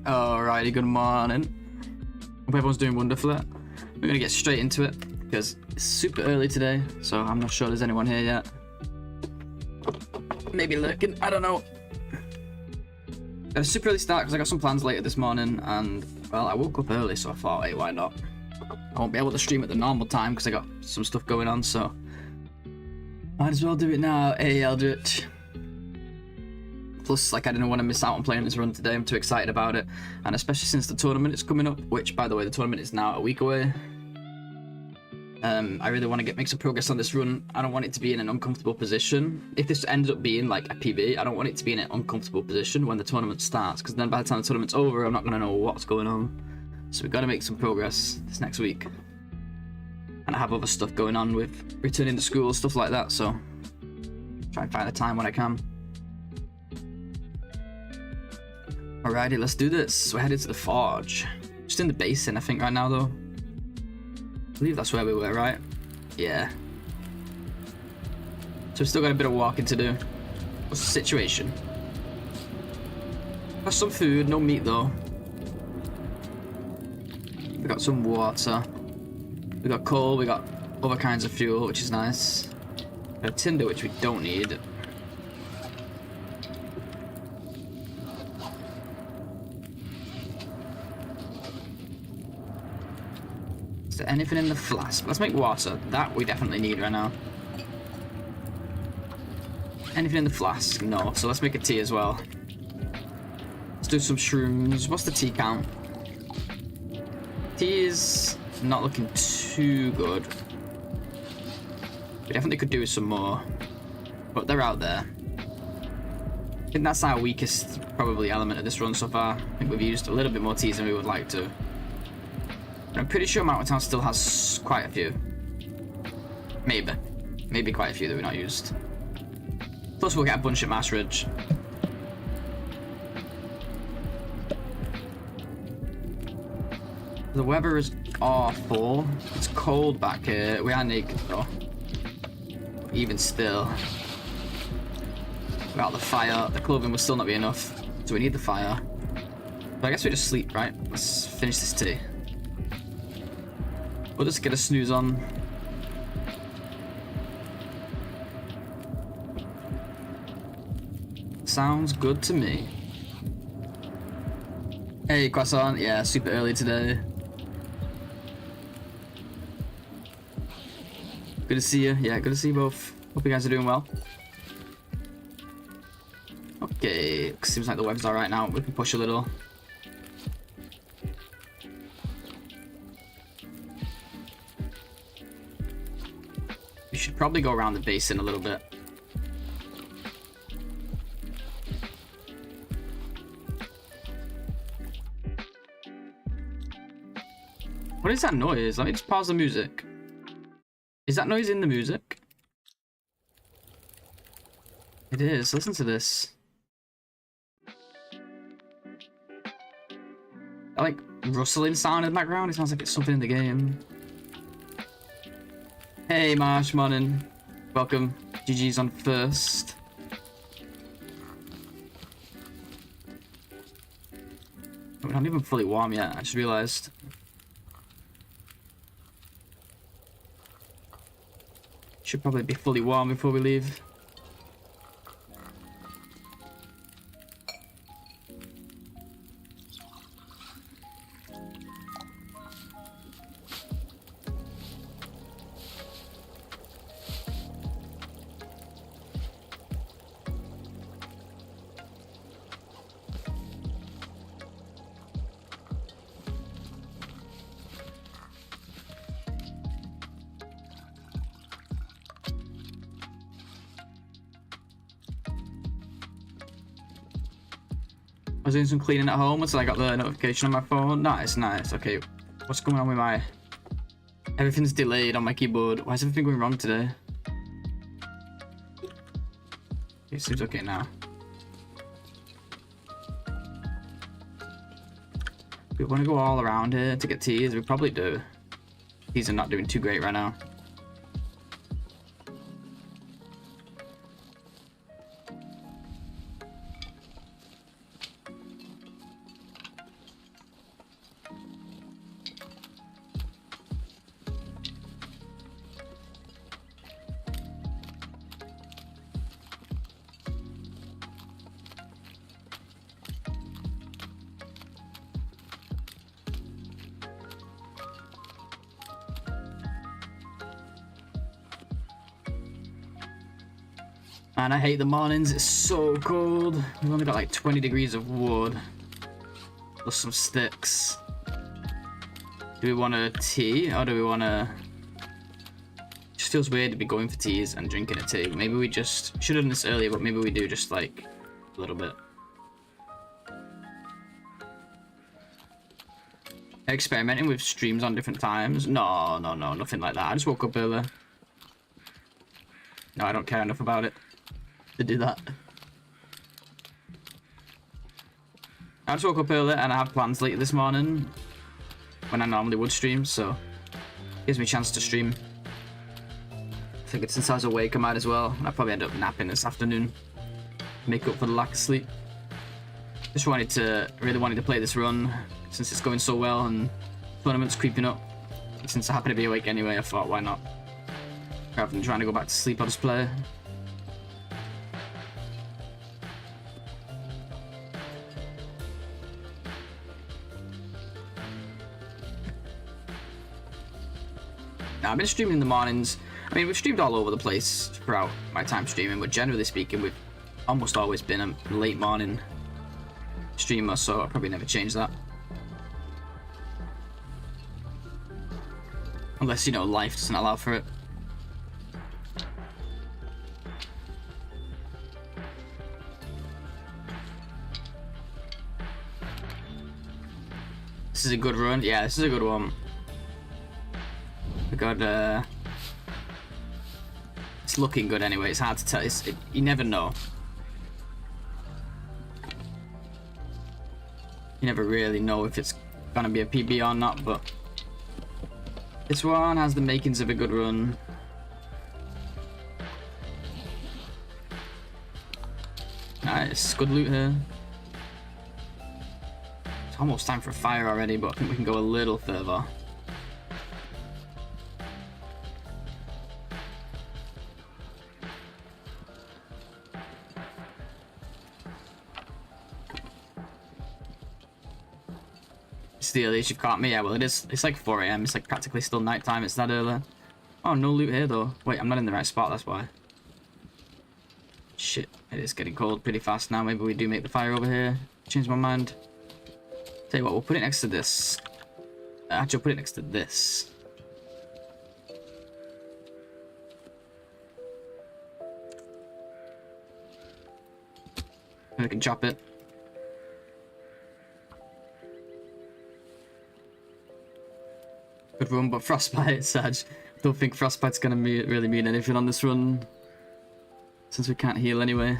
Alrighty, good morning. Hope everyone's doing wonderfully. We're gonna get straight into it because it's super early today, so I'm not sure there's anyone here yet. Maybe lurking, I don't know. Got a super early start because I got some plans later this morning, and well, I woke up early, so I thought, hey, why not? I won't be able to stream at the normal time because I got some stuff going on, so might as well do it now. Hey, Eldritch. Plus, like, I didn't want to miss out on playing this run today. I'm too excited about it, and especially since the tournament is coming up, which, by the way, the tournament is now a week away. I really want to make some progress on this run. I don't want it to be in an uncomfortable position. If this ends up being like a PB, I don't want it to be in an uncomfortable position when the tournament starts, because then by the time the tournament's over, I'm not going to know what's going on. So we've got to make some progress this next week. And I have other stuff going on with returning to school, stuff like that, so try and find the time when I can. Alrighty, let's do this. We're headed to the forge. Just in the basin, I think, right now, though. I believe that's where we were, right? Yeah. So we've still got a bit of walking to do. What's the situation? Got some food, no meat, though. We got some water. We got coal, we got other kinds of fuel, which is nice. We got tinder, which we don't need. Is there anything in the flask? Let's make water. That we definitely need right now. Anything in the flask? No. So let's make a tea as well. Let's do some shrooms. What's the tea count? Tea is not looking too good. We definitely could do with some more, but they're out there. I think that's our weakest probably element of this run so far. I think we've used a little bit more teas than we would like to. I'm pretty sure Mountain Town still has quite a few. Maybe quite a few that we've not used. Plus we'll get a bunch at Mass Ridge. The weather is awful. It's cold back here. We are naked though. Even still. Without the fire, the clothing will still not be enough. So we need the fire. But I guess we just sleep, right? Let's finish this tea. We'll just get a snooze on. Sounds good to me. Hey, Croissant. Yeah, super early today. Good to see you. Yeah, good to see you both. Hope you guys are doing well. Okay, seems like the weather's alright now. We can push a little. We should probably go around the basin a little bit. What is that noise? Let me just pause the music. Is that noise in the music? It is. Listen to this. That, like, rustling sound in the background. It sounds like it's something in the game. Hey, Marsh, morning. Welcome. GG's on first. We're not even fully warm yet, I just realised. Should probably be fully warm before we leave. I was doing some cleaning at home until I got the notification on my phone. Nice, nice. Okay, what's going on with my... Everything's delayed on my keyboard. Why is everything going wrong today? It seems okay now. We want to go all around here to get teas. We probably do. Teas are not doing too great right now. And I hate the mornings, it's so cold. We've only got like 20 degrees of wood. Plus some sticks. Do we want a tea or do we want to... Just feels weird to be going for teas and drinking a tea. Maybe we just... Should have done this earlier, but maybe we do just like a little bit. Experimenting with streams on different times. No, nothing like that. I just woke up early. No, I don't care enough about it to do that. I just woke up early and I have plans later this morning when I normally would stream, so gives me a chance to stream. I think since I was awake I might as well. I'll probably end up napping this afternoon. Make up for the lack of sleep. Just really wanted to play this run since it's going so well and tournament's creeping up. Since I happen to be awake anyway, I thought why not? Rather than trying to go back to sleep, I'll just play. Now, I've been streaming in the mornings. I mean, we've streamed all over the place throughout my time streaming, but generally speaking, we've almost always been a late morning streamer, so I'll probably never change that. Unless, you know, life doesn't allow for it. This is a good run. Yeah, this is a good one. We got, it's looking good anyway. It's hard to tell. You never know. You never really know if it's gonna be a PB or not, but this one has the makings of a good run. Nice, good loot here. It's almost time for a fire already, but I think we can go a little further. It's the earliest you've caught me. Yeah, well, it is. It's like 4 AM. It's like practically still nighttime. It's that early. Oh, no loot here though. Wait, I'm not in the right spot. That's why. Shit, it is getting cold pretty fast now. Maybe we do make the fire over here. Change my mind. Tell you what, we'll put it next to this. Actually, I'll put it next to this. And we can chop it. Good run, but frostbite, Sag. Don't think frostbite's gonna really mean anything on this run, since we can't heal anyway.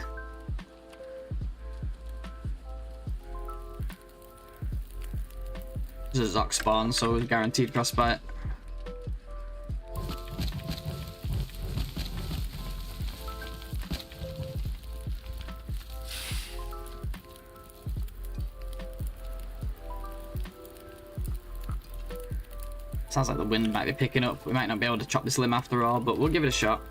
There's a Zoc spawn, so we're guaranteed frostbite. Sounds like the wind might be picking up. We might not be able to chop this limb after all, but we'll give it a shot.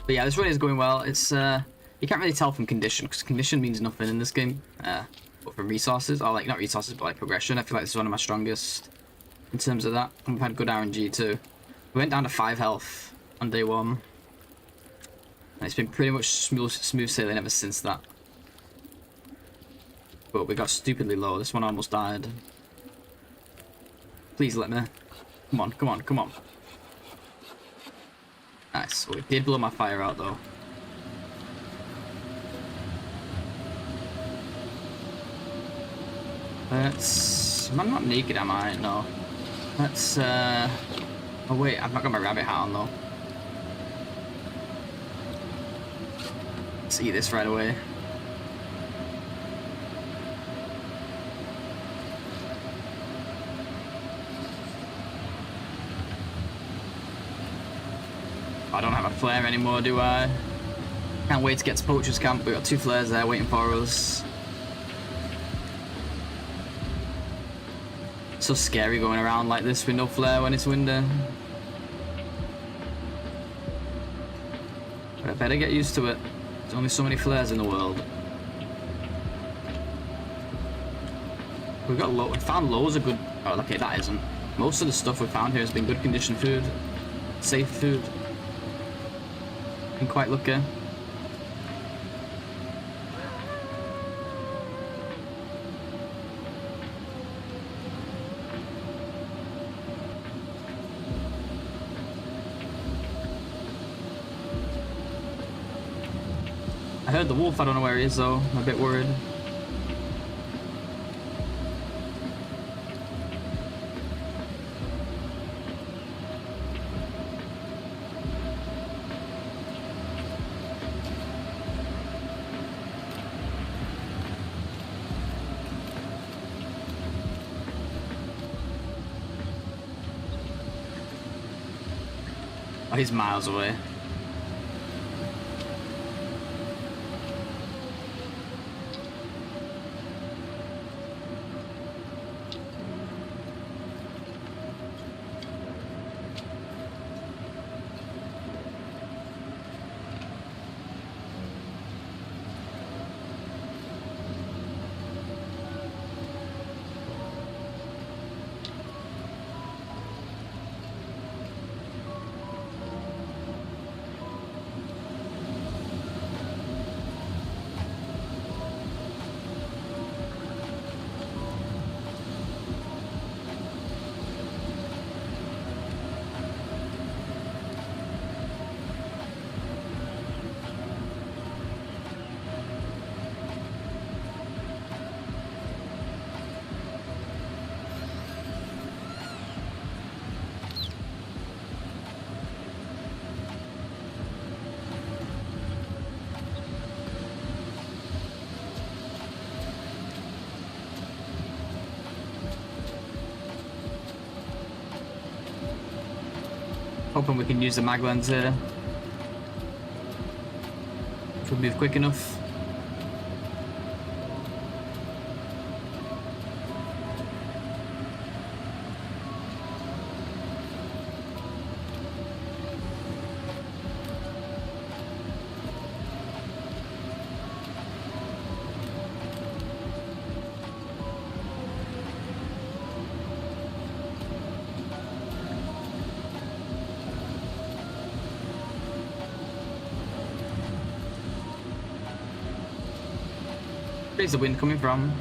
But yeah, this run is going well. It's you can't really tell from condition, because condition means nothing in this game. But from resources, or like not resources, but like progression, I feel like this is one of my strongest in terms of that. And we've had good RNG too. We went down to 5 health on day 1. And it's been pretty much smooth sailing ever since that. But we got stupidly low. This one almost died. Please let me. Come on, come on, come on. Nice. Well, it did blow my fire out though. I'm not naked, am I? No. Let's oh wait, I've not got my rabbit hat on though. Let's eat this right away. I don't have a flare anymore, do I? Can't wait to get to Poacher's Camp. We got 2 flares there waiting for us. So scary going around like this with no flare when it's windy. But I better get used to it. There's only so many flares in the world. We found loads of good. Oh, okay, that isn't. Most of the stuff we found here has been good condition food, safe food. Been quite lucky. I heard the wolf. I don't know where he is though. I'm a bit worried. Oh, he's miles away. Hoping we can use the mag lens here. If we move quick enough. Where's the wind coming from?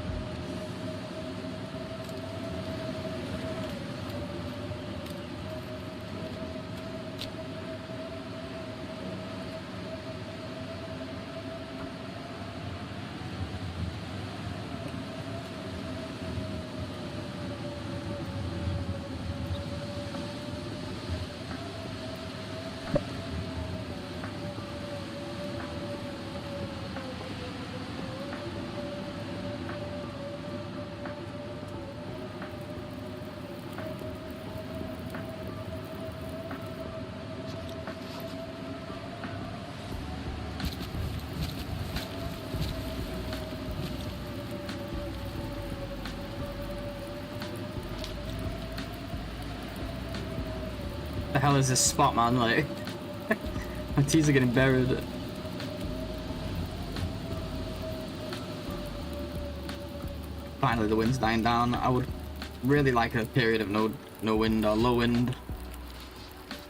The hell is this spot, man? Like, my teeth are getting buried. Finally, the wind's dying down. I would really like a period of no wind or low wind,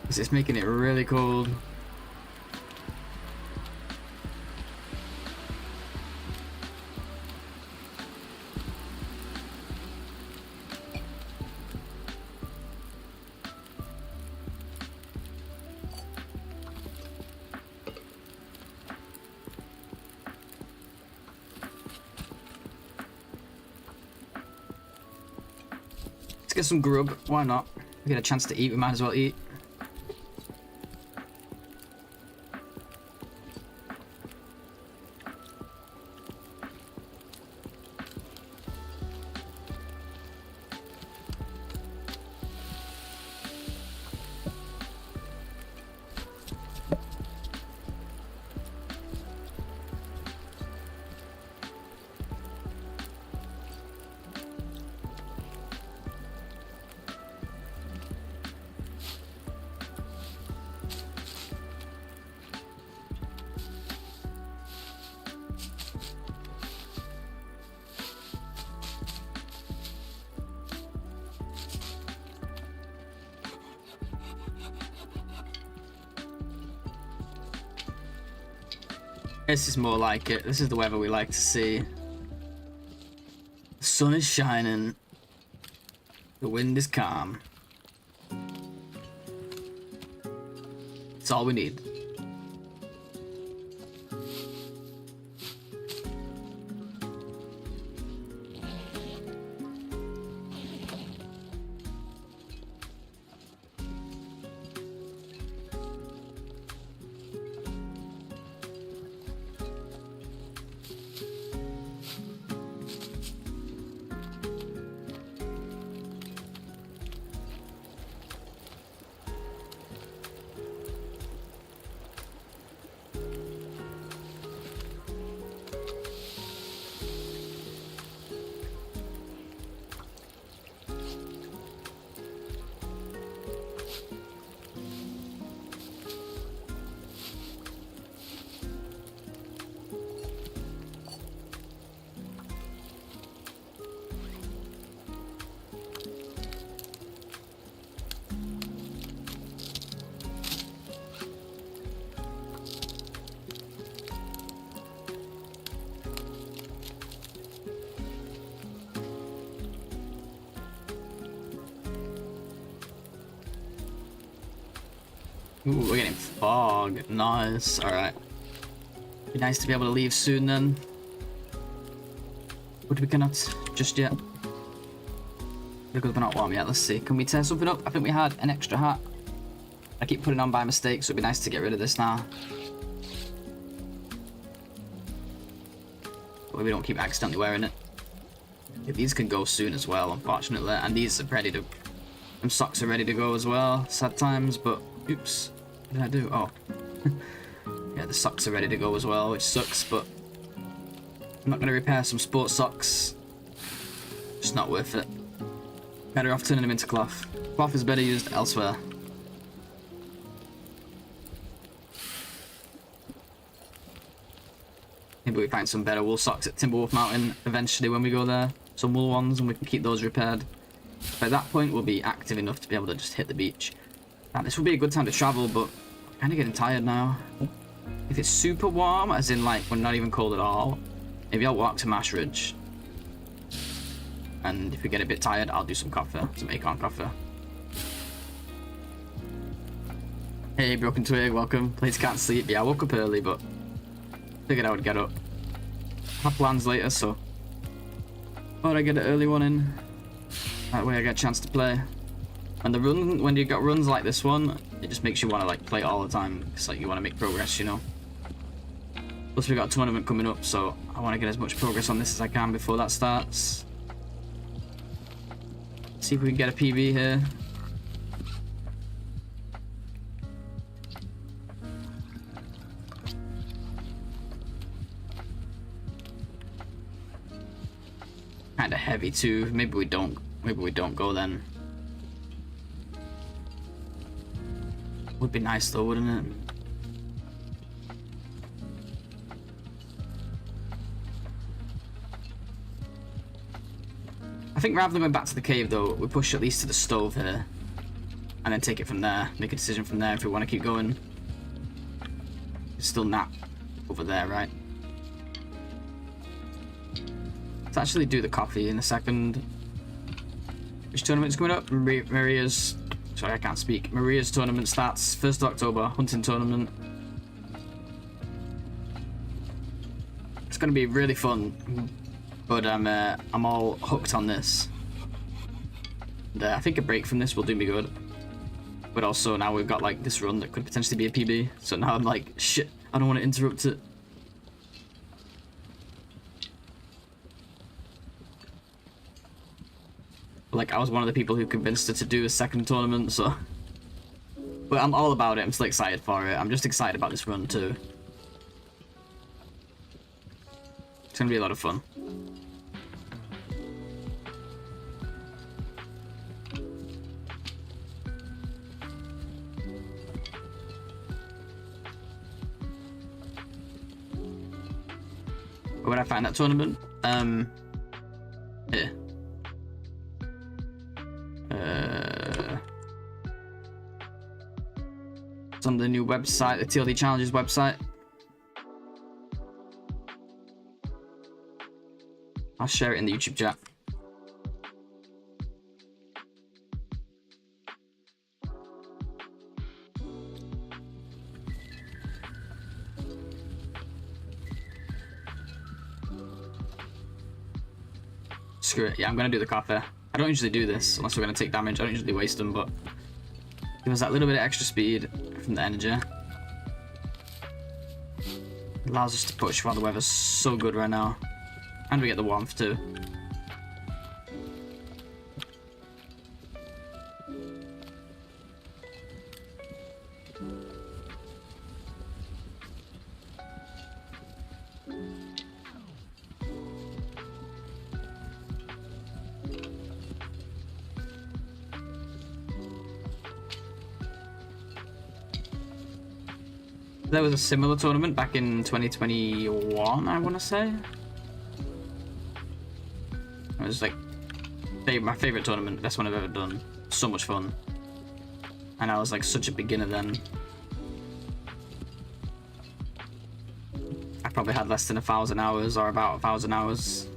because it's making it really cold. Get some grub, why not? We get a chance to eat, we might as well eat. This is more like it. This is the weather we like to see. The sun is shining. The wind is calm. It's all we need. Ooh, we're getting fog. Nice. Alright. Be nice to be able to leave soon then. But we cannot just yet. Because we're not warm yet. Let's see. Can we tear something up? I think we had an extra hat. I keep putting on by mistake, so it'd be nice to get rid of this now. But we don't keep accidentally wearing it. These can go soon as well, unfortunately. And these are ready to... Them socks are ready to go as well. Sad times, but... Oops. What did I do? Oh. Yeah, the socks are ready to go as well, which sucks, but... I'm not going to repair some sports socks. Just not worth it. Better off turning them into cloth. Cloth is better used elsewhere. Maybe we find some better wool socks at Timberwolf Mountain eventually when we go there. Some wool ones, and we can keep those repaired. By that point, we'll be active enough to be able to just hit the beach. Now, this would be a good time to travel, but I'm kind of getting tired now. If it's super warm, as in like we're not even cold at all, maybe I'll walk to Marsh Ridge. And if we get a bit tired, I'll do some coffee, some acorn coffee. Hey, Broken Twig, welcome. Please can't sleep. Yeah, I woke up early, but figured I would get up. I have plans later, so thought I'd get an early one in. That way I get a chance to play. And the run, when you got runs like this one, it just makes you want to like play it all the time. It's like you want to make progress, you know. Plus we got a tournament coming up, so I want to get as much progress on this as I can before that starts. See if we can get a PB here. Kind of heavy too. Maybe we don't go then. Would be nice though, wouldn't it? I think rather than going back to the cave though, we push at least to the stove here. And then take it from there. Make a decision from there if we want to keep going. It's still nap over there, right? Let's actually do the coffee in a second. Which tournament's coming up? Maria's... Sorry, I can't speak. Maria's tournament starts 1st of October, hunting tournament. It's going to be really fun, but I'm all hooked on this. And, I think a break from this will do me good. But also now we've got like this run that could potentially be a PB, so now I'm like, shit, I don't want to interrupt it. Like, I was one of the people who convinced her to do a second tournament, so... But I'm all about it, I'm still excited for it. I'm just excited about this run, too. It's gonna be a lot of fun. Where would I find that tournament? Here. It's on the new website, the TLD Challenges website. I'll share it in the YouTube chat. Screw it. Yeah, I'm gonna do the coffee. I don't usually do this unless we're gonna take damage. I don't usually waste them, but give us that little bit of extra speed from the energy. Allows us to push while the weather's so good right now. And we get the warmth too. There was a similar tournament back in 2021, I want to say. It was like my favorite tournament, best one I've ever done. So much fun. And I was like such a beginner then. I probably had less than 1,000 hours or about 1,000 hours.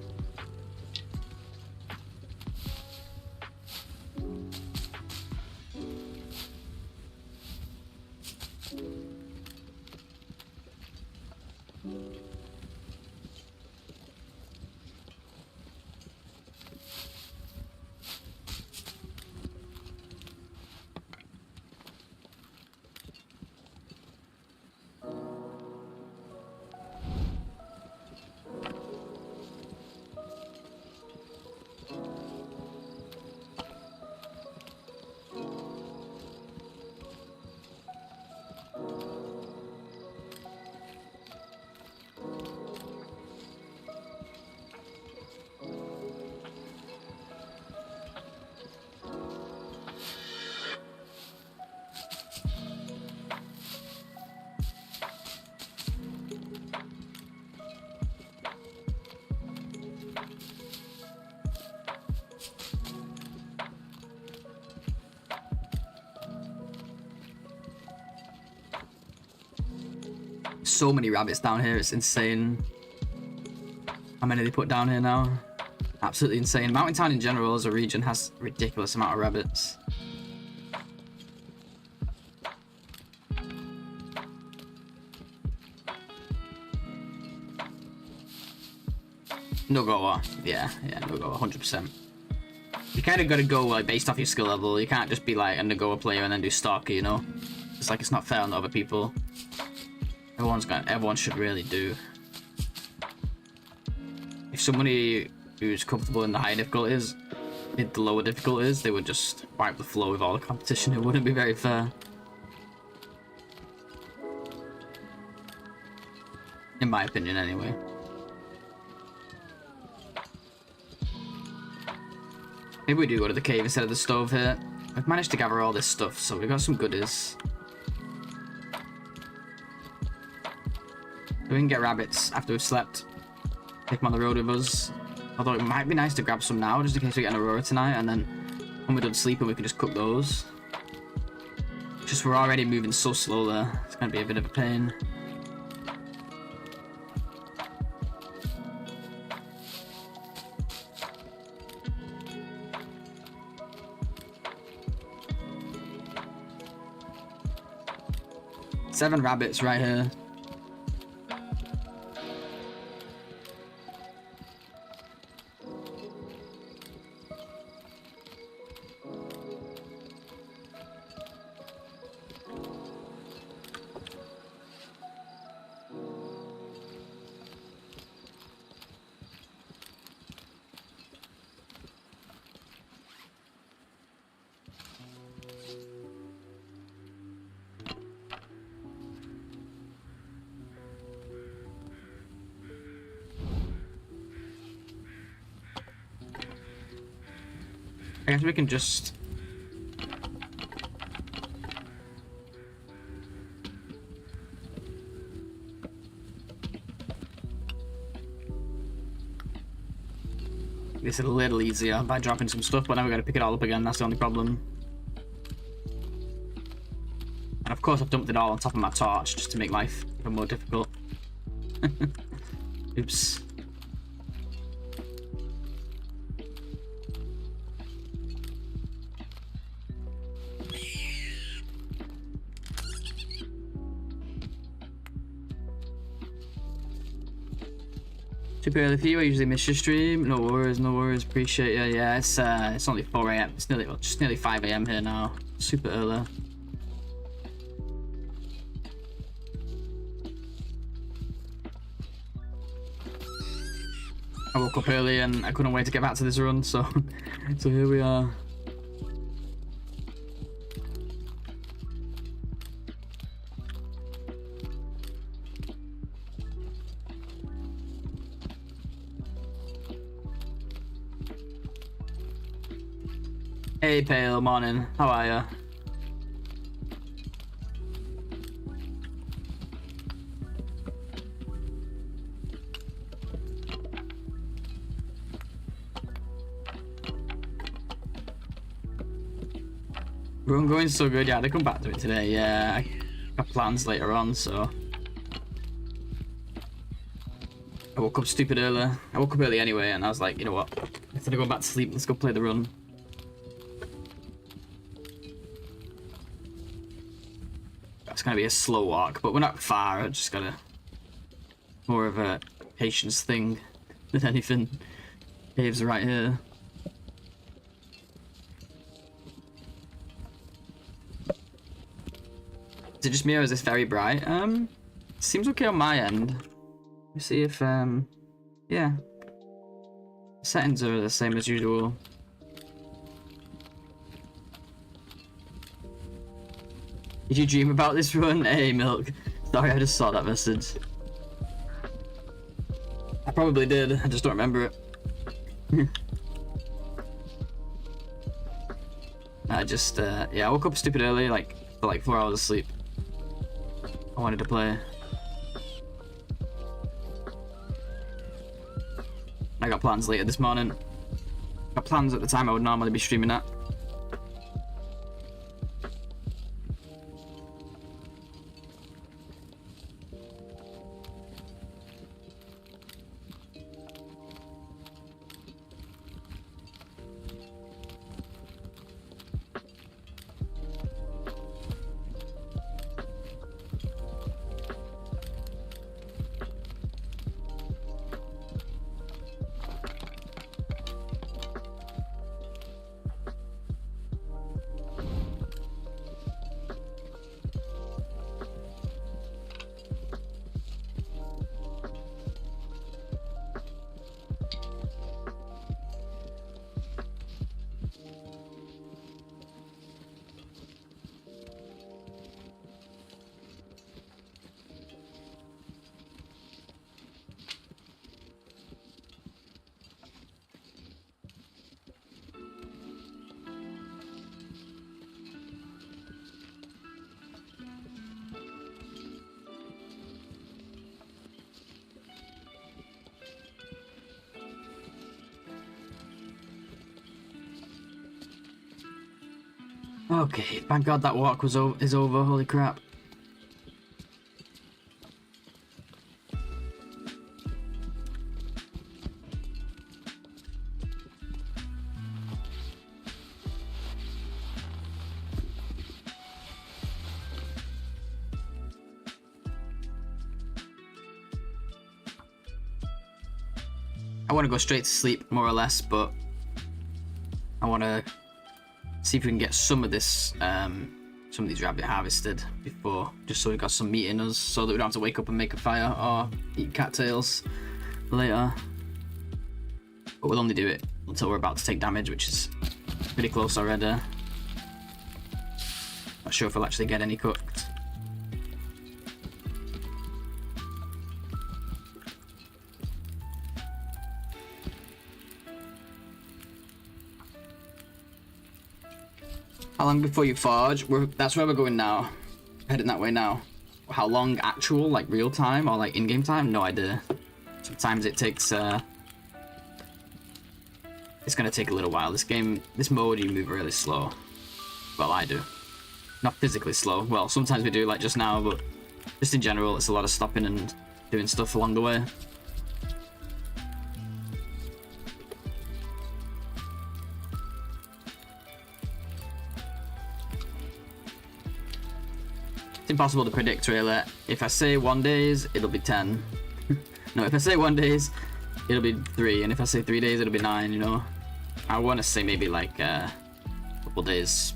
So many rabbits down here, it's insane. How many they put down here now? Absolutely insane. Mountain Town in general as a region has a ridiculous amount of rabbits. NOGOA, yeah, NOGOA, 100%. You kind of got to go like based off your skill level. You can't just be like a NOGOA player and then do Stalker, you know? It's like it's not fair on other people. Everyone should really do. If somebody who's comfortable in the higher difficulties did the lower difficulties, they would just wipe the floor with all the competition. It wouldn't be very fair. In my opinion, anyway. Maybe we do go to the cave instead of the stove here. We've managed to gather all this stuff, so we've got some goodies. We can get rabbits after we've slept. Take them on the road with us. Although it might be nice to grab some now, just in case we get an Aurora tonight, and then when we're done sleeping, we can just cook those. Just we're already moving so slow there. It's gonna be a bit of a pain. Seven rabbits right here. I guess we can just... This is a little easier by dropping some stuff, but now we gotta pick it all up again, that's the only problem. And of course I've dumped it all on top of my torch, just to make life even more difficult. Oops. Too early for you. I usually miss your stream. No worries, no worries. Appreciate you. Yeah, it's only 4 AM. It's nearly 5 AM here now. Super early. I woke up early and I couldn't wait to get back to this run, so so here we are. Hey Pale, morning. How are ya? Run going so good. Yeah, they come back to it today. Yeah, I got plans later on, so I woke up stupid early. I woke up early anyway, and I was like, you know what? Instead of going back to sleep, let's go play the run. It's gonna be a slow walk, but we're not far. I just gotta more of a patience thing than anything. Dave's right here. Is it just me or is this very bright? Seems okay on my end. Let me see if yeah. Settings are the same as usual. Did you dream about this run? Hey, Milk. Sorry, I just saw that message. I probably did. I just don't remember it. Yeah, I woke up stupid early, like, for like 4 hours of sleep. I wanted to play. I got plans later this morning. Got plans at the time I would normally be streaming at. Okay, thank God that walk is over. Holy crap. I want to go straight to sleep, more or less, but I want to see if we can get some of this, some of these rabbit harvested before, just so we've got some meat in us, so that we don't have to wake up and make a fire or eat cattails later. But we'll only do it until we're about to take damage, which is pretty close already. Not sure if we'll actually get any cooked. How long before you forge? That's where we're going now. Heading that way now. How long actual, like real time or like in-game time? No idea. Sometimes it takes, it's gonna take a little while. This mode, you move really slow. Well, I do. Not physically slow. Well, sometimes we do, like just now, but just in general, it's a lot of stopping and doing stuff along the way. It's impossible to predict, really. If I say 1 days, it'll be 10. No, if I say 1 days, it'll be 3, and if I say 3 days, it'll be 9, you know? I want to say maybe like a couple days.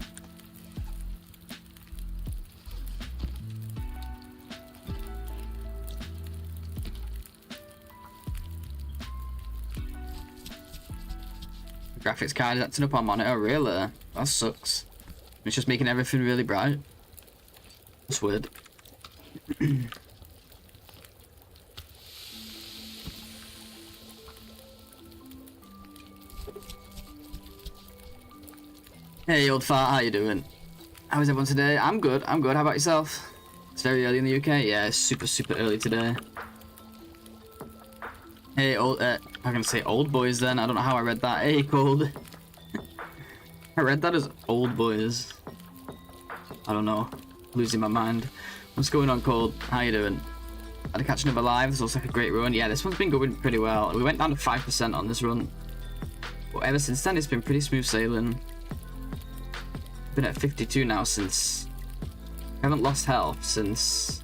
Graphics card is acting up on monitor, really? That sucks. It's just making everything really bright. That's weird. Hey old fart, how you doing? How is everyone today? I'm good, I'm good. How about yourself? It's very early in the UK. Yeah, it's super early today. Hey old, I'm gonna say old boys then. I don't know how I read that. Hey Cold. I read that as old boys. I don't know. Losing my mind. What's going on, Cold? How you doing? Had to catch another live. This looks like a great run. Yeah, this one's been going pretty well. We went down to 5% on this run. But ever since then, it's been pretty smooth sailing. Been at 52 now since... I haven't lost health since...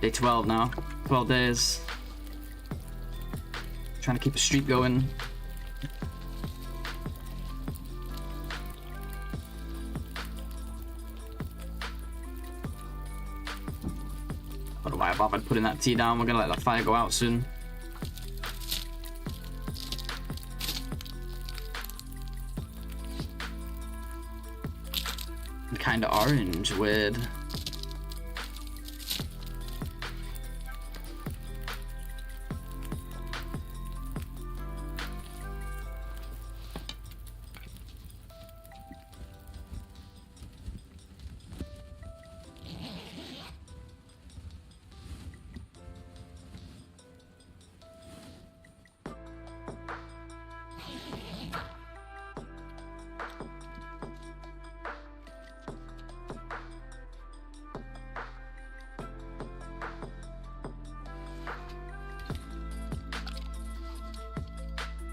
day 12 now. 12 days. Trying to keep a streak going. I don't know why I bothered putting that tea down. We're gonna let that fire go out soon. Kinda orange, weird.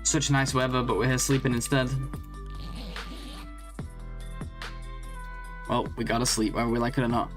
Such nice weather, but we're here sleeping instead. Well, we gotta sleep whether we like it or not.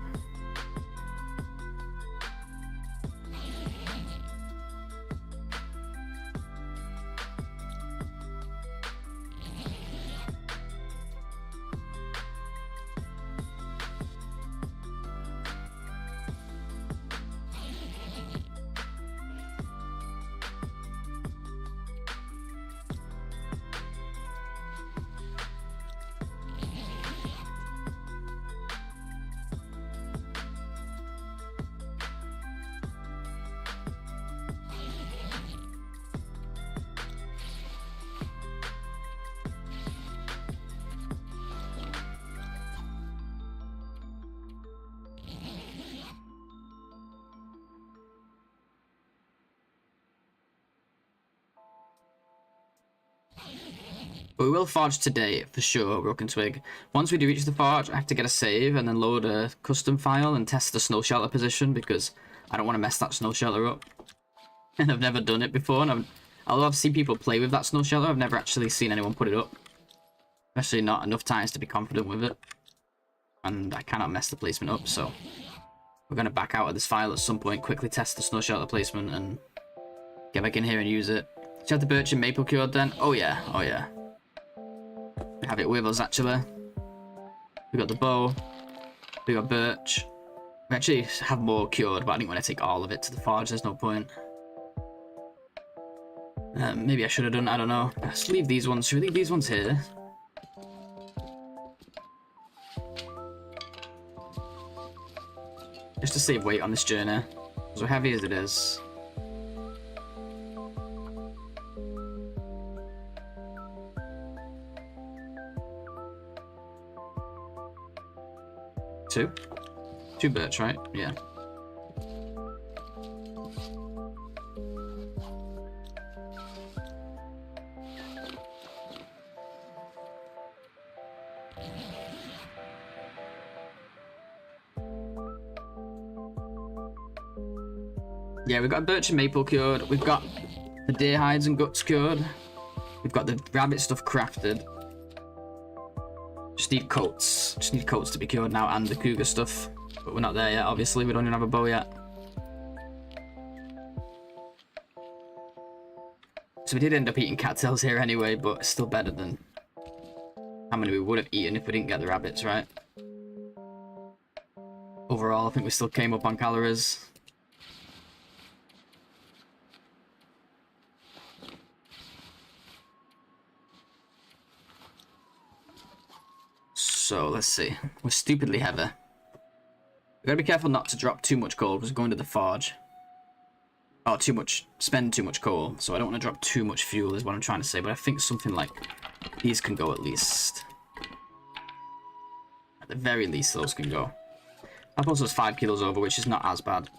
But we will forge today, for sure, Broken Twig. Once we do reach the forge, I have to get a save and then load a custom file and test the snow shelter position because I don't want to mess that snow shelter up. And I've never done it before, and although I've seen people play with that snow shelter, I've never actually seen anyone put it up. Especially not enough times to be confident with it. And I cannot mess the placement up, so we're going to back out of this file at some point, quickly test the snow shelter placement and get back in here and use it. Do you have the birch and maple cured then? Oh yeah, oh yeah. We have it with us actually. We got the bow. We got birch. We actually have more cured, but I didn't want to take all of it to the forge. There's no point. Maybe I should have done. I don't know. Let's leave these ones. Should we leave these ones here? Just to save weight on this journey. So heavy as it is. Two birch, right? Yeah. Yeah, we've got birch and maple cured. We've got the deer hides and guts cured. We've got the rabbit stuff crafted. Just need coats. Just need coats to be cured now and the cougar stuff. But we're not there yet, obviously. We don't even have a bow yet. So we did end up eating cattails here anyway, but it's still better than how many we would have eaten if we didn't get the rabbits, right? Overall, I think we still came up on calories. So, let's see. We're stupidly heavy. We gotta be careful not to drop too much coal because we're going to the forge. Oh, spend too much coal. So I don't want to drop too much fuel is what I'm trying to say. But I think something like these can go at least. At the very least, those can go. That also is 5 kilos over, which is not as bad.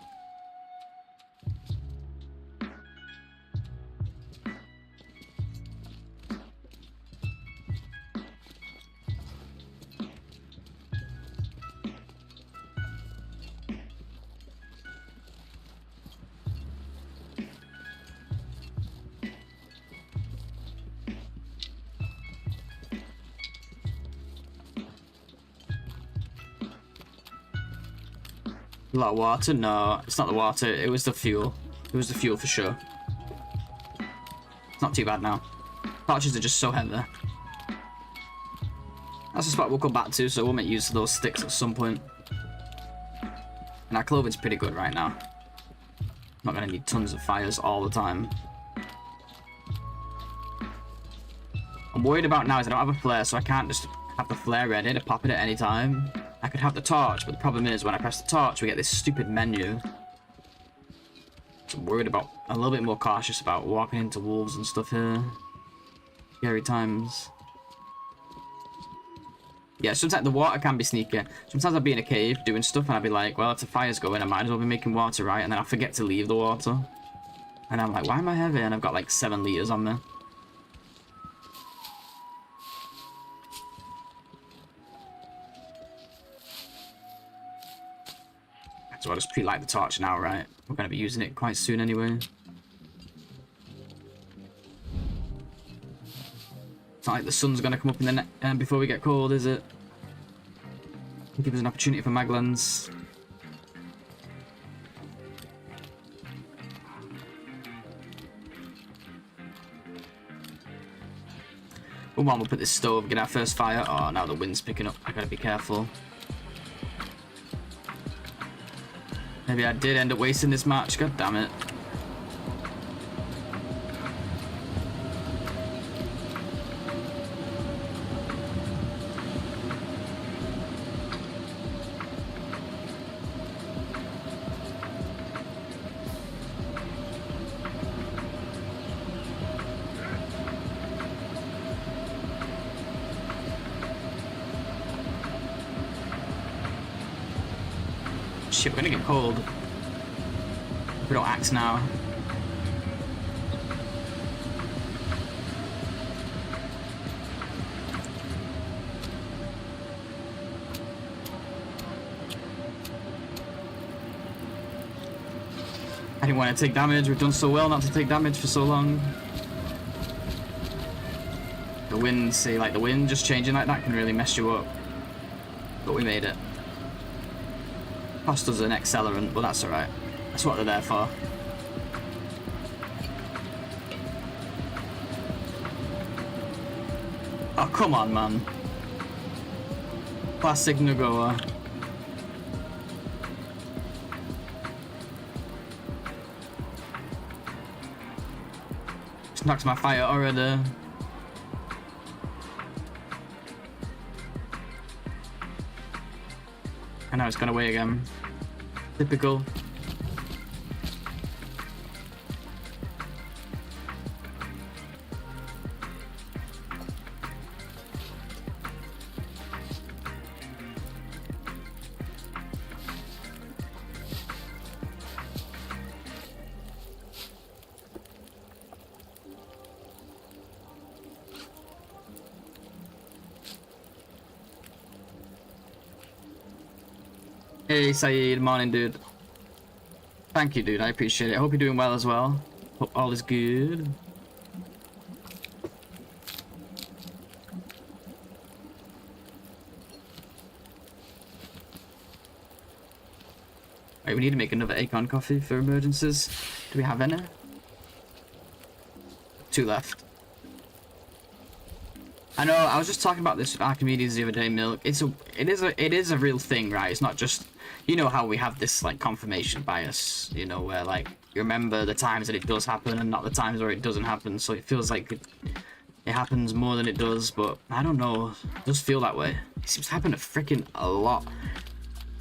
A lot of water? No, it's not the water. It was the fuel. It was the fuel for sure. It's not too bad now. Torches are just so heavy. That's a spot we'll come back to, so we'll make use of those sticks at some point. And our clothing's pretty good right now. Not gonna need tons of fires all the time. I'm worried about now is I don't have a flare, so I can't just have the flare ready to pop it at any time. I could have the torch, but the problem is when I press the torch, we get this stupid menu. So I'm worried about, a little bit more cautious about walking into wolves and stuff here. Scary times. Yeah, sometimes the water can be sneaky. Sometimes I'll be in a cave doing stuff and I'll be like, well, if the fire's going, I might as well be making water, right? And then I forget to leave the water. And I'm like, why am I heavy? And I've got like 7 liters on me. So I'll just pre-light the torch now, right? We're going to be using it quite soon anyway. It's not like the sun's going to come up in the before we get cold, is it? Give us an opportunity for Maglans. Come on, we'll put this stove, get our first fire. Oh, now the wind's picking up. I gotta be careful. Maybe I did end up wasting this match. God damn it. Shit, we're gonna get cold. If we don't axe now. I didn't want to take damage. We've done so well not to take damage for so long. The wind, see, like the wind just changing like that can really mess you up. But we made it. Cost us an accelerant, but that's alright. That's what they're there for. Oh, come on, man. Classic NOGOA. Just knocked my fire already. I know it's gone away again. Typical. Hey Saeed, morning dude. Thank you dude, I appreciate it. I hope you're doing well as well. Hope all is good. Right, we need to make another acorn coffee for emergencies. Do we have any? 2 left. I know, I was just talking about this with Archimedes the other day, Milk. It is a real thing, right? It's not just, you know how we have this, like, confirmation bias, you know, where, like, you remember the times that it does happen and not the times where it doesn't happen, so it feels like it happens more than it does, but I don't know, it does feel that way. It seems to happen a lot.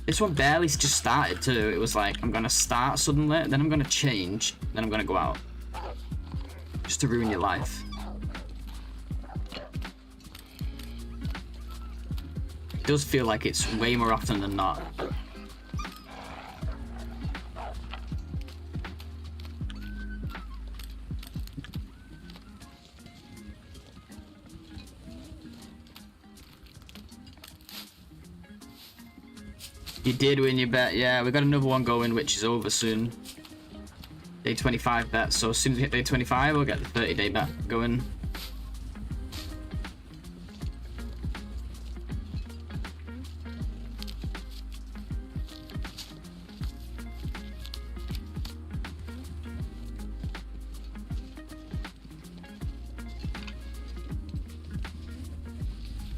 This one barely just started too. It was like, I'm gonna start suddenly, then I'm gonna change, then I'm gonna go out. Just to ruin your life. It does feel like it's way more often than not. You did win your bet, yeah. We got another one going, which is over soon. Day 25 bet, so as soon as we hit day 25, we'll get the 30-day bet going.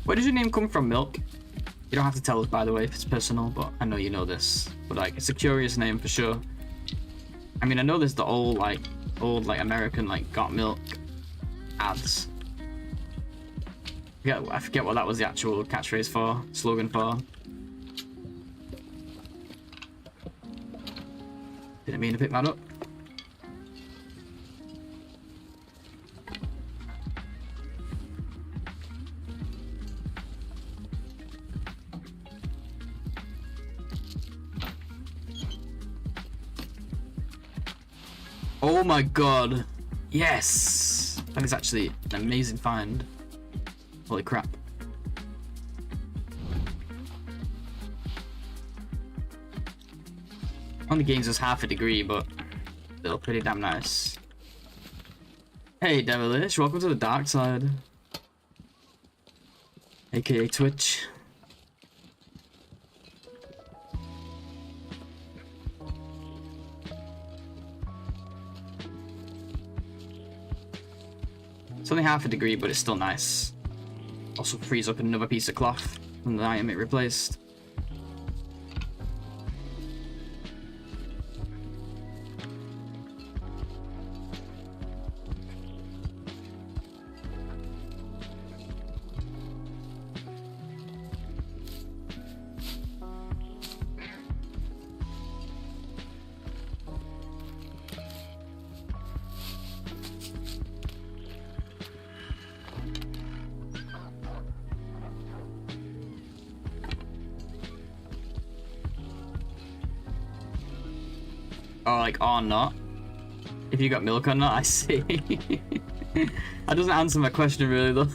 Where does your name come from, Milk? You don't have to tell us, by the way, if it's personal, but I know you know this. But, like, it's a curious name for sure. I mean, I know there's the old American, like, got milk ads. I forget what that was the actual catchphrase for, slogan for. Didn't mean to pick that up. Oh my god. Yes! That is actually an amazing find. Holy crap. Only gains us half a degree, but still pretty damn nice. Hey Devilish, welcome to the dark side. AKA Twitch. It's only half a degree, but it's still nice. Also frees up another piece of cloth from the item it replaced. Oh, like, or not. If you got milk or not, I see. That doesn't answer my question really though.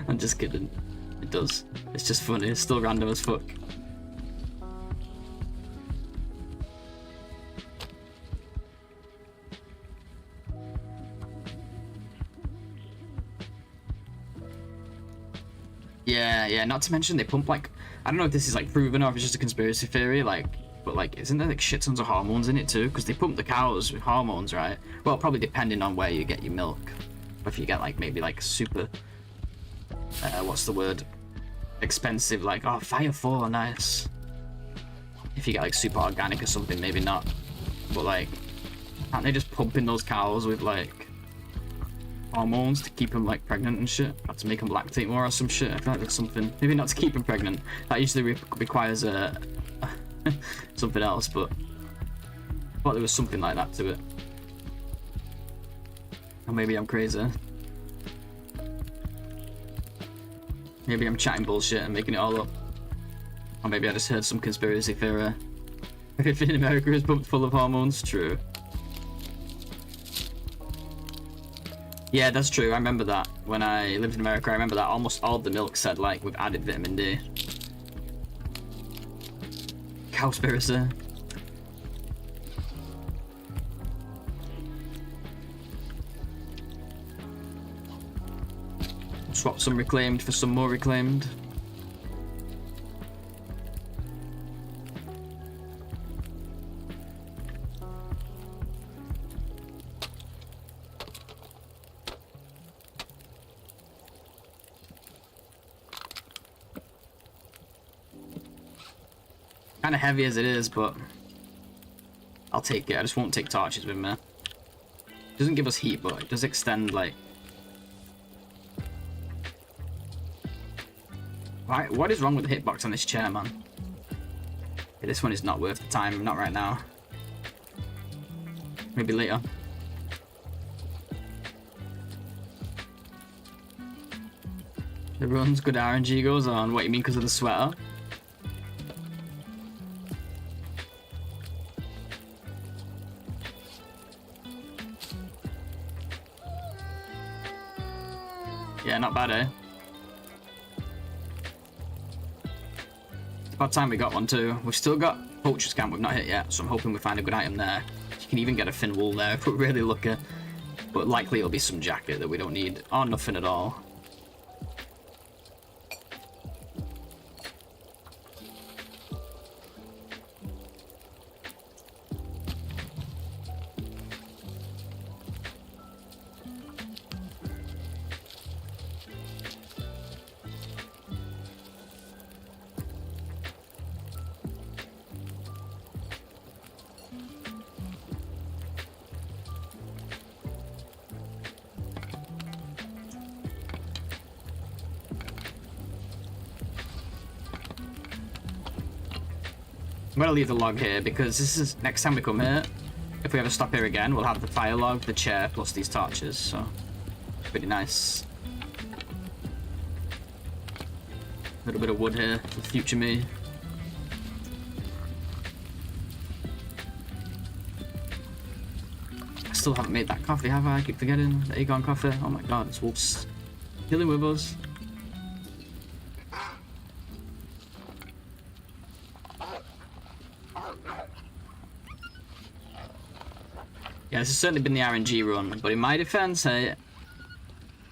I'm just kidding. It does. It's just funny. It's still random as fuck. Yeah, not to mention they pump like, I don't know if this is like proven or if it's just a conspiracy theory, like, but like, isn't there like shit tons of hormones in it too? Because they pump the cows with hormones, right? Well, probably depending on where you get your milk. If you get like maybe like super, what's the word? Expensive, like, oh, Fire 4, nice. If you get like super organic or something, maybe not. But like, aren't they just pumping those cows with like hormones to keep them like pregnant and shit? Or to make them lactate more or some shit? I feel like there's something. Maybe not to keep them pregnant. That usually requires a something else, but I thought there was something like that to it. Or maybe I'm crazy. Maybe I'm chatting bullshit and making it all up. Or maybe I just heard some conspiracy theory. Everything in America is pumped full of hormones. True. Yeah, that's true. I remember that. When I lived in America, I remember that almost all of the milk said, like, with added vitamin D. Cowspiracy. Swap some reclaimed for some more reclaimed. Kind of heavy as it is, but I'll take it. I just won't take torches with me. It doesn't give us heat, but it does extend, like... Why, what is wrong with the hitbox on this chair, man? Okay, this one is not worth the time. Not right now. Maybe later. The runs, good RNG goes on. What, you mean because of the sweater? Yeah, not bad, eh? It's about time we got one too. We've still got Poacher's Camp we've not hit yet, so I'm hoping we find a good item there. You can even get a thin wool there if we're really lucky. But likely it'll be some jacket that we don't need, or nothing at all. I'm gonna leave the log here because this is next time we come here. If we ever stop here again, we'll have the fire log, the chair, plus these torches. So pretty nice. A little bit of wood here for future me. I still haven't made that coffee, have I? I keep forgetting the Aegon coffee. Oh my god, it's wolves killing with us. Yeah, this has certainly been the RNG run, but in my defense, hey,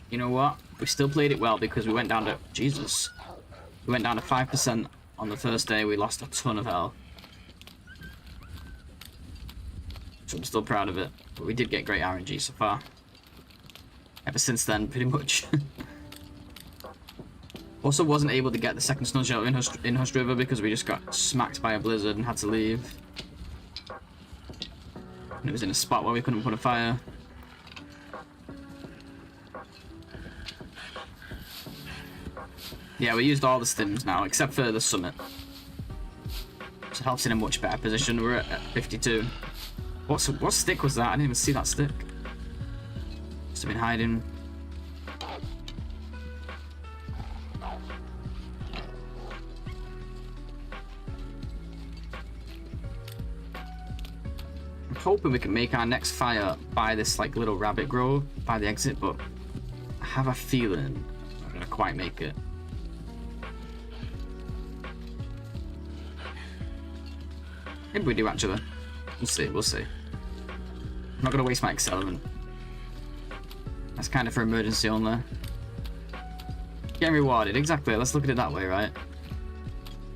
you know what? We still played it well because we went down to... Jesus. We went down to 5% on the first day. We lost a ton of health. So I'm still proud of it. But we did get great RNG so far. Ever since then, pretty much. Also wasn't able to get the second snow shelter in Husk River because we just got smacked by a blizzard and had to leave. And it was in a spot where we couldn't put a fire. Yeah, we used all the stims now, except for the summit. So it helps in a much better position. We're at 52. What stick was that? I didn't even see that stick. Must have been hiding. Hoping we can make our next fire by this like little rabbit grove by the exit, but I have a feeling I'm not gonna quite make it. Maybe we do actually. We'll see, we'll see. I'm not gonna waste my accelerant. That's kind of for emergency only. Getting rewarded, exactly. Let's look at it that way, right?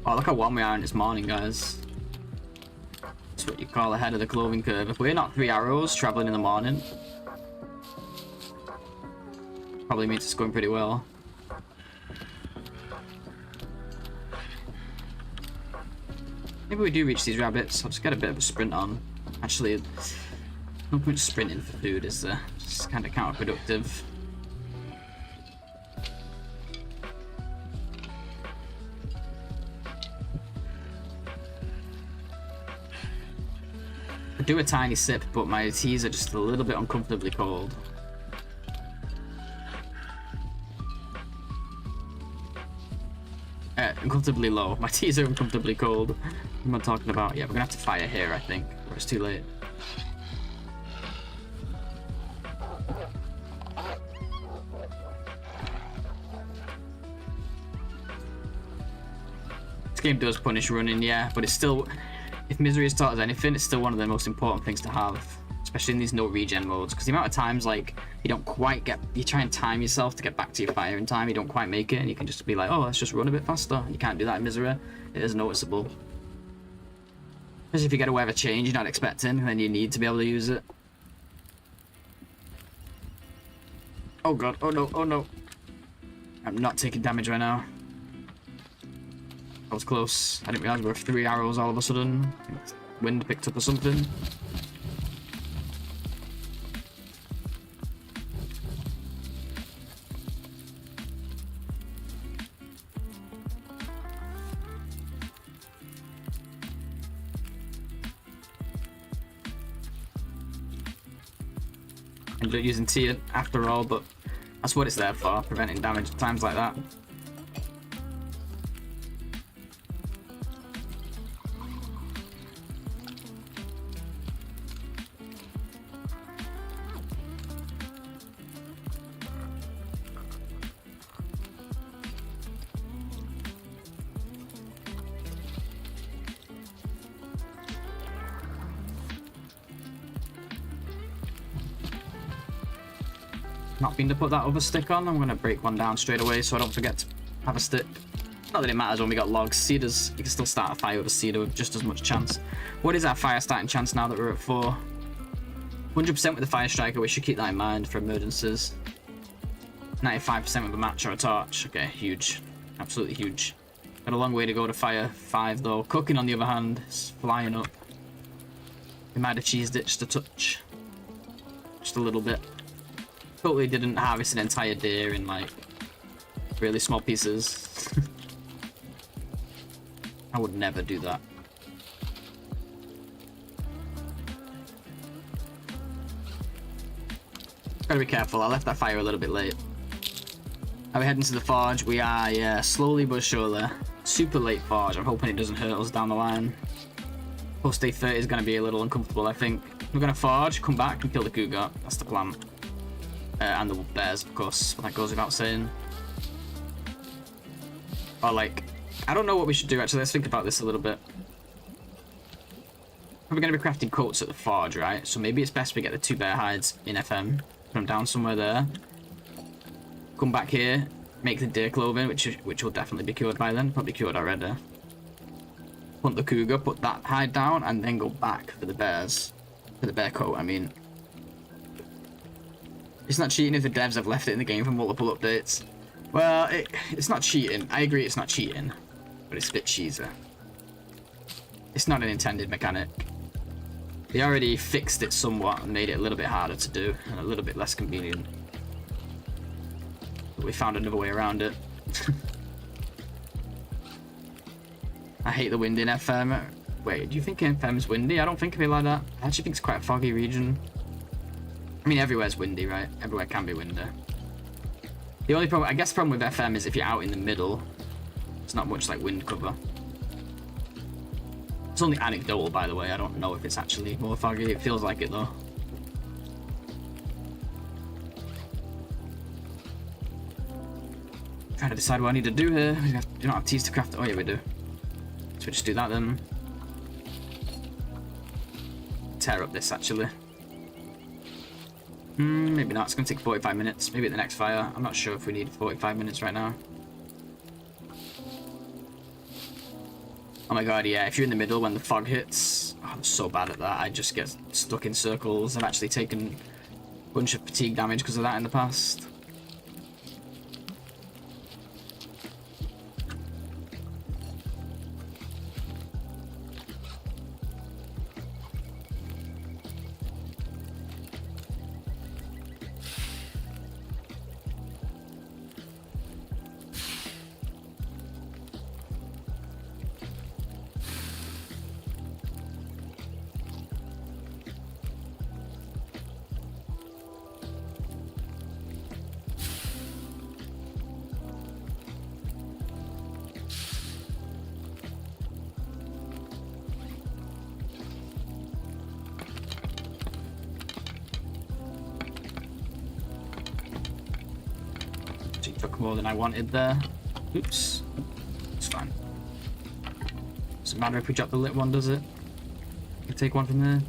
Oh, look how warm we are in this morning, guys. That's what you call ahead of the clothing curve. If we're not 3 arrows traveling in the morning, probably means it's going pretty well. Maybe we do reach these rabbits. I'll just get a bit of a sprint on. Actually, no point sprinting for food, is there? It's kind of counterproductive. I do a tiny sip, but my teas are just a little bit uncomfortably cold. Uncomfortably low. My teas are uncomfortably cold. What am I talking about? Yeah, we're gonna have to fire here, I think, or it's too late. This game does punish running, yeah, but it's still, if misery has taught us anything, it's still one of the most important things to have, especially in these no regen modes, because the amount of times like you don't quite get, you try and time yourself to get back to your fire in time, you don't quite make it, and you can just be like, oh, let's just run a bit faster. You can't do that in misery. It is noticeable. Especially if you get away with a change you're not expecting, then you need to be able to use it. Oh god, oh no, oh no. I'm not taking damage right now. That was close. I didn't realize we were 3 arrows all of a sudden. Wind picked up or something. Ended up using T after all, but that's what it's there for, preventing damage at times like that. Not been to put that other stick on. I'm going to break one down straight away so I don't forget to have a stick. Not that it matters when we got logs. Cedars, you can still start a fire with a cedar with just as much chance. What is our fire starting chance now that we're at 4? 100% with the fire striker, we should keep that in mind for emergencies. 95% with a match or a torch. Okay, huge. Absolutely huge. Got a long way to go to fire 5 though. Cooking on the other hand is flying up. We might have cheesed it just a touch. Just a little bit. Totally didn't harvest an entire deer in like really small pieces. I would never do that. Gotta be careful, I left that fire a little bit late. Are we heading to the forge? We are, yeah, slowly but surely. Super late forge, I'm hoping it doesn't hurt us down the line. Post day 30 is gonna be a little uncomfortable, I think. We're gonna forge, come back and kill the cougar, that's the plan. And the bears, of course, that goes without saying. Or like, I don't know what we should do actually, let's think about this a little bit. We're going to be crafting coats at the forge, right? So maybe it's best we get the 2 bear hides in FM, put them down somewhere there. Come back here, make the deer clothing, which will definitely be cured by then, probably cured already. Hunt the cougar, put that hide down, and then go back for the bears. For the bear coat, I mean. It's not cheating if the devs have left it in the game for multiple updates. Well, it's not cheating. I agree it's not cheating. But it's a bit cheesy. It's not an intended mechanic. They already fixed it somewhat and made it a little bit harder to do. And a little bit less convenient. But we found another way around it. I hate the wind in FM. Wait, do you think FM's windy? I don't think of it like that. I actually think it's quite a foggy region. I mean, everywhere's windy, right? Everywhere can be windy. The only problem, I guess the problem with FM is if you're out in the middle, it's not much like wind cover. It's only anecdotal, by the way. I don't know if it's actually more foggy. It feels like it, though. Trying to decide what I need to do here. We don't have teas to craft. Oh, yeah, we do. So we just do that then. Tear up this, actually. Maybe not. It's going to take 45 minutes. Maybe at the next fire. I'm not sure if we need 45 minutes right now. Oh my god, yeah. If you're in the middle when the fog hits... Oh, I'm so bad at that. I just get stuck in circles. I've actually taken a bunch of fatigue damage because of that in the past. Took more than I wanted there. Oops. It's fine. Doesn't matter if we drop the lit one, does it? We take one from there.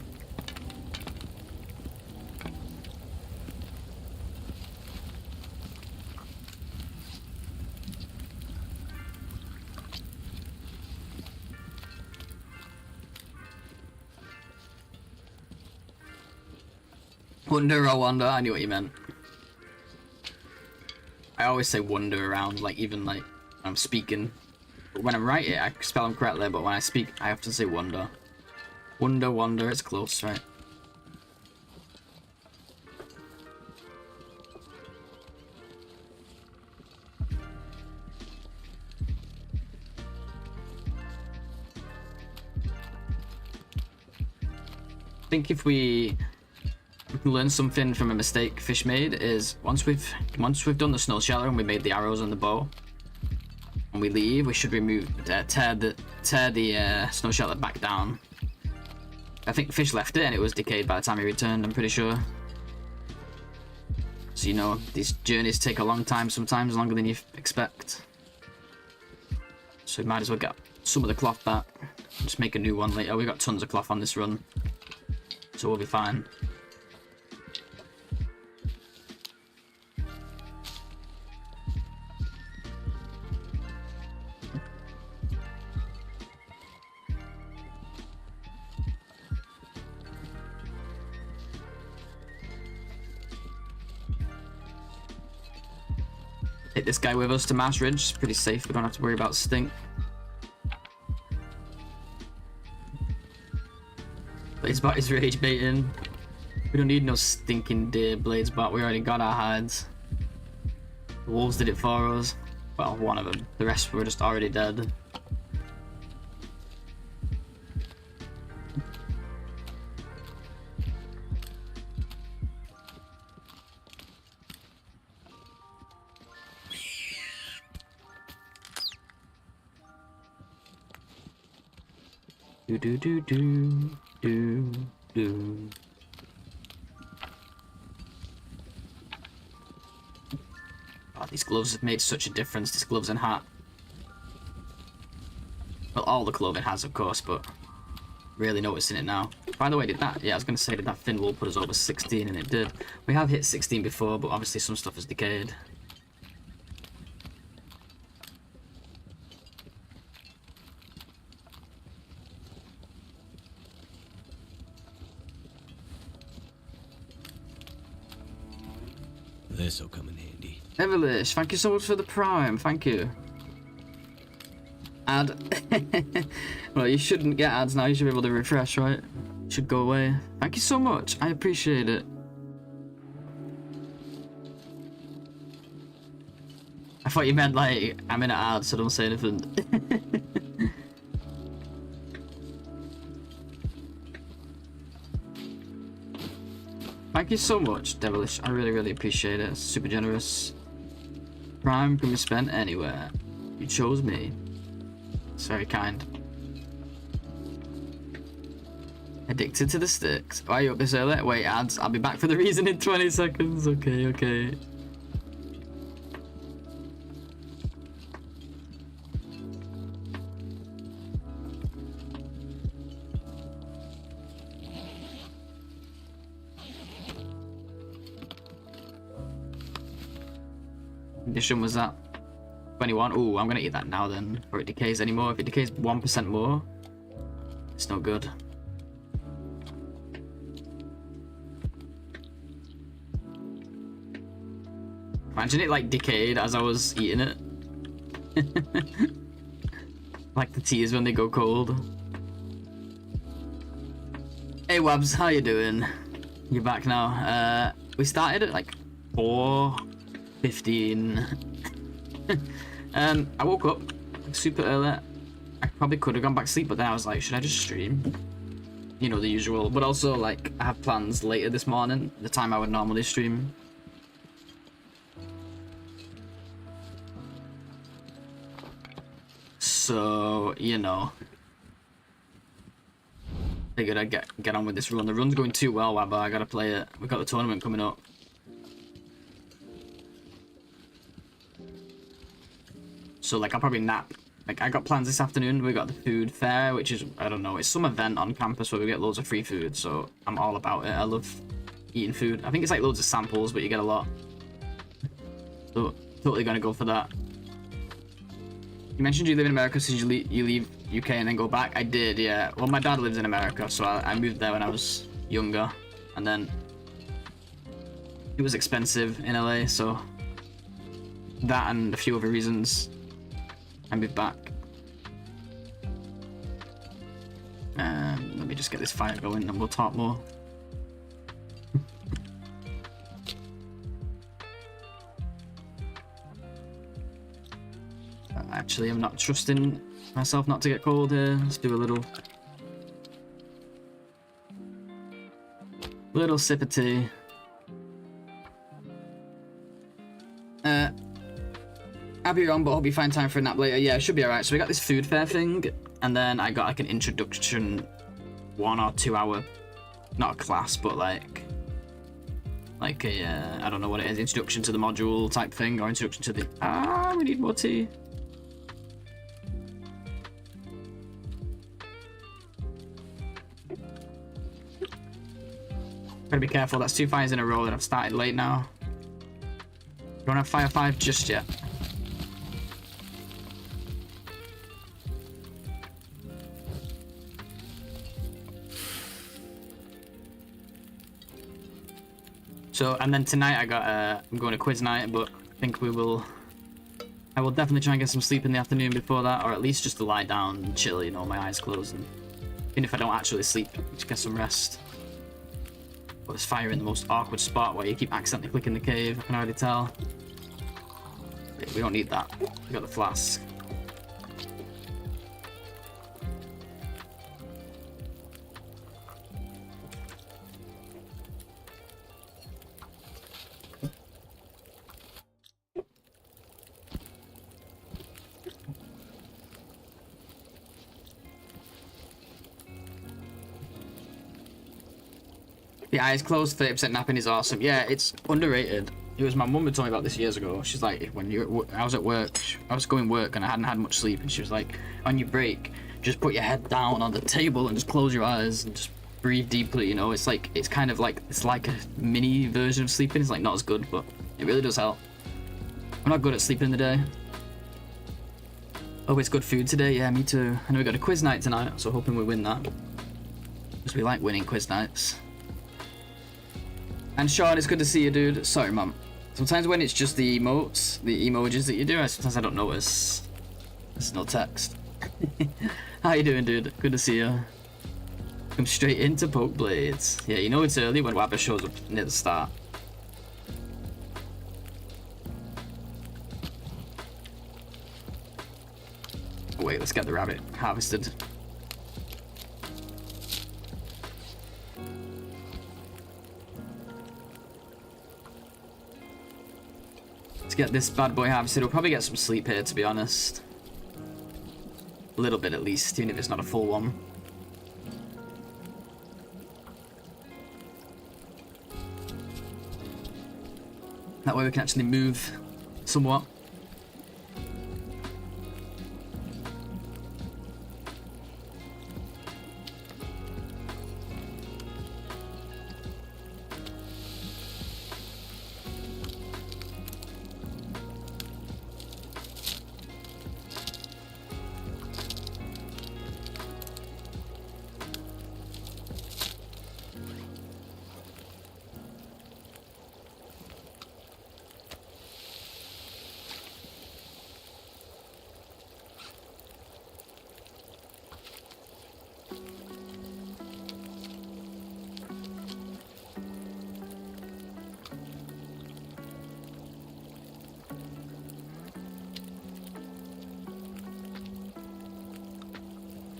Wonder or wonder, I knew what you meant. I always say wonder around, like, even, like, when I'm speaking. When I write it, I spell them correctly, but when I speak, I have to say wonder. Wonder, wonder, it's close, right? I think if we can learn something from a mistake Fish made is once we've done the snow shelter and we made the arrows and the bow, when we leave, we should remove tear the snow shelter back down. I think Fish left it and it was decayed by the time he returned, I'm pretty sure. So you know, these journeys take a long time, sometimes longer than you expect. So we might as well get some of the cloth back. Just make a new one later. We got tons of cloth on this run, so we'll be fine. Take this guy with us to Mars Ridge. It's pretty safe. We don't have to worry about stink. Bladesbot is rage baiting. We don't need no stinking deer Bladesbot. We already got our hides. The wolves did it for us. Well, one of them. The rest were just already dead. Do do do do do do. Oh, these gloves have made such a difference. These gloves and hat. Well, all the clothing has, of course, but really noticing it now. By the way, did that? Yeah, I was gonna say, did that thin wool put us over 16? And it did. We have hit 16 before, but obviously some stuff has decayed. This'll come in handy. Evelish, thank you so much for the prime. Thank you. Ad. Well, you shouldn't get ads now. You should be able to refresh, right? It should go away. Thank you so much. I appreciate it. I thought you meant like I'm in an ad, so don't say anything. Thank you so much, Devilish. I really, really appreciate it. Super generous. Prime can be spent anywhere. You chose me. It's very kind. Addicted to the sticks. Why are you up this early? Wait, ads. I'll be back for the reason in 20 seconds. Okay, okay. Condition was that 21. Ooh, I'm gonna eat that now then, before it decays anymore. If it decays 1% more, it's no good. Imagine it like decayed as I was eating it. Like the teas when they go cold. Hey Wabs, how you doing? You're back now. We started at like 4:15. I woke up super early. I probably could have gone back to sleep, but then I was like, should I just stream? You know, the usual. But also, like, I have plans later this morning, the time I would normally stream. So, you know. Figured I'd get on with this run. The run's going too well, Wabba. I gotta play it. We've got the tournament coming up. So, like, I'll probably nap. Like, I got plans this afternoon. We got the food fair, which is, I don't know, it's some event on campus where we get loads of free food, so I'm all about it. I love eating food. I think it's like loads of samples, but you get a lot. So, totally gonna go for that. You mentioned you live in America, so you leave UK and then go back? I did, yeah. Well, my dad lives in America, so I moved there when I was younger, and then it was expensive in LA, so that and a few other reasons I moved back. Let me just get this fire going and we'll talk more. Actually, I'm not trusting myself not to get cold here. Let's do a little sip of tea. I'll be wrong, but I'll be fine time for a nap later. Yeah, it should be alright. So we got this food fair thing, and then I got like an introduction 1 or 2 hour, not a class, but like a, I don't know what it is, introduction to the module type thing, or introduction to the, we need more tea. Gotta be careful, that's 2 fires in a row that I've started late now. Don't have fire 5 just yet. So, and then tonight I'm going to quiz night, but I think I will definitely try and get some sleep in the afternoon before that, or at least just to lie down and chill, you know, my eyes closed, and even if I don't actually sleep, just get some rest. But there's fire in the most awkward spot where you keep accidentally clicking the cave, I can already tell. Yeah, we don't need that, we got the flask. The eyes closed, 30% napping is awesome. Yeah, it's underrated. It was my mum who told me about this years ago. She's like, when I was at work, I was going work and I hadn't had much sleep, and she was like, on your break, just put your head down on the table and just close your eyes and just breathe deeply, you know? It's like, it's kind of like, it's like a mini version of sleeping. It's like not as good, but it really does help. I'm not good at sleeping in the day. Oh, it's good food today. Yeah, me too. I know we got a quiz night tonight, so hoping we win that. Because we like winning quiz nights. And Sean, it's good to see you, dude. Sorry, mum. Sometimes when it's just the emotes, the emojis that you do, sometimes I don't notice. There's no text. How you doing, dude? Good to see you. Come straight into Poke Blades. Yeah, you know it's early when Wabba shows up near the start. Wait, let's get the rabbit harvested. Get this bad boy harvested. We'll probably get some sleep here, to be honest. A little bit at least, even if it's not a full one. That way we can actually move somewhat.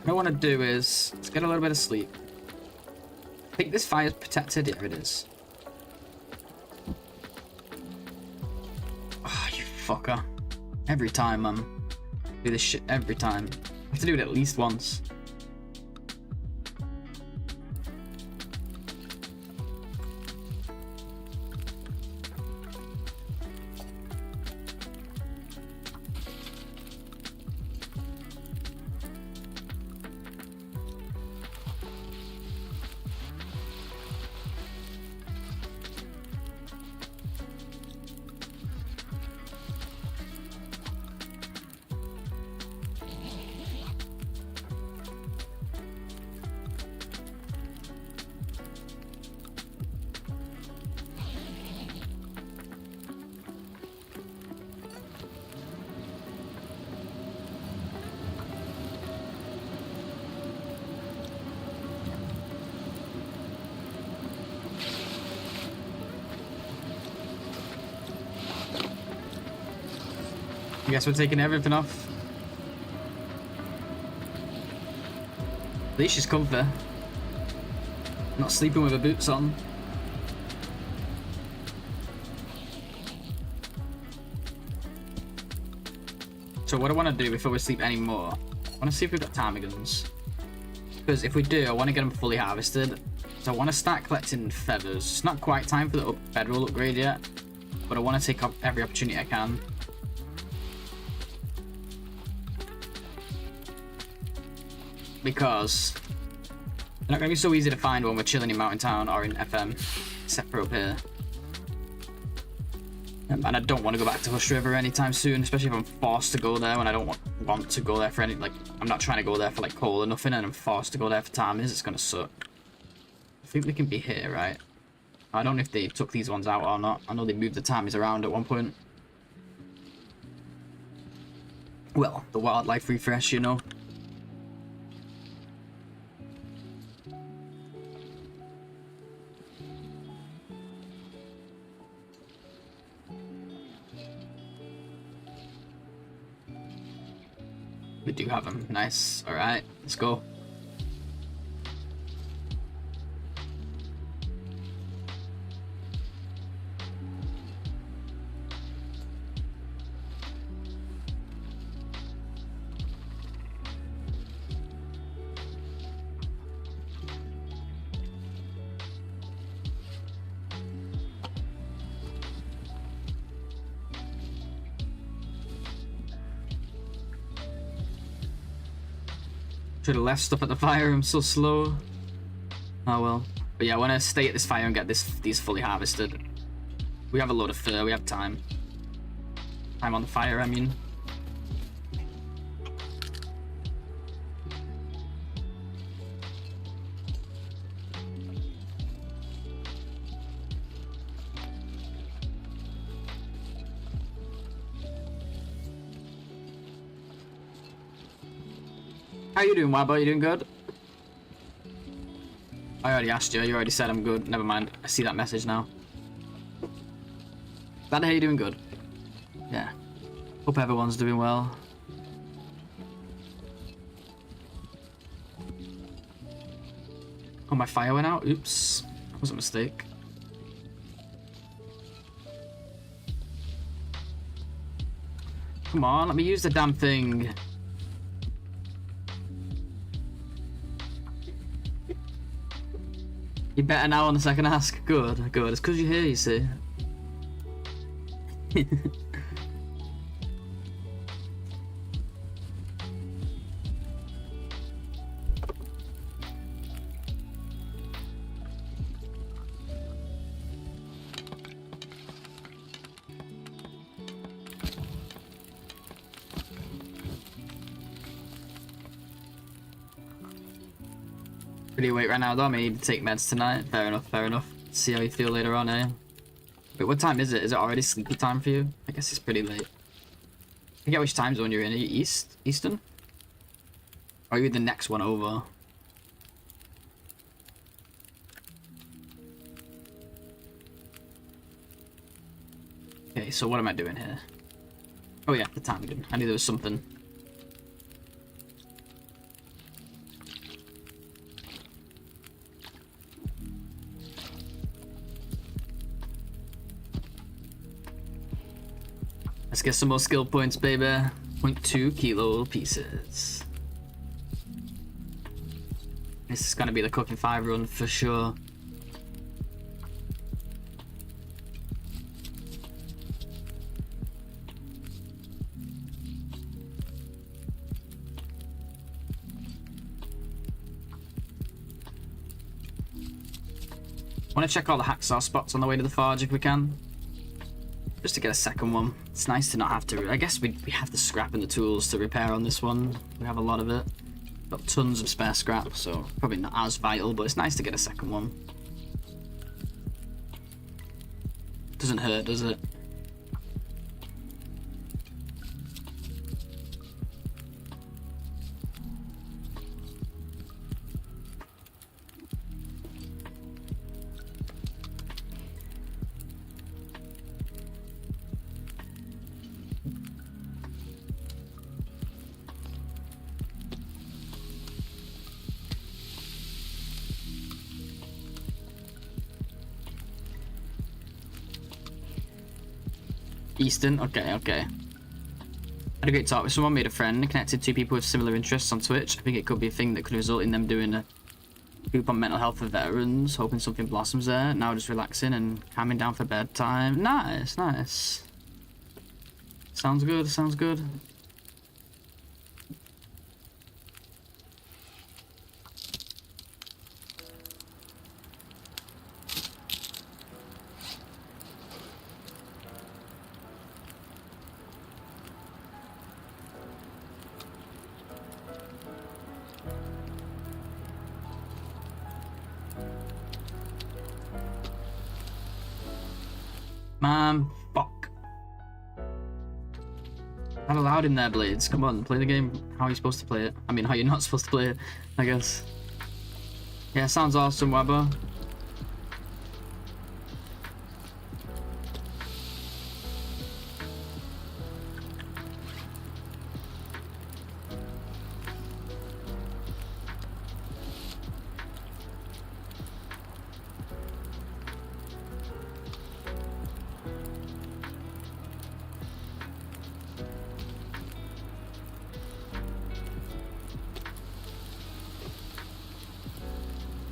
What I want to do is, let's get a little bit of sleep. I think this fire's protected. Yeah, it is. Oh, you fucker. Every time, man. Do this shit every time. I have to do it at least once. I guess we're taking everything off. At least she's comfy. Not sleeping with her boots on. So what I want to do before we sleep anymore, I want to see if we've got ptarmigans. Because if we do, I want to get them fully harvested. So I want to start collecting feathers. It's not quite time for the bedroll upgrade yet, but I want to take up every opportunity I can. Because they're not going to be so easy to find when we're chilling in Mountain Town or in FM, except for up here. And I don't want to go back to Hush River anytime soon, especially if I'm forced to go there when I don't want to go there for any, like, I'm not trying to go there for, like, coal or nothing, and I'm forced to go there for Tarmies. It's going to suck. I think we can be here, right? I don't know if they took these ones out or not. I know they moved the Tarmies around at one point. Well, the wildlife refresh, you know. We do have them. Nice. Alright, let's go. Should have left stuff at the fire. I'm so slow. Oh well. But yeah, I want to stay at this fire and get these fully harvested. We have a load of fur. We have time. Time on the fire, I mean. How you doing, Wabba? You doing good? I already asked you. You already said I'm good. Never mind. I see that message now. Glad to hear you're doing good. Yeah. Hope everyone's doing well. Oh, my fire went out? Oops. That was a mistake. Come on, let me use the damn thing. You better now on the second ask. Good, good. It's because you're here, you see. Pretty awake right now though, I may need to take meds tonight. Fair enough, fair enough. See how you feel later on, eh? Wait, what time is it? Is it already sleepy time for you? I guess it's pretty late. I forget which time zone you're in. Are you Eastern? Or are you the next one over? Okay, so what am I doing here? Oh yeah, the time again. I knew there was something. Let's get some more skill points, baby. 0.2 kilo pieces. This is gonna be the cooking 5 run for sure. Want to check all the hacksaw spots on the way to the forge if we can. Just to get a second one. It's nice to not have to. I guess we have the scrap and the tools to repair on this one. We have a lot of it. Got tons of spare scrap, so probably not as vital, but it's nice to get a second one. Doesn't hurt, does it? Eastern? Okay, okay. Had a great talk with someone, made a friend, connected two people with similar interests on Twitch. I think it could be a thing that could result in them doing a group on mental health for veterans, hoping something blossoms there. Now just relaxing and calming down for bedtime. Nice, nice. Sounds good, sounds good. Man, fuck. Not allowed in there, Blades. Come on, play the game how you're supposed to play it. I mean, how you're not supposed to play it, I guess. Yeah, sounds awesome, Weber.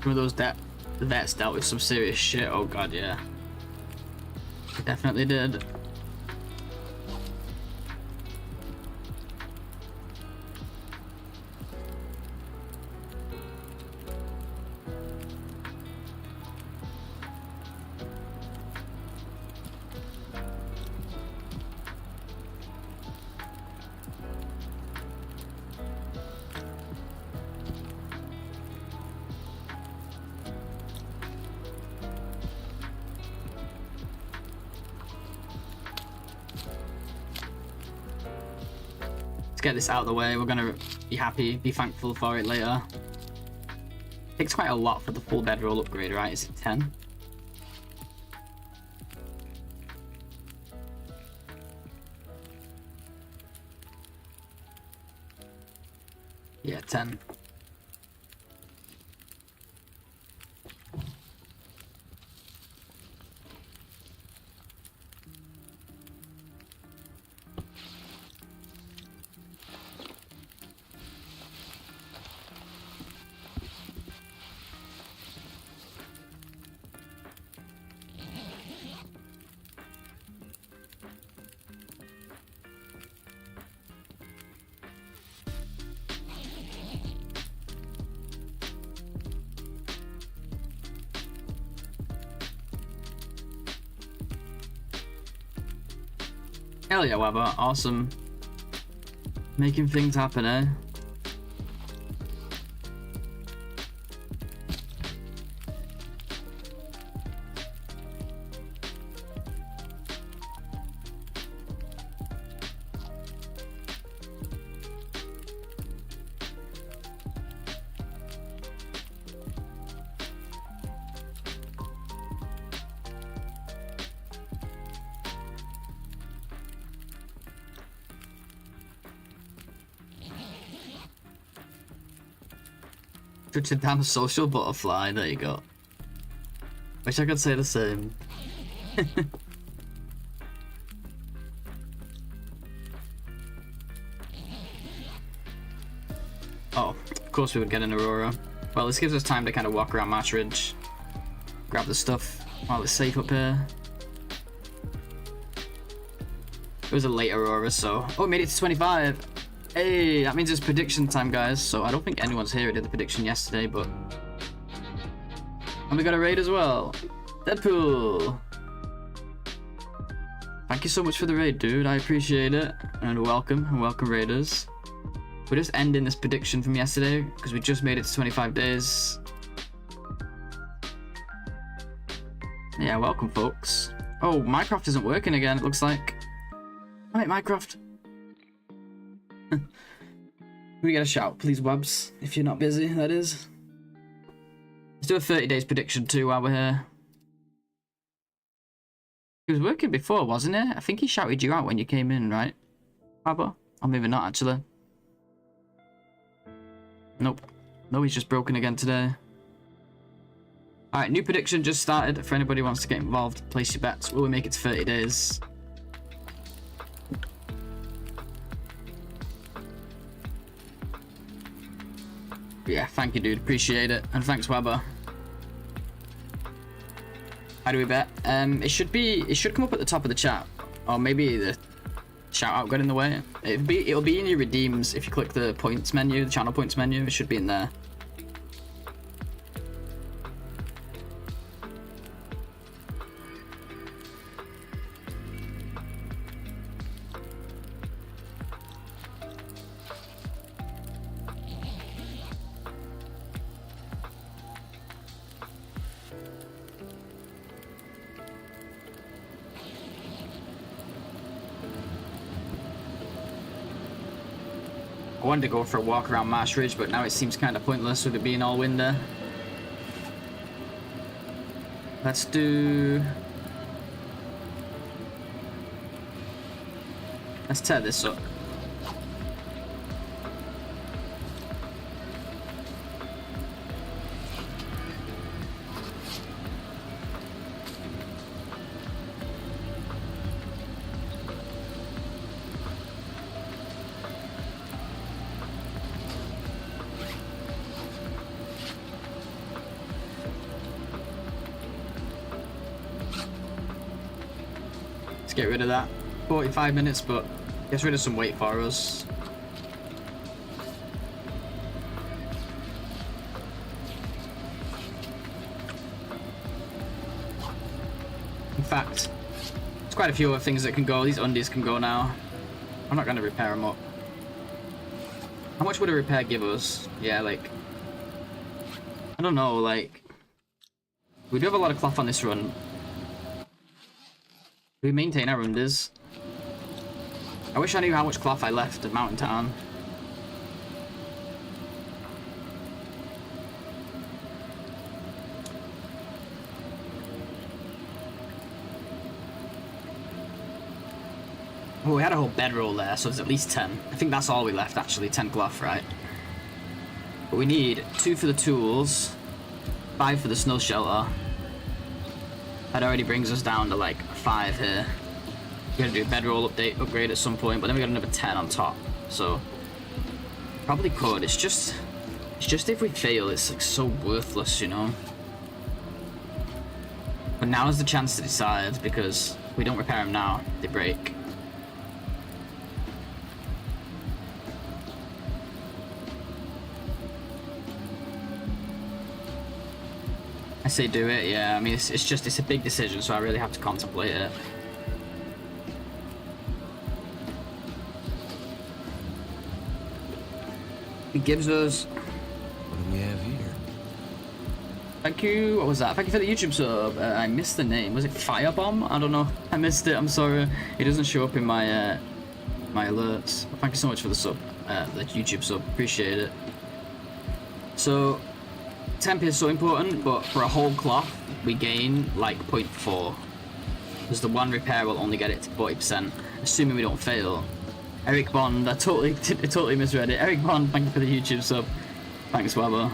Some of those vets dealt with some serious shit. Oh god, yeah. Definitely did. Get this out of the way. We're gonna be happy, be thankful for it later. Takes quite a lot for the full bedroll upgrade, right? Is it 10? Yeah, 10. Hell yeah, Weber. Awesome. Making things happen, eh? Switching down the social butterfly, there you go. Wish I could say the same. Oh, of course we would get an Aurora. Well, this gives us time to kind of walk around Marsh Ridge, grab the stuff while it's safe up here. It was a late Aurora, so... Oh, we made it to 25! Hey, that means it's prediction time, guys. So I don't think anyone's here who did the prediction yesterday, but... And we got a raid as well. Deadpool! Thank you so much for the raid, dude. I appreciate it. And welcome raiders. We're just ending this prediction from yesterday, because we just made it to 25 days. Yeah, welcome, folks. Oh, Minecraft isn't working again, it looks like. Alright, Minecraft. We get a shout, please, Webs, if you're not busy, that is. Let's do a 30 days prediction too while we're here. He was working before, wasn't it? I think he shouted you out when you came in, right? Baba? Or maybe not, actually. Nope. No, he's just broken again today. Alright, new prediction just started. For anybody who wants to get involved, place your bets. Will we make it to 30 days? Yeah, thank you, dude. Appreciate it. And thanks, Weber. How do we bet? It should come up at the top of the chat. Or maybe the shout out got in the way. It'll be in your redeems if you click the points menu, the channel points menu. It should be in there. I wanted to go for a walk around Marsh Ridge, but now it seems kind of pointless with it being all windy. Let's tear this up. Get rid of that. 45 minutes, but gets rid of some weight for us. In fact, there's quite a few other things that can go. These undies can go now. I'm not going to repair them up. How much would a repair give us? Yeah, like, I don't know, like, we do have a lot of cloth on this run. We maintain our undies. I wish I knew how much cloth I left at Mountain Town. Well, we had a whole bedroll there, so there's at least 10. I think that's all we left, actually. 10 cloth, right? But we need 2 for the tools, 5 for the snow shelter. That already brings us down to like 5 here. We're gonna do a bedroll upgrade at some point, but then we got another 10 on top. So probably could. It's just if we fail, it's like so worthless, you know. But now is the chance to decide, because if we don't repair them now, they break. I say do it, yeah. I mean, it's a big decision, so I really have to contemplate it. It gives us... What do we have here? Thank you. What was that? Thank you for the YouTube sub. I missed the name. Was it Firebomb? I don't know. I missed it. I'm sorry. It doesn't show up in my my alerts. But thank you so much for the sub, the YouTube sub. Appreciate it. So. Temp is so important, but for a whole cloth, we gain like 0.4. Because the one repair will only get it to 40%, assuming we don't fail. Eric Bond, I totally misread it. Eric Bond, thank you for the YouTube sub. Thanks, Weber.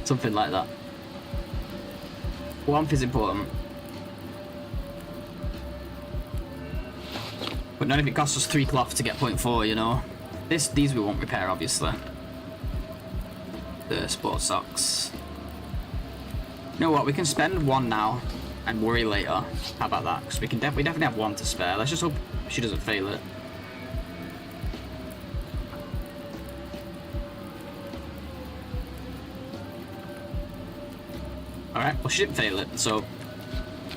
Something like that. Warmth is important. But not if it costs us 3 cloth to get 0.4, you know. These we won't repair, obviously. The sport socks. You know what? We can spend 1 now and worry later. How about that? Because we definitely have 1 to spare. Let's just hope she doesn't fail it. All right. Well, she didn't fail it, so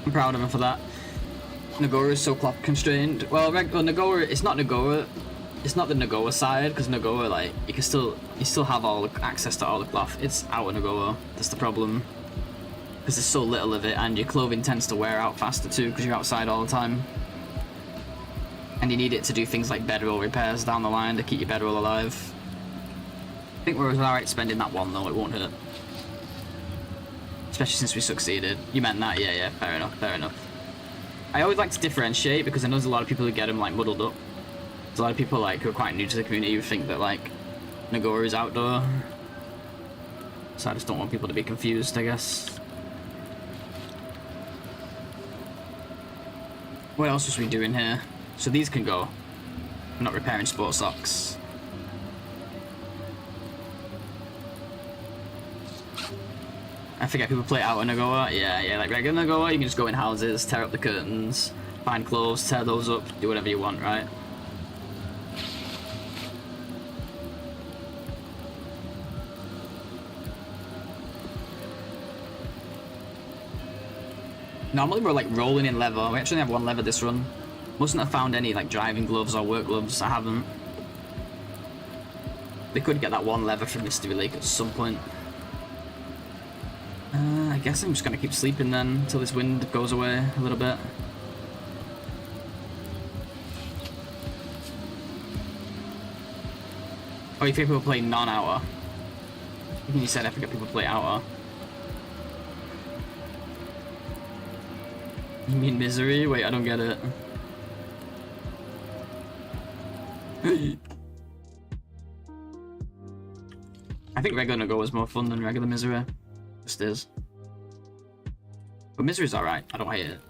I'm proud of her for that. NOGOA is so cloth constrained. Well, NOGOA. It's not NOGOA. It's not the NOGOA side, because NOGOA, like, you still have all the access to all the cloth. It's outer NOGOA. That's the problem. Because there's so little of it, and your clothing tends to wear out faster too, because you're outside all the time. And you need it to do things like bedroll repairs down the line to keep your bedroll alive. I think we're alright spending that 1 though, it won't hurt. Especially since we succeeded. You meant that? Yeah, fair enough, fair enough. I always like to differentiate, because I know there's a lot of people who get them, like, muddled up. There's a lot of people like who are quite new to the community who think that like NOGOA is outdoor. So I just don't want people to be confused, I guess. What else was we doing here? So these can go. I'm not repairing sport socks. I forget people play OuterNOGOA. Yeah, like regular NOGOA, you can just go in houses, tear up the curtains, find clothes, tear those up, do whatever you want, right? Normally we're like rolling in leather. We actually have one leather this run. Mustn't have found any like driving gloves or work gloves. I haven't. We could get that one leather from Mystery Lake at some point. I guess I'm just gonna keep sleeping then until this wind goes away a little bit. Oh, you think people play non-outer? I think you said I forget people play outer. You mean Misery? Wait, I don't get it. I think regular NOGOA is more fun than regular Misery. Just is. But Misery's alright. I don't hate it.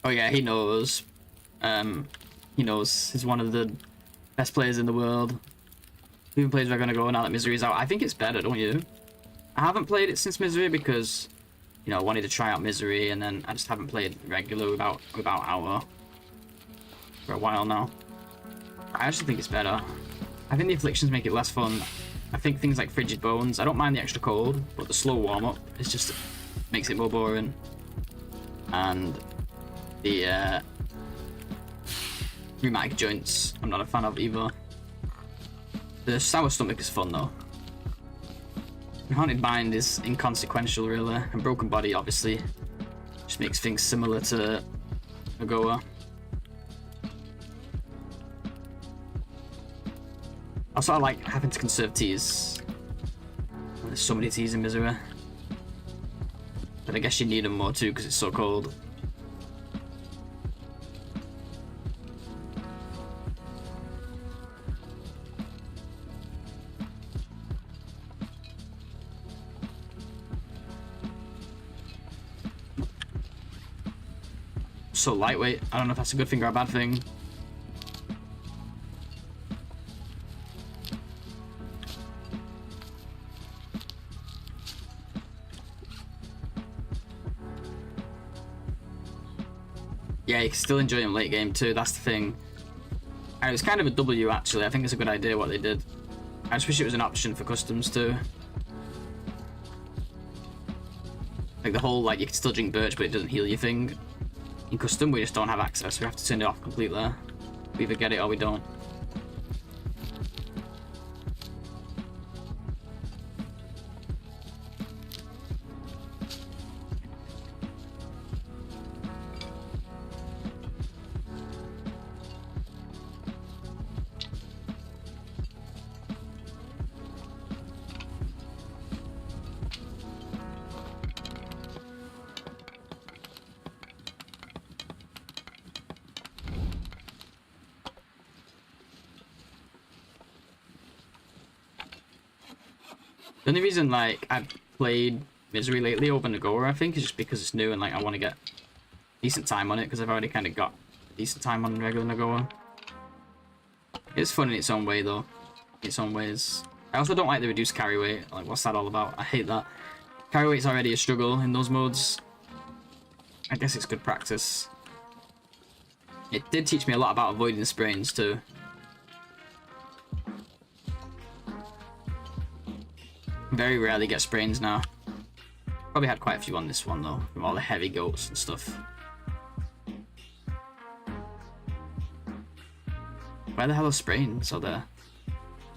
Oh yeah, he knows. He knows he's one of the best players in the world. Who even plays regular NOGOA now that Misery's out? I think it's better, don't you? I haven't played it since Misery because, you know, I wanted to try out Misery, and then I just haven't played regular without outer for a while now. I actually think it's better. I think the afflictions make it less fun. I think things like Frigid Bones, I don't mind the extra cold, but the slow warm-up is just makes it more boring. And the rheumatic joints, I'm not a fan of either. The sour stomach is fun though. The haunted mind is inconsequential really, and broken body obviously just makes things similar to NOGOA. Also, I like having to conserve teas. There's so many teas in Misery, but I guess you need them more too because it's so cold. So lightweight. I don't know if that's a good thing or a bad thing. Yeah, you can still enjoy him late game too, that's the thing. And it was kind of a W actually. I think it's a good idea what they did. I just wish it was an option for customs too. Like the whole like you can still drink birch but it doesn't heal you thing. In custom we just don't have access, we have to turn it off completely. We either get it or we don't. The only reason like I've played Misery lately over NOGOA I think is just because it's new and like I want to get decent time on it because I've already kind of got decent time on regular NOGOA. It's fun in its own way though, in its own ways. I also don't like the reduced carry weight. Like what's that all about? I hate that. Carry weight's already a struggle in those modes. I guess it's good practice. It did teach me a lot about avoiding sprains too. Very rarely get sprains now. Probably had quite a few on this one though, from all the heavy goats and stuff. Where the hell are sprains? Oh, there.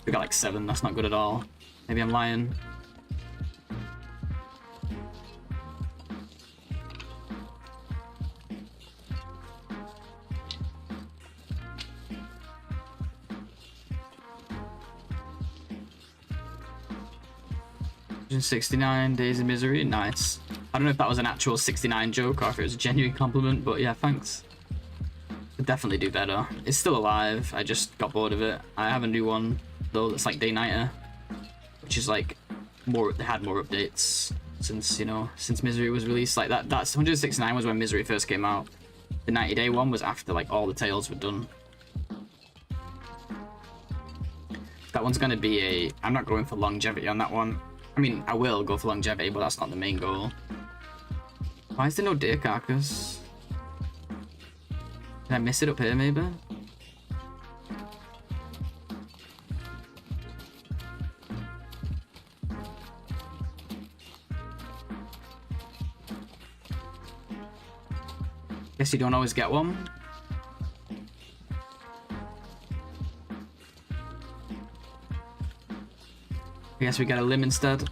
We got like 7, that's not good at all. Maybe I'm lying. $69 days of misery, nice. I don't know if that was an actual 69 joke or if it was a genuine compliment, but yeah, thanks. Could definitely do better. It's still alive. I just got bored of it. I have a new one though that's like day-nighter, which is like more. They had more updates since, you know, since Misery was released. Like that's 169 was when Misery first came out. The 90-day one was after like all the tales were done. That one's gonna be a. I'm not going for longevity on that one. I mean, I will go for longevity, but that's not the main goal. Why is there no deer carcass? Did I miss it up here, maybe? Guess you don't always get one. I guess we get a limb instead.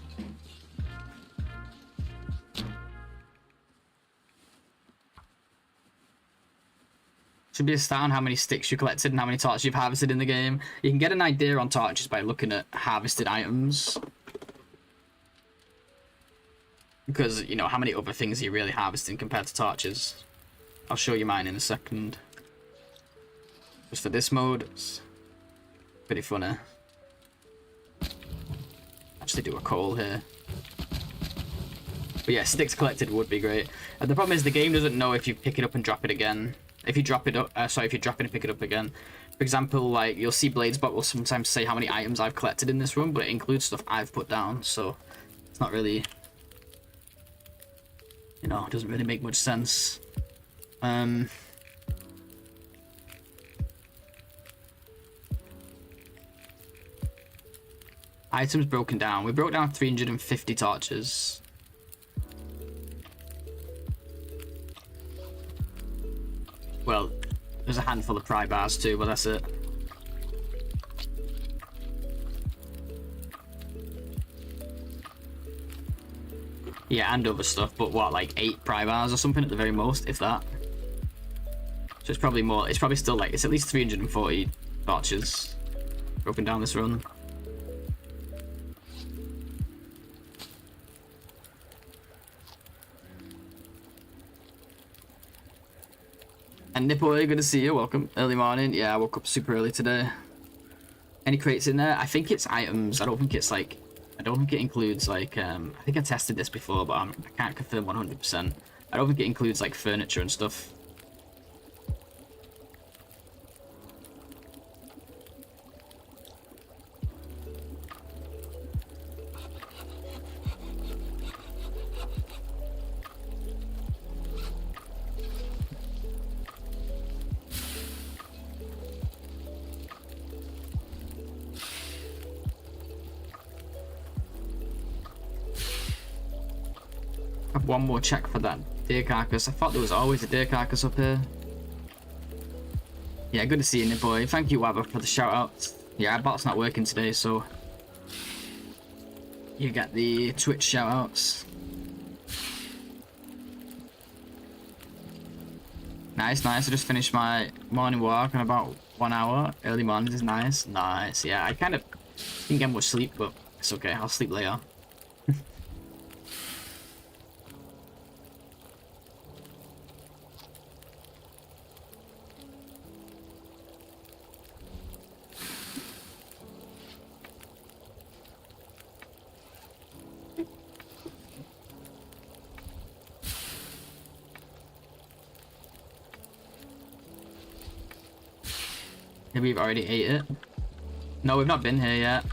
Should be a stat on how many sticks you collected and how many torches you've harvested in the game. You can get an idea on torches by looking at harvested items. Because, you know, how many other things are you really harvesting compared to torches? I'll show you mine in a second. Just for this mode, it's pretty funny. Actually do a coal here. But yeah, sticks collected would be great. And the problem is the game doesn't know if you pick it up and drop it again. If you drop it up, if you drop it and pick it up again. For example, like you'll see Bladesbot will sometimes say how many items I've collected in this run, but it includes stuff I've put down, so it's not really, you know, it doesn't really make much sense. Items broken down. We broke down 350 torches. Well, there's a handful of pry bars too, but that's it. Yeah, and other stuff, but what, like 8 pry bars or something at the very most, if that. So it's probably more, it's probably still like, it's at least 340 torches broken down this run. And Nipple, good to see you. Welcome. Early morning. Yeah, I woke up super early today. Any crates in there? I think it's items. I don't think it's like. I don't think it includes like. I think I tested this before, but I can't confirm 100%. I don't think it includes like furniture and stuff. One more check for that deer carcass. I thought there was always a deer carcass up here. Yeah, good to see you, Niboy. Thank you, Wabba, for the shout out. Yeah, our bot's not working today, so you get the Twitch shout outs. Nice, nice. I just finished my morning walk in about 1 hour. Early mornings is nice. Nice. Yeah, I kind of didn't get much sleep, but it's okay. I'll sleep later. Maybe we've already ate it. No, we've not been here yet.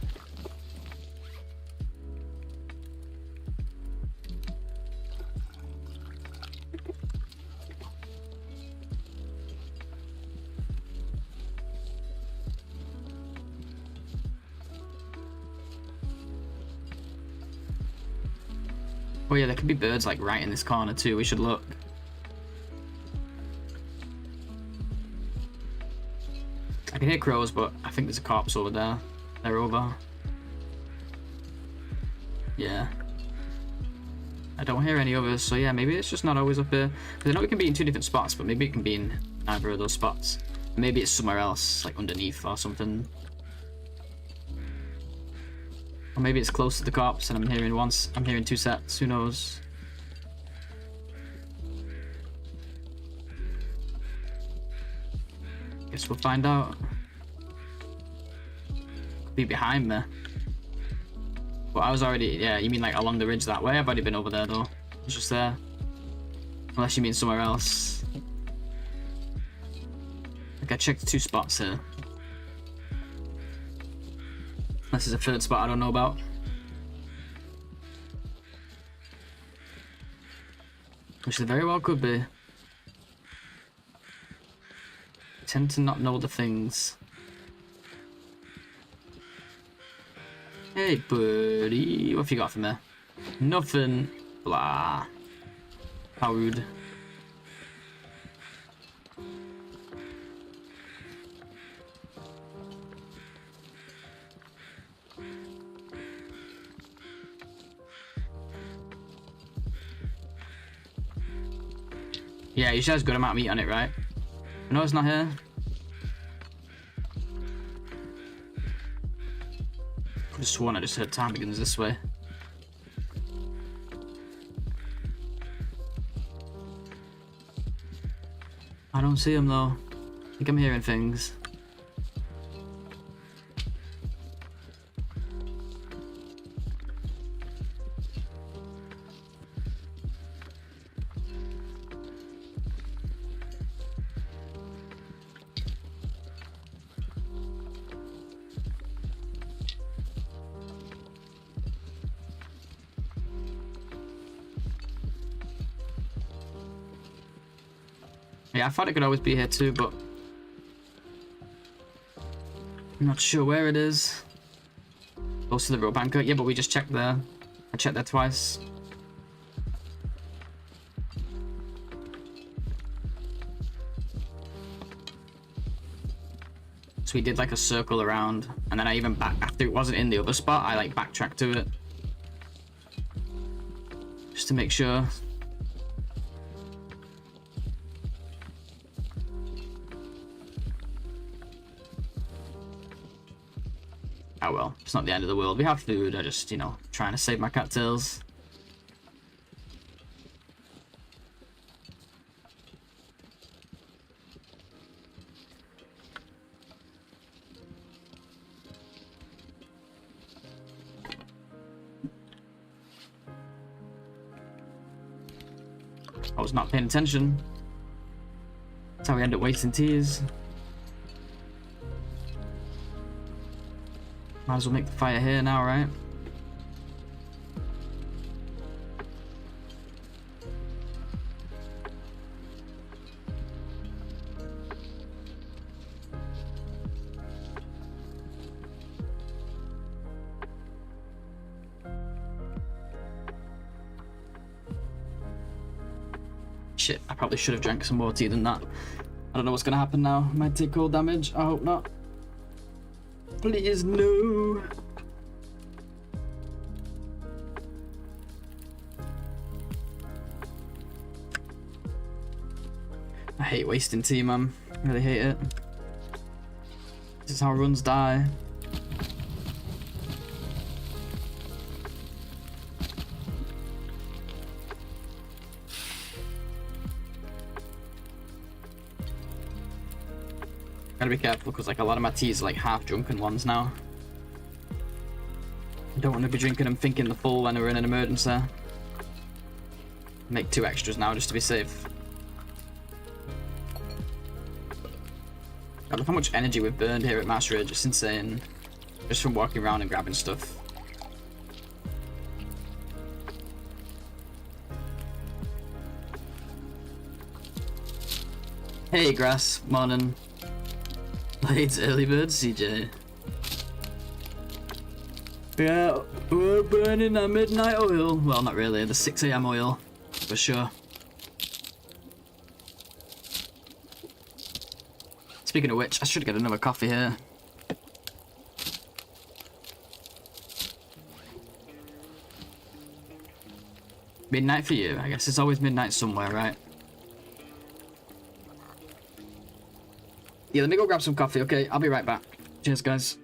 Oh yeah, there could be birds like right in this corner too. We should look. I can hear crows, but I think there's a corpse over there. They're over. Yeah. I don't hear any others, so yeah, maybe it's just not always up here. Because I know it can be in 2 different spots, but maybe it can be in either of those spots. Maybe it's somewhere else, like underneath or something. Or maybe it's close to the corpse and I'm hearing 2 sets, who knows. Guess we'll find out. Could be behind me. But I was already, yeah, you mean like along the ridge that way? I've already been over there though. It's just there. Unless you mean somewhere else. Like I checked 2 spots here. Unless there's a 3rd spot I don't know about. Which there very well could be. I tend to not know the things. Hey buddy, what have you got from there? Nothing. Blah. How rude. Yeah, you should have a good amount of meat on it, right? No, it's not here. Could have sworn I just heard ptarmigans this way. I don't see them though. I think I'm hearing things. Yeah, I thought it could always be here too, but I'm not sure where it is. Close to the rope anchor. Yeah, but we just checked there. I checked there twice. So we did like a circle around, and then I even after it wasn't in the other spot, I like backtracked to it. Just to make sure. Oh well, it's not the end of the world. We have food. I just, you know, trying to save my cattails. I was not paying attention. That's how we end up wasting tears. Might as well make the fire here now, right? Shit, I probably should have drank some more tea than that. I don't know what's gonna happen now. Might take cold damage. I hope not. Please, no. I hate wasting tea, man. I really hate it. This is how runs die. Gotta be careful because like a lot of my teas are like half drunken ones now. I don't want to be drinking them thinking the full when we're in an emergency. Make 2 extras now just to be safe. I love how much energy we've burned here at Mass Ridge. It's insane. Just from walking around and grabbing stuff. Hey Grass, morning. Late early bird, CJ. Yeah, we're burning our midnight oil. Well, not really, the 6 AM oil, for sure. Speaking of which, I should get another coffee here. Midnight for you? I guess it's always midnight somewhere, right? Yeah, let me go grab some coffee, okay? I'll be right back. Cheers, guys.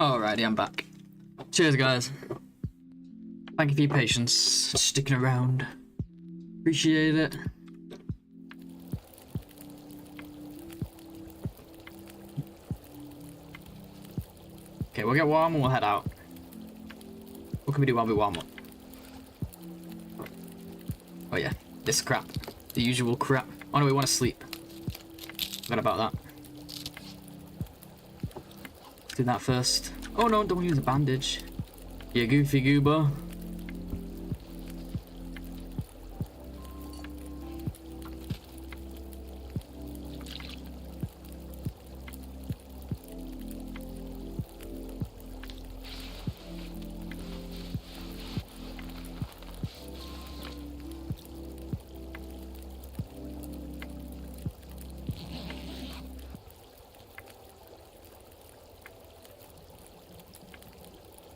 Alrighty, I'm back. Cheers, guys. Thank you for your patience, sticking around. Appreciate it. Okay, we'll get warm and we'll head out. What can we do while we warm up? Oh yeah, this crap. The usual crap. Oh no, we want to sleep. Forgot about that. Let's do that first. Oh no, don't use a bandage. You goofy goober.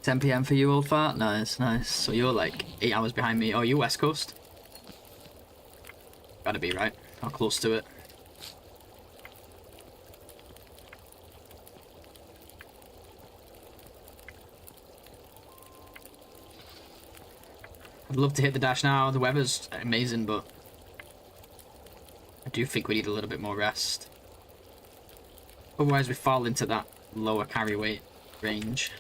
10 PM for you, old fart? Nice, nice. So you're like 8 hours behind me. Oh, you West Coast? Gotta be, right? How close to it? I'd love to hit the dash now. The weather's amazing, but I do think we need a little bit more rest. Otherwise, we fall into that lower carry weight range.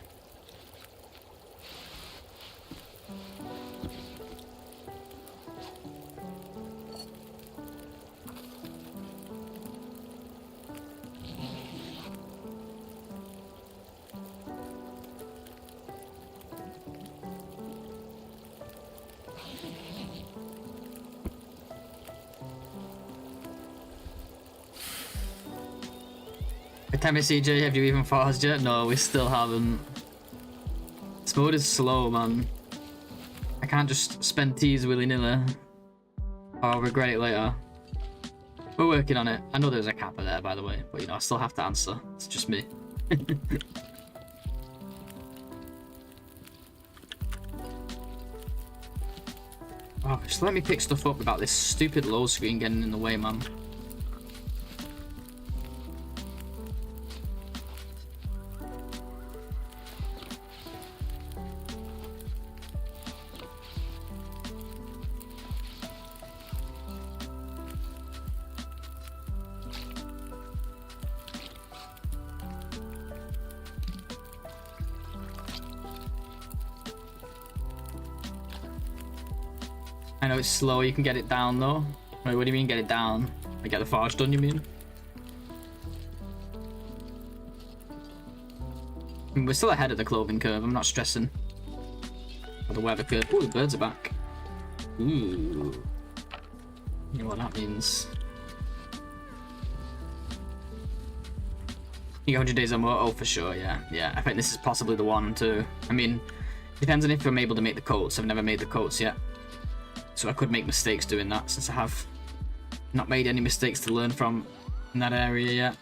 Tell me, CJ, have you even paused yet? No, we still haven't. This mode is slow, man. I can't just spend teas willy-nilly. Or I'll regret it later. We're working on it. I know there's a kappa there, by the way, but you know, I still have to answer. It's just me. Oh, just let me pick stuff up about this stupid load screen getting in the way, man. I know it's slow, you can get it down though. Wait, what do you mean get it down? Like get the forge done, you mean? I mean, we're still ahead of the clothing curve, I'm not stressing. Or the weather curve. Ooh, the birds are back. Ooh. You know what that means. You got 100 days or more? Oh, for sure, yeah. Yeah, I think this is possibly the one too. I mean, depends on if I'm able to make the coats. I've never made the coats yet. So I could make mistakes doing that, since I have not made any mistakes to learn from in that area yet.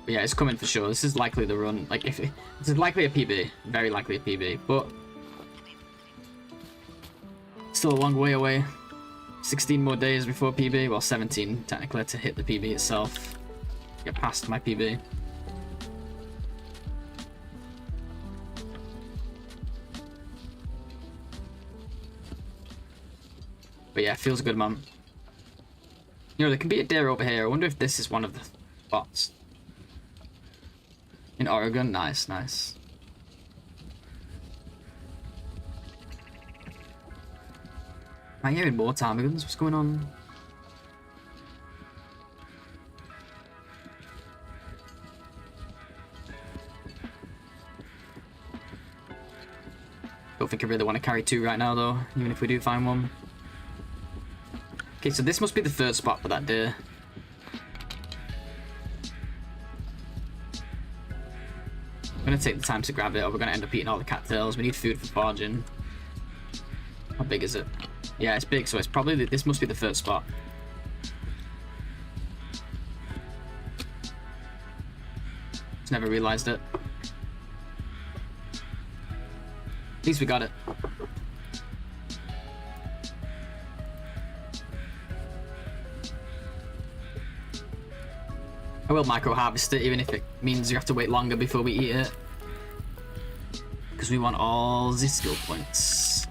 But yeah, it's coming for sure. This is likely the run. Like, if this is likely a PB, very likely a PB, but still a long way away. 16 more days before PB, well, 17 technically to hit the PB itself. Get past my PB. But yeah, feels good, man. You know, there can be a deer over here. I wonder if this is one of the spots. In Oregon? Nice, nice. Am I hearing more ptarmigans? What's going on? Don't think I really want to carry two right now, though, even if we do find one. Okay, so this must be the third spot for that deer. I'm gonna take the time to grab it, or we're gonna end up eating all the cattails. We need food for foraging. How big is it? Yeah, it's big, so it's probably this must be the third spot. Just never realized it. At least we got it. I will micro harvest it, even if it means you have to wait longer before we eat it. Because we want all the skill points.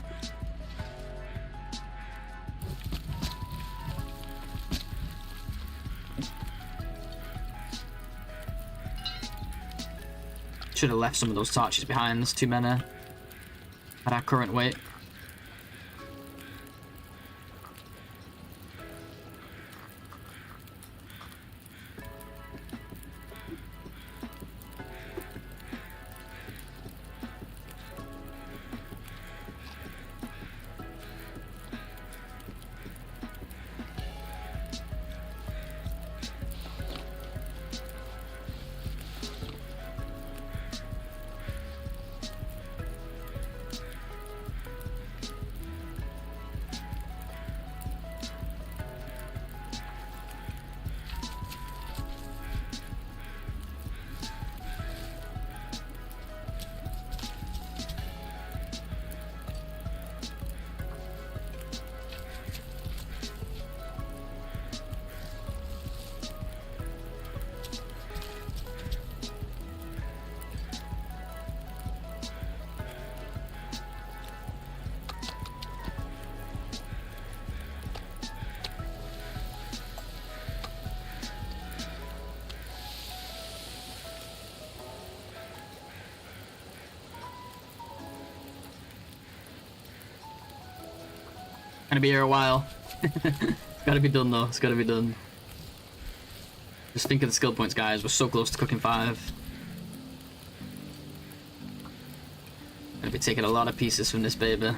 Should have left some of those torches behind, there's too many at our current weight. Gonna be here a while. It's gotta be done though. It's gotta be done. Just think of the skill points, guys. We're so close to cooking 5. Gonna be taking a lot of pieces from this baby.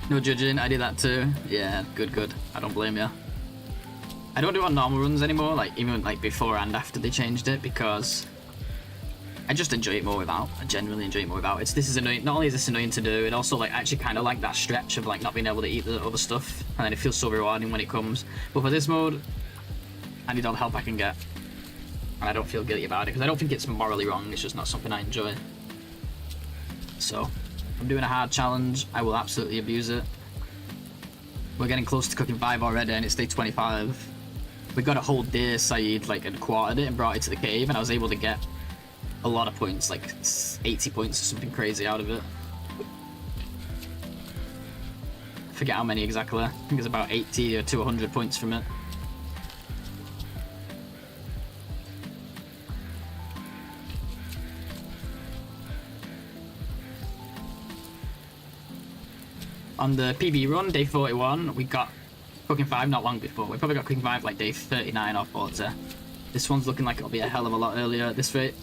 No judging, I did that too. Yeah, good. I don't blame you. I don't do it on normal runs anymore, like even like before and after they changed it, because I just enjoy it more without. I genuinely enjoy it more without. This is annoying. Not only is this annoying to do, it also like actually kind of like that stretch of like not being able to eat the other stuff, and then it feels so rewarding when it comes. But for this mode, I need all the help I can get, and I don't feel guilty about it because I don't think it's morally wrong. It's just not something I enjoy. So. I'm doing a hard challenge, I will absolutely abuse it. We're getting close to cooking 5 already and it's day 25. We got a whole day Saeed like and quartered it and brought it to the cave, and I was able to get a lot of points, like 80 points or something crazy out of it. I forget how many exactly. I think it's about 80 or to 100 points from it. On the PB run, day 41, we got cooking 5 not long before. We probably got cooking 5 like day 39 or 40. This one's looking like it'll be a hell of a lot earlier at this rate.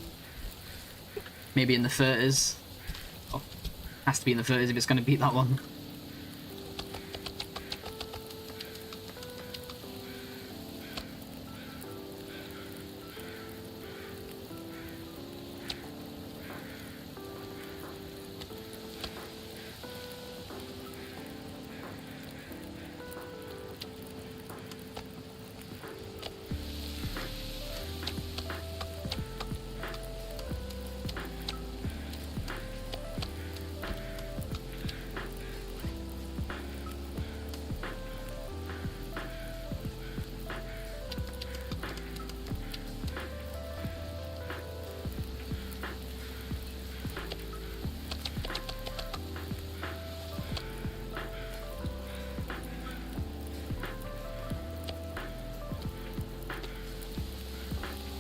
Maybe in the 30s. Oh, has to be in the 30s if it's going to beat that one.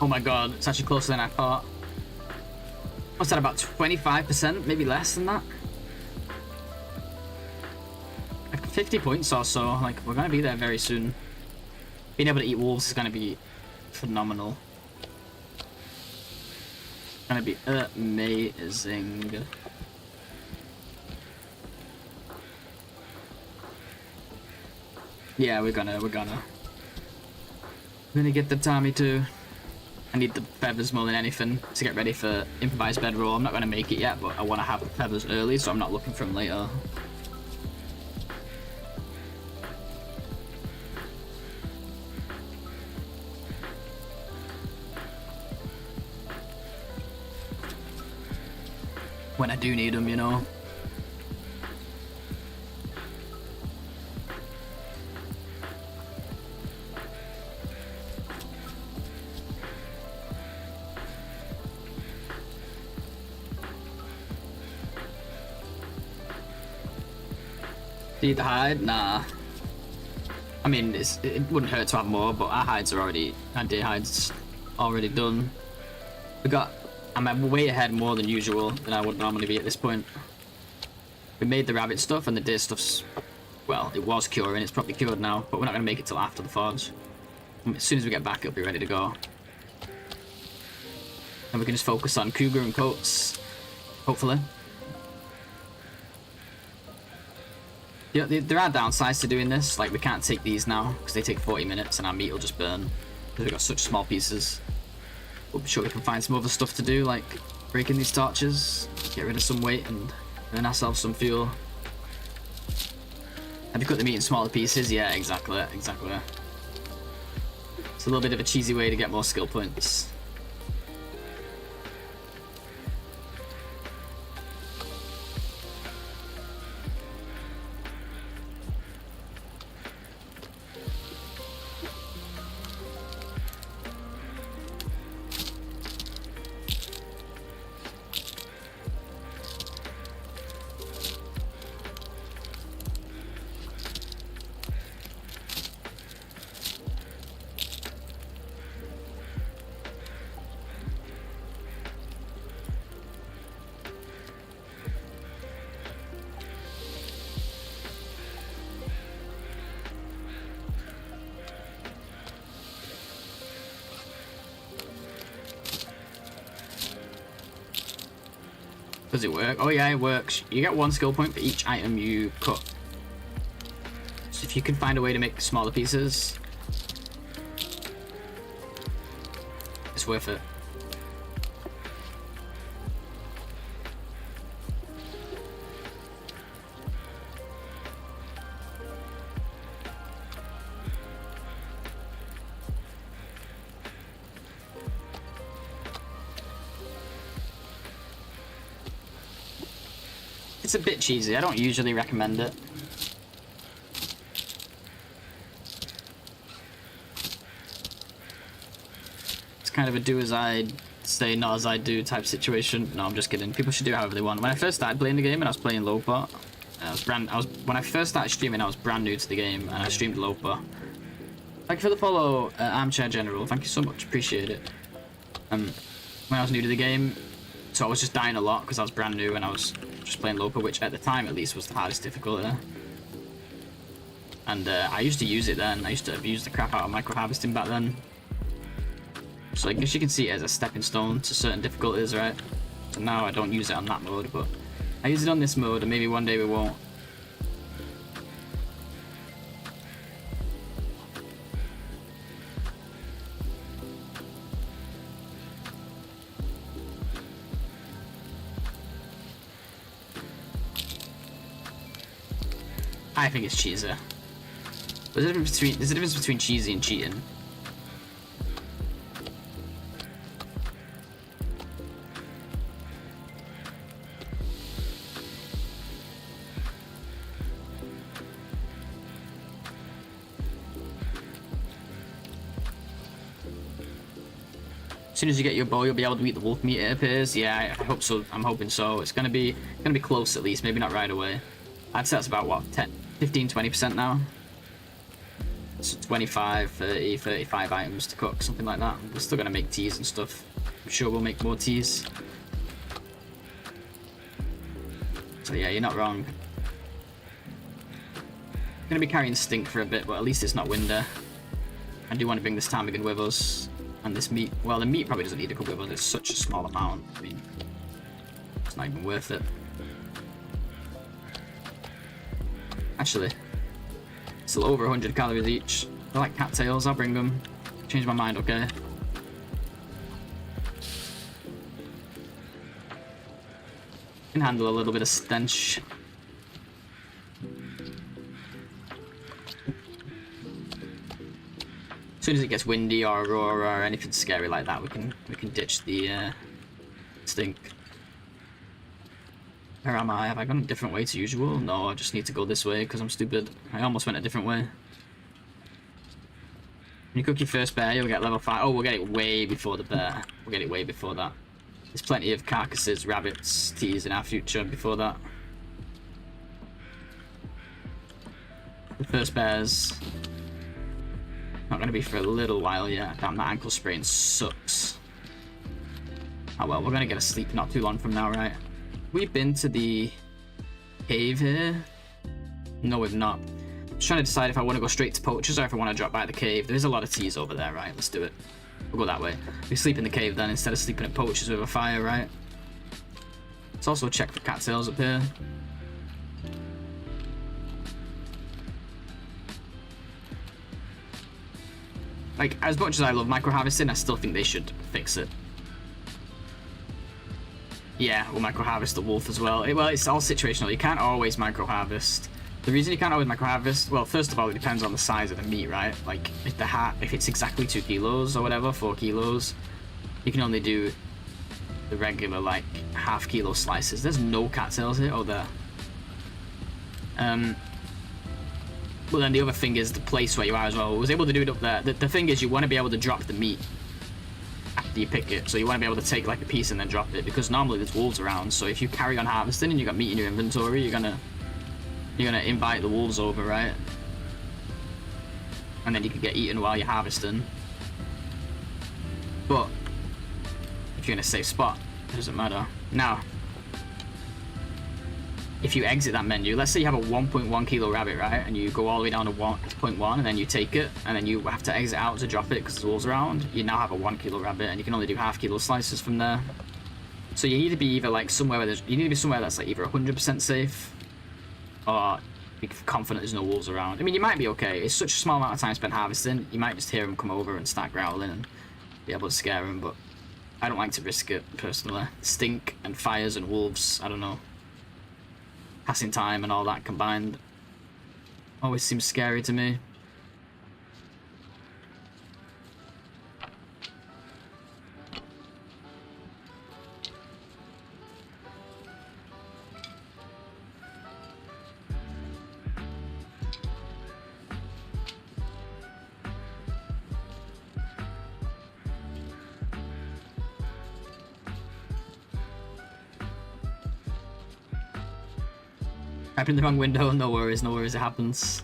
Oh my god, it's actually closer than I thought. What's that, about 25%? Maybe less than that? Like 50 points or so. Like, we're gonna be there very soon. Being able to eat wolves is gonna be phenomenal. It's gonna be amazing. Yeah, we're gonna get the Tommy too. I need the feathers more than anything to get ready for improvised bedroll. I'm not going to make it yet, but I want to have the feathers early, so I'm not looking for them later. When I do need them, you know. Need the hide? Nah. I mean, it wouldn't hurt to have more, but our day hides already done. I'm way ahead more than usual than I would normally be at this point. We made the rabbit stuff and the deer stuff's, well, it was curing, it's probably cured now, but we're not going to make it till after the forge. As soon as we get back, it'll be ready to go. And we can just focus on cougar and coats, hopefully. Yeah, there are downsides to doing this, like we can't take these now because they take 40 minutes and our meat will just burn because we've got such small pieces. But I'm sure we can find some other stuff to do, like breaking these torches, get rid of some weight and earn ourselves some fuel. Have you cut the meat in smaller pieces? Yeah, exactly. It's a little bit of a cheesy way to get more skill points. Does it work? Oh yeah, it works. You get 1 skill point for each item you cut. So if you can find a way to make smaller pieces, it's worth it. It's a bit cheesy. I don't usually recommend it. It's kind of a do as I say, not as I do type situation. No, I'm just kidding. People should do however they want. When I first started playing the game and I was playing Loper, when I first started streaming, I was brand new to the game and I streamed Loper. Thank you for the follow, Armchair General. Thank you so much. Appreciate it. When I was new to the game, so I was just dying a lot because I was brand new and I was just playing Loper, which at the time at least was the hardest difficulty. And I used to use it then. I used to abuse the crap out of micro harvesting back then. So I guess you can see it as a stepping stone to certain difficulties, right? So now I don't use it on that mode, but I use it on this mode, and maybe one day we won't. I think it's cheesy. There's a difference between cheesy and cheating. As soon as you get your bow, you'll be able to eat the wolf meat, it appears. Yeah, I hope so. I'm hoping so. It's gonna be close at least, maybe not right away. I'd say that's about what, 15-20% now. So 25, 30, 35 items to cook, something like that. We're still gonna make teas and stuff. I'm sure we'll make more teas. So yeah, you're not wrong. Gonna be carrying stink for a bit, but at least it's not winter. I do want to bring this ptarmigan with us. And this meat, well, the meat probably doesn't need to cook with us. It's such a small amount. I mean, it's not even worth it. Actually, still over 100 calories each. I like cattails, I'll bring them. Change my mind, okay? Can handle a little bit of stench. As soon as it gets windy or aurora or anything scary like that, we can ditch the stink. Where am I? Have I gone a different way to usual? No, I just need to go this way because I'm stupid. I almost went a different way. When you cook your first bear, you'll get level 5. Oh, we'll get it way before the bear. We'll get it way before that. There's plenty of carcasses, rabbits, teas in our future before that. The first bear's not going to be for a little while yet. Damn, that ankle sprain sucks. Oh well, we're going to get a sleep not too long from now, right? We've been to the cave here. No, we've not. Just trying to decide if I want to go straight to poachers or if I want to drop by the cave. There's a lot of teas over there, right? Let's do it. We'll go that way. We sleep in the cave then instead of sleeping at poachers with a fire, right? Let's also check for cattails up here. Like, as much as I love micro harvesting, I still think they should fix it. Yeah, we'll micro harvest the wolf as well. Well, it's all situational. You can't always micro harvest. The reason you can't always micro harvest, well, first of all, it depends on the size of the meat, right? Like, if it's exactly 2 kilos or whatever, 4 kilos, you can only do the regular, like, half-kilo slices. There's no cattails here. Oh, there. Well, then the other thing is the place where you are as well. I was able to do it up there. The thing is, you want to be able to drop the meat after you pick it. So you want to be able to take like a piece and then drop it, because normally there's wolves around. So if you carry on harvesting and you got meat in your inventory, you're gonna invite the wolves over, right? And then you can get eaten while you're harvesting. But if you're in a safe spot, it doesn't matter. Now, if you exit that menu, let's say you have a 1.1 kilo rabbit, right? And you go all the way down to 0.1 and then you take it and then you have to exit out to drop it because there's wolves around. You now have a 1 kilo rabbit and you can only do half kilo slices from there. So you need to be either like somewhere where you need to be somewhere that's like either 100% safe, or be confident there's no wolves around. I mean, you might be okay. It's such a small amount of time spent harvesting. You might just hear them come over and start growling and be able to scare them, but I don't like to risk it personally. Stink and fires and wolves, I don't know. Passing time and all that combined always seems scary to me. Type in the wrong window, no worries, it happens.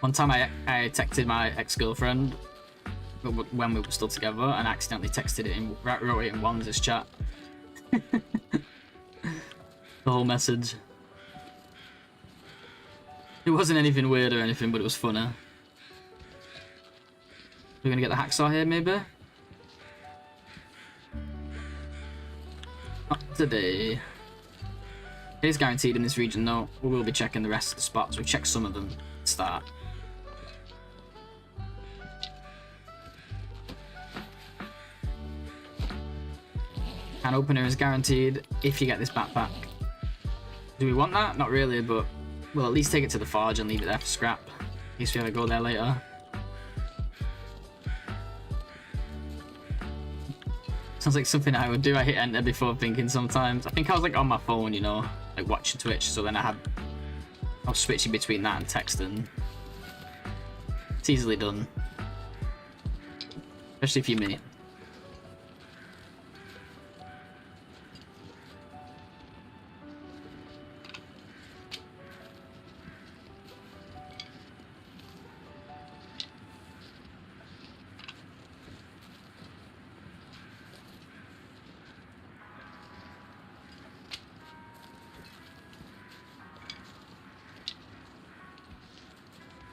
One time I texted my ex-girlfriend when we were still together and accidentally texted it in, wrote it in Wanda's chat. The whole message. It wasn't anything weird or anything, but it was funny. We're gonna get the hacksaw here, maybe? Not today. It is guaranteed in this region though. We will be checking the rest of the spots. We checked some of them at the start. Can opener is guaranteed if you get this backpack. Do we want that? Not really, but we'll at least take it to the forge and leave it there for scrap. In case we ever go there later. Sounds like something I would do. I hit enter before thinking sometimes. I think I was like on my phone, you know, like watching Twitch, so then I was switching between that and texting. It's easily done. Especially if you're me.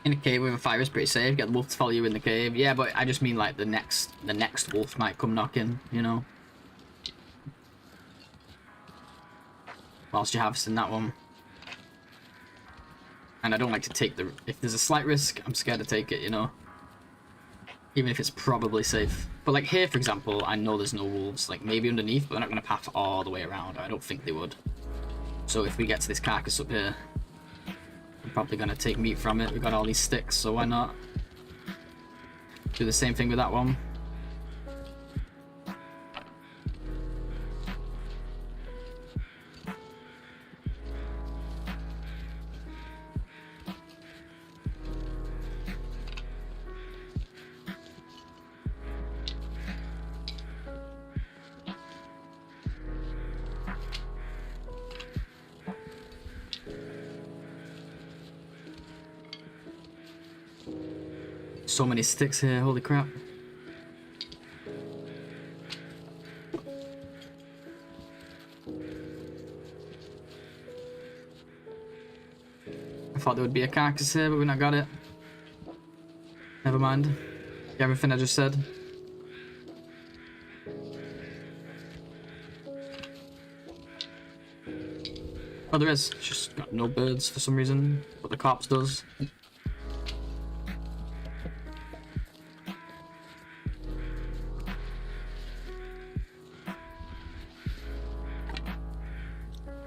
In a cave with a fire is pretty safe. Get the wolf to follow you in the cave. Yeah, but I just mean like the next wolf might come knocking, you know. Whilst you're harvesting that one. And I don't like to take the... If there's a slight risk, I'm scared to take it, you know. Even if it's probably safe. But like here, for example, I know there's no wolves. Like maybe underneath, but they're not going to path all the way around. I don't think they would. So if we get to this carcass up here... I'm probably gonna take meat from it. We've got all these sticks, so why not? Do the same thing with that one. So many sticks here, holy crap. I thought there would be a carcass here, but we not got it. Never mind. Everything I just said. Oh, there is. It's just got no birds for some reason, but the corpse does.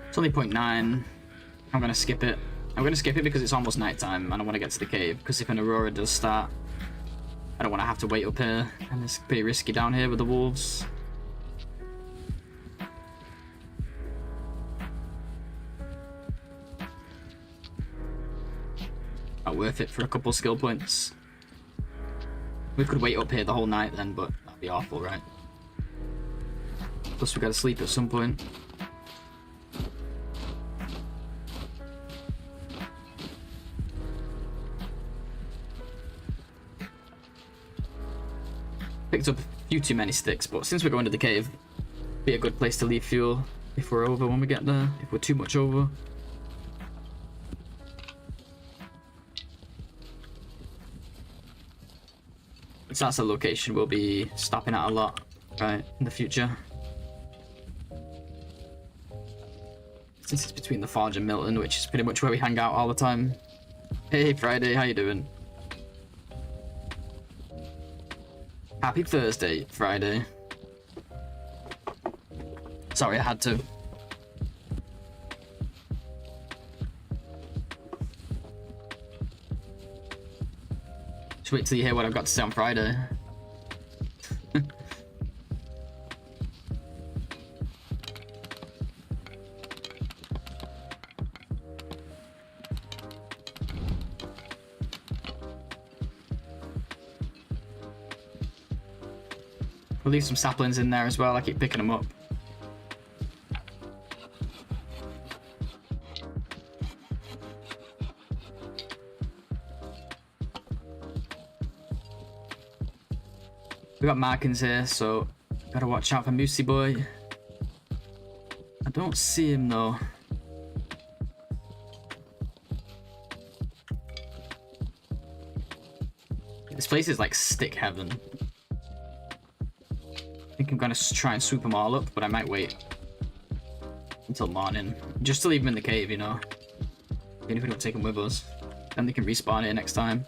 It's only 0.9. I'm gonna skip it. I'm gonna skip it because it's almost nighttime and I want to get to the cave. Because if an aurora does start, I don't want to have to wait up here, and it's pretty risky down here with the wolves. Not worth it for a couple skill points. We could wait up here the whole night then, but that'd be awful, right? Plus we gotta sleep at some point. Picked up a few too many sticks, but since we're going to the cave, be a good place to leave fuel if we're over when we get there, if we're too much over. So that's a location we'll be stopping at a lot, right, in the future. Since it's between the Forge and Milton, which is pretty much where we hang out all the time. Hey Friday, how you doing? Happy Thursday, Friday. Sorry, I had to. Just wait till you hear what I've got to say on Friday. We'll leave some saplings in there as well. I keep picking them up. We got markings here, so gotta watch out for Moosey Boy. I don't see him though. This place is like stick heaven. I think I'm gonna try and swoop them all up, but I might wait until morning just to leave them in the cave, you know. Even if we don't take them with us, then they can respawn here next time.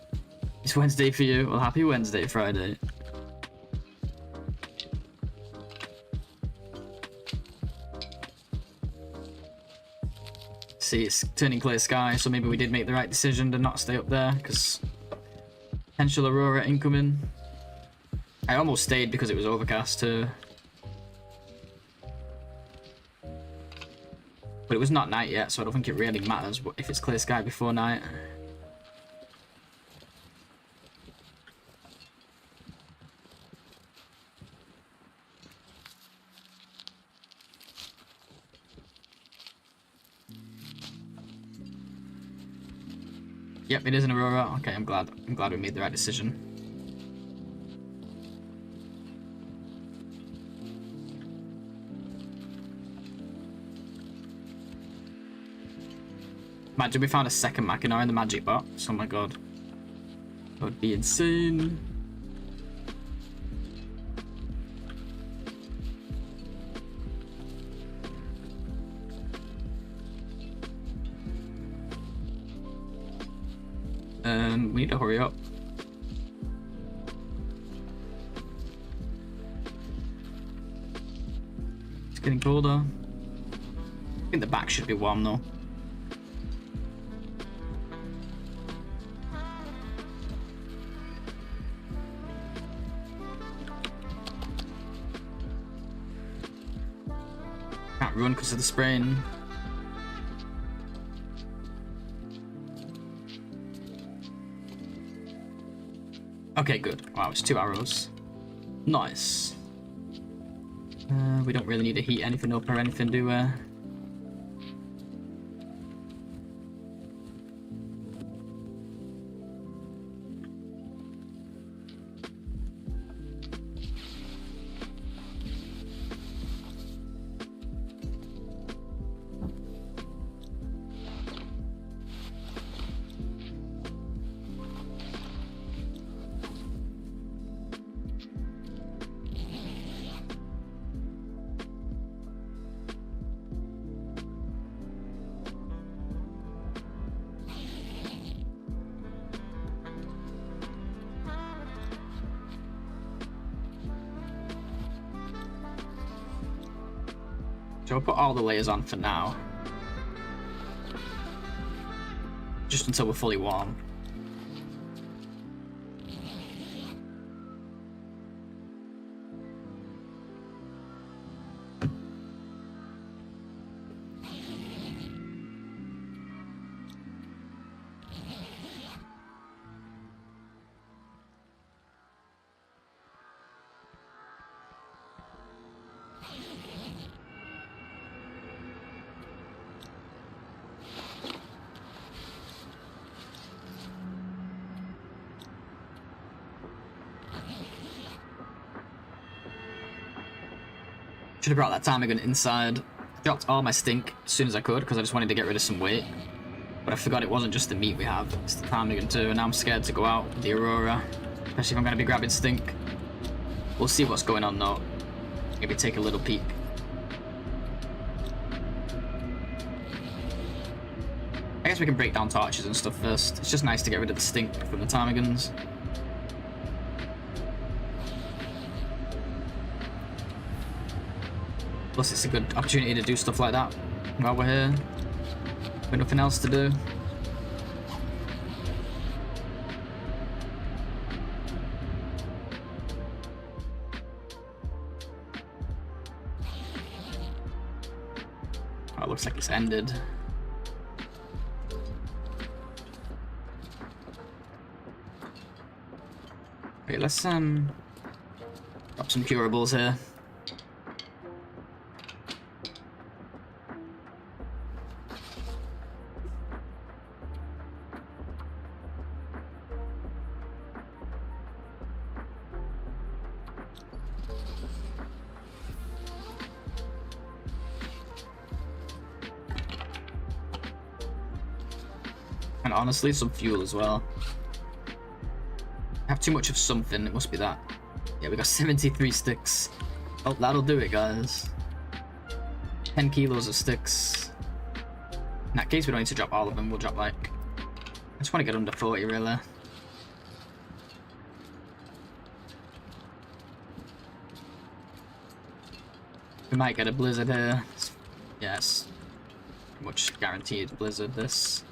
It's Wednesday for you. Well, happy Wednesday, Friday. See, it's turning clear sky, so maybe we did make the right decision to not stay up there, because potential aurora incoming. I almost stayed because it was overcast too. But it was not night yet, so I don't think it really matters if it's clear sky before night. Yep, it is an aurora. Okay, I'm glad we made the right decision. Imagine we found a second Mackinac in the magic box. Oh my god. That would be insane. We need to hurry up. It's getting colder. I think the back should be warm though. Can't run because of the sprain. Okay, good. Wow, it's 2 arrows. Nice. We don't really need to heat anything up or anything, do we? So I'll put all the layers on for now. Just until we're fully warm. Should have brought that ptarmigan inside. Dropped all my stink as soon as I could because I just wanted to get rid of some weight. But I forgot it wasn't just the meat we have, it's the ptarmigan too, and now I'm scared to go out with the aurora. Especially if I'm going to be grabbing stink. We'll see what's going on though. Maybe take a little peek. I guess we can break down torches and stuff first. It's just nice to get rid of the stink from the ptarmigans. Plus it's a good opportunity to do stuff like that while we're here. With nothing else to do. Oh, it looks like it's ended. Okay, let's drop some curables here. And honestly, some fuel as well. I have too much of something, it must be that. Yeah, we got 73 sticks. Oh, that'll do it, guys. 10 kilos of sticks. In that case, we don't need to drop all of them, we'll drop like... I just want to get under 40, really. We might get a blizzard here. Yes. Pretty much guaranteed blizzard, this.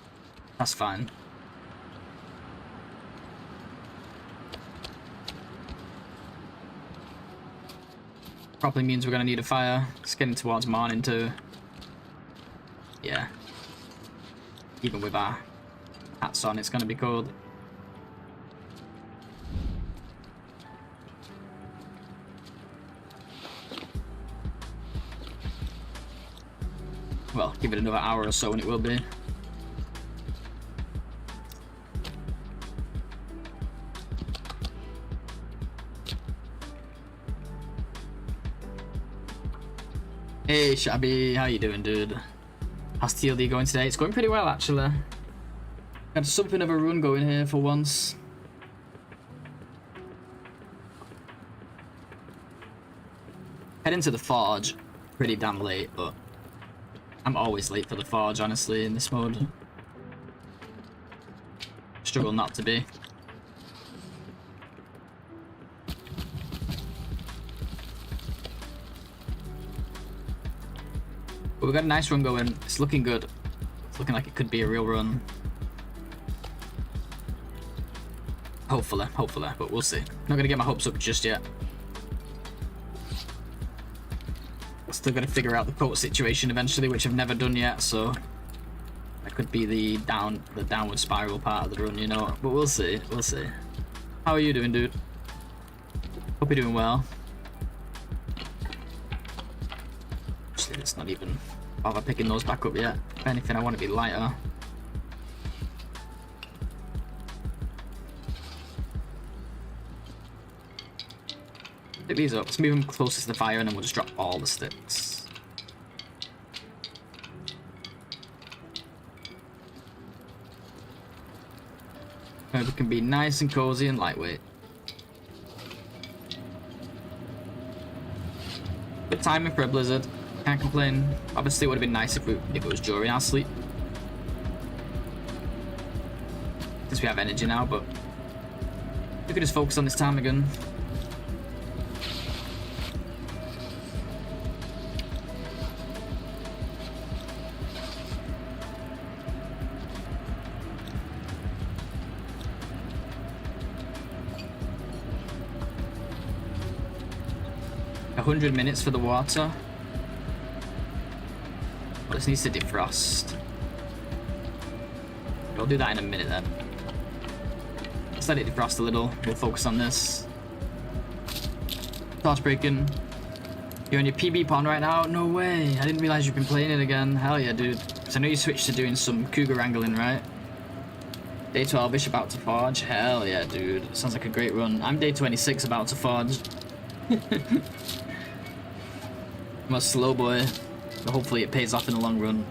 That's fine. Probably means we're gonna need a fire. It's getting towards morning too. Yeah. Even with our hats on, it's gonna be cold. Well, give it another hour or so and it will be. Hey Shabby, how you doing, dude? How's TLD going today? It's going pretty well, actually. Got something of a run going here for once. Head into the forge pretty damn late, but I'm always late for the forge, honestly, in this mode. Struggle not to be. But we've got a nice run going. It's looking good. It's looking like it could be a real run. Hopefully, but we'll see. Not gonna get my hopes up just yet. Still gotta figure out the coat situation eventually, which I've never done yet, so that could be the downward spiral part of the run, you know. But we'll see, we'll see. How are you doing, dude? Hope you're doing well. Actually, it's not even bother picking those back up yet. If anything, I want to be lighter. Pick these up. Let's move them closest to the fire and then we'll just drop all the sticks. It can be nice and cozy and lightweight. Good timing for a blizzard. Can't complain. Obviously, it would have been nice if it was during our sleep. Since we have energy now, but we could just focus on this ptarmigan. A 100 minutes for the water. Well, this needs to defrost. We'll do that in a minute then. Let's let it defrost a little. We'll focus on this. Torch breaking. You're on your PB pond right now? No way. I didn't realize you've been playing it again. Hell yeah, dude. So I know you switched to doing some cougar wrangling, right? Day 12-ish about to forge. Hell yeah, dude. Sounds like a great run. I'm day 26 about to forge. I'm a slow boy, but hopefully it pays off in the long run.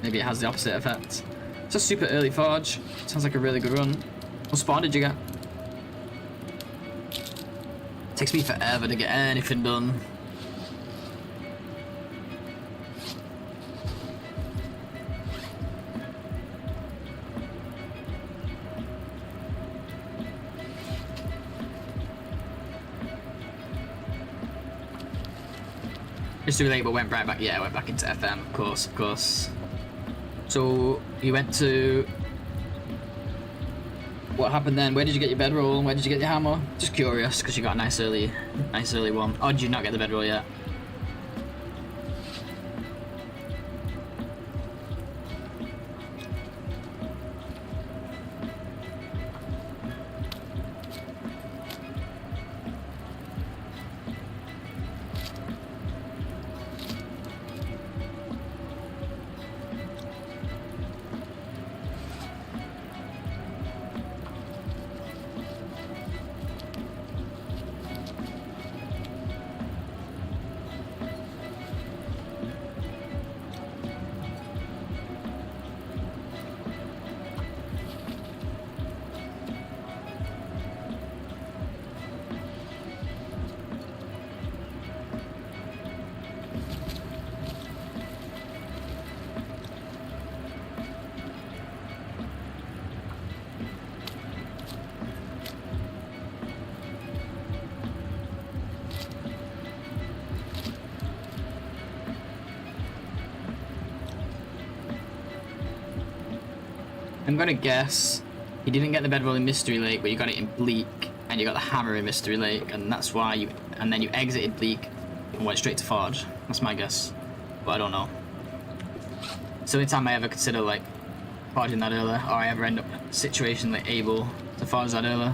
Maybe it has the opposite effect. It's a super early forge. Sounds like a really good run. What spawn did you get? Takes me forever to get anything done. Just too late, but went right back. Yeah, went back into FM, of course, of course. So you went to. What happened then? Where did you get your bedroll and where did you get your hammer? Just curious, because you got a nice early one. Oh, did you not get the bedroll yet? I'm gonna guess you didn't get the bedroll in Mystery Lake, but you got it in Bleak, and you got the hammer in Mystery Lake, and that's why you. And then you exited Bleak and went straight to Forge. That's my guess, but I don't know. It's the only time I ever consider like forging that earlier, or I ever end up situationally able to forge that earlier.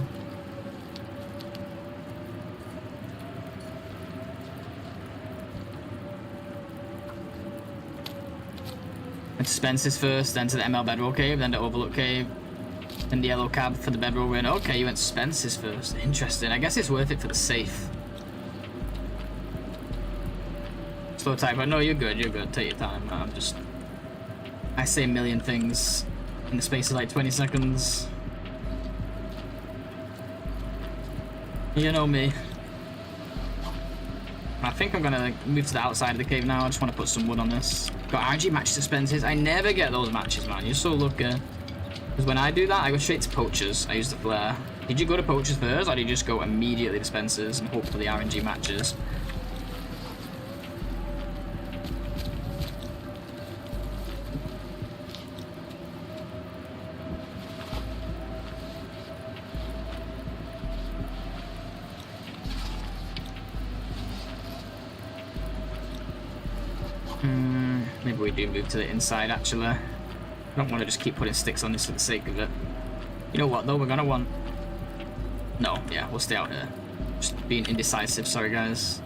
Went to Spence's first, then to the ML Bedroll Cave, then to Overlook Cave, then the Yellow Cab for the Bedroll Run. Okay, you went to Spence's first. Interesting. I guess it's worth it for the safe. Slow type, but no, you're good, you're good. Take your time. I say a million things in the space of like 20 seconds. You know me. I think I'm gonna move to the outside of the cave now. I just want to put some wood on this. Got RG matches expenses. I never get those matches, man. You're so lucky. Because when I do that, I go straight to poachers. I use the flare. Did you go to poachers first, or did you just go immediately to Spencer's and hope for the RNG matches? Maybe we do move to the inside, actually. I don't want to just keep putting sticks on this for the sake of it. You know what, though? We're going to want... No, yeah, we'll stay out here. Just being indecisive, sorry, guys.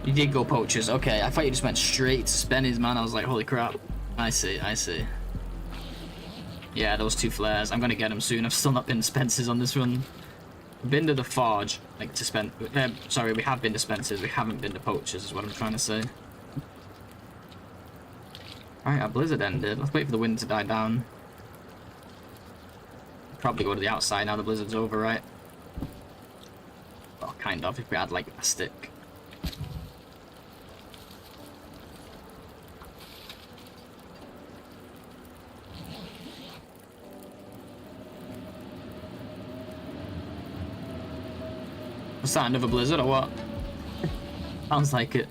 You did go poachers. Okay, I thought you just went straight to Spenny's, man. I was like, holy crap. I see, I see. Yeah, those two flares. I'm going to get them soon. I've still not been to Spencer's on this run. Been to the Forge, like to spend. Sorry, we have been to Spencer's. We haven't been to Poachers, is what I'm trying to say. Alright, our blizzard ended. Let's wait for the wind to die down. Probably go to the outside now the blizzard's over, right? Well, kind of, if we had like a stick. What's that, another blizzard or what? Sounds like it.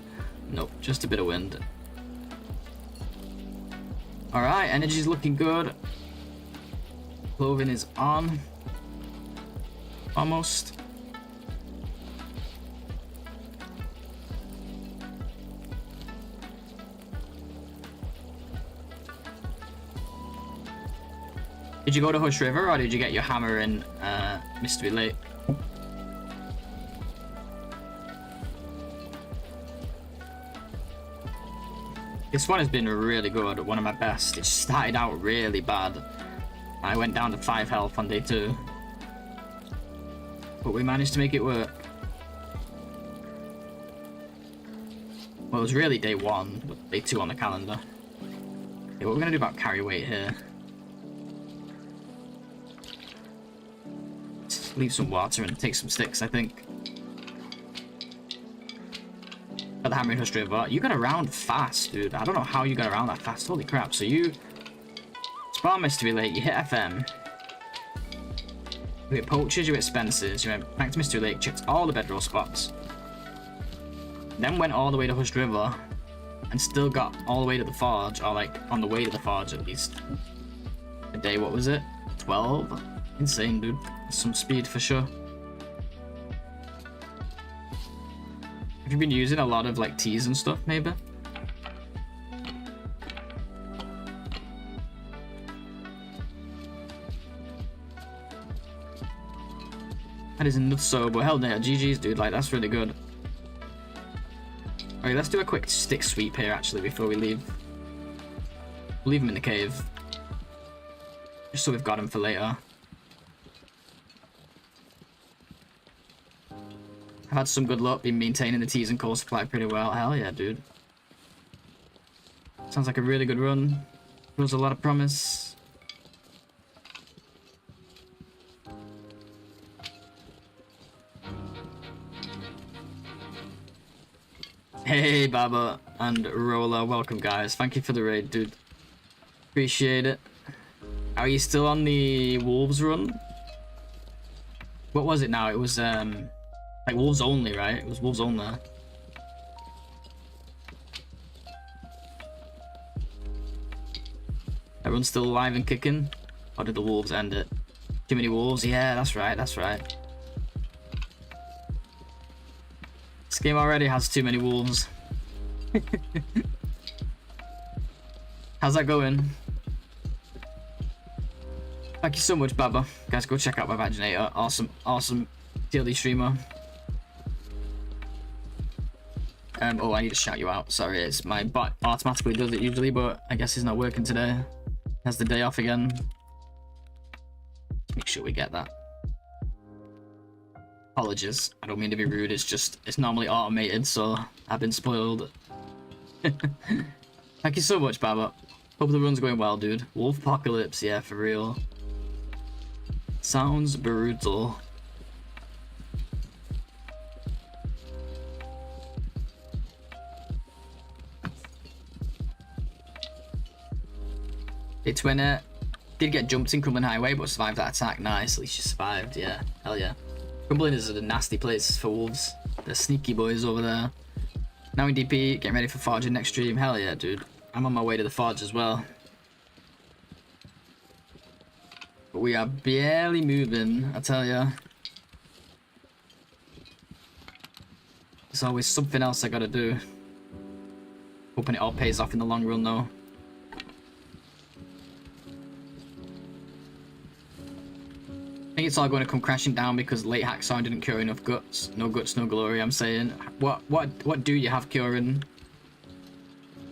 Nope, just a bit of wind. Alright, energy's looking good. Clothing is on. Almost. Did you go to Hush River or did you get your hammer in Mystery Lake? This one has been really good, one of my best. It started out really bad. I went down to 5 health on day 2. But we managed to make it work. Well, it was really day 1, but day 2 on the calendar. Okay, what we're going to do about carry weight here. leave some water and take some sticks, I think. Got the hammer in Hush River. You got around fast, dude. I don't know how you got around that fast. Holy crap. So you spawn Mystery Lake, you hit FM. You hit Poachers, you hit Spencer's, you went back to Mystery Lake, checked all the bedroll spots. Then went all the way to Hush River and still got all the way to the Forge, or like on the way to the Forge at least. A day, what was it? 12? Insane, dude. Some speed for sure. Have you been using a lot of like teas and stuff, maybe? That is nuts sober. Hell yeah, GG's, dude. Like, that's really good. Alright, let's do a quick stick sweep here, actually, before we leave. We'll leave him in the cave. Just so we've got him for later. I've had some good luck, been maintaining the teas and coal supply pretty well. Hell yeah, dude. Sounds like a really good run. Shows a lot of promise. Hey, Baba and Roller, welcome guys. Thank you for the raid, dude. Appreciate it. Are you still on the Wolves run? What was it now? It was like Wolves only, right? It was Wolves only. Everyone's still alive and kicking? Or did the Wolves end it? Too many Wolves? Yeah, that's right, that's right. This game already has too many Wolves. How's that going? Thank you so much, Baba. Guys, go check out my Vaginator. Awesome TLD streamer. Oh, I need to shout you out. Sorry, it's my bot automatically does it usually, but I guess he's not working today. Has the day off again. Make sure we get that. Apologies. I don't mean to be rude. It's normally automated, so I've been spoiled. Thank you so much, Baba. Hope the run's going well, dude. Wolf Apocalypse, yeah, for real. Sounds brutal. Day 20. Did get jumped in Crumbling Highway, but survived that attack. Nice, at least you survived, yeah. Hell yeah. Crumbling is a nasty place for wolves. They're sneaky boys over there. Now in DP, getting ready for forging next stream. Hell yeah, dude. I'm on my way to the forge as well. But we are barely moving, I tell ya. There's always something else I gotta do. Hoping it all pays off in the long run though. I think it's all going to come crashing down because late Hacksaw didn't cure enough guts. No guts, no glory, I'm saying. What do you have curing?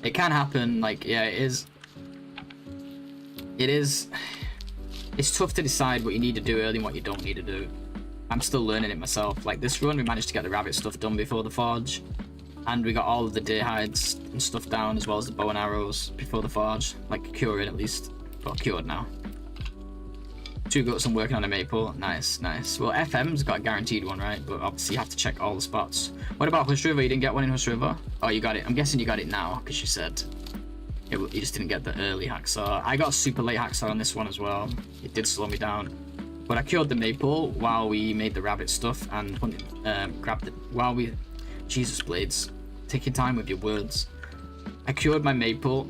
It can happen, like, yeah, it is. It's tough to decide what you need to do early and what you don't need to do. I'm still learning it myself. Like, this run, we managed to get the rabbit stuff done before the forge. And we got all of the deer hides and stuff down, as well as the bow and arrows before the forge. Like, curing at least. Well, cured now. 2 guts and working on a maple. Nice, nice. Well, FM's got a guaranteed one, right? But obviously you have to check all the spots. What about Hush River? You didn't get one in Hush River? Oh, you got it. I'm guessing you got it now, because you said you just didn't get the early hacksaw. I got a super late hacksaw on this one as well. It did slow me down. But I cured the maple while we made the rabbit stuff and grabbed it while we... Jesus, Blades. Take your time with your words. I cured my maple.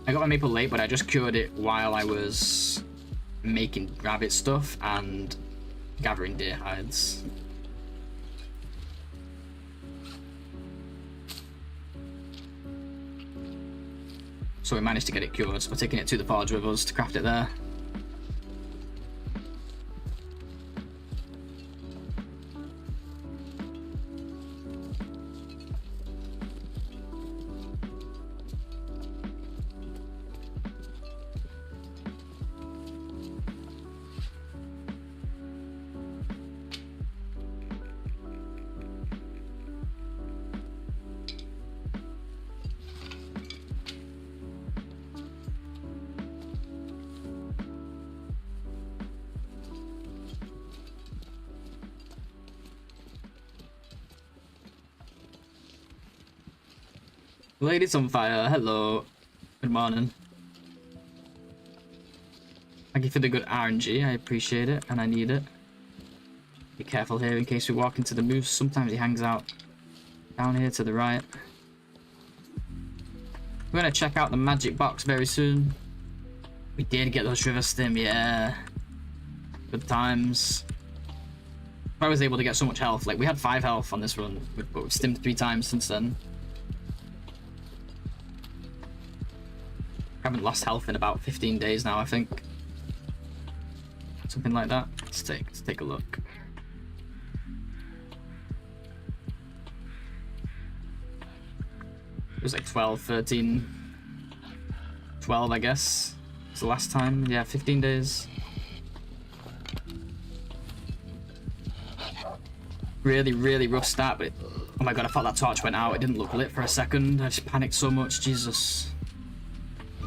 I got my maple late, but I just cured it while I was making rabbit stuff and gathering deer hides. So we managed to get it cured, so we're taking it to the forge with us to craft it there. Lady's on fire. Hello. Good morning. Thank you for the good RNG. I appreciate it, and I need it. Be careful here in case we walk into the moose. Sometimes he hangs out down here to the right. We're gonna check out the magic box very soon. We did get those river stim, yeah. Good times. I was able to get so much health. Like, we had 5 health on this run, but we've stimmed 3 times since then. Haven't lost health in about 15 days now, I think. Something like that. Let's take a look. It was like 12, 13, 12, I guess. It's the last time. Yeah, 15 days. Really, really rough start, but oh my god, I thought that torch went out. It didn't look lit for a second. I just panicked so much. Jesus.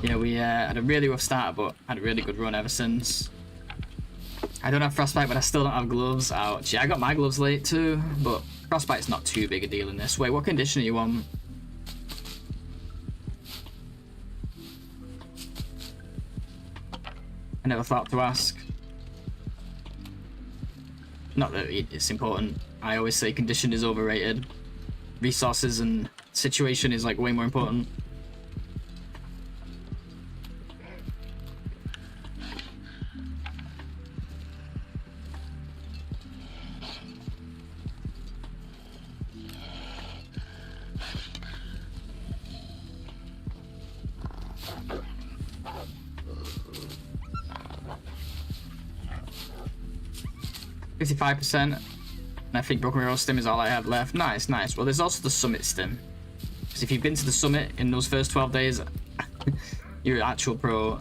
Yeah, we had a really rough start, but had a really good run ever since. I don't have frostbite, but I still don't have gloves. Ouch. Yeah, I got my gloves late too, but frostbite's not too big a deal in this. Wait, what condition are you on? I never thought to ask. Not that it's important. I always say condition is overrated. Resources and situation is like way more important. %, and I think Broken Arrow stim is all I have left. Nice, nice. Well, there's also the summit stim. Because if you've been to the summit in those first 12 days, you're an actual pro.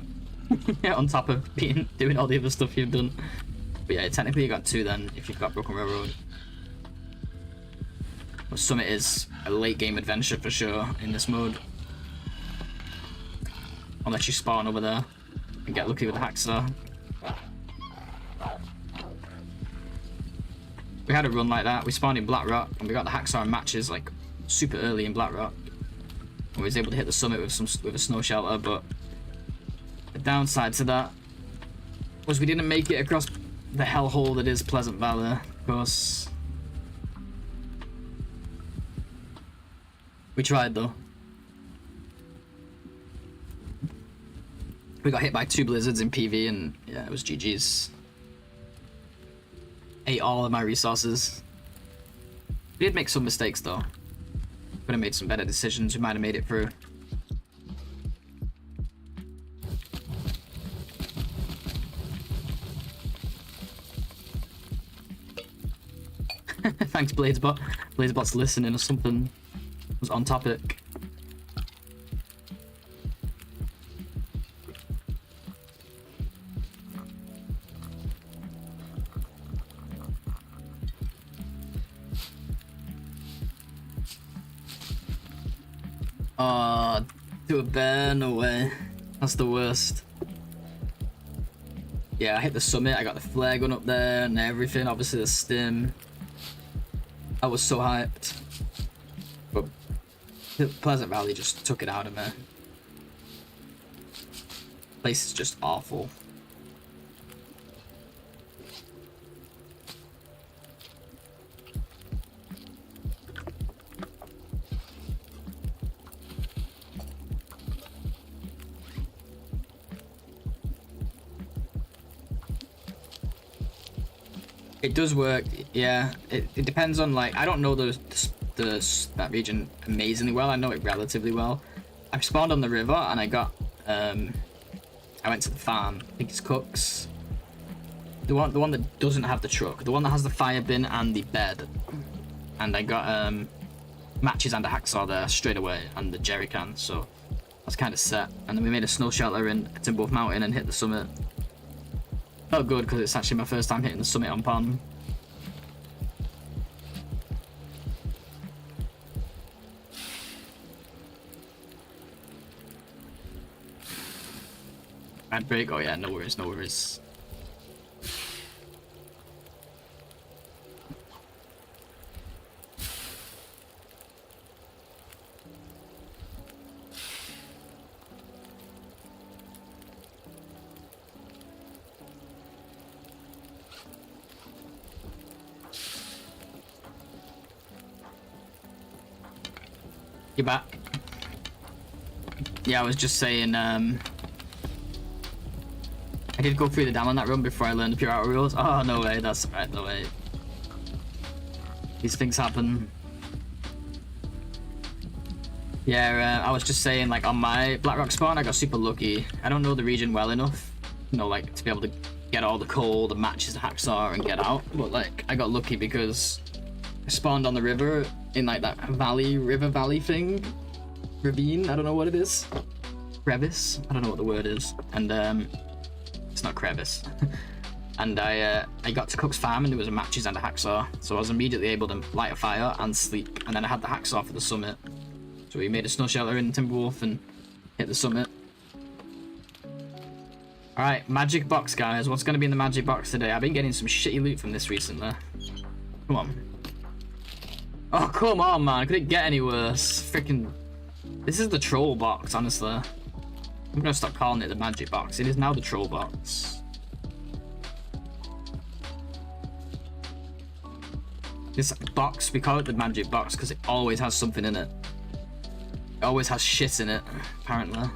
On top of doing all the other stuff you've done. But yeah, technically you got 2 then if you've got Broken Railroad. But summit is a late game adventure for sure in this mode. Unless you spawn over there and get lucky with the hacksaw. We had a run like that. We spawned in Black Rock and we got the hacksaw and matches like super early in Black Rock. And we was able to hit the summit with a snow shelter, but the downside to that was we didn't make it across the hellhole that is Pleasant Valley, of course. We tried though. We got hit by 2 blizzards in PV and yeah, it was GG's. Ate all of my resources. We did make some mistakes though. Could have made some better decisions. We might have made it through. Thanks, Bladesbot. Bladesbot's listening or something. Was on topic. To a bear, no way. That's the worst. Yeah, I hit the summit, I got the flare gun up there and everything, obviously the stim. I was so hyped. But Pleasant Valley just took it out of me. Place is just awful. It does work, yeah. It depends on, like, I don't know that region amazingly well. I know it relatively well. I spawned on the river and I got I went to the farm. I think it's Cook's. The one that doesn't have the truck. The one that has the fire bin and the bed. And I got matches and a hacksaw there straight away and the jerry can, so that's kind of set. And then we made a snow shelter in Timberwolf Mountain and hit the summit. Felt good because it's actually my first time hitting the summit on pond. Bad break? Oh yeah, no worries, no worries. You back? Yeah, I was just saying, I did go through the dam on that run before I learned the Pure Outer rules. Oh, no way, that's right, no way. These things happen. Yeah, I was just saying, like, on my Blackrock spawn, I got super lucky. I don't know the region well enough, you know, like, to be able to get all the coal, the matches, the hacksaw, and get out. But, like, I got lucky because I spawned on the river in, like, that river valley thing. Ravine, I don't know what it is. Crevice? I don't know what the word is. And, it's not crevice. And I got to Cook's farm and there was a matches and a hacksaw. So I was immediately able to light a fire and sleep. And then I had the hacksaw for the summit. So we made a snow shelter in Timberwolf and hit the summit. Alright, magic box, guys. What's going to be in the magic box today? I've been getting some shitty loot from this recently. Come on. Oh, come on, man. Could it get any worse? Freaking... This is the troll box, honestly. I'm going to stop calling it the magic box. It is now the troll box. This box, we call it the magic box because it always has something in it. It always has shit in it, apparently.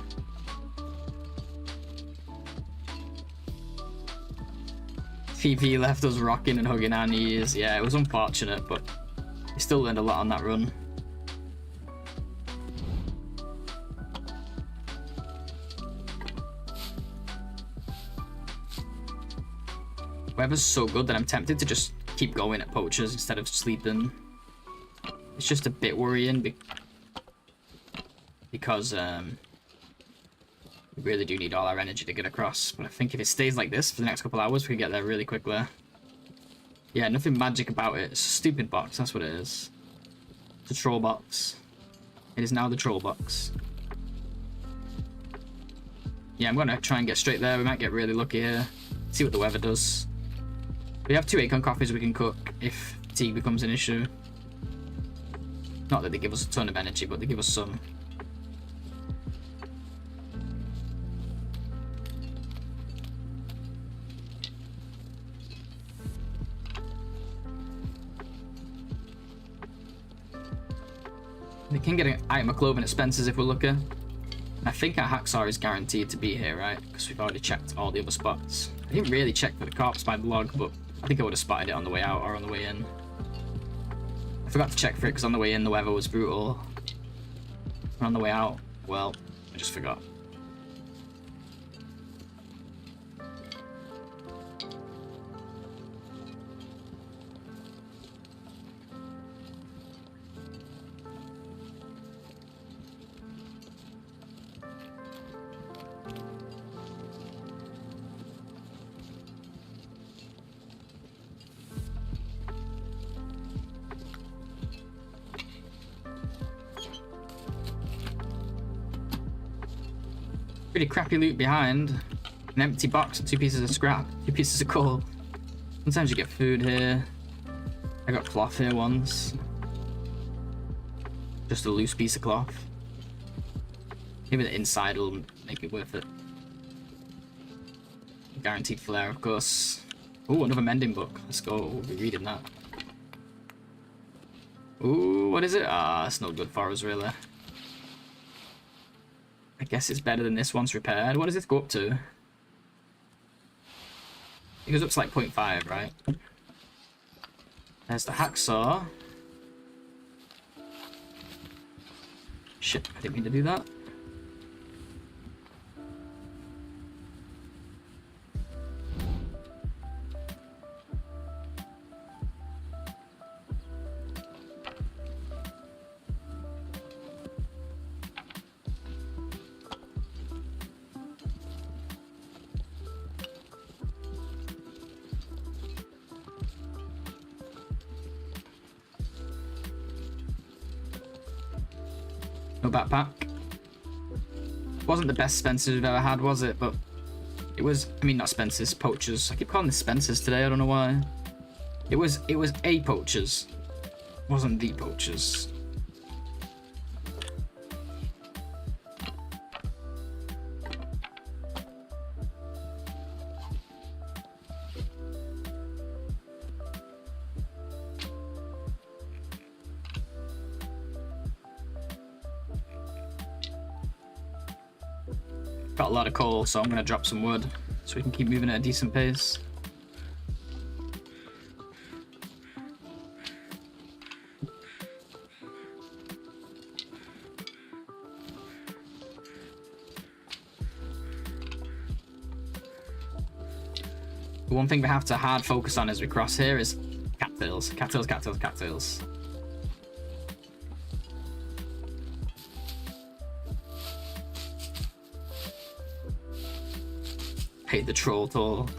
PV left us rocking and hugging our knees. Yeah, it was unfortunate, but we still learned a lot on that run. Weather's so good that I'm tempted to just keep going at poachers instead of sleeping. It's just a bit worrying because we really do need all our energy to get across. But I think if it stays like this for the next couple hours, we can get there really quickly. Yeah, nothing magic about it. It's a stupid box, that's what it is. It's a troll box. It is now the troll box. Yeah, I'm gonna try and get straight there. We might get really lucky here. See what the weather does. We have 2 acorn coffees we can cook if fatigue becomes an issue. Not that they give us a ton of energy, but they give us some. We can get an item of clothing at Spencer's if we're lucky. And I think our hacksaw is guaranteed to be here, right? Because we've already checked all the other spots. I didn't really check for the corpse by the log, but I think I would have spotted it on the way out or on the way in. I forgot to check for it because on the way in the weather was brutal. And on the way out, well, I just forgot. Pretty crappy loot behind. An empty box and 2 pieces of scrap, 2 pieces of coal. Sometimes you get food here. I got cloth here once. Just a loose piece of cloth. Maybe the inside will make it worth it. Guaranteed flare, of course. Ooh, another mending book. Let's go. We'll be reading that. Ooh, what is it? Ah, it's no good for us, really. I guess it's better than this once repaired. What does this go up to? It goes up to like 0.5, right? There's the hacksaw. Shit, I didn't mean to do that. No backpack. Wasn't the best Spencer's we've ever had, was it? But it was, I mean, not Spencer's, Poachers. I keep calling this Spencer's today, I don't know why. It was a Poachers. It wasn't the Poachers. Got a lot of coal, so I'm gonna drop some wood so we can keep moving at a decent pace. The one thing we have to hard focus on as we cross here is cattails. Cattails, cattails, cattails. Hate the troll toll.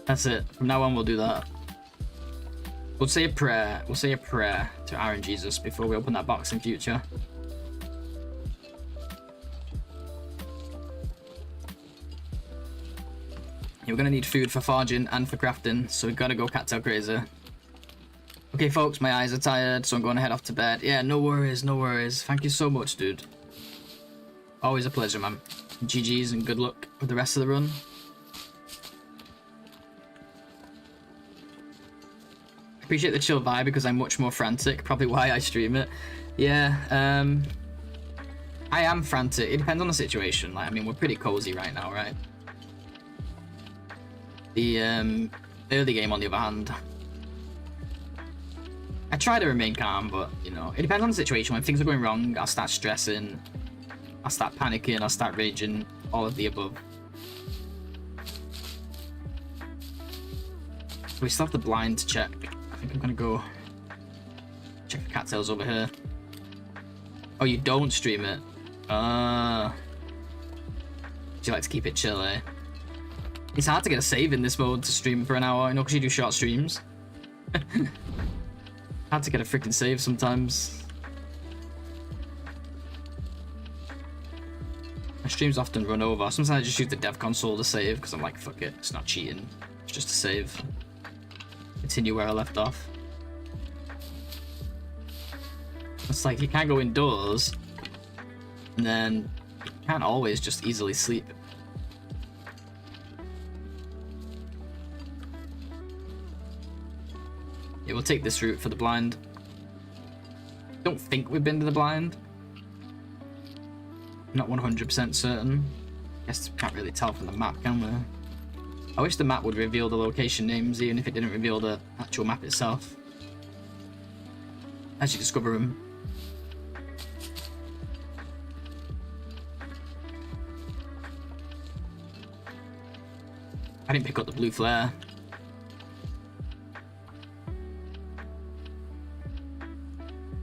That's it. From now on, we'll do that. We'll say a prayer. We'll say a prayer to Iron Jesus before we open that box in future. We're gonna need food for forging and for crafting, so we've gotta go cattail crazy. Okay, folks, my eyes are tired, so I'm going to head off to bed. Yeah, no worries, no worries. Thank you so much, dude. Always a pleasure, man. GG's and good luck with the rest of the run. Appreciate the chill vibe because I'm much more frantic. Probably why I stream it. Yeah, I am frantic. It depends on the situation. Like, I mean, we're pretty cozy right now, right? The early game, on the other hand, I try to remain calm, but you know, it depends on the situation. When things are going wrong, I'll start stressing, I'll start panicking, I'll start raging, all of the above. We still have the blind to check. I think I'm gonna go check the cattails over here. Oh, you don't stream it? Do you like to keep it chill, eh? It's hard to get a save in this mode to stream for an hour, you know, because you do short streams. Hard to get a freaking save sometimes. My streams often run over. Sometimes I just use the dev console to save because I'm like, fuck it, it's not cheating. It's just a save. Continue where I left off. It's like you can't go indoors, and then you can't always just easily sleep. Yeah, we'll take this route for the blind. Don't think we've been to the blind. Not 100% certain. Guess we can't really tell from the map, can we? I wish the map would reveal the location names, even if it didn't reveal the actual map itself. As you discover them. I didn't pick up the blue flare.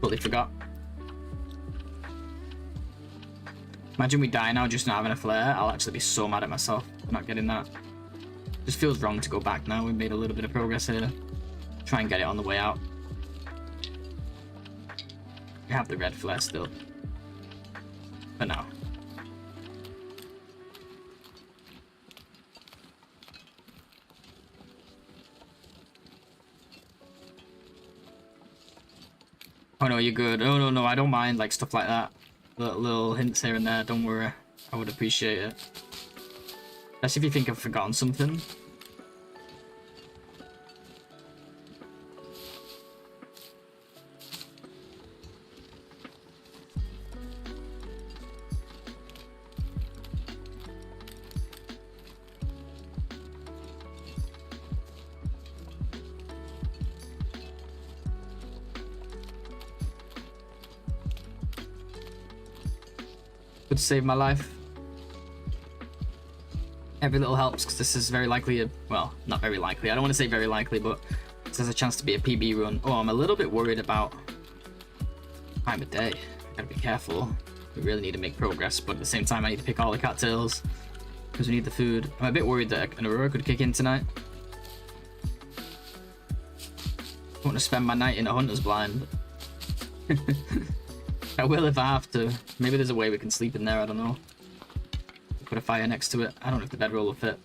Totally forgot. Imagine we die now just not having a flare. I'll actually be so mad at myself for not getting that. Just feels wrong to go back now. We made a little bit of progress here. Try and get it on the way out. We have the red flare still. For now. Oh no, you're good. Oh no, no, I don't mind like stuff like that. Little hints here and there, don't worry. I would appreciate it. Especially if you think I've forgotten something. Good to save my life. Every little helps because this is very likely well, not very likely. I don't want to say very likely, but this has a chance to be a PB run. Oh, I'm a little bit worried about time of day. Gotta be careful. We really need to make progress, but at the same time, I need to pick all the cattails because we need the food. I'm a bit worried that an Aurora could kick in tonight. I want to spend my night in a hunter's blind. I will if I have to. Maybe there's a way we can sleep in there, I don't know. Put a fire next to it. I don't know if the bedroll will fit.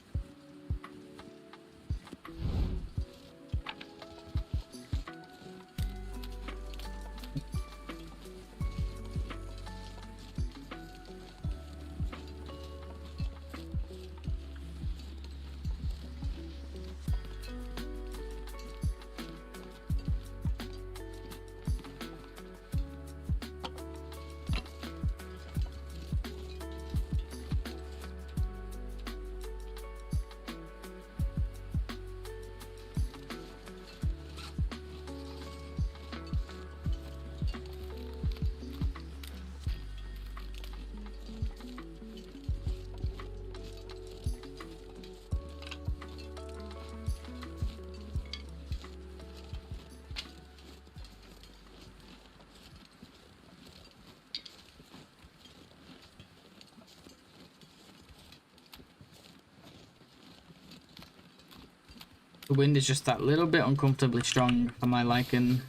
The wind is just that little bit uncomfortably strong for my liking.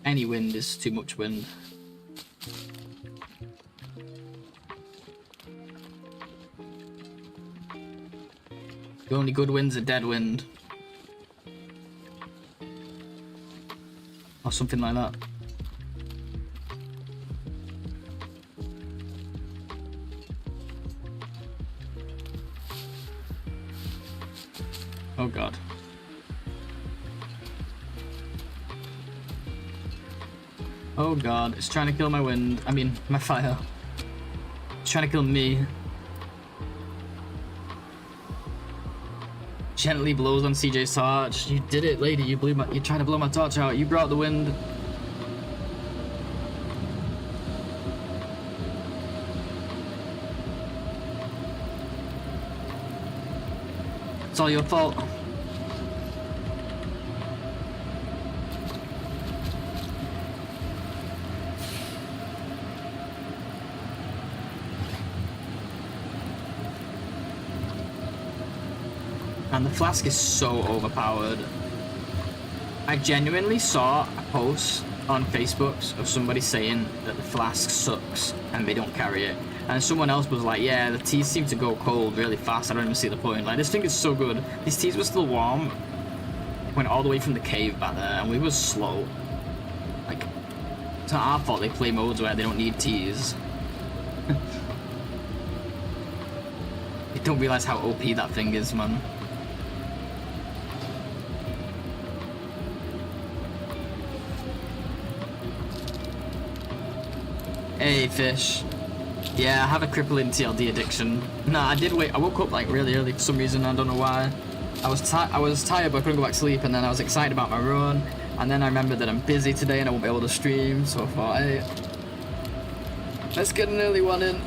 Any wind is too much wind. The only good wind's a dead wind. Or something like that. Oh god. Oh god, it's trying to kill my wind. I mean, my fire. It's trying to kill me. Gently blows on CJ's torch. You did it, lady. You're trying to blow my torch out. You brought the wind. It's all your fault. And the flask is so overpowered. I genuinely saw a post on Facebook of somebody saying that the flask sucks and they don't carry it. And someone else was like, yeah, the teas seem to go cold really fast. I don't even see the point. Like, this thing is so good. These teas were still warm. Went all the way from the cave back there and we were slow. Like, it's not our fault they play modes where they don't need teas. They don't realize how OP that thing is, man. Hey, fish. Yeah, I have a crippling TLD addiction. Nah, I woke up like really early for some reason, I don't know why. I was tired, but I couldn't go back to sleep, and then I was excited about my run, and then I remembered that I'm busy today and I won't be able to stream, so I thought, hey, let's get an early one in.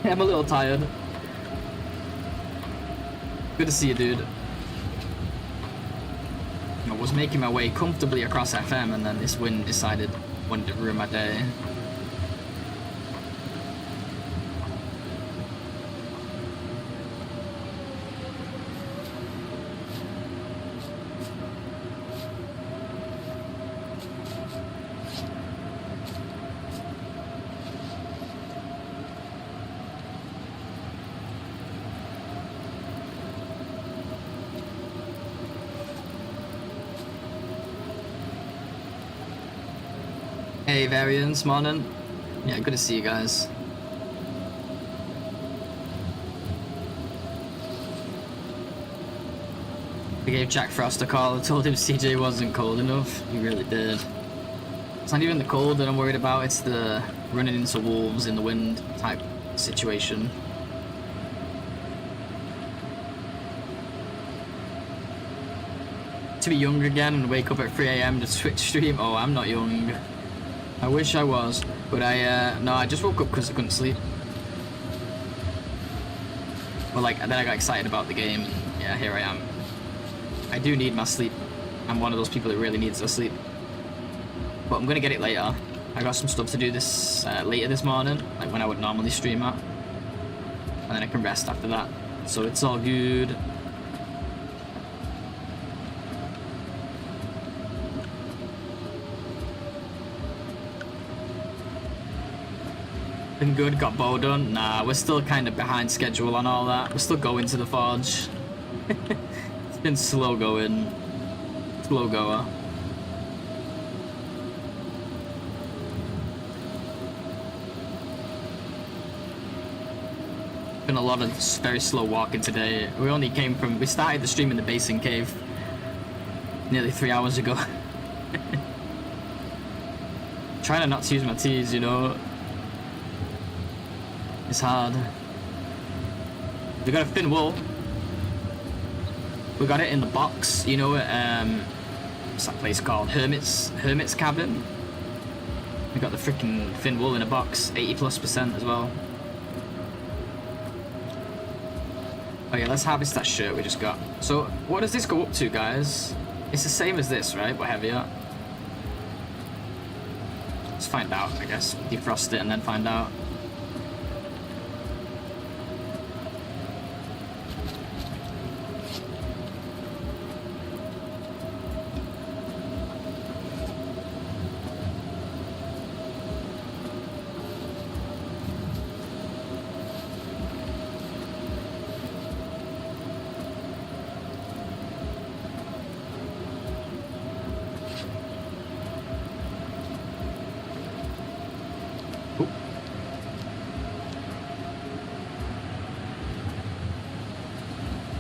I'm a little tired. Good to see you, dude. I was making my way comfortably across FM, and then this wind decided wanted to ruin my day. Hey Variance, morning. Yeah, good to see you guys. I gave Jack Frost a call. I told him CJ wasn't cold enough. He really did. It's not even the cold that I'm worried about, it's the running into wolves in the wind type situation. To be young again and wake up at 3 AM to Twitch stream? Oh, I'm not young. I wish I was, but no, I just woke up because I couldn't sleep. Well, like, then I got excited about the game, and yeah, here I am. I do need my sleep. I'm one of those people that really needs their sleep. But I'm gonna get it later. I got some stuff to do this later this morning, like when I would normally stream at. And then I can rest after that. So it's all good. Been good, got bow done. Nah, we're still kind of behind schedule on all that. We're still going to the forge. It's been slow going. Slow goer. Been a lot of very slow walking today. We started the stream in the basin cave nearly 3 hours ago. Trying not to use my T's, you know. It's hard. We got a thin wool. We got it in the box, you know, what's that place called? Hermit's Cabin. We got the freaking thin wool in a box, 80+% as well. Okay, let's harvest that shirt we just got. So, what does this go up to, guys? It's the same as this, right? But heavier. Let's find out, I guess. Defrost it and then find out.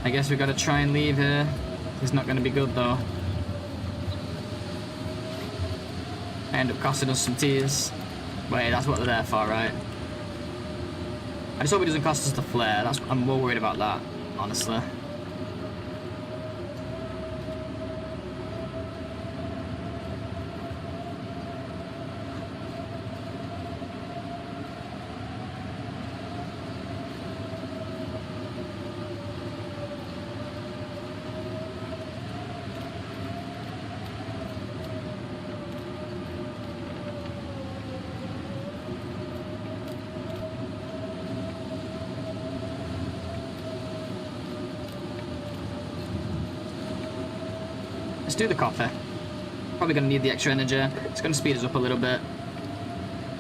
I guess we gotta try and leave here. It's not gonna be good though. I end up costing us some tears. Wait, that's what they're there for, right? I just hope it doesn't cost us the flare. I'm more worried about that, honestly. Let's do the coffee. Probably going to need the extra energy. It's going to speed us up a little bit.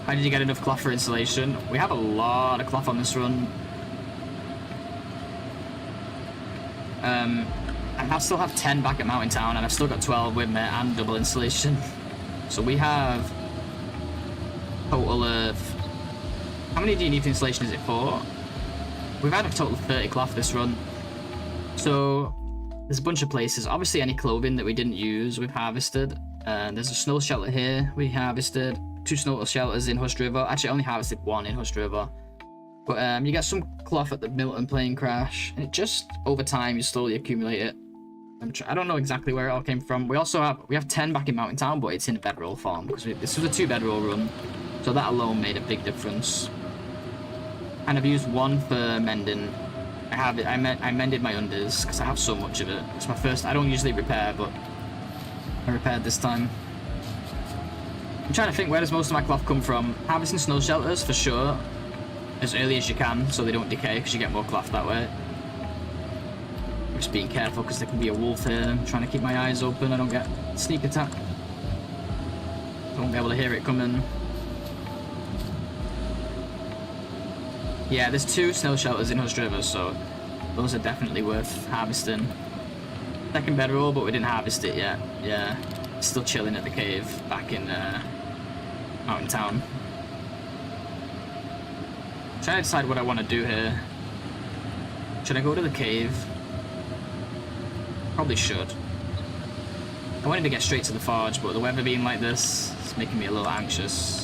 How did you get enough cloth for installation? We have a lot of cloth on this run. I still have 10 back at Mountain Town, and I've still got 12 with me and double installation. So we have a total of... How many do you need for installation? Is it 4? We've had a total of 30 cloth this run. So... There's a bunch of places. Obviously, any clothing that we didn't use, we've harvested. There's a snow shelter here. We harvested 2 snow shelters in Hushed River. Actually, I only harvested 1 in Hushed River. But you get some cloth at the Milton plane crash. And it just, over time, you slowly accumulate it. I don't know exactly where it all came from. We have 10 back in Mountain Town, but it's in bedroll form. Because this was a 2 bedroll run. So that alone made a big difference. And I've used 1 for mending. I mended my unders because I have so much of it. It's my first. I don't usually repair, but I repaired this time. I'm trying to think, where does most of my cloth come from? Harvesting snow shelters for sure, as early as you can, so they don't decay, because you get more cloth that way. I'm just being careful because there can be a wolf here. I'm trying to keep my eyes open. I don't get sneak attack. I won't be able to hear it coming. Yeah, there's 2 snow shelters in Hushed River, so those are definitely worth harvesting. Second bedroll, but we didn't harvest it yet. Yeah, still chilling at the cave back in Mountain Town. I'm trying to decide what I want to do here. Should I go to the cave? Probably should. I wanted to get straight to the forge, but the weather being like this is making me a little anxious.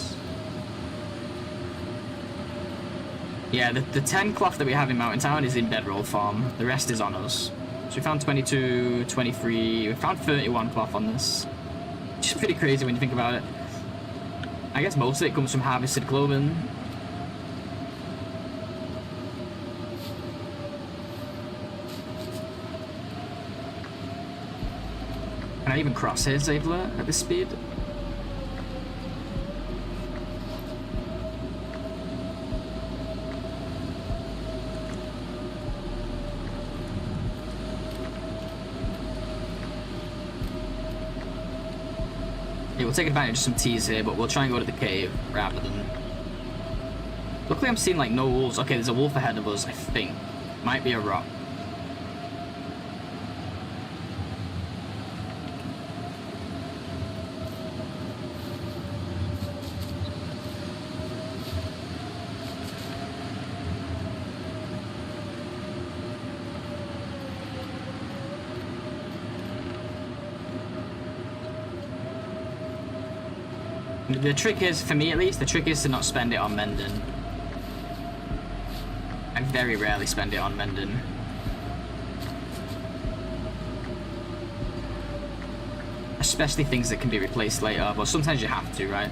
Yeah, the 10 cloth that we have in Mountain Town is in bedroll form. The rest is on us. So we found 22, 23, we found 31 cloth on this. Which is pretty crazy when you think about it. I guess most of it comes from harvested clothing. Can I even cross here safely at this speed? Yeah, we'll take advantage of some teas here, but we'll try and go to the cave rather than... Luckily I'm seeing like no wolves. Okay, there's a wolf ahead of us, I think. Might be a rock. The trick is, for me at least, the trick is to not spend it on mending. I very rarely spend it on mending. Especially things that can be replaced later, but sometimes you have to, right?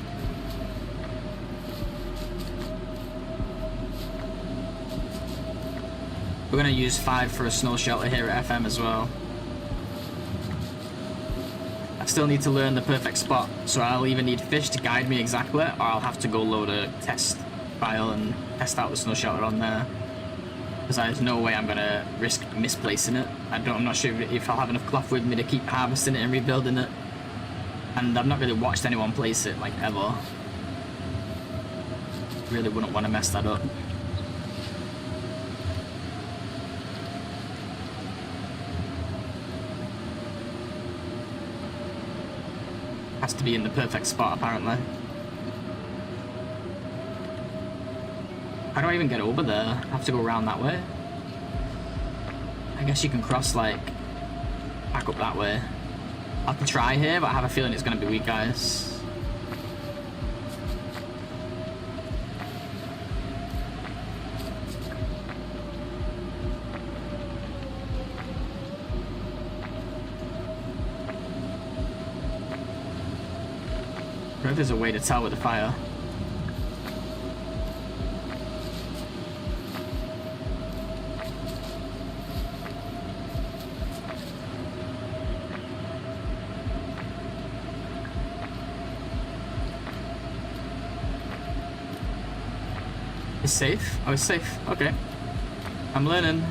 We're gonna use 5 for a snow shelter here at FM as well. Still need to learn the perfect spot, so I'll either need fish to guide me exactly, or I'll have to go load a test file and test out the snow shelter on there. Because there's no way I'm gonna risk misplacing it. I'm not sure if I'll have enough cloth with me to keep harvesting it and rebuilding it. And I've not really watched anyone place it, like, ever. Really wouldn't want to mess that up. Has to be in the perfect spot, apparently. How do I even get over there? I have to go around that way? I guess you can cross, like, back up that way. I have to try here, but I have a feeling it's going to be weak ice. I don't know if there's a way to tell with the fire. It's safe? Oh, it's safe. Okay. I'm learning.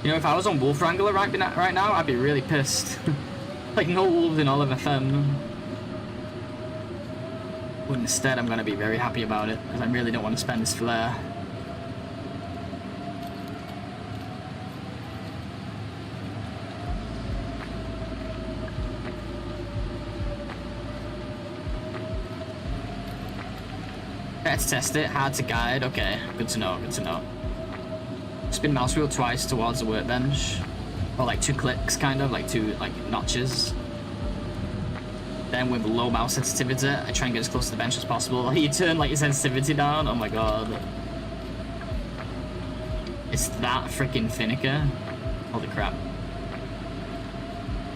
You know, if I was on Wolf Wrangler right now, I'd be really pissed. Like, no wolves in all of FM. But instead, I'm going to be very happy about it, because I really don't want to spend this flare. Let's test it. Hard to guide. Okay, good to know, good to know. Spin mouse wheel twice towards the workbench. Or like 2 clicks, kind of, like 2 notches. Then with low mouse sensitivity, I try and get as close to the bench as possible. You turn like your sensitivity down, oh my god. It's that freaking finicky. Holy crap.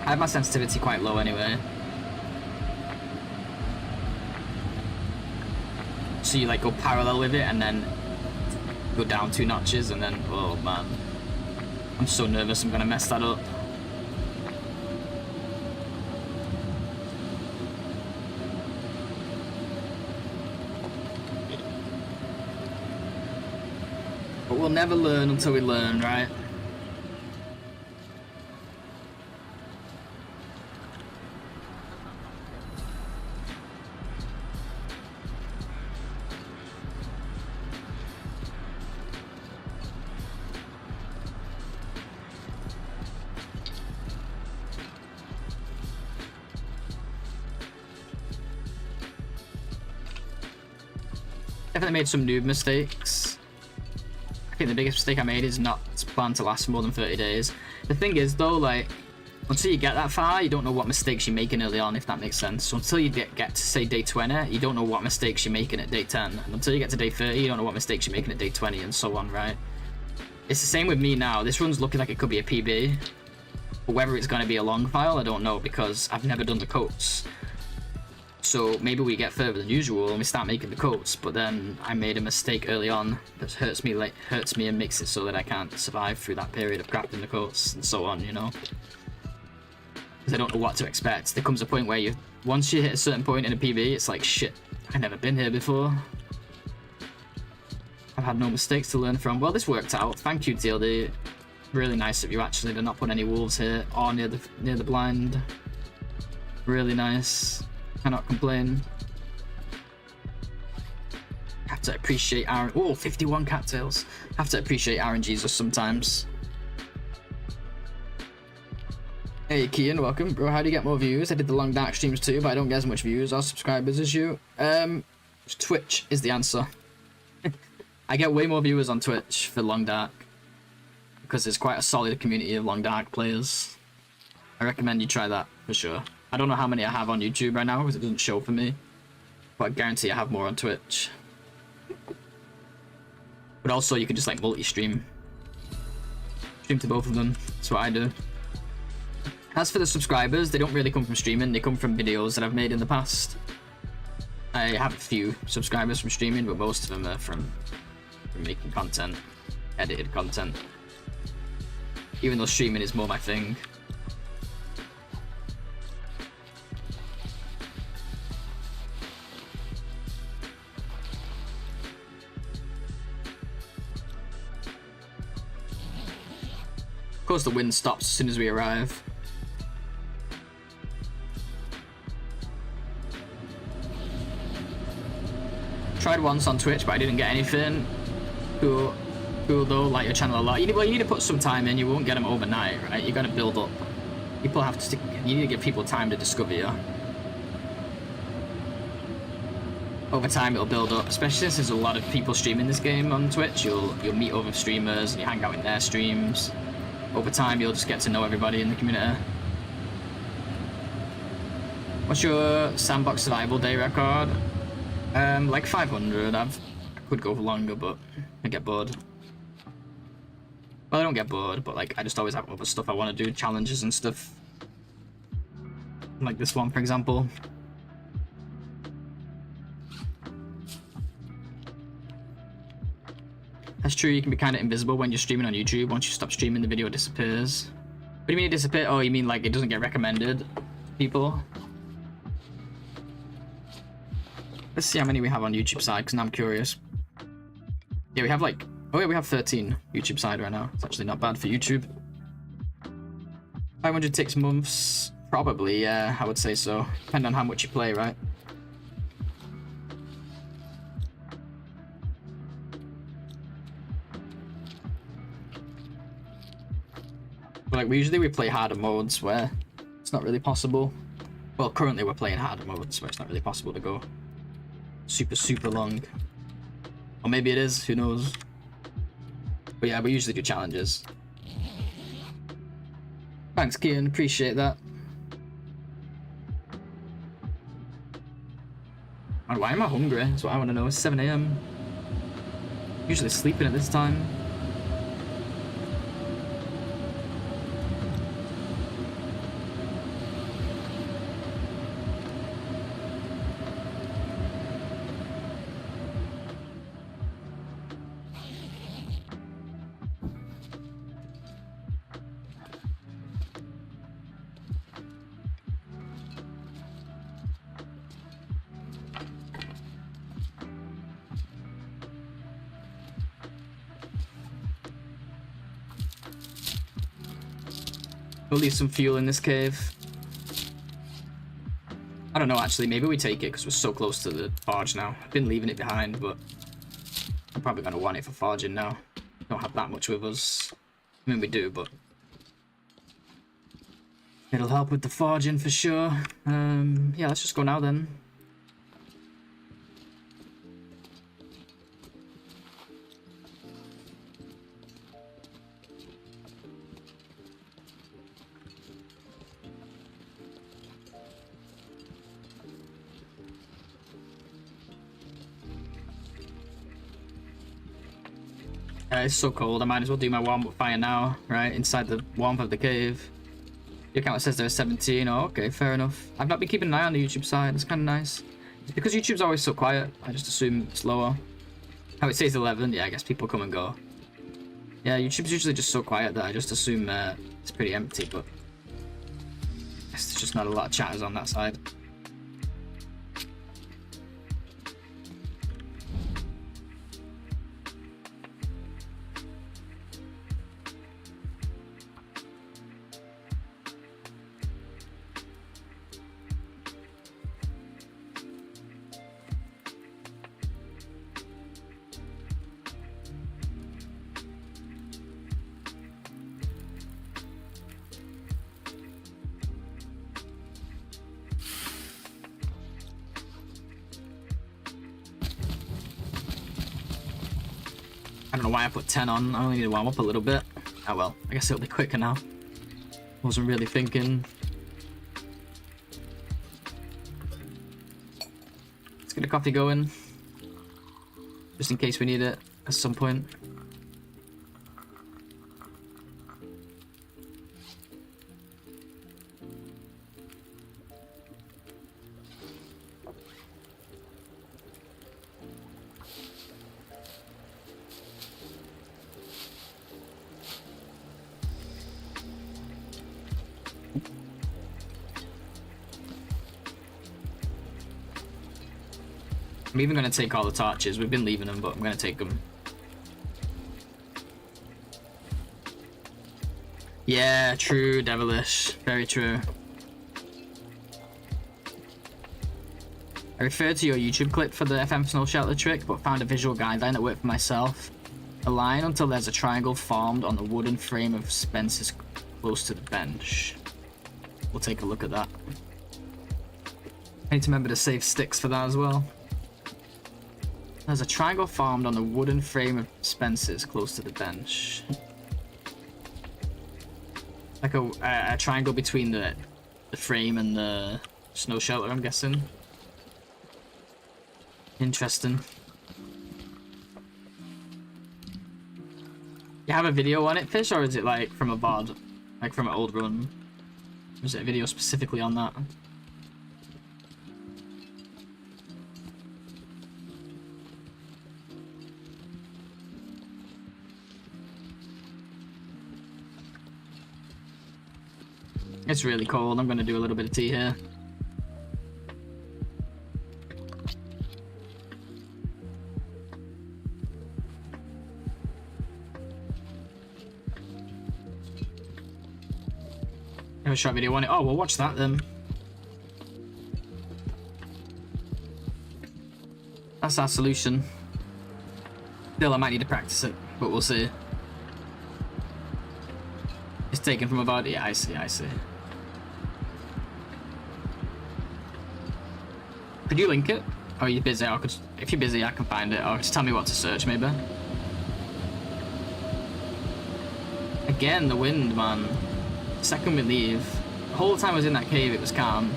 I have my sensitivity quite low anyway. So you like go parallel with it and then go down 2 notches and then, oh man. I'm so nervous I'm gonna mess that up. But we'll never learn until we learn, right? Definitely made some noob mistakes. I think the biggest mistake I made is not plan to last more than 30 days. The thing is though, like, until you get that far, you don't know what mistakes you're making early on, if that makes sense. So until you get to say day 20, you don't know what mistakes you're making at day 10. And until you get to day 30, you don't know what mistakes you're making at day 20 and so on, right? It's the same with me now. This run's looking like it could be a PB. But whether it's going to be a long file, I don't know, because I've never done the coats. So maybe we get further than usual and we start making the coats, but then I made a mistake early on that hurts me and makes it so that I can't survive through that period of crafting the coats and so on, you know? Because I don't know what to expect. There comes a point where once you hit a certain point in a PB, it's like, shit, I've never been here before. I've had no mistakes to learn from. Well, this worked out. Thank you, TLD. Really nice of you actually to not put any wolves here or near the blind. Really nice. Cannot complain. Have to appreciate oh, 51 cattails. Have to appreciate RNGs sometimes. Hey Kian, welcome. Bro, how do you get more views? I did the long dark streams too, but I don't get as much views or subscribers as you. Twitch is the answer. I get way more viewers on Twitch for long dark. Because there's quite a solid community of long dark players. I recommend you try that for sure. I don't know how many I have on YouTube right now because it doesn't show for me, but I guarantee I have more on Twitch. But also you can just like multi-stream. Stream to both of them, that's what I do. As for the subscribers, they don't really come from streaming, they come from videos that I've made in the past. I have a few subscribers from streaming, but most of them are from making content, edited content. Even though streaming is more my thing. Of course the wind stops as soon as we arrive. Tried once on Twitch, but I didn't get anything. Cool though, like your channel a lot. You need to put some time in, you won't get them overnight, right? You gotta build up. People have to, you need to give people time to discover you. over time it'll build up, especially since there's a lot of people streaming this game on Twitch. You'll meet other streamers and you hang out in their streams. Over time you'll just get to know everybody in the community. What's your sandbox survival day record? Like 500. I could go for longer, but I get bored. Well, I don't get bored, but like I just always have other stuff I want to do, challenges and stuff. Like this one, for example. That's true, you can be kind of invisible when you're streaming on YouTube. Once you stop streaming, the video disappears. What do you mean it disappears? Oh, you mean like it doesn't get recommended to people? Let's see how many we have on YouTube side, because now I'm curious. Yeah, we have like... Oh yeah, we have 13 YouTube side right now. It's actually not bad for YouTube. 500 takes months. Probably, yeah, I would say so. Depending on how much you play, right? But like, we play harder modes where it's not really possible. Well, currently we're playing harder modes where it's not really possible to go super long. Or maybe it is, who knows. But yeah, we usually do challenges. Thanks, Kian, appreciate that. And why am I hungry? That's what I want to know. It's 7 AM. Usually sleeping at this time. We'll leave some fuel in this cave. I don't know, actually. Maybe we take it because we're so close to the forge now. I've been leaving it behind, but I'm probably going to want it for forging now. Don't have that much with us. I mean, we do, but it'll help with the forging for sure. Yeah, let's just go now then. It's so cold, I might as well do my warm-up fire now, right? Inside the warmth of the cave. Your account says there's 17. Oh, okay, fair enough. I've not been keeping an eye on the YouTube side. It's kind of nice. It's because YouTube's always so quiet. I just assume it's lower. How it says 11. Yeah, I guess people come and go. Yeah, YouTube's usually just so quiet that I just assume it's pretty empty, but I guess there's just not a lot of chatters on that side. I don't know why I put 10 on. I only need to warm up a little bit. Oh well, I guess it'll be quicker now. Wasn't really thinking. Let's get the coffee going. Just in case we need it at some point. I'm even going to take all the torches. We've been leaving them, but I'm going to take them. Yeah, true, devilish. Very true. I referred to your YouTube clip for the FM snow shelter trick, but found a visual guideline that worked for myself. Align until there's a triangle formed on the wooden frame of Spencer's close to the bench. We'll take a look at that. I need to remember to save sticks for that as well. There's a triangle formed on the wooden frame of Spencer's close to the bench. Like a triangle between the frame and the snow shelter, I'm guessing. Interesting. You have a video on it, Fish, or is it like from a VOD? Like from an old run? Or is it a video specifically on that? It's really cold. I'm gonna do a little bit of tea here. Have a short video on it. Oh, we'll watch that then. That's our solution. Still, I might need to practice it, but we'll see. It's taken from a VOD. Yeah, I see, I see. Could you link it? Or are you busy? Or could, if you're busy, I can find it. Or just tell me what to search, maybe. Again, the wind, man. The second we leave. The whole time I was in that cave, it was calm.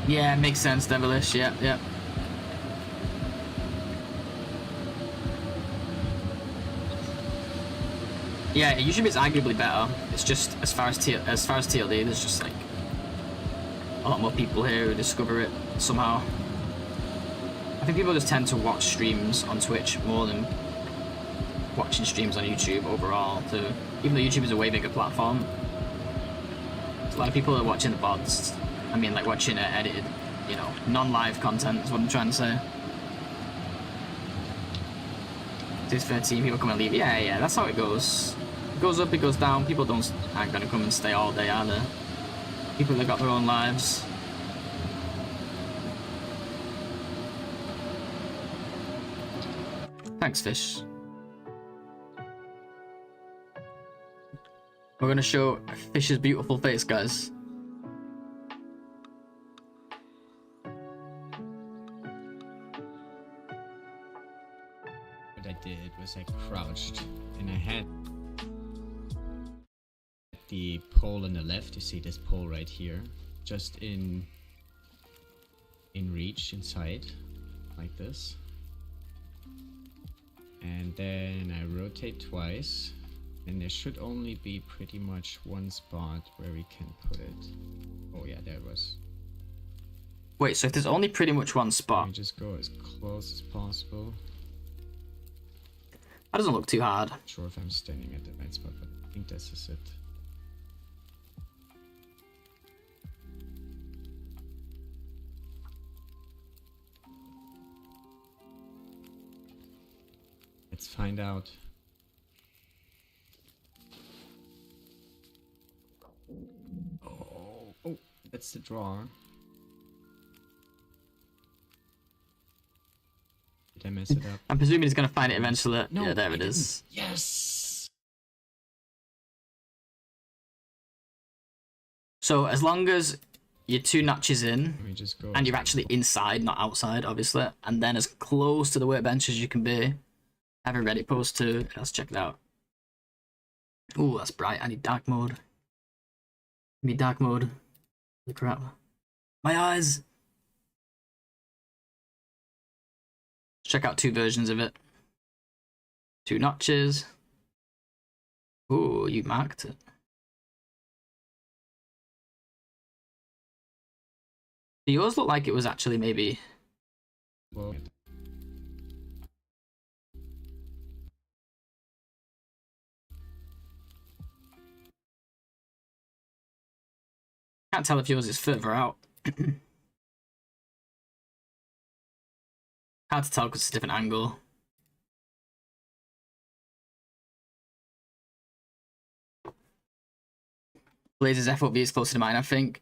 Yeah, makes sense, Devilish. Yep, yep. Yeah, YouTube is arguably better. It's just as far as TLD, there's just like a lot more people here who discover it somehow. I think people just tend to watch streams on Twitch more than watching streams on YouTube overall. Too, even though YouTube is a way bigger platform, there's a lot of people are watching the VODs. I mean, like watching edited, you know, non-live content is what I'm trying to say. There's 13 people come and leave. Yeah, yeah, that's how it goes. It goes up, it goes down. People aren't gonna come and stay all day, are they? People that got their own lives. Thanks, Fish. We're gonna show Fish's beautiful face, guys. What I did was I crouched and I had the pole on the left. You see this pole right here, just in reach, inside, like this. And then I rotate twice, and there should only be pretty much one spot where we can put it. Oh yeah, there it was. Wait, so if there's only pretty much one spot, We just go as close as possible. that doesn't look too hard. Not sure if I'm standing at the right spot, but I think this is it. Let's find out. Oh, that's the drawer. Did I mess it up? I'm presuming he's gonna find it eventually. No, yeah, there I it is. didn't. Yes. So as long as you're 2 notches in, Let me just go. and you're actually inside, not outside, obviously, and then as close to the workbench as you can be. I have a Reddit post too. Let's check it out. Ooh, that's bright. I need dark mode. I need dark mode. Holy crap. My eyes! Check out 2 versions of it. 2 notches. Ooh, you marked it. Yours looked like it was actually maybe... Well, Can't tell if yours is further out. Hard to tell because it's a different angle. Blazer's FOV is closer to mine, I think.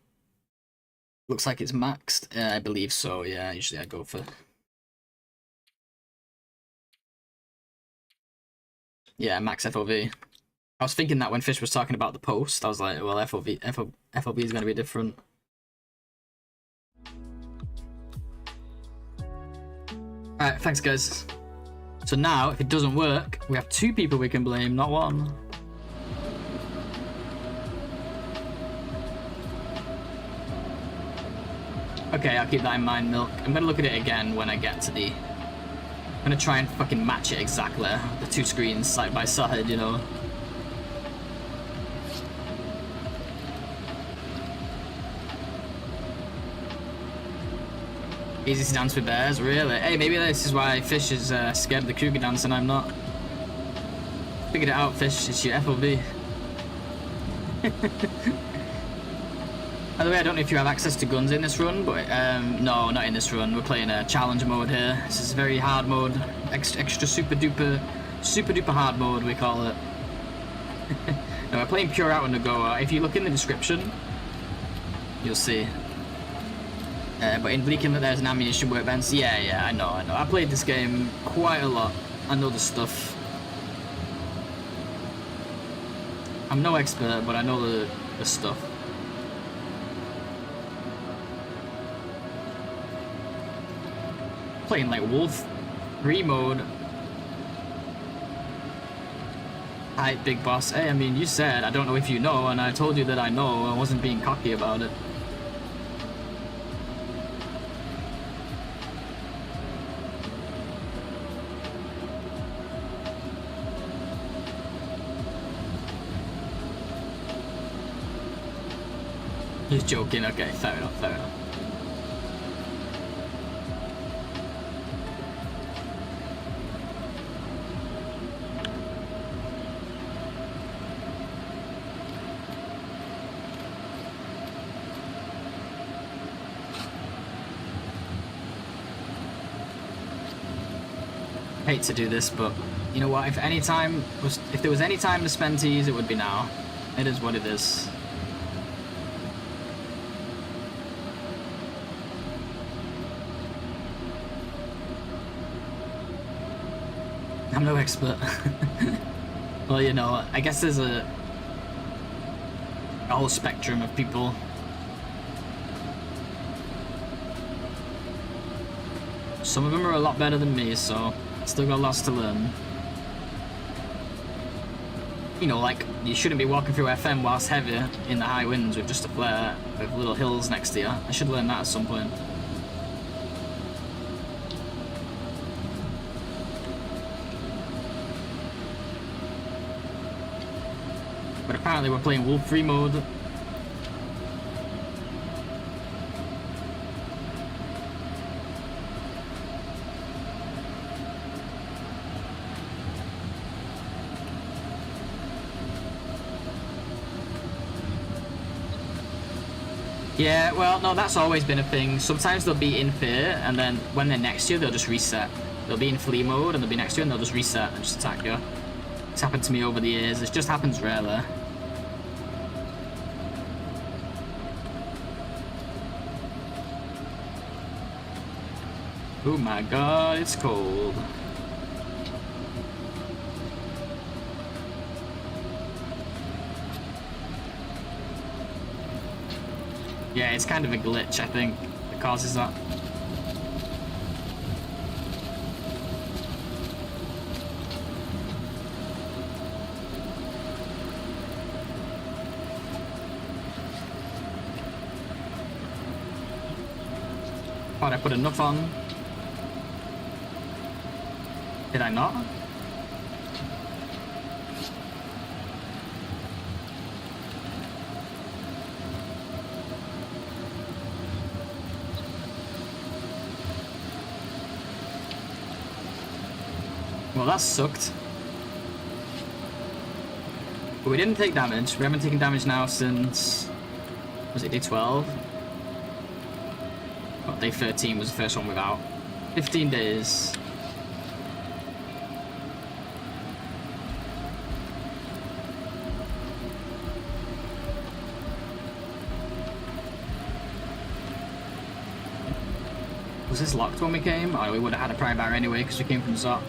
Looks like it's maxed. I believe so, yeah. Usually I go for Yeah, max FOV. I was thinking that when Fish was talking about the post, I was like, well, FOV is going to be different. Alright, thanks guys. So now, if it doesn't work, we have 2 people we can blame, not 1. Okay, I'll keep that in mind, Milk. I'm gonna look at it again when I get to the... I'm gonna try and fucking match it exactly. The 2 screens side by side, you know. Easy to dance with bears, really? Hey, maybe this is why Fish is scared of the cougar dance and I'm not. Figured it out, Fish. It's your FOV. By the way, I don't know if you have access to guns in this run, but no, not in this run. We're playing a challenge mode here. This is a very hard mode, extra super duper hard mode we call it. No, we're playing Pure Outerloper. If you look in the description, you'll see. But in Bleak Inlet there's an ammunition workbench. Yeah, I know. I played this game quite a lot. I know the stuff. I'm no expert, but I know the stuff. Playing like Wolf 3 mode. Hi, big boss. Hey, I mean, you said I don't know if you know, and I told you that I know. I wasn't being cocky about it. He's joking. Okay, fair enough. Hate to do this, but you know what? If there was any time to spend teas, it would be now. It is what it is. I'm no expert. Well, you know, I guess there's a whole spectrum of people. Some of them are a lot better than me, so still got lots to learn. You know, like, you shouldn't be walking through FM whilst heavy in the high winds with just a flare with little hills next to you. I should learn that at some point. But apparently we're playing Wolf 3 mode. Yeah, well, no, that's always been a thing. Sometimes they'll be in fear, and then when they're next to you, they'll just reset. They'll be in flee mode, and they'll be next to you, and they'll just reset and just attack you. It's happened to me over the years. It just happens rarely. Oh my god, it's cold. Yeah, it's kind of a glitch, I think, that causes that. Thought I put enough on. Did I not? Well, that sucked. But we didn't take damage. We haven't taken damage now since... was it day 12? Well, day 13 was the first one without. 15 days. Was this locked when we came? Oh, we would have had a pry bar anyway because we came from Zot.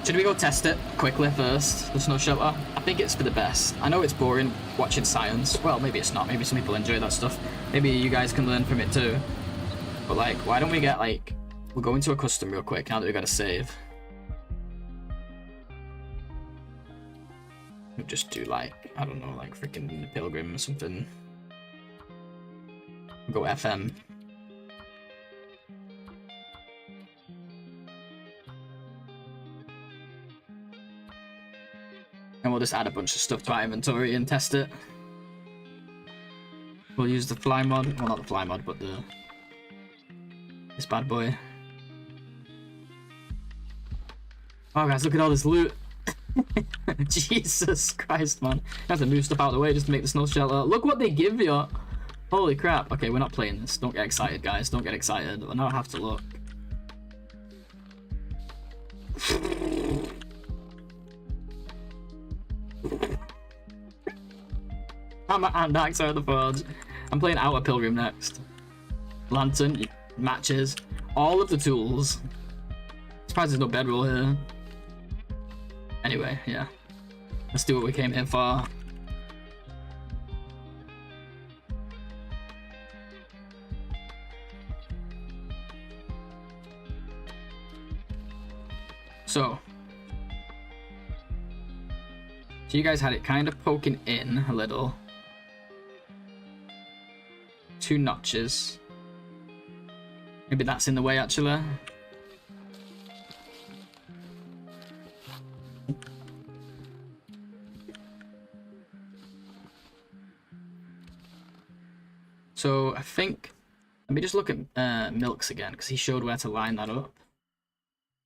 Should we go test it quickly first, the snow shelter? I think it's for the best. I know it's boring watching science. Well, maybe it's not. Maybe some people enjoy that stuff. Maybe you guys can learn from it too. But like, why don't we get like... We'll go into a custom real quick now that we got to save. We'll just do like, I don't know, like freaking Pilgrim or something. We'll go FM. And we'll just add a bunch of stuff to our inventory and test it. We'll use the fly mod. Well, not the fly mod, but this bad boy. Oh, guys, look at all this loot. Jesus Christ, man. I have to move stuff out of the way just to make the snow shelter. Look what they give you. Holy crap. Okay, we're not playing this. Don't get excited, guys. Don't get excited. I now have to look. I'm at Dark Side of the Forge. I'm playing Outer Pilgrim next. Lantern, matches, all of the tools. Surprised there's no bedroll here. Anyway, yeah. Let's do what we came here for. So you guys had it kind of poking in a little. 2 notches. Maybe that's in the way actually. So I think, let me just look at Milks again, because he showed where to line that up.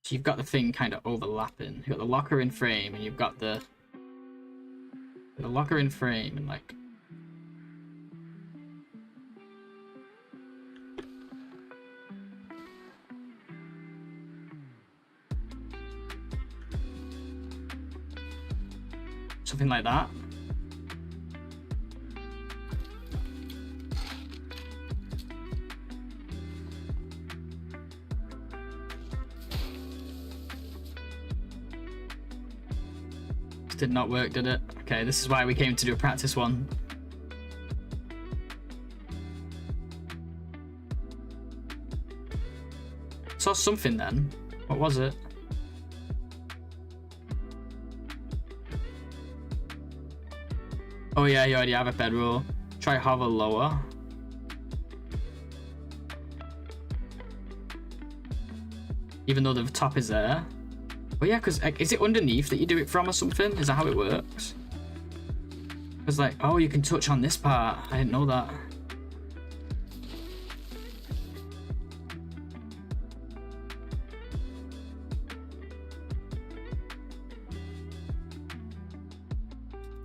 So you've got the thing kind of overlapping. You've got the locker in frame, and you've got the locker in frame, and like, something like that. Did not work, did it? Okay, this is why we came to do a practice one. Saw something then. What was it? Oh yeah, you already have a bedroll. Try hover lower. Even though the top is there. Oh yeah, because is it underneath that you do it from or something? Is that how it works? Because like, oh, you can touch on this part. I didn't know that.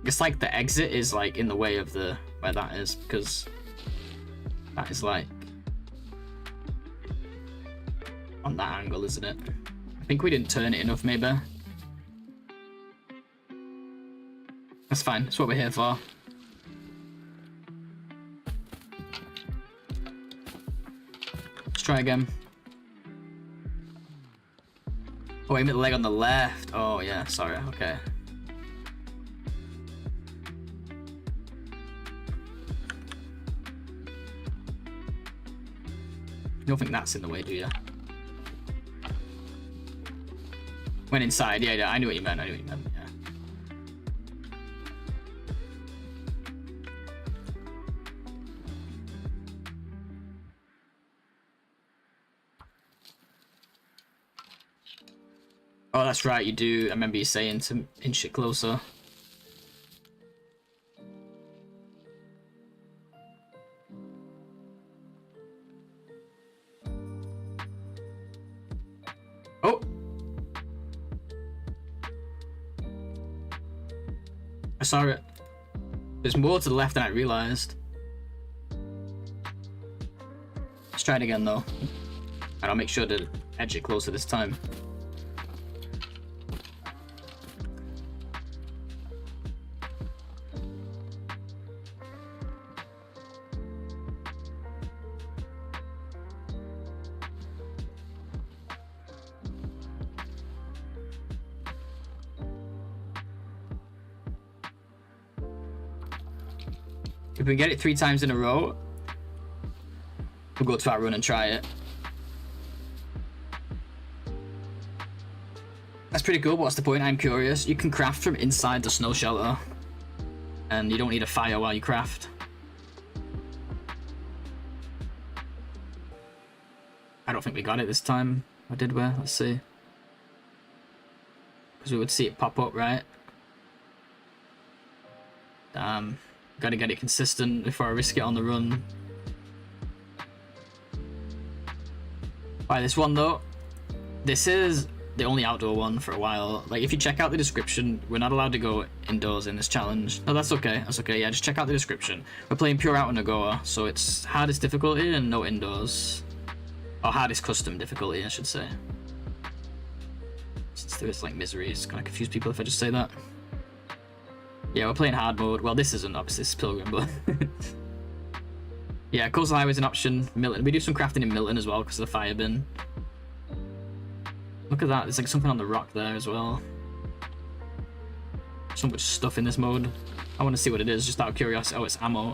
It's like the exit is like in the way of the where that is, because that is like on that angle, isn't it? I think we didn't turn it enough, maybe. That's fine. That's what we're here for. Let's try again. Oh, aim at the leg on the left. Oh, yeah. Sorry. Okay. You don't think that's in the way, do you? Went inside, yeah, I knew what you meant, yeah. Oh, that's right, you do. I remember you saying to inch it closer. Oh! I saw it. There's more to the left than I realized. Let's try it again though. And I'll make sure to edge it closer this time. If we get it 3 times in a row, we'll go to our run and try it. That's pretty cool, but what's the point? I'm curious. You can craft from inside the snow shelter. And you don't need a fire while you craft. I don't think we got it this time. Or did we? Let's see. Because we would see it pop up, right? Damn. Gotta get it consistent before I risk it on the run. Alright, this one though. This is the only outdoor one for a while. Like, if you check out the description, we're not allowed to go indoors in this challenge. No, that's okay. That's okay. Yeah, just check out the description. We're playing Pure OuterNOGOA, so it's hardest difficulty and no indoors. Or hardest custom difficulty, I should say. Since there is like misery, it's gonna confuse people if I just say that. Yeah, we're playing hard mode. Well, this isn't, obviously, it's Pilgrim, but... yeah, Coastal Highway is an option. Milton. We do some crafting in Milton as well, because of the fire bin. Look at that, there's like something on the rock there as well. So much stuff in this mode. I want to see what it is, just out of curiosity. Oh, it's ammo.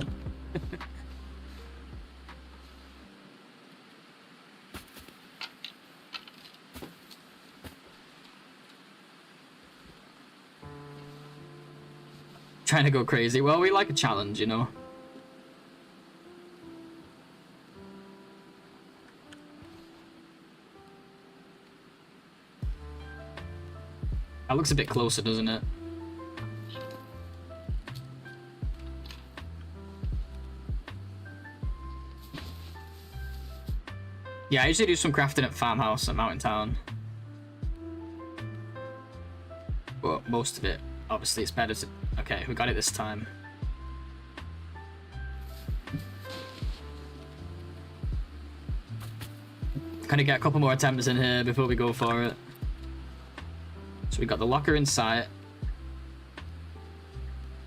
Trying to go crazy. Well, we like a challenge, you know. That looks a bit closer, doesn't it? Yeah, I usually do some crafting at Farmhouse at Mountain Town. But most of it, obviously, it's better to... Okay, we got it this time. Kind of get a couple more attempts in here before we go for it. So we got the locker in sight.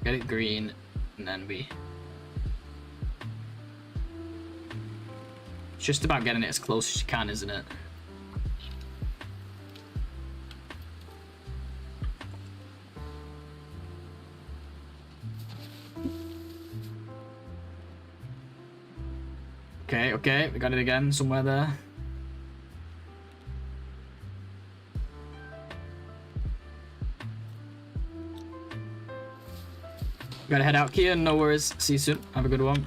Get it green, and then we... It's just about getting it as close as you can, isn't it? Okay, okay, we got it again somewhere there. Gotta head out, Kia. No worries. See you soon. Have a good one.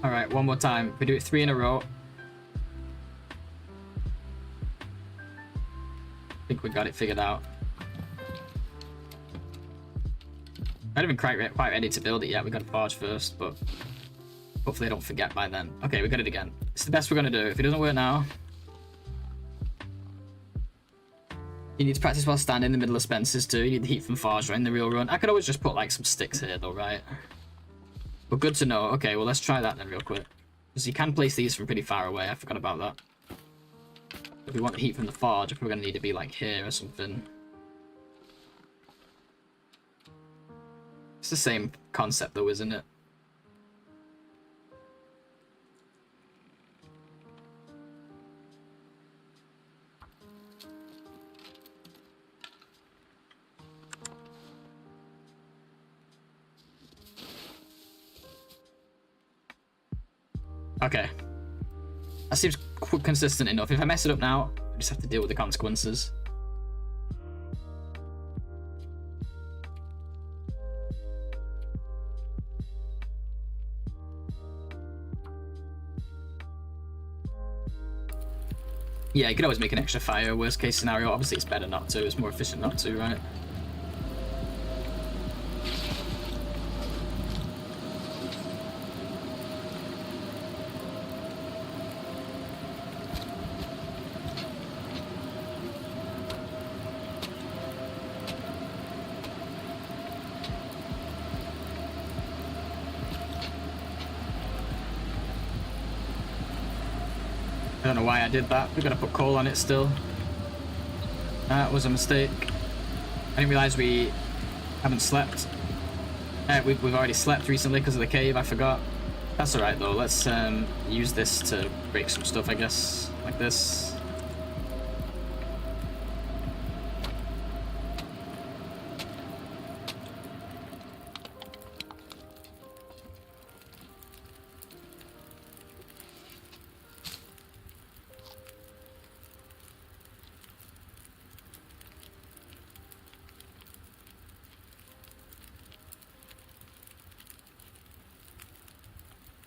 Alright, one more time. We do it 3 in a row. I think we got it figured out. Not even quite ready to build it yet. We got to forge first, but hopefully I don't forget by then. Okay, we got it again. It's the best we're gonna do. If it doesn't work now, you need to practice while standing in the middle of Spencer's too. You need the heat from forge right in the real run. I could always just put like some sticks here though, right? But good to know. Okay, well let's try that then real quick. Because you can place these from pretty far away. I forgot about that. If we want the heat from the forge, if we're gonna need to be like here or something. It's the same concept though, isn't it? Okay. That seems consistent enough. If I mess it up now, I just have to deal with the consequences. Yeah, you could always make an extra fire, worst case scenario. Obviously, it's better not to. It's more efficient not to, right? I don't know why I did that. We're gonna put coal on it still. That was a mistake. I didn't realize we haven't slept. We've already slept recently because of the cave. I forgot. That's alright though. Let's use this to break some stuff, I guess, like this.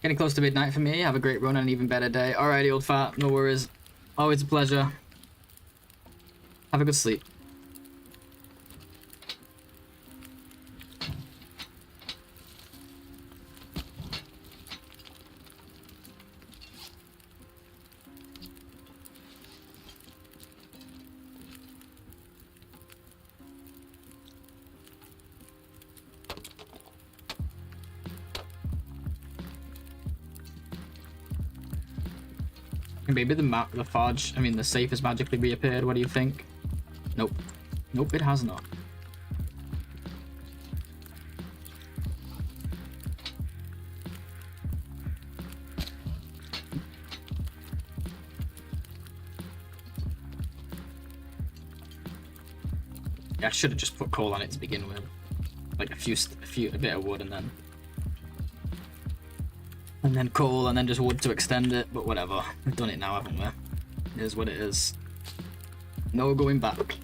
Getting close to midnight for me. Have a great run and an even better day. Alrighty, old fat. No worries. Always a pleasure. Have a good sleep. Maybe the fudge, I mean the safe has magically reappeared. What do you think? Nope. Nope, it has not. Yeah, I should have just put coal on it to begin with. Like a bit of wood and then coal, and then just wood to extend it, but whatever. We've done it now, haven't we? It is what it is. No going back.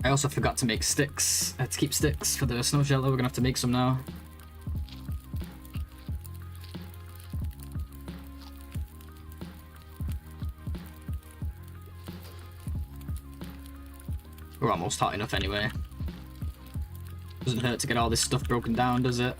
I also forgot to make sticks. I had to keep sticks for the snow shelter. We're gonna have to make some now. We're almost hot enough anyway. Doesn't hurt to get all this stuff broken down, does it?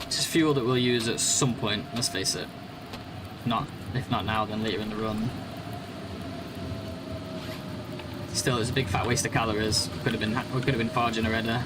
This is fuel that we'll use at some point, let's face it. If not now, then later in the run. Still, it's a big fat waste of calories. We could have been forging already.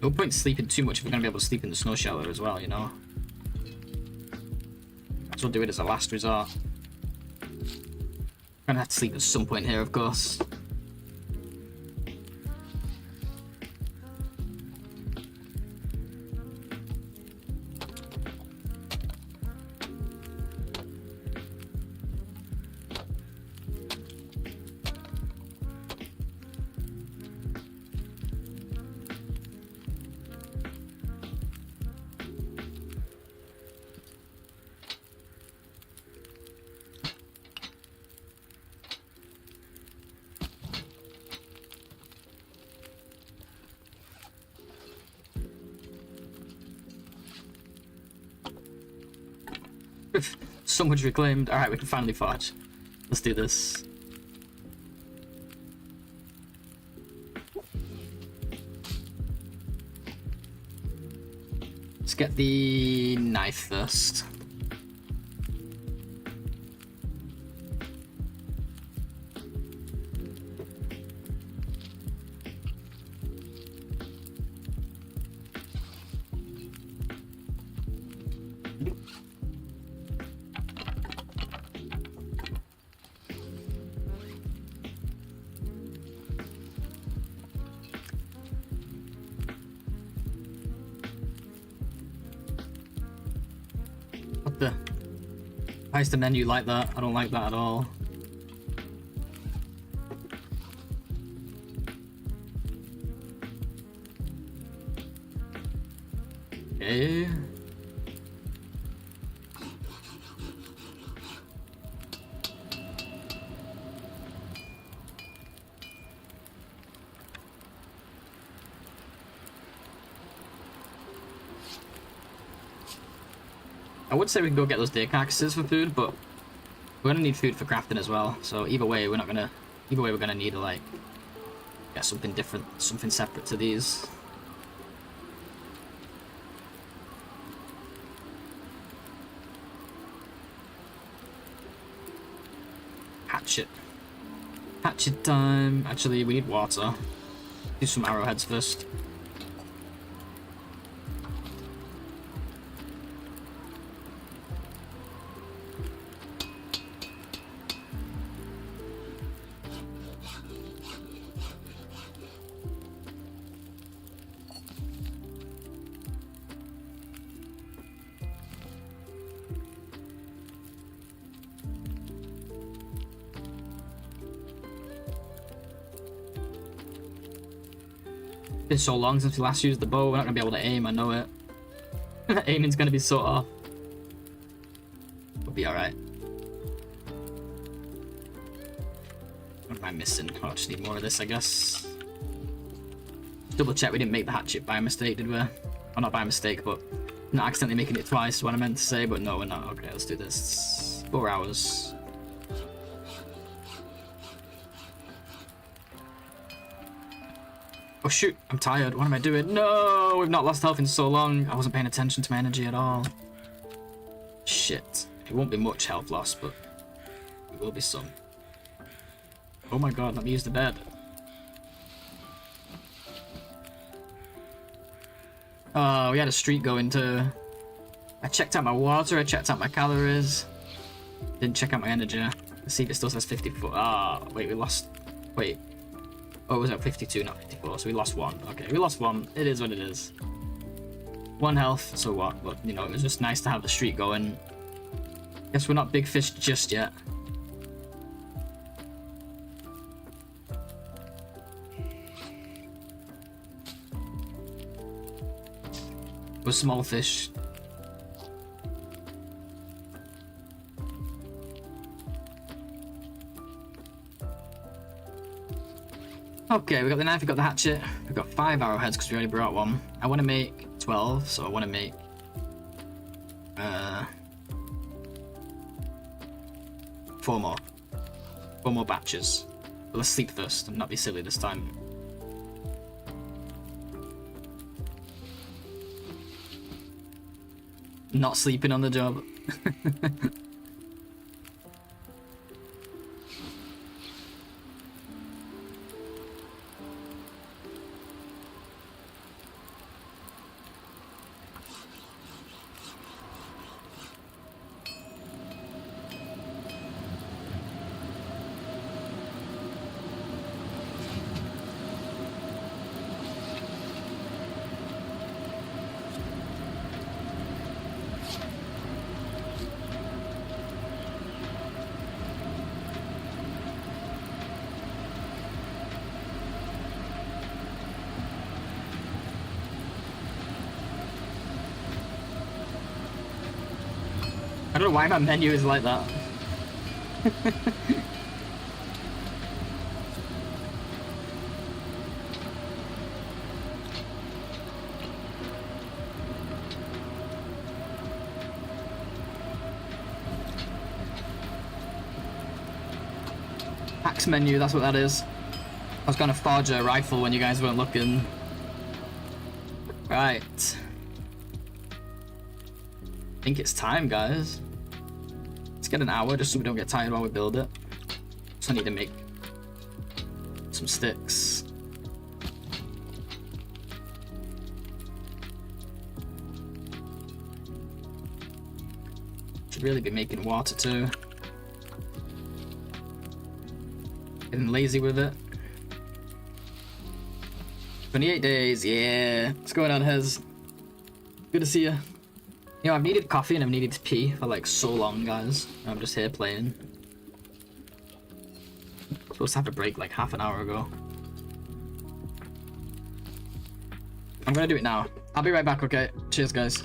No point sleeping too much if we're going to be able to sleep in the snow shelter as well, you know? Might as well do it as a last resort. Gonna have to sleep at some point here, of course. So much reclaimed. Alright, we can finally forge. Let's do this. Let's get the knife first. Why is the menu like that? I don't like that at all. Okay. I would say we can go get those deer carcasses for food, but We're gonna need food for crafting as well. So either way, we're gonna need to like get something different, something separate to these. Hatchet. Hatchet time. Actually, we need water. Do some arrowheads first. Been so long since we last used the bow, we're not gonna be able to aim, I know it. Aiming's gonna be so off. We'll be alright. What am I missing? Oh, I just need more of this, I guess. Double check we didn't make the hatchet by mistake, did we? Well, not by mistake, but not accidentally making it twice is what I meant to say, but no, we're not. Okay, let's do this. 4 hours. Oh shoot, I'm tired. What am I doing? No, we've not lost health in so long. I wasn't paying attention to my energy at all. Shit. It won't be much health loss, but it will be some. Oh my god, let me use the bed. Oh, we had a streak going too. I checked out my water, I checked out my calories. Didn't check out my energy. Let's see if it still says 54. Ah, wait, we lost. Wait. Oh, it was at 52, not 54, so we lost 1. Okay, we lost 1. It is what it is. 1 health, so what? But, you know, it was just nice to have the streak going. Guess we're not big fish just yet. We're small fish. Okay, we got the knife, we got the hatchet, we've got 5 arrowheads because we already brought 1. I want to make 12, so I want to make 4 more. 4 more batches. But let's sleep first and not be silly this time. Not sleeping on the job. I don't know why my menu is like that. Axe menu, that's what that is. I was gonna forge a rifle when you guys weren't looking. Right. I think it's time, guys. Let's get an hour just so we don't get tired while we build it. So I need to make some sticks. Should really be making water too. Getting lazy with it. 28 days, yeah. What's going on, Hez? Good to see you. You know, I've needed coffee and I've needed to pee for like so long, guys. I'm just here playing. I'm supposed to have a break like half an hour ago. I'm gonna do it now. I'll be right back, okay? Cheers, guys.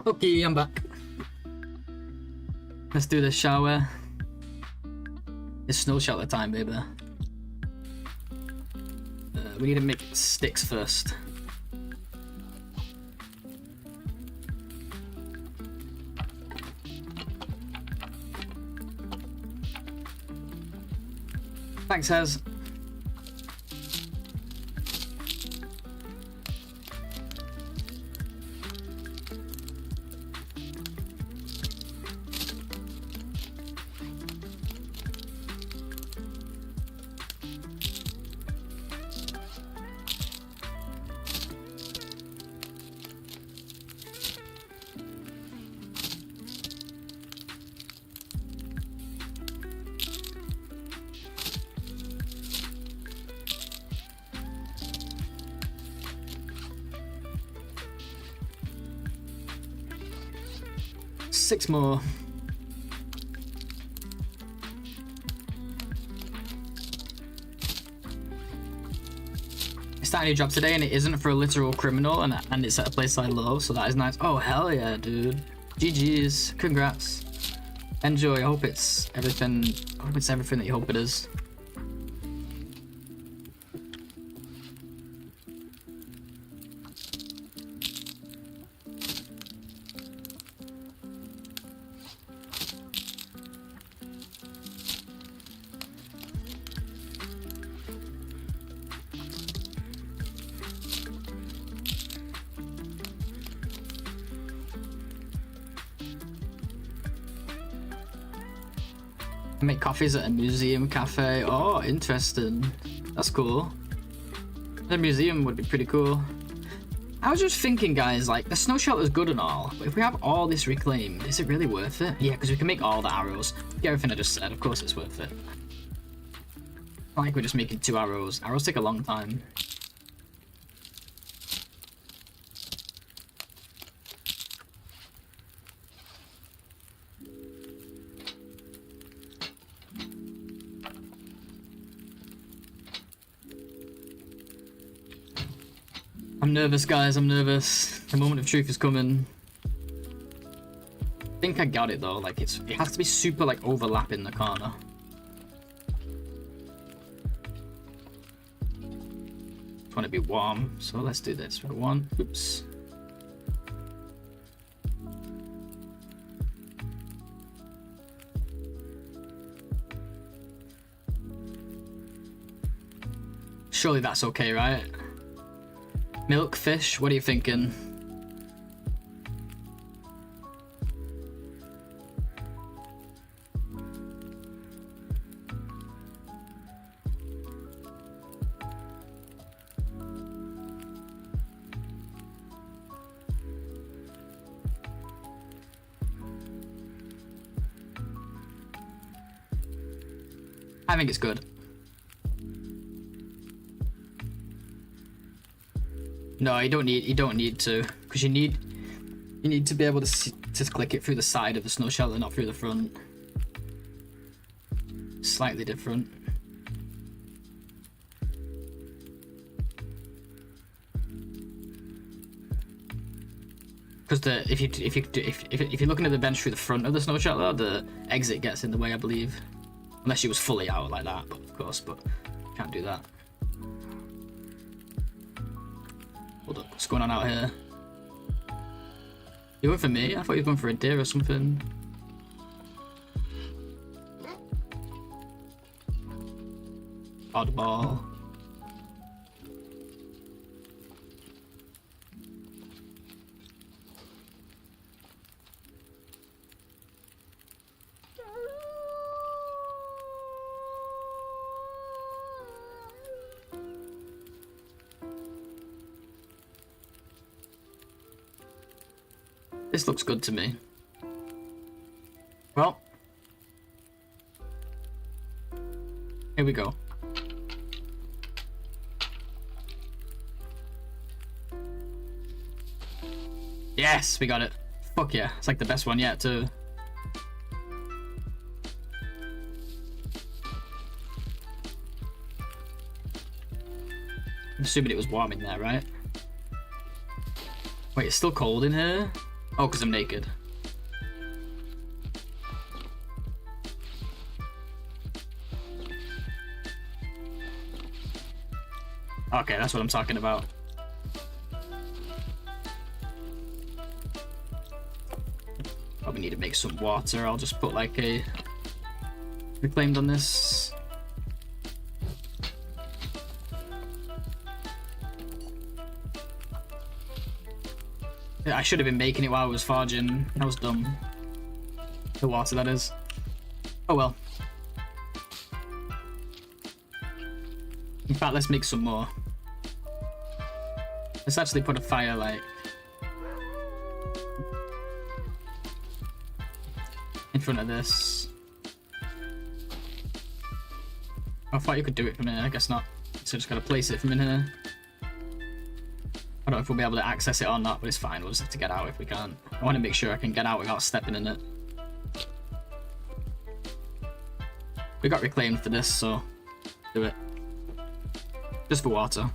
Okay, I'm back. Let's do the shower. It's snow shelter time, baby. We need to make sticks first. Thanks, Hez. Six more. I started a new job today and it isn't for a literal criminal and it's at a place I love, so that is nice. Oh hell yeah, dude. GG's. Congrats. Enjoy. I hope it's everything that you hope it is. Make coffees at a museum cafe. Oh, interesting. That's cool. The museum would be pretty cool. I was just thinking, guys, like, the snow shelter's good and all, but if we have all this reclaimed, is it really worth it? Yeah, because we can make all the arrows. Get everything I just said, of course it's worth it. Not like we're just making 2 arrows. Arrows take a long time. I'm nervous, guys, I'm nervous. The moment of truth is coming. I think I got it though, like it has to be super like overlapping the corner. Just want to be warm, so let's do this. One, oops. Surely that's okay, right? Milk, fish, what are you thinking? I think it's good. No, you don't need to, because you need to be able to click it through the side of the snow shelter, not through the front. Slightly different. Because if you're looking at the bench through the front of the snow shelter, the exit gets in the way, I believe. Unless she was fully out like that, but of course, but can't do that. Hold up, what's going on out here? You went for me? I thought you were going for a deer or something. Oddball. This looks good to me. Well, here we go. Yes, we got it. Fuck yeah, it's like the best one yet too. I'm assuming it was warm in there, right? Wait, it's still cold in here? Oh, because I'm naked. Okay, that's what I'm talking about. Probably need to make some water. I'll just put like a reclaimed on this. Yeah, I should have been making it while I was forging. I was dumb. The water, that is. Oh well. In fact, let's make some more. Let's actually put a fire like in front of this. I thought you could do it from here. I guess not. So just gotta place it from in here. I don't know if we'll be able to access it or not, but it's fine. We'll just have to get out if we can't. I want to make sure I can get out without stepping in it. We got reclaimed for this, so do it. Just for water.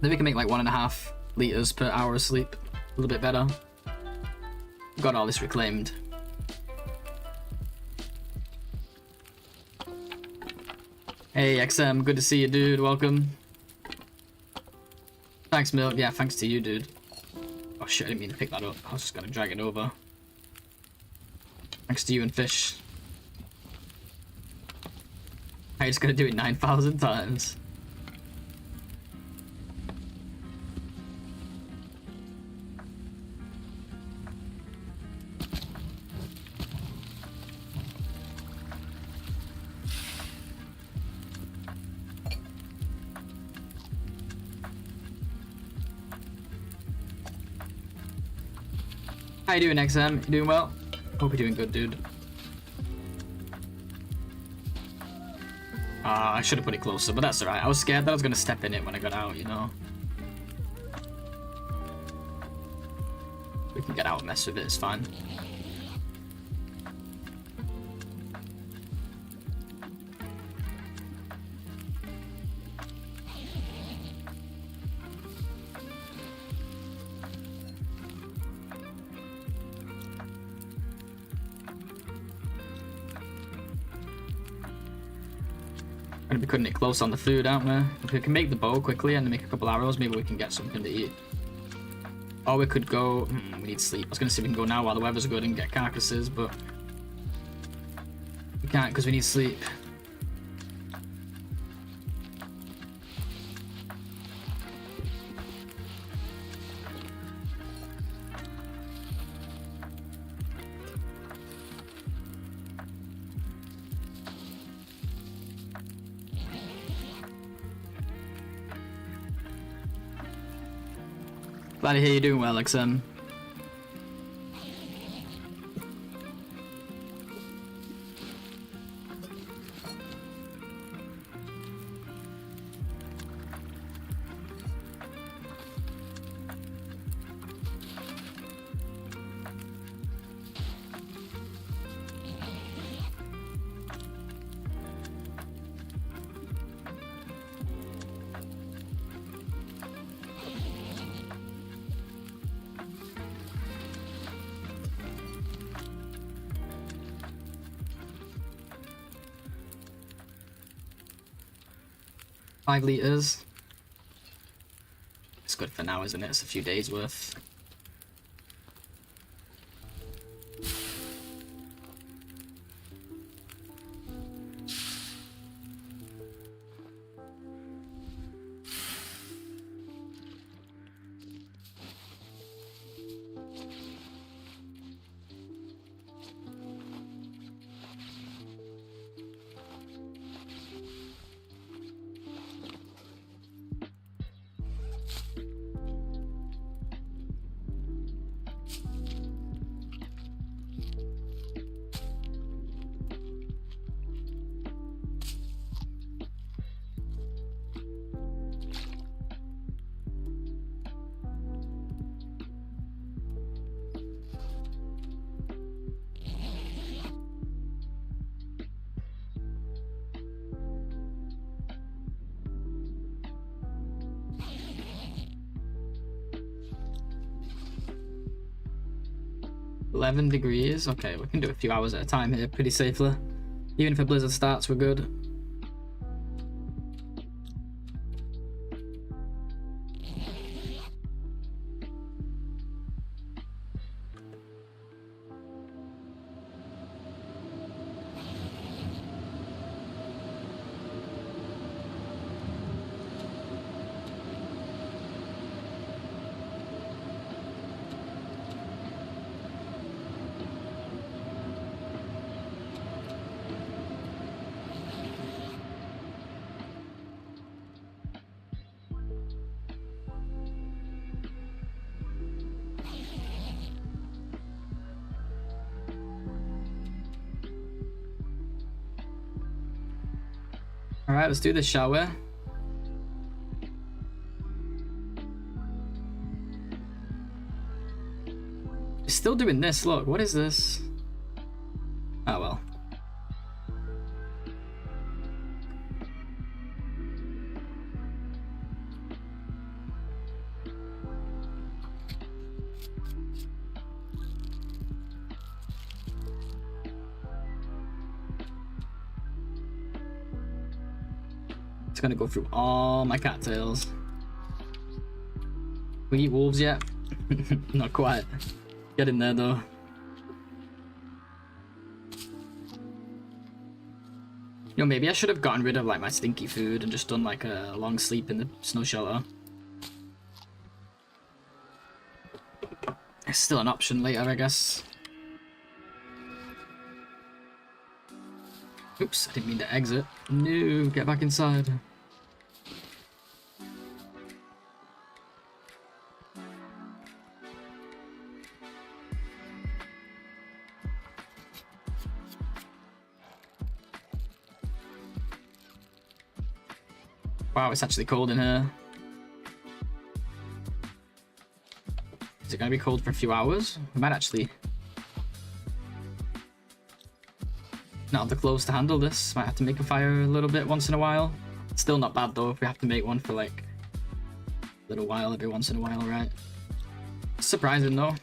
Then we can make like 1.5 liters per hour of sleep. A little bit better. Got all this reclaimed. Hey XM, good to see you, dude. Welcome. Thanks, Milk. Yeah, thanks to you, dude. Oh shit, I didn't mean to pick that up. I was just gonna drag it over. Thanks to you and Fish. I'm just gonna do it 9,000 times. How you doing, XM? You doing well? Hope you're doing good, dude. I should have put it closer, but that's alright. I was scared that I was gonna step in it when I got out, you know? We can get out and mess with it, it's fine. Gonna be cutting it close on the food, aren't we? If we can make the bow quickly and then make a couple arrows, maybe we can get something to eat. Or we could go... we need sleep. I was gonna say we can go now while the weather's good and get carcasses, but... we can't because we need sleep. Glad to hear you're doing well, XM. Five liters. It's good for now, isn't it? It's a few days worth. 11 degrees. Okay, we can do a few hours at a time here pretty safely. Even if a blizzard starts, we're good. All right, let's do this, shall we? It's still doing this. Look, what is this? Oh well. It's gonna go through all my cattails. We eat wolves yet? Not quite. Get in there though. You know, maybe I should have gotten rid of like my stinky food and just done like a long sleep in the snow shelter. It's still an option later, I guess. Oops, I didn't mean to exit. No, get back inside. Wow, it's actually cold in here. Is it going to be cold for a few hours? We might actually not have the clothes to handle this. Might have to make a fire a little bit once in a while. Still not bad though if we have to make one for like a little while every once in a while, right? Surprising though.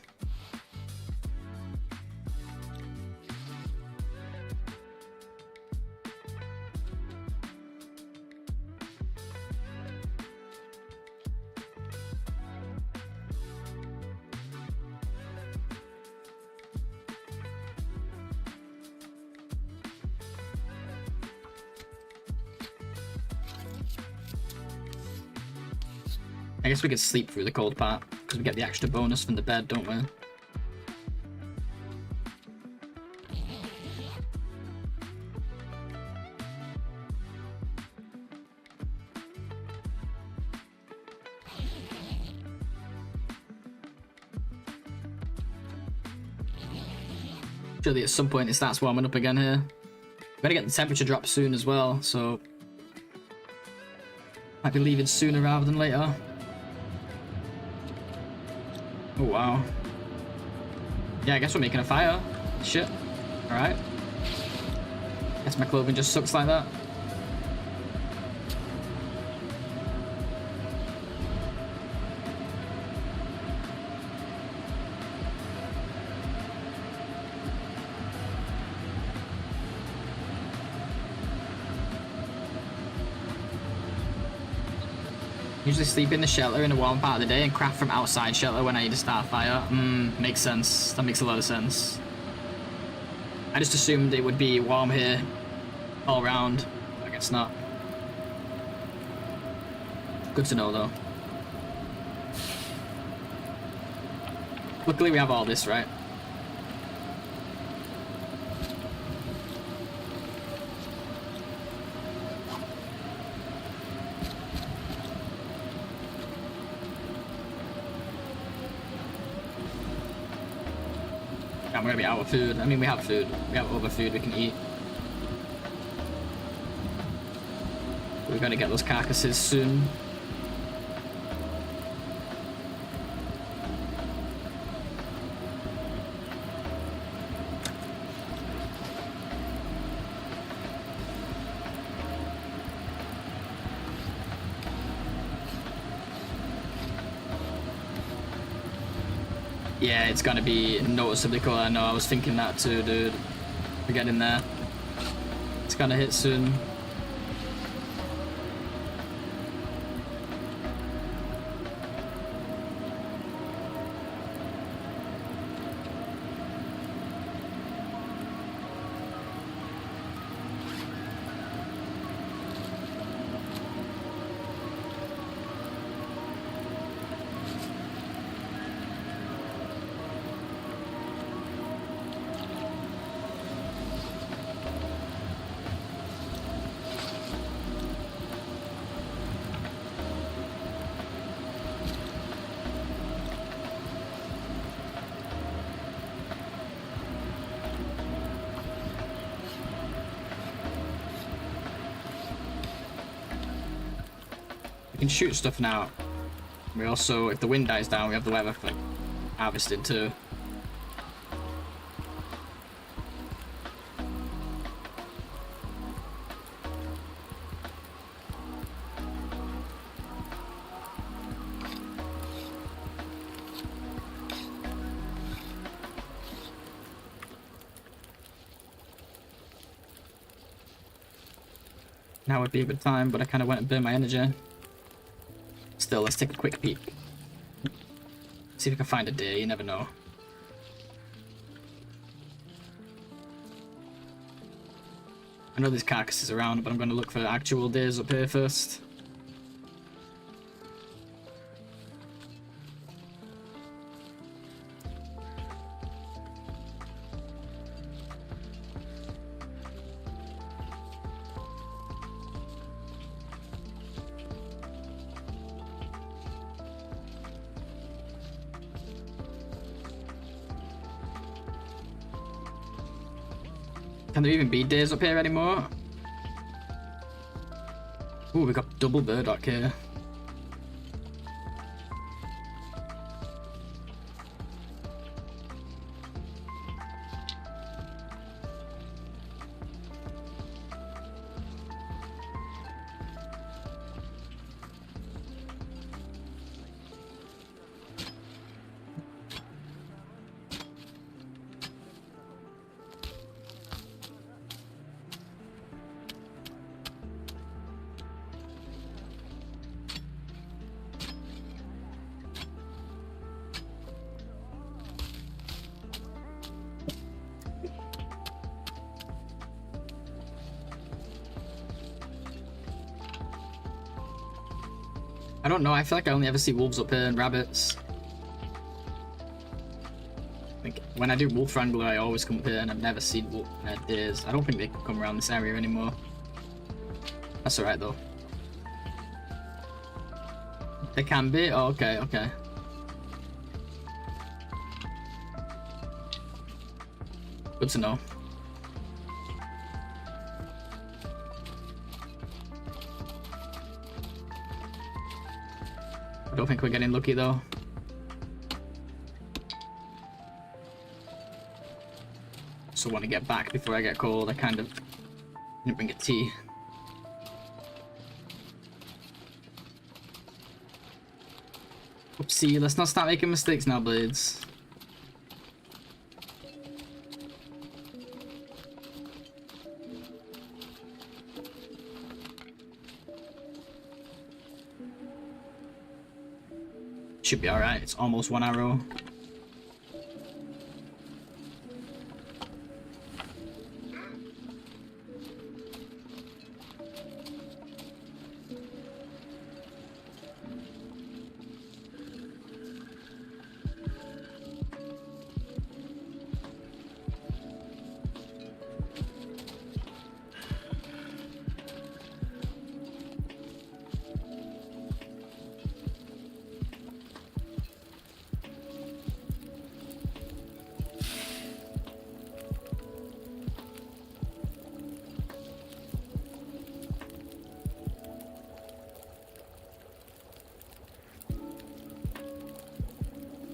I guess we could sleep through the cold part, because we get the extra bonus from the bed, don't we? Surely at some point it starts warming up again here. We're gonna get the temperature drop soon as well, so might be leaving sooner rather than later. Oh wow. Yeah, I guess we're making a fire. Shit. Alright. Guess my clothing just sucks like that. Usually sleep in the shelter in the warm part of the day and craft from outside shelter when I need to start a fire. Makes sense. That makes a lot of sense. I just assumed it would be warm here all around. I guess not. Good to know though. Luckily we have all this, right? We're gonna be out of food. I mean, we have food. We have other food we can eat. We're gonna get those carcasses soon. Yeah, it's gonna be noticeably cold. I know, I was thinking that too, dude. We're getting there. It's gonna hit soon. We can shoot stuff now. We also, if the wind dies down, we have the weather for like, harvesting too. Now would be a good time, but I kind of went and burned my energy. Still, let's take a quick peek. See if we can find a deer, you never know. I know there's carcasses around, but I'm going to look for actual deers up here first. Can there even be deers up here anymore? Ooh, we got double burdock here. I don't know, I feel like I only ever see wolves up here and rabbits. Like, when I do wolf wrangler, I always come up here and I've never seen deers. I don't think they can come around this area anymore. That's alright though. They can be? Oh, okay, okay. Good to know. I don't think we're getting lucky though. So want to get back before I get cold. I kind of didn't bring a tea. Oopsie, let's not start making mistakes now, Blades. Should be alright, it's almost 1 arrow.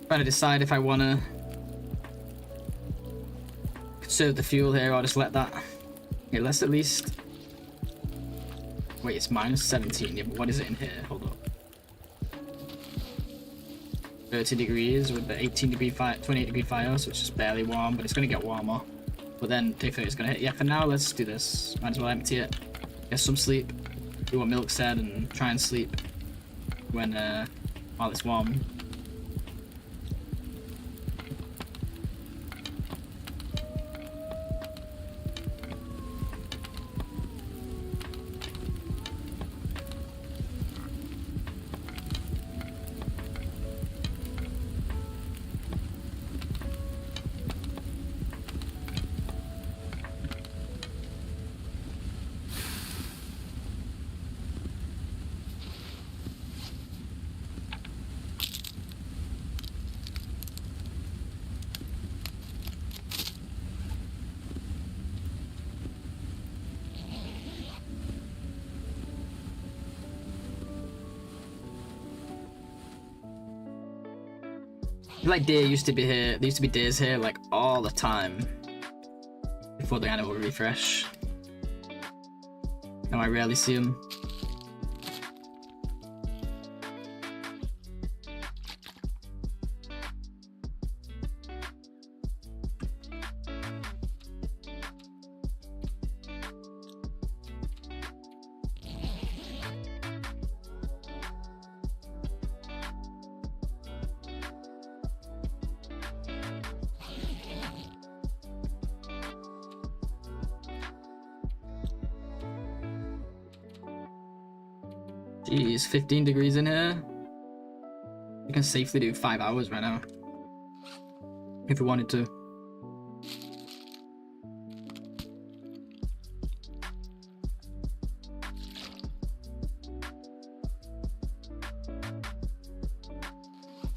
Trying to decide if I want to conserve the fuel here or just let that. Okay, let's at least. Wait, it's minus 17. Yeah, but what is it in here? Hold up. 30 degrees with the 18 degree fire, 28 degree fire, so it's just barely warm, but it's gonna get warmer. But then day 30 is gonna hit. Yeah, for now, let's do this. Might as well empty it. Get some sleep. Do what Milk said and try and sleep when while it's warm. Like deer used to be here. There used to be deers here like all the time before the annual refresh. Now I rarely see them. Jeez, 15 degrees in here. You can safely do 5 hours right now. If we wanted to.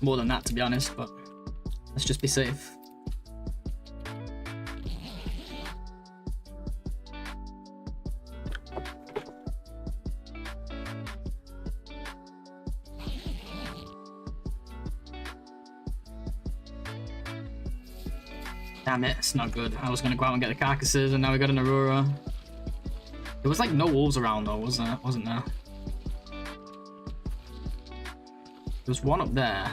More than that, to be honest, but let's just be safe. Damn it, it's not good. I was gonna go out and get the carcasses, and now we got an Aurora. There was like no wolves around though, wasn't there? There was one up there.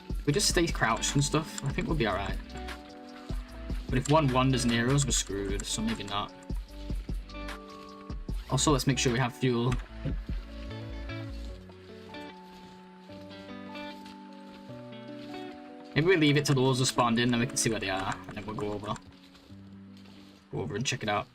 If we just stay crouched and stuff, I think we'll be alright. But if one wanders near us, we're screwed, so maybe not. Also, let's make sure we have fuel. Maybe we leave it till the wolves are spawned in, then we can see where they are, and then we'll go over and check it out.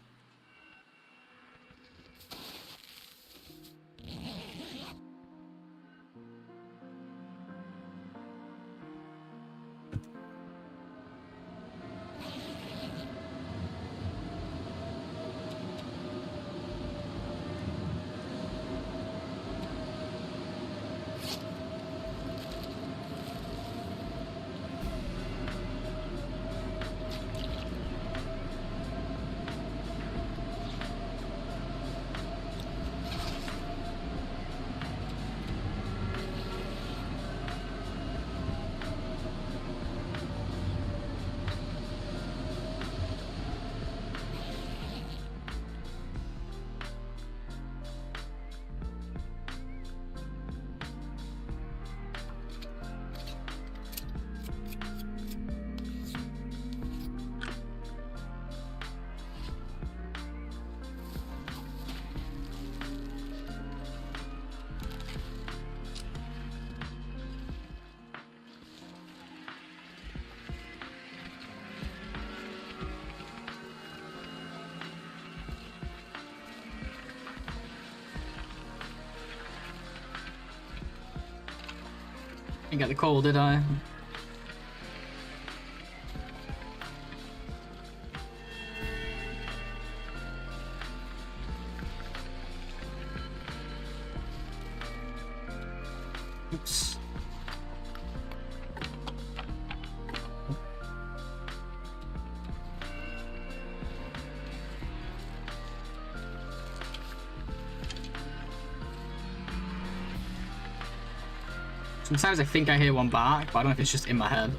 Didn't get the call, did I? Oops. Sometimes I think I hear one bark, but I don't know if it's just in my head.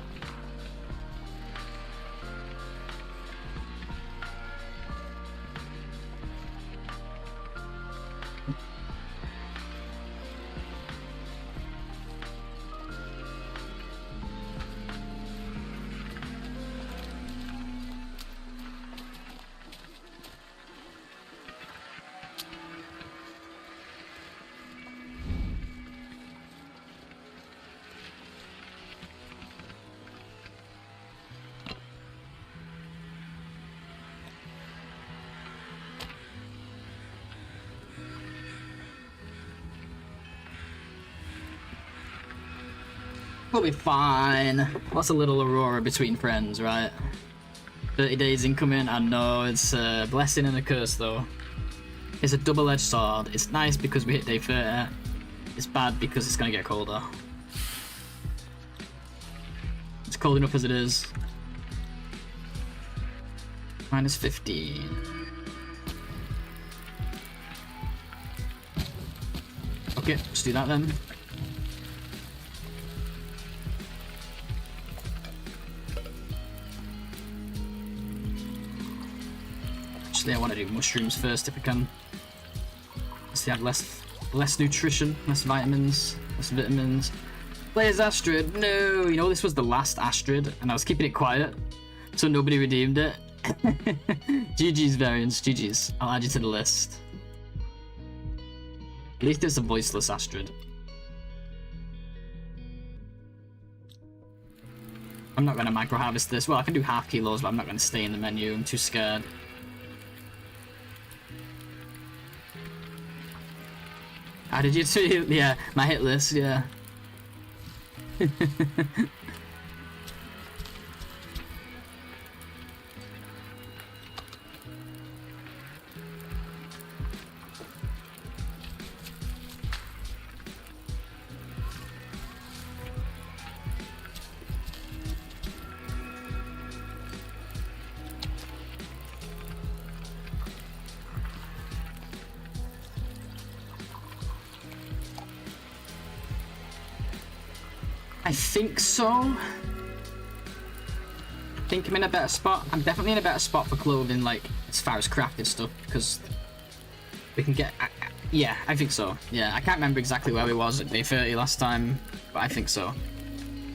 We'll be fine. What's a little Aurora between friends, right? 30 days incoming. I know it's a blessing and a curse, though. It's a double-edged sword. It's nice because we hit day 30. It's bad because it's gonna get colder. It's cold enough as it is. Minus 15. Okay, let's do that then. Actually, I want to do mushrooms first if I can. So they have less nutrition, less vitamins, less vitamins. Players Astrid, no, you know this was the last Astrid, and I was keeping it quiet, so nobody redeemed it. GG's variants, GG's. I'll add you to the list. At least it's a voiceless Astrid. I'm not gonna micro harvest this. Well, I can do half kilos, but I'm not gonna stay in the menu. I'm too scared. How did you do? Yeah, my hit list, yeah. I think so. I think I'm in a better spot. I'm definitely in a better spot for clothing, like as far as crafted stuff, because we can get. Yeah, I think so. Yeah, I can't remember exactly where we was at day 30 last time, but I think so.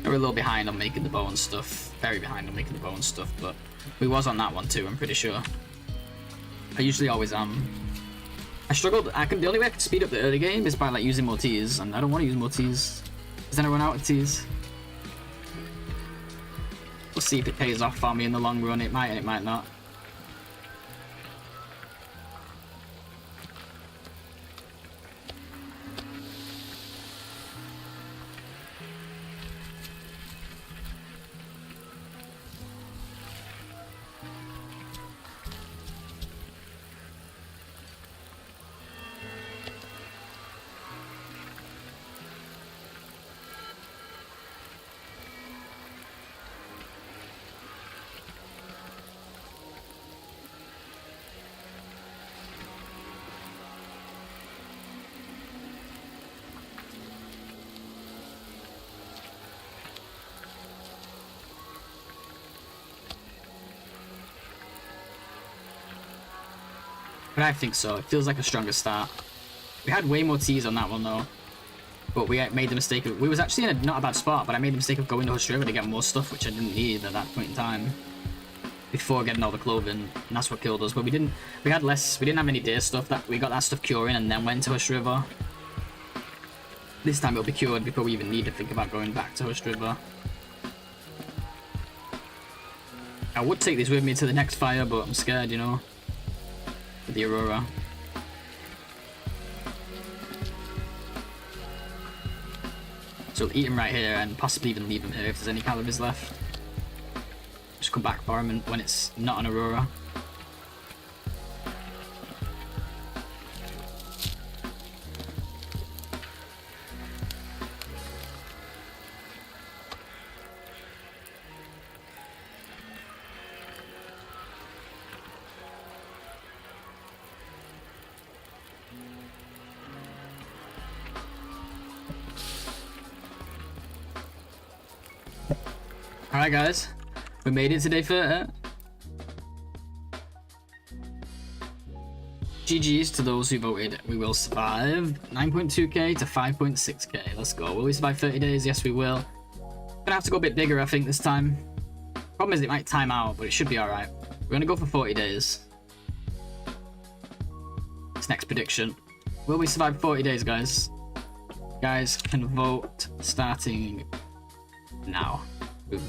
We're a little behind on making the bow and stuff. Very behind on making the bow and stuff, but we was on that one too. I'm pretty sure. I usually always am. I struggled. The only way I can speed up the early game is by like using more teas, and I don't want to use more teas. Because then I run out of teas. We'll see if it pays off for me in the long run. It might and it might not. But I think so. It feels like a stronger start. We had way more teas on that one though. But we made the mistake of... We was actually in not a bad spot, but I made the mistake of going to Hush River to get more stuff, which I didn't need at that point in time. Before getting all the clothing, and that's what killed us. But we didn't have any day stuff. That we got that stuff curing and then went to Hush River. This time it'll be cured before we even need to think about going back to Hush River. I would take this with me to the next fire, but I'm scared, you know. For the Aurora. So we'll eat him right here and possibly even leave him here if there's any calories left. Just come back for him when it's not an Aurora. Alright guys, we made it to day 30. GG's to those who voted we will survive. 9.2k to 5.6k, let's go. Will we survive 30 days? Yes we will. Gonna have to go a bit bigger I think this time. Problem is it might time out, but it should be alright. We're gonna go for 40 days. This next prediction. Will we survive 40 days guys? Guys can vote starting now. Boom.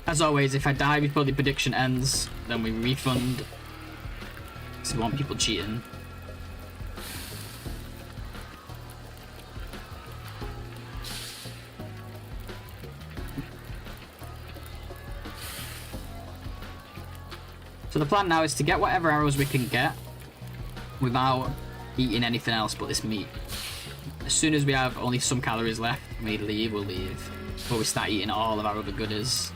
As always, if I die before the prediction ends, then we refund. So we want people cheating. So the plan now is to get whatever arrows we can get without eating anything else but this meat. As soon as we have only some calories left, we'll leave. Before we start eating all of our other goodies.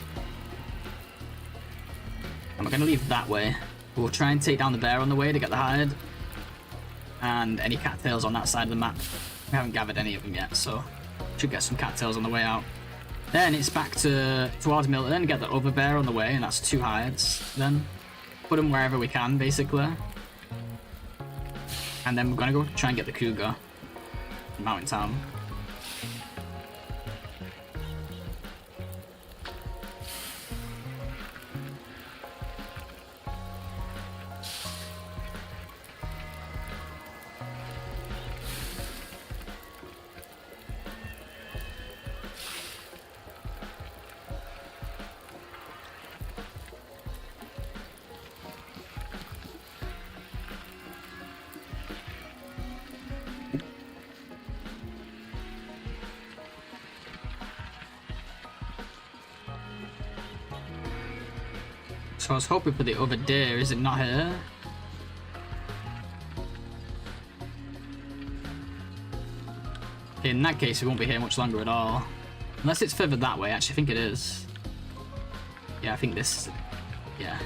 I'm not going to leave that way. We'll try and take down the bear on the way to get the hide. And any cattails on that side of the map. We haven't gathered any of them yet, so should get some cattails on the way out. Then it's back towards Milton, get the other bear on the way, and that's 2 hides then. Put them wherever we can, basically. And then we're going to go try and get the cougar in Mountain Town. So I was hoping for the other deer, is it not here? Okay, in that case, we won't be here much longer at all. Unless it's further that way, actually I think it is. Yeah, I think this... Yeah.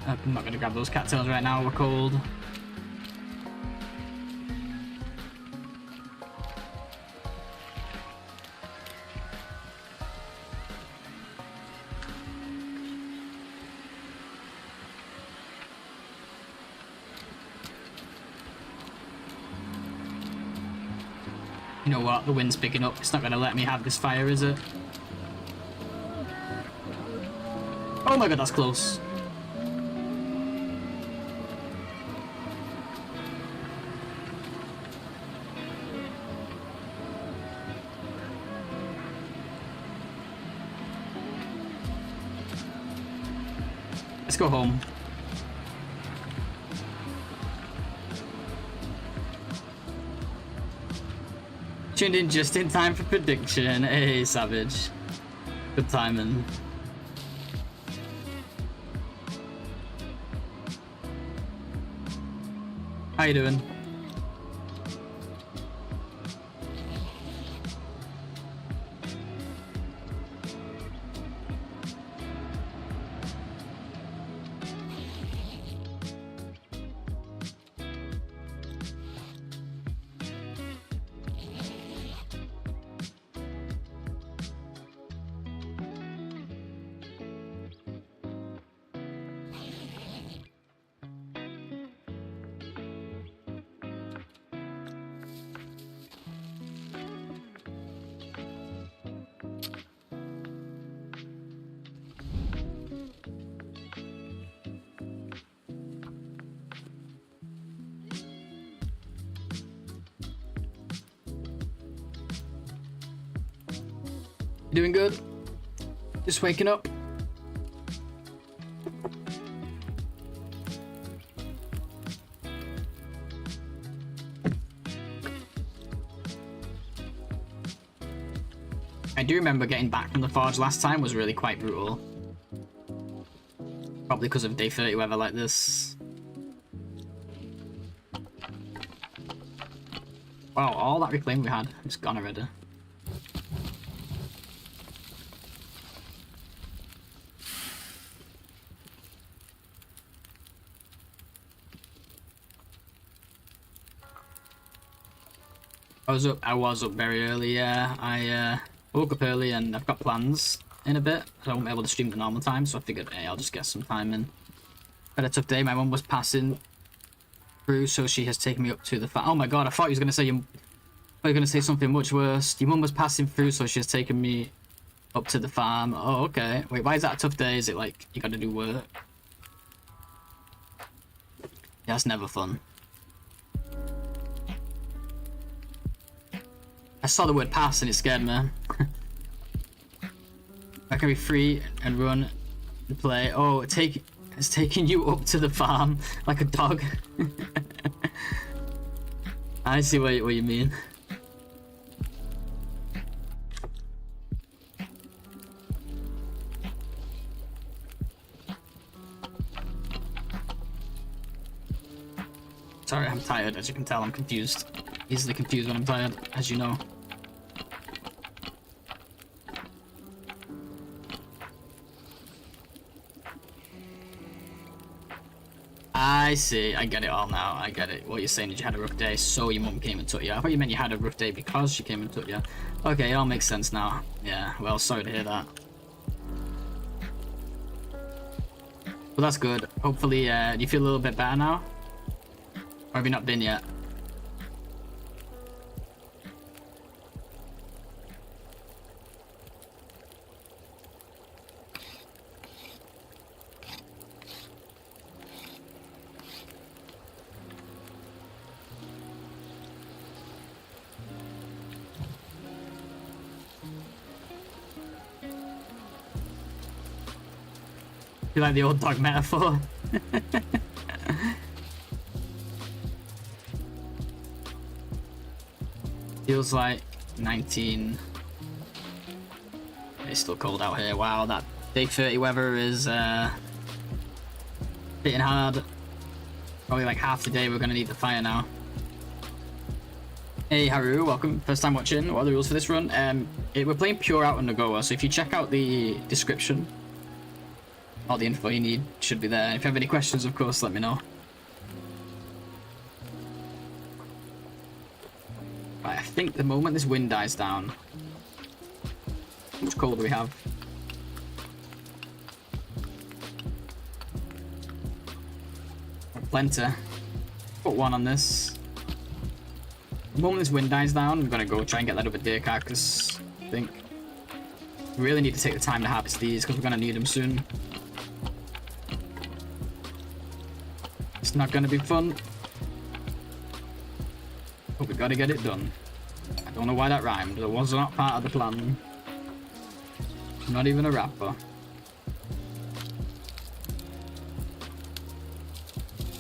I'm not going to grab those cattails right now, we're cold. You know what? The wind's picking up. It's not going to let me have this fire, is it? Oh my god, that's close. Let's go home. Tuned in just in time for prediction. Hey, Savage. Good timing. How you doing? You doing good? Just waking up? I do remember getting back from the forge last time was really quite brutal. Probably because of day 30 weather like this. Wow, all that reclaim we had is gone already. I was up very early, yeah. I woke up early and I've got plans in a bit. So I won't be able to stream at the normal time, so I figured, hey, I'll just get some time in. Had a tough day. My mum was passing through, so she has taken me up to the farm. Oh my god, I thought you was gonna say you were gonna say something much worse. Your mum was passing through, so she has taken me up to the farm. Oh, okay. Wait, why is that a tough day? Is it like you gotta do work? Yeah, that's never fun. I saw the word pass and it scared me. can be free and run and play. Oh, it's taking you up to the farm like a dog. I see what you mean. Sorry, I'm tired. As you can tell, I'm confused. Easily confused when I'm tired, as you know. I see. I get it all now. I get it. What you're saying is you had a rough day, so your mum came and took you. I thought you meant you had a rough day because she came and took you. Okay, it all makes sense now. Yeah, well, sorry to hear that. Well, that's good. Hopefully, do you feel a little bit better now? Or have you not been yet? You like the old dog metaphor? Feels like 19. It's still cold out here. Wow, that day 30 weather is hitting hard. Probably like half the day we're gonna need the fire now. Hey Haru, welcome. First time watching. What are the rules for this run? We're playing Pure OuterNOGOA, so if you check out the description, all the info you need should be there. If you have any questions, of course, let me know. Right, I think the moment this wind dies down... How much coal do we have? Plenty. Put one on this. The moment this wind dies down, I'm gonna go try and get that other deer carcass, I think. We really need to take the time to harvest these, because we're gonna need them soon. It's not gonna be fun, but we gotta get it done. I don't know why that rhymed. It was not part of the plan. I'm not even a rapper.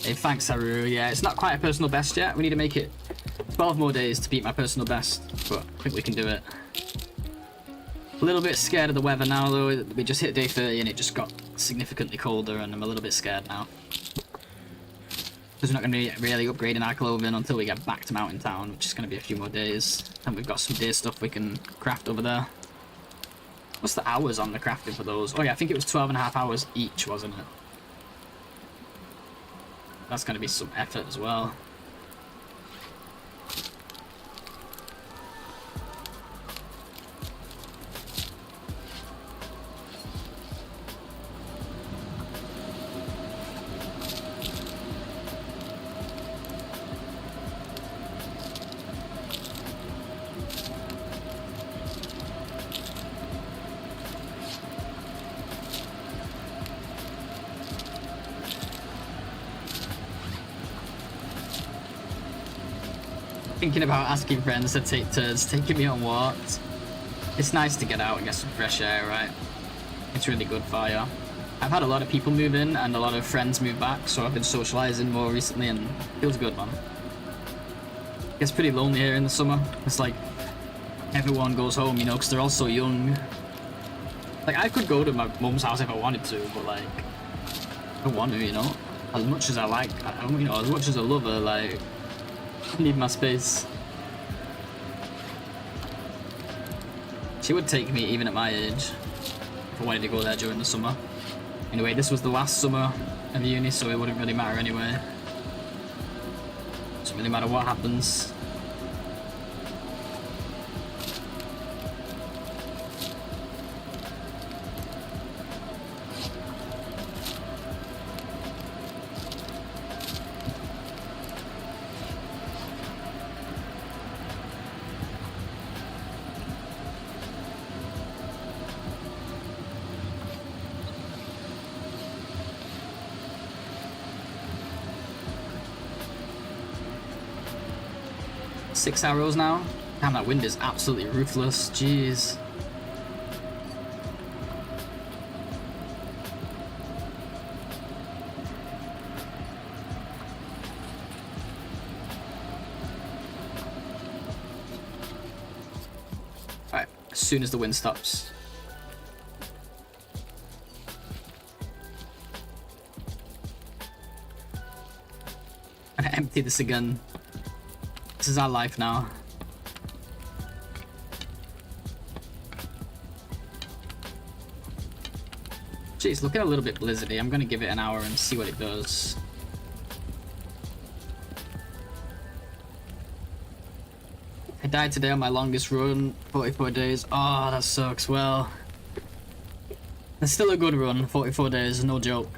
Hey, thanks, Haru. Yeah, it's not quite a personal best yet. We need to make it 12 more days to beat my personal best, but I think we can do it. A little bit scared of the weather now, though. We just hit day 30 and it just got significantly colder, and I'm a little bit scared now. Because we're not going to be really upgrading our clothing until we get back to Mountain Town, which is going to be a few more days. And we've got some deer stuff we can craft over there. What's the hours on the crafting for those? Oh yeah, I think it was 12.5 hours each, wasn't it? That's going to be some effort as well. Thinking about asking friends to take turns taking me on walks. It's nice to get out and get some fresh air, right? It's really good for you. I've had a lot of people move in and a lot of friends move back, so I've been socializing more recently and it feels good, man. It gets pretty lonely here in the summer. It's like everyone goes home, you know, because they're all so young. Like, I could go to my mum's house if I wanted to, but like, I don't want to, you know? As much as I like, you know, as much as I love her, like, I need my space. She would take me even at my age if I wanted to go there during the summer. Anyway, this was the last summer of uni, so it wouldn't really matter anyway. Doesn't really matter what happens. Six arrows now. Damn, that wind is absolutely ruthless. Jeez. as soon as the wind stops. I'm gonna empty this again. This is our life now. Jeez, looking a little bit blizzardy. I'm gonna give it an hour and see what it does. I died today on my longest run, 44 days. Oh, that sucks. Well, it's still a good run, 44 days, no joke.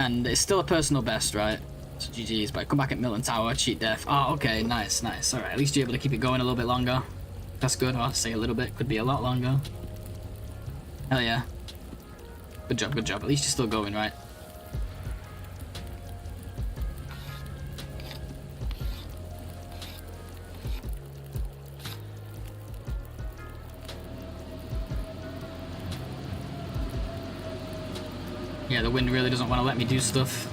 And it's still a personal best, right? So GG's, but I come back at Milton Tower, cheat death. Oh, okay, nice, nice. Alright, at least you're able to keep it going a little bit longer. That's good. I'll say a little bit, could be a lot longer. Hell yeah. Good job, good job. At least you're still going, right? Yeah, the wind really doesn't want to let me do stuff.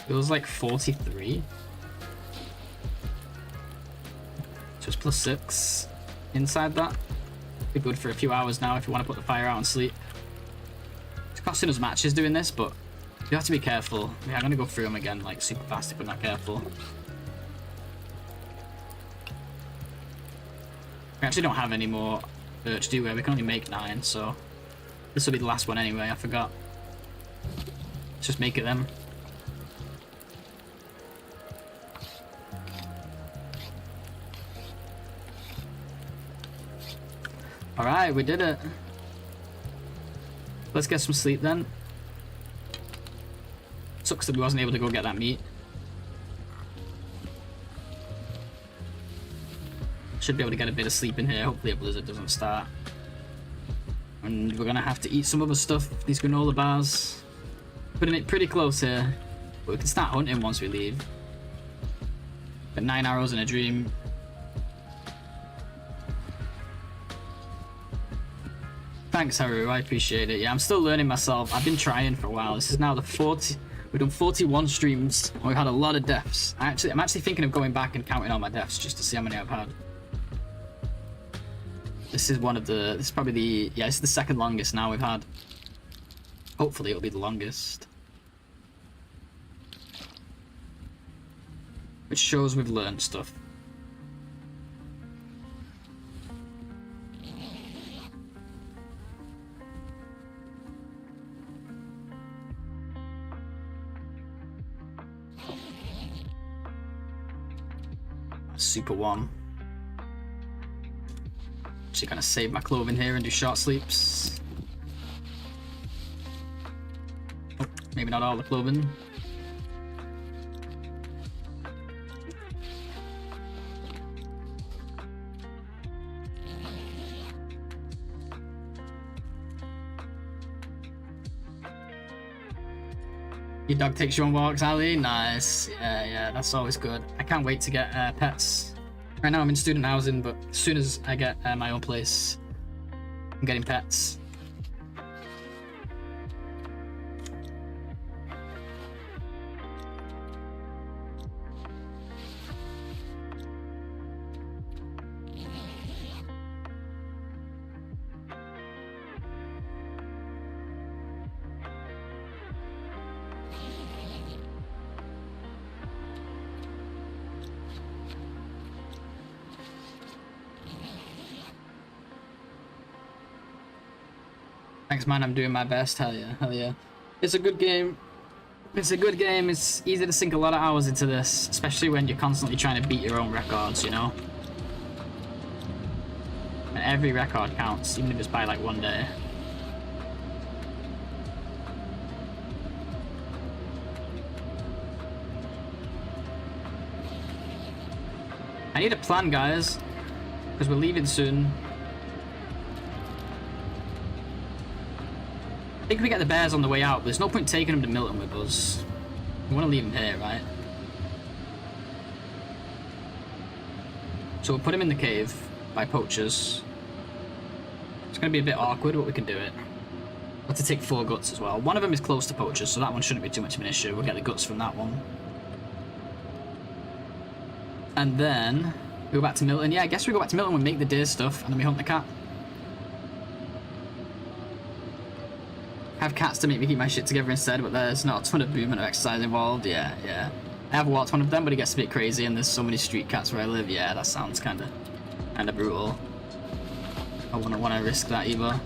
Feels like 43. So it's +6 inside that. Be good for a few hours now if you want to put the fire out and sleep. It's costing us matches doing this, but you have to be careful. Yeah, I'm gonna go through them again like super fast if we're not careful. We actually don't have any more birch, do we? We can only make 9, so this will be the last one anyway. I forgot. Let's just make it then. Alright, we did it. Let's get some sleep then. Sucks that we wasn't able to go get that meat. Should be able to get a bit of sleep in here. Hopefully a blizzard doesn't start. And we're gonna have to eat some other stuff. These granola bars. Putting it pretty close here. But we can start hunting once we leave. Got 9 arrows in a dream. Thanks, Haru. I appreciate it. Yeah, I'm still learning myself. I've been trying for a while. This is now the 40. We've done 41 streams. We've had a lot of deaths. I'm actually thinking of going back and counting all my deaths just to see how many I've had. This is one of the. This is probably the. Yeah, this is the second longest now we've had. Hopefully, it'll be the longest. Which shows we've learned stuff. Super warm. Actually gonna save my clothing here and do short sleeps. Oh, maybe not all the clothing. Your dog takes you on walks, Ali? Nice. Yeah, that's always good. I can't wait to get pets. Right now I'm in student housing, but as soon as I get my own place, I'm getting pets. Thanks, man. I'm doing my best. Hell yeah, hell yeah. It's a good game. It's a good game. It's easy to sink a lot of hours into this, especially when you're constantly trying to beat your own records, you know? And every record counts, even if it's by like 1 day. I need a plan, guys, because we're leaving soon. I think we get the bears on the way out, but there's no point taking them to Milton with us. We want to leave them here, right? So we'll put him in the cave by poachers. It's going to be a bit awkward, but we can do it. We'll have to take 4 guts as well. One of them is close to poachers, so that one shouldn't be too much of an issue. We'll get the guts from that one. And then we go back to Milton. Yeah, I guess we go back to Milton, we make the deer stuff, and then we hunt the cat. I have cats to make me keep my shit together instead, but there's not a ton of movement or exercise involved. Yeah, yeah. I have walked one of them, but it gets a bit crazy, and there's so many street cats where I live. Yeah, that sounds kind of brutal. I wouldn't want to risk that either.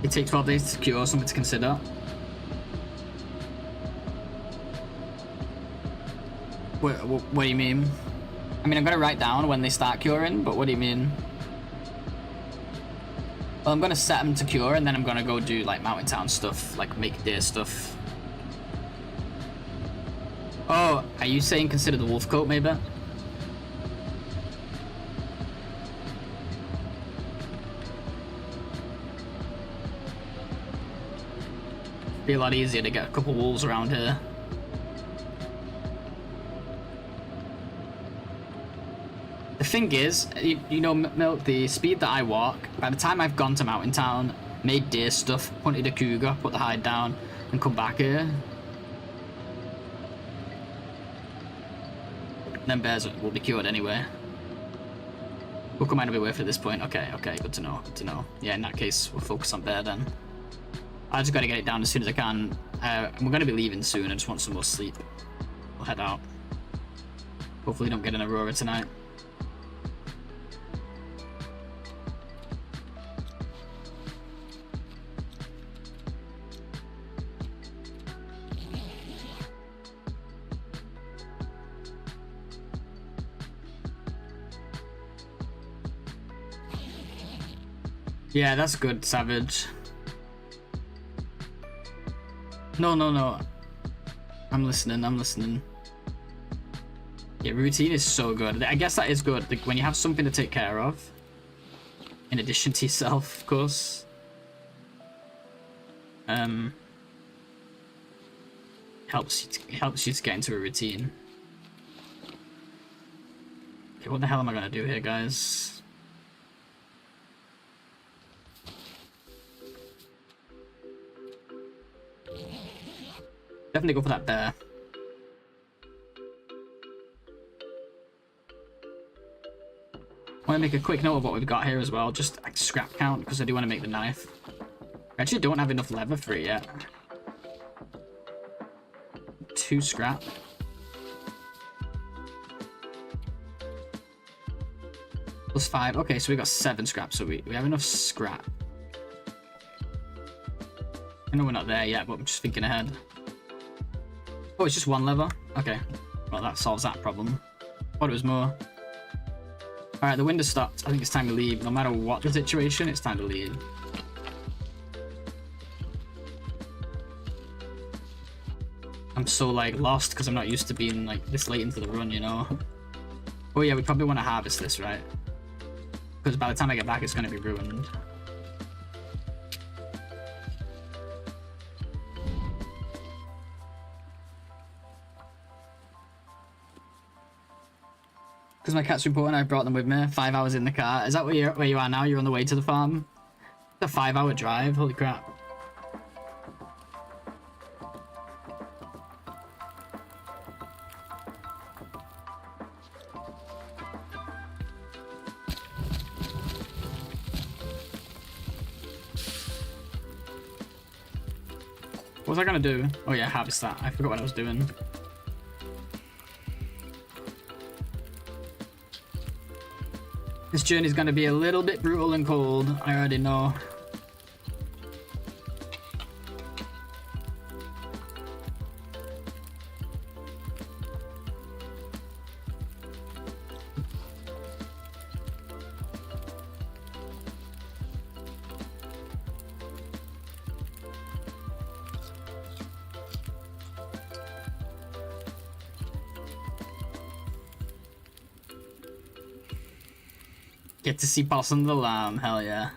It takes 12 days to cure, something to consider. What do you mean? I mean, I'm gonna write down when they start curing, but what do you mean? Well, I'm gonna set them to cure, and then I'm gonna go do like mountain town stuff, like make deer stuff. Oh, are you saying consider the wolf coat, maybe? Be a lot easier to get a couple wolves around here. The thing is, you know, Milk, the speed that I walk, by the time I've gone to Mountain Town, made deer stuff, hunted a cougar, put the hide down, and come back here, then bears will be cured anyway. We'll come out of the way for this point. Okay, good to know, good to know. Yeah, in that case, we'll focus on bear then. I just gotta get it down as soon as I can. We're gonna be leaving soon, I just want some more sleep. We'll head out. Hopefully don't get an Aurora tonight. Yeah, that's good, Savage. No. I'm listening. Yeah, routine is so good. I guess that is good. Like, when you have something to take care of, in addition to yourself, of course. Helps you to get into a routine. Okay, what the hell am I gonna do here, guys? Definitely go for that bear. I want to make a quick note of what we've got here as well, just like scrap count, because I do want to make the knife. I actually don't have enough leather for it yet. 2 scrap. Plus 5. Okay, so we got 7 scrap, so we have enough scrap. I know we're not there yet, but I'm just thinking ahead. Oh, it's just 1 lever? Okay. Well, that solves that problem. Thought it was more. Alright, the wind has stopped. I think it's time to leave. No matter what the situation, it's time to leave. I'm so, like, lost because I'm not used to being, like, this late into the run, you know? Oh yeah, we probably want to harvest this, right? Because by the time I get back, it's going to be ruined. Because my cat's important, I brought them with me. 5 hours in the car. Is that where you are now? You're on the way to the farm? It's a 5-hour drive. Holy crap. What was I gonna do? Oh yeah, harvest that. I forgot what I was doing. This journey's gonna be a little bit brutal and cold, I already know. Get to see Possum the Lamb, hell yeah.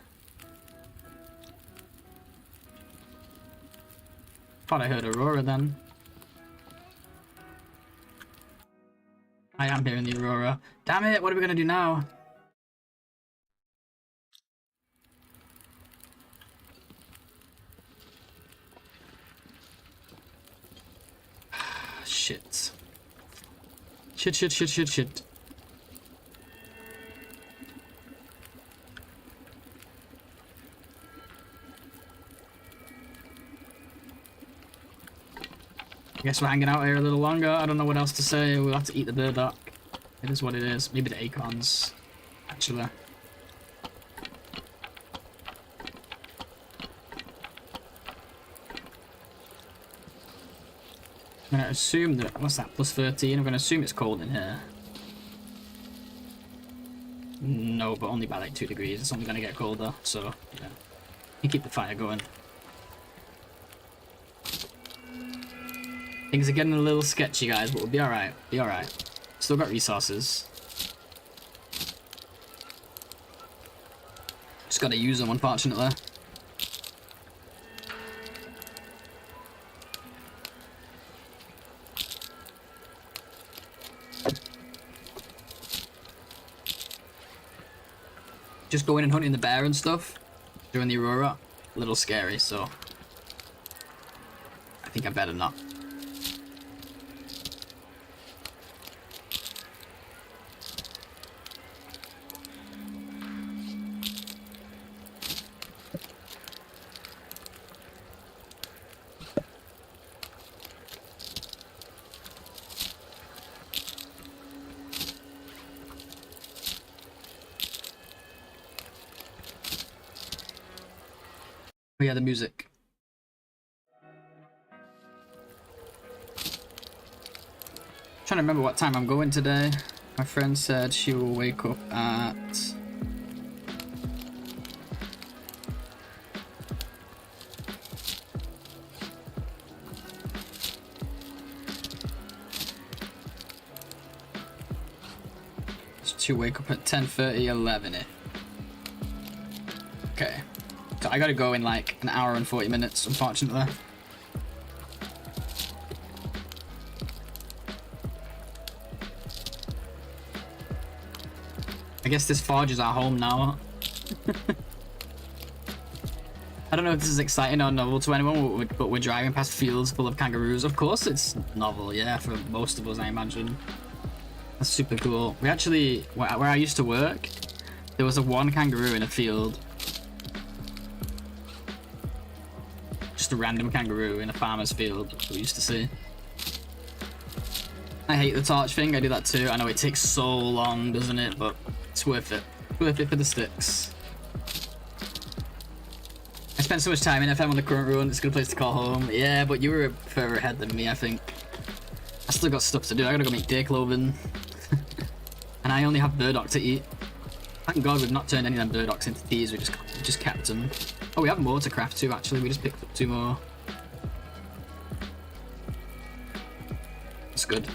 Thought I heard Aurora then. I am hearing the Aurora. Damn it, what are we gonna do now? shit. Shit. I guess we're hanging out here a little longer. I don't know what else to say. We'll have to eat the burdock. It is what it is. Maybe the acorns, actually. I'm gonna assume that, what's that, plus 13? I'm gonna assume it's cold in here. No, but only by like 2 degrees. It's only gonna get colder, so yeah. You keep the fire going. Things are getting a little sketchy, guys, but we'll be alright. Be alright. Still got resources. Just gotta use them, unfortunately. Just going and hunting the bear and stuff during the aurora, a little scary, so I think I better not. Oh yeah, the music. Trying to remember what time I'm going today. My friend said she will wake up at wake up at 10:30, 11. Okay. So I gotta go in like an hour and 40 minutes, unfortunately. I guess this forge is our home now. I don't know if this is exciting or novel to anyone, but we're driving past fields full of kangaroos. Of course it's novel, yeah, for most of us, I imagine. That's super cool. We actually, where I used to work, there was one kangaroo in a field. Just a random kangaroo in a farmer's field we used to see. I hate the torch thing, I do that too. I know it takes so long, doesn't it? But it's worth it. Worth it for the sticks. I spent so much time in FM on the current run, it's a good place to call home. Yeah, but you were further ahead than me, I think. I still got stuff to do. I gotta go make deer clothing. And I only have burdock to eat. Thank God we've not turned any of them burdocks into thieves, we just kept them. Oh, we have more to craft too, actually. We just picked up 2 more. That's good.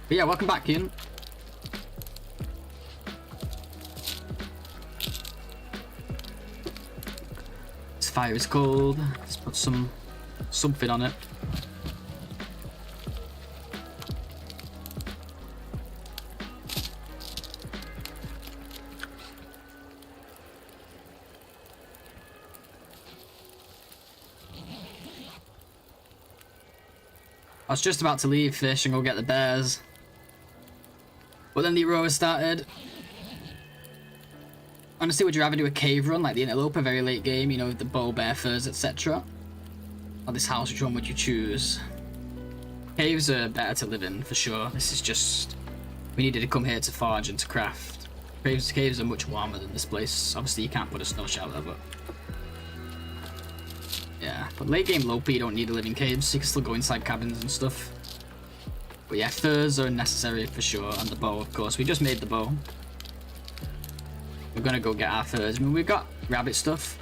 But yeah, welcome back, Ian. This fire is cold. Let's put something on it. I was just about to leave fish and go get the bears, but then the aurora started. Honestly, would you rather do a cave run like the Interloper, very late game, you know, with the bow, bear furs, etc.? Or this house, which one would you choose? Caves are better to live in, for sure. This is just, we needed to come here to forge and to craft. Caves are much warmer than this place. Obviously, you can't put a snow shelter, but yeah, but late game Loper, you don't need to live in caves, you can still go inside cabins and stuff. But yeah, furs are necessary for sure, and the bow, of course. We just made the bow. We're gonna go get our furs. I mean, we've got rabbit stuff,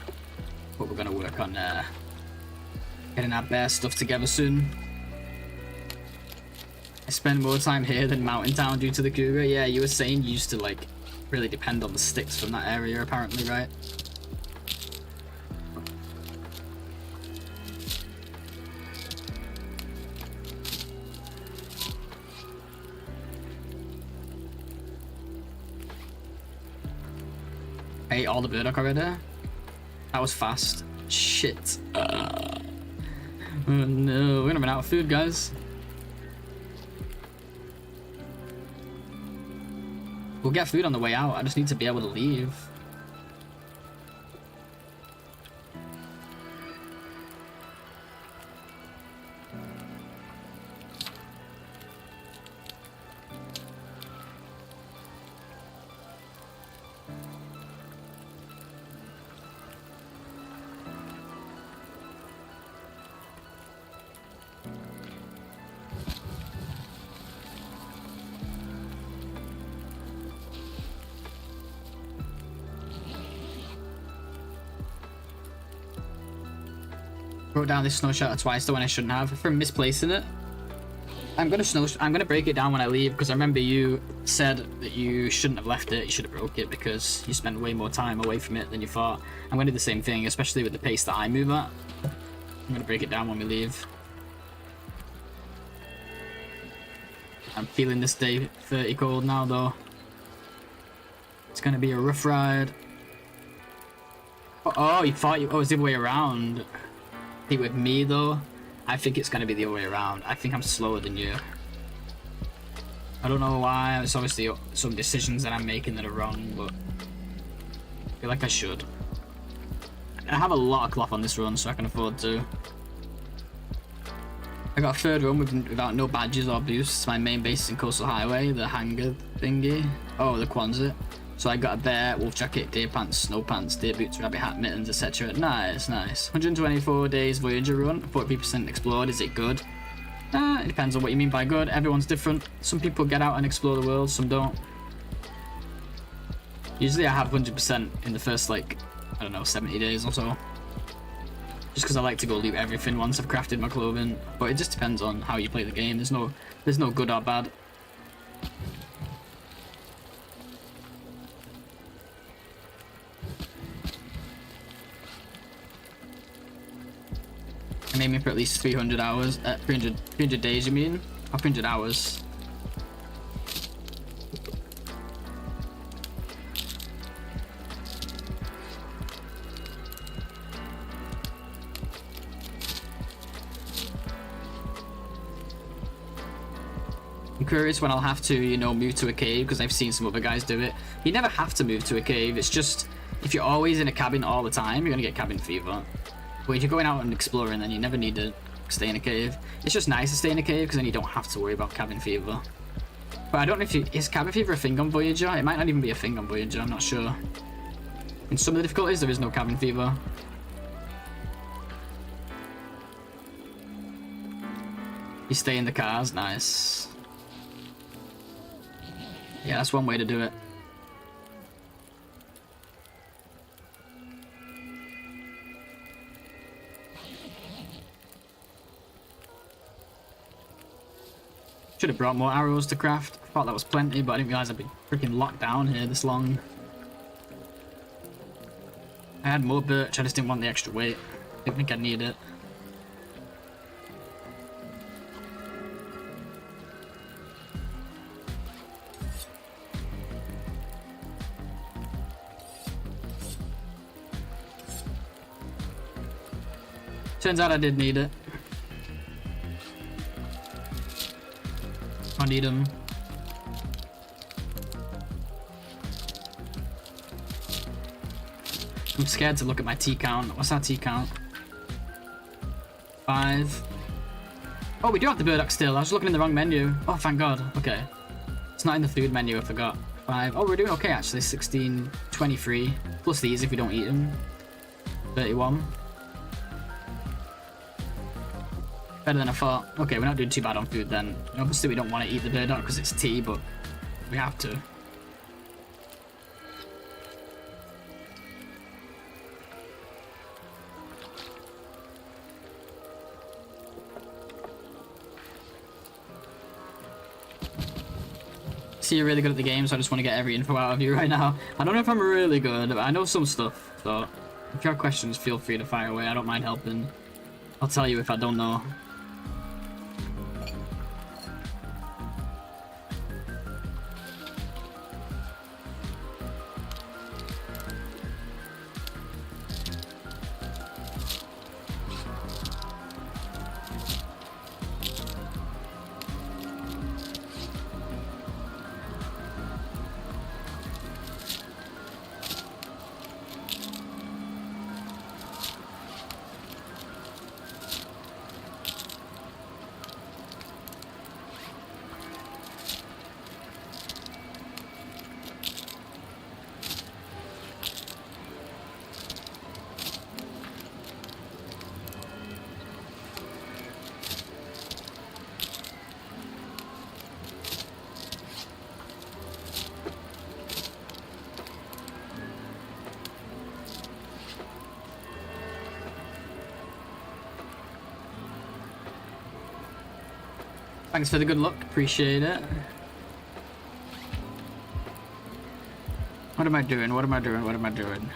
but we're gonna work on getting our bear stuff together soon. I spend more time here than Mountain Town due to the cougar. Yeah, you were saying you used to like really depend on the sticks from that area, apparently, right? I ate all the burdock already. That was fast. Shit. Oh no, we're gonna run out of food, guys. We'll get food on the way out. I just need to be able to leave. Wrote down this snow shelter twice, the one I shouldn't have, from misplacing it. I'm gonna break it down when I leave, because I remember you said that you shouldn't have left it, you should have broke it, because you spent way more time away from it than you thought. I'm gonna do the same thing, especially with the pace that I move at. I'm gonna break it down when we leave. I'm feeling this day 30 cold now, though. It's gonna be a rough ride. Oh, you thought it was the other way around. I think with me, though, I think it's gonna be the other way around. I think I'm slower than you. I don't know why. It's obviously some decisions that I'm making that are wrong, but I feel like I should. I have a lot of cloth on this run, so I can afford to. I got a third run without no badges or boosts. My main base is in Coastal Highway, the hangar thingy. Oh, the Quonset. So I got a bear, wolf jacket, deer pants, snow pants, deer boots, rabbit hat, mittens, etc. Nice, nice. 124 days Voyager run, 40% explored. Is it good? It depends on what you mean by good. Everyone's different. Some people get out and explore the world, some don't. Usually I have 100% in the first, like, I don't know, 70 days or so. Just because I like to go loot everything once I've crafted my clothing. But it just depends on how you play the game. There's no good or bad. I'm aiming for at least 300 hours, 300 days you mean? Or 300 hours. I'm curious when I'll have to, you know, move to a cave, because I've seen some other guys do it. You never have to move to a cave, it's just, if you're always in a cabin all the time, you're gonna get cabin fever. But if you're going out and exploring, then you never need to stay in a cave. It's just nice to stay in a cave, because then you don't have to worry about cabin fever. But I don't know if is cabin fever a thing on Voyager? It might not even be a thing on Voyager, I'm not sure. In some of the difficulties, there is no cabin fever. You stay in the cars, nice. Yeah, that's one way to do it. Should have brought more arrows to craft. I thought that was plenty, but I didn't realize I'd be freaking locked down here this long. I had more birch, I just didn't want the extra weight. I didn't think I'd need it. Turns out I did need it. I need them. I'm scared to look at my T count. What's our T count? 5. Oh, we do have the burdock still. I was looking in the wrong menu. Oh, thank God. Okay. It's not in the food menu, I forgot. 5. Oh, we're doing okay, actually. 16, 23. Plus these if we don't eat them. 31. Better than I thought. Okay, we're not doing too bad on food then. Obviously we don't want to eat the burdock because it's tea, but we have to. See, you're really good at the game, so I just want to get every info out of you right now. I don't know if I'm really good, but I know some stuff, so if you have questions, feel free to fire away. I don't mind helping. I'll tell you if I don't know. Thanks for the good luck. Appreciate it. What am I doing? What am I doing? What am I doing?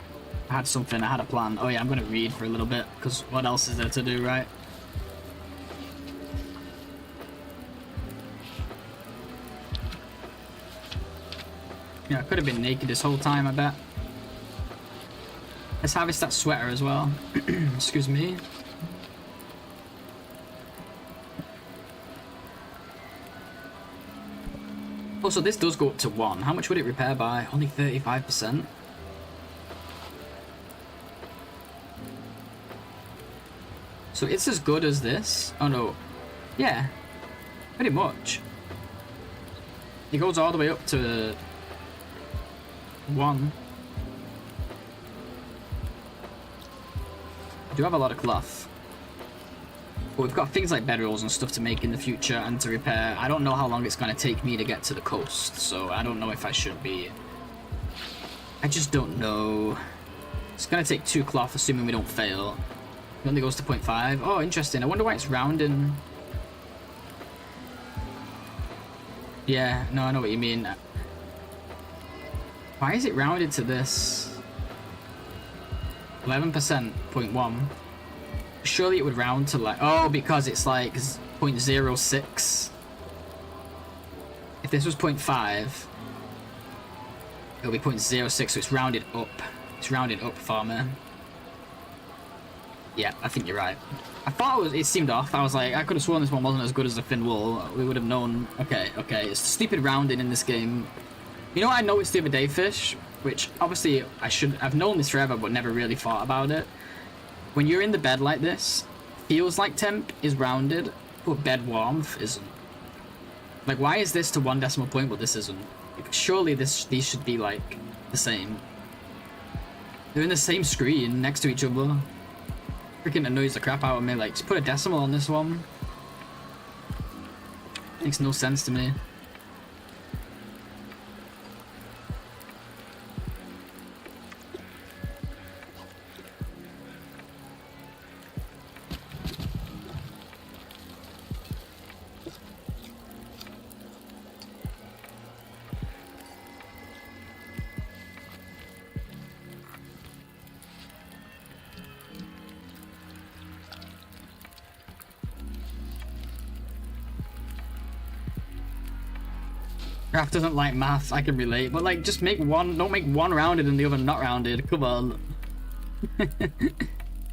I had something. I had a plan. Oh yeah, I'm gonna read for a little bit because what else is there to do, right? Yeah, I could have been naked this whole time, I bet. Let's harvest that sweater as well. Excuse me. Also, this does go up to 1. How much would it repair by? Only 35%. So it's as good as this? Oh no. Yeah. Pretty much. It goes all the way up to 1. I do have a lot of cloth. But we've got things like bedrolls and stuff to make in the future and to repair. I don't know how long it's going to take me to get to the coast, so I don't know if I should be. I just don't know. It's going to take 2 cloth, assuming we don't fail. It only goes to 0.5. Oh, interesting. I wonder why it's rounding. Yeah, no, I know what you mean. Why is it rounded to this? 11%, 0.1. Surely it would round to like... Oh, because it's like 0.06. If this was 0.5, it'll be 0.06, so it's rounded up. It's rounded up for me. Yeah, I think you're right. I thought it seemed off. I was like, I could have sworn this one wasn't as good as the thin wool. We would have known. Okay, okay. It's stupid rounding in this game. You know what I noticed the other day, Fish? Which, obviously, I've known this forever, but never really thought about it. When you're in the bed like this, feels like temp is rounded, but bed warmth isn't. Like, why is this to 1 decimal point, but this isn't? Surely these should be, like, the same. They're in the same screen, next to each other. Freaking annoys the crap out of me. Like, just put a decimal on this one. Makes no sense to me. Craft doesn't like maths, I can relate, but like just make one, don't make one rounded and the other not rounded, come on.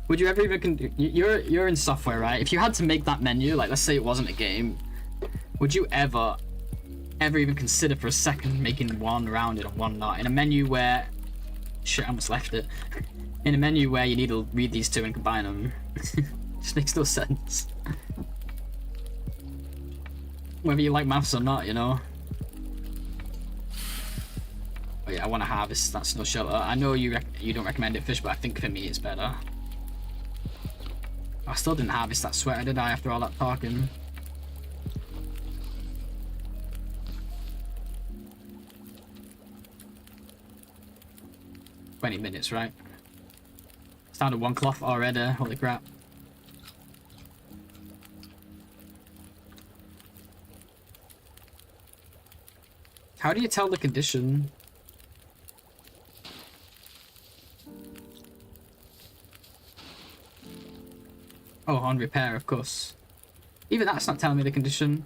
Would you ever even, you're in software, right? If you had to make that menu, like let's say it wasn't a game, would you ever even consider for a second making one rounded and one not? In a menu where, shit I almost left it. In a menu where you need to read these two and combine them. Just makes no sense. Whether you like maths or not, you know? Oh yeah, I want to harvest that snow shelter. I know you don't recommend it, Fish, but I think for me it's better. I still didn't harvest that sweater, did I, after all that talking? "20 minutes, right? It's down to 1 cloth already, holy crap. How do you tell the condition? Oh, on repair, of course. Even that's not telling me the condition.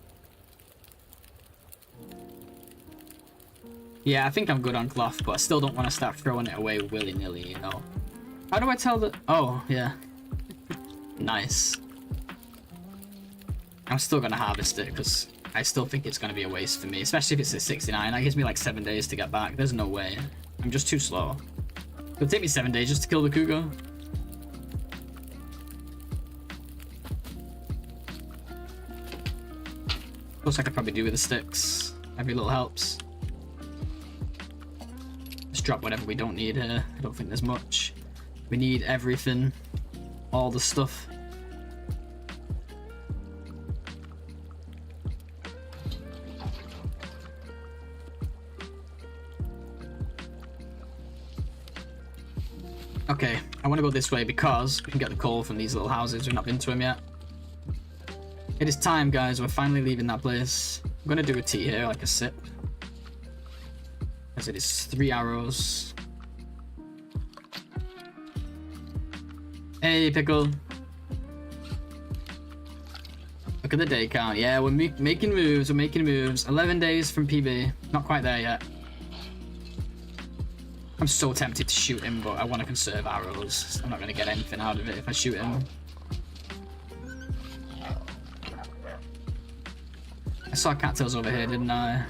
Yeah, I think I'm good on cloth, but I still don't want to start throwing it away willy-nilly, you know. How do I tell the... Oh, yeah. Nice. I'm still going to harvest it, because I still think it's going to be a waste for me, especially if it's at 69. That gives me like 7 days to get back. There's no way. I'm just too slow. It'll take me 7 days just to kill the cougar. Plus I could probably do with the sticks. Every little helps. Let's drop whatever we don't need here. I don't think there's much. We need everything. All the stuff. Okay, I want to go this way because we can get the coal from these little houses. We've not been to them yet. It is time, guys. We're finally leaving that place. I'm gonna do a tea here, like a sip. As it is 3 arrows. Hey, Pickle. Look at the day count. Yeah, we're making moves. We're making moves. 11 days from PB. Not quite there yet. I'm so tempted to shoot him, but I want to conserve arrows. I'm not going to get anything out of it if I shoot him. I saw cattails over here, didn't I?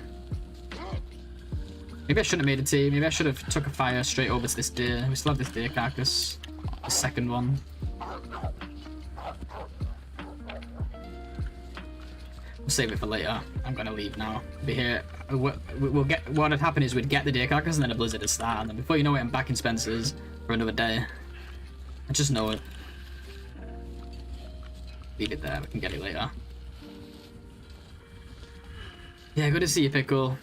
Maybe I shouldn't have made a tea. Maybe I should have took a fire straight over to this deer. We still have this deer carcass. The second one. We'll save it for later. I'm gonna leave now. Be here. We'll get. What would happen is we'd get the deer carcass and then a blizzard would start, and then before you know it, I'm back in Spencer's for another day. I just know it. Leave it there. We can get it later. Yeah, good to see you, Pickle.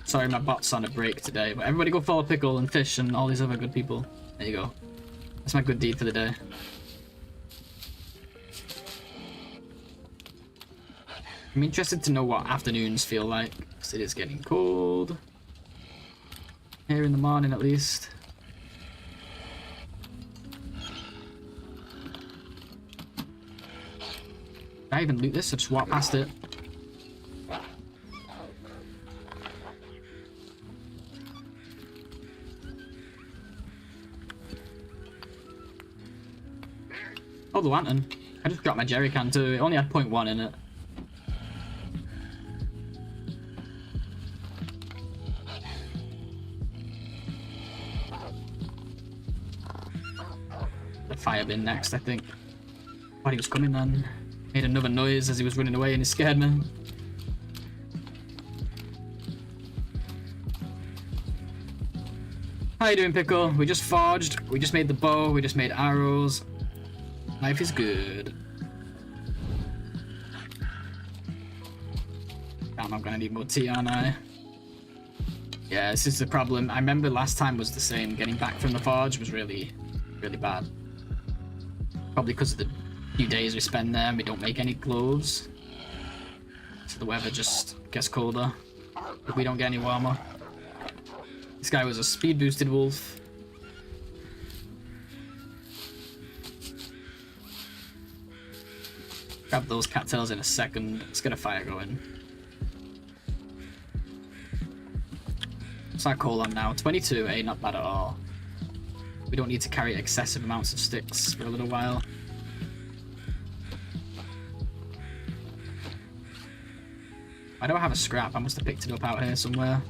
Sorry, my bot's on a break today, but everybody go follow Pickle and Fish and all these other good people. There you go. That's my good deed for the day. I'm interested to know what afternoons feel like, because it is getting cold. Here in the morning, at least. Did I even loot this? I just walked past it. Oh, the lantern. I just dropped my jerry can too. It only had 0.1 in it. The fire bin next, I think. Thought he was coming then. Made another noise as he was running away and he scared me. How you doing, Pickle? We just forged. We just made the bow. We just made arrows. Life is good. Damn, I'm gonna need more tea, aren't I? Yeah, this is the problem. I remember last time was the same. Getting back from the forge was really, really bad. Probably because of the few days we spend there and we don't make any clothes. So the weather just gets colder. If we don't get any warmer. This guy was a speed boosted wolf. Grab those cattails in a second. Let's get a fire going. What's our coal on now? 22, eh? Not bad at all. We don't need to carry excessive amounts of sticks for a little while. I don't have a scrap. I must have picked it up out here somewhere.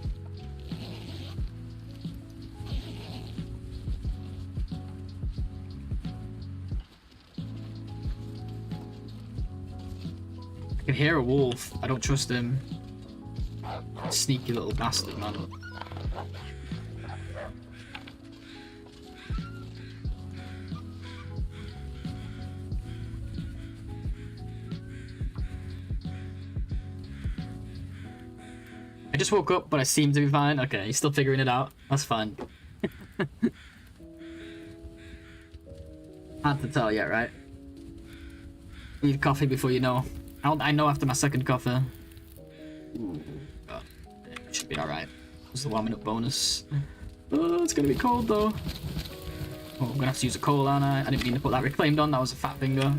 I can hear a wolf. I don't trust him. Sneaky little bastard, man. I just woke up, but I seem to be fine. Okay, he's still figuring it out. That's fine. Hard to tell yet, right? Need coffee before you know. I know after my second coffee. Ooh, but it should be alright. It's the warming up bonus. Oh, it's gonna be cold though. Oh, I'm gonna have to use a coal, aren't I? I didn't mean to put that reclaimed on, that was a fat finger.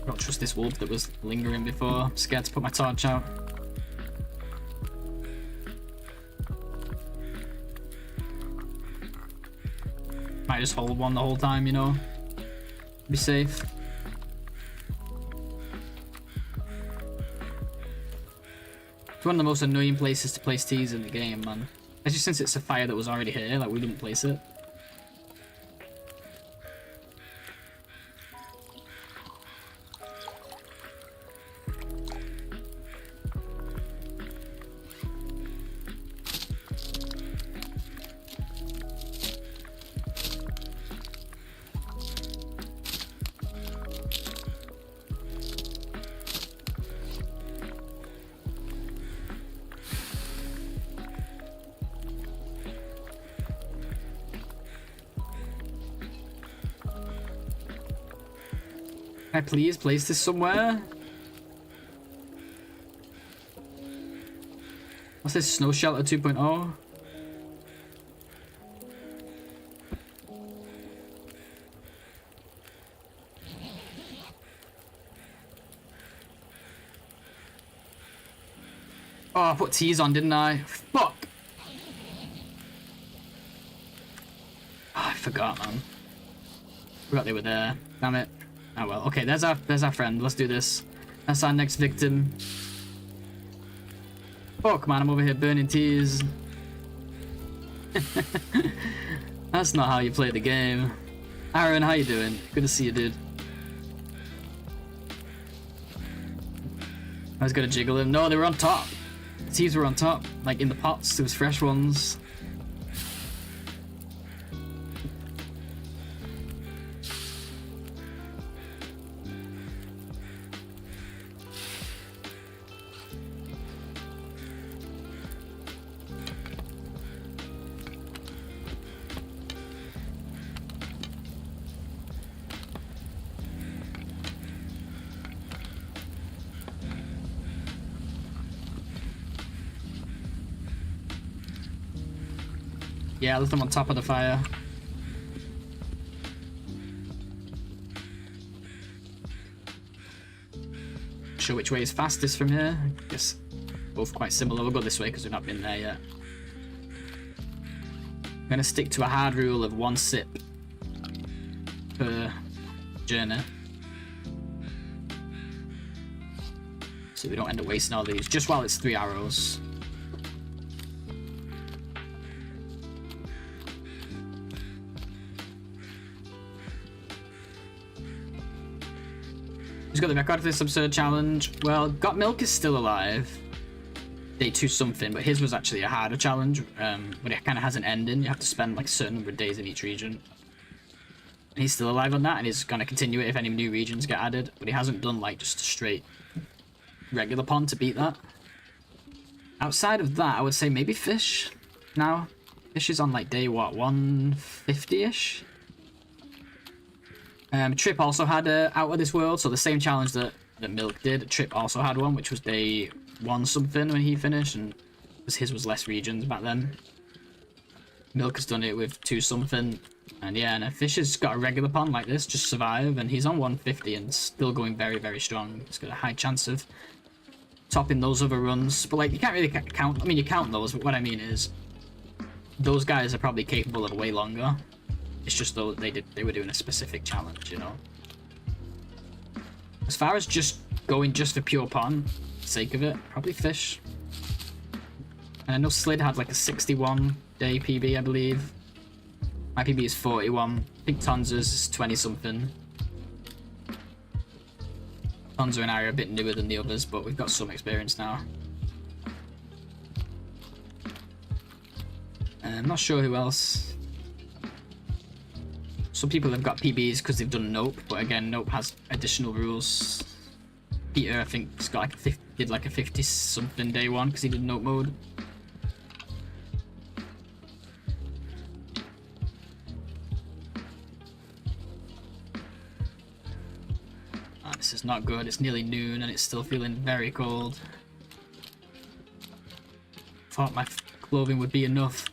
I don't trust this wolf that was lingering before. I'm scared to put my torch out. Might just hold one the whole time, you know? Be safe. It's one of the most annoying places to place teas in the game, man. Especially since it's a fire that was already here, like we didn't place it. I please place this somewhere? What's this? Snow Shelter 2.0? Oh, I put T's on, didn't I? Fuck! Oh, I forgot, man. Forgot they were there. Damn it. Oh well. Okay, there's our friend. Let's do this. That's our next victim. Fuck, man, I'm over here burning tears. That's not how you play the game. Aaron, how you doing? Good to see you, dude. I was gonna jiggle him. No, they were on top. The teas were on top, like in the pots. There was fresh ones. Yeah, I left them on top of the fire. Sure which way is fastest from here. I guess both quite similar. We'll go this way because we've not been there yet. I'm gonna stick to a hard rule of 1 sip per journey, so we don't end up wasting all these just while it's 3 arrows. Who's got the record for this absurd challenge? Well, Got Milk is still alive. Day 2 something, but his was actually a harder challenge. But it kind of has an ending. You have to spend like a certain number of days in each region. And he's still alive on that, and he's gonna continue it if any new regions get added. But he hasn't done like just a straight regular pond to beat that. Outside of that, I would say maybe Fish. Now, Fish is on like day what, 150-ish. Trip also had Out of This World, so the same challenge that Milk did. Trip also had one, which was day 1 something when he finished, and his was less regions back then. Milk has done it with 2 something, and yeah, and Fish has got a regular pond like this, just survive, and he's on 150 and still going very, very strong. He's got a high chance of topping those other runs, but like you can't really count. I mean, you count those, but what I mean is those guys are probably capable of way longer. It's just though they were doing a specific challenge, you know. As far as just going just for pure pond, for the sake of it, probably Fish. And I know Slid had like a 61 day PB, I believe. My PB is 41. I think Tonza's is 20 something. Tonza and I are a bit newer than the others, but we've got some experience now. I'm not sure who else. Some people have got PBs because they've done Nope, but again, Nope has additional rules. Peter, I think, has got like did like a 50-something day 1 because he did Nope mode. This is not good. It's nearly noon and it's still feeling very cold. Thought my clothing would be enough.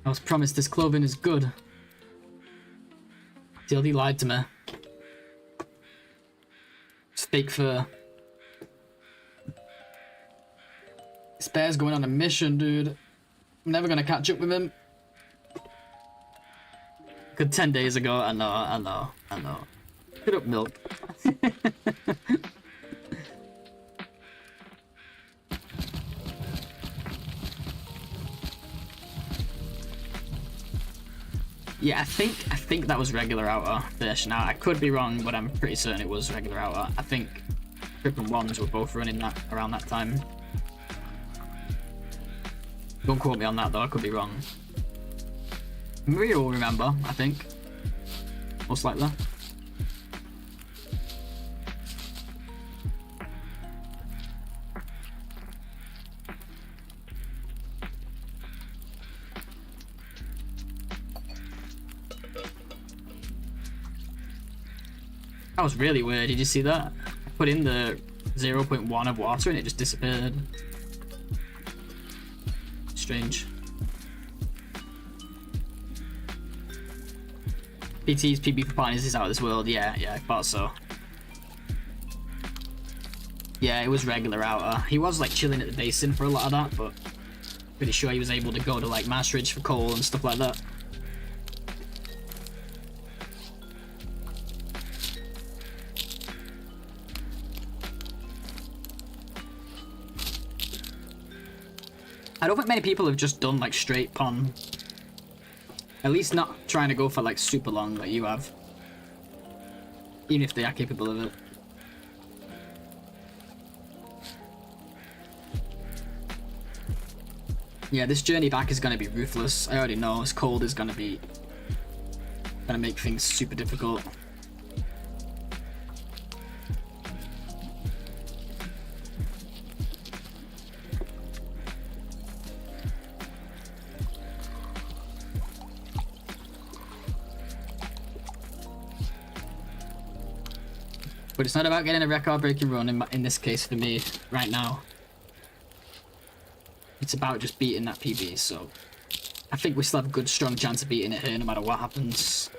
I was promised this clothing is good. TLD lied to me. It's fake fur. This bear's going on a mission, dude. I'm never gonna catch up with him. Good 10 days ago. I know. Get up, Milk. Yeah, I think that was regular outer Fish. Now I could be wrong, but I'm pretty certain it was regular outer. I think Trip and Wands were both running that around that time. Don't quote me on that though, I could be wrong. Maria will remember, I think. Most likely. That was really weird. Did you see that? I put in the 0.1 of water and it just disappeared. Strange. PT's PB for partners is out of this world. Yeah, I thought so. Yeah, it was regular outer. He was like chilling at the basin for a lot of that, but pretty sure he was able to go to like Marsh Ridge for coal and stuff like that. I don't think many people have just done like straight pond. At least not trying to go for like super long like you have. Even if they are capable of it. Yeah, this journey back is going to be ruthless. I already know. This cold is going to make things super difficult. But it's not about getting a record-breaking run in this case for me right now. It's about just beating that PB, so I think we still have a good, strong chance of beating it here no matter what happens.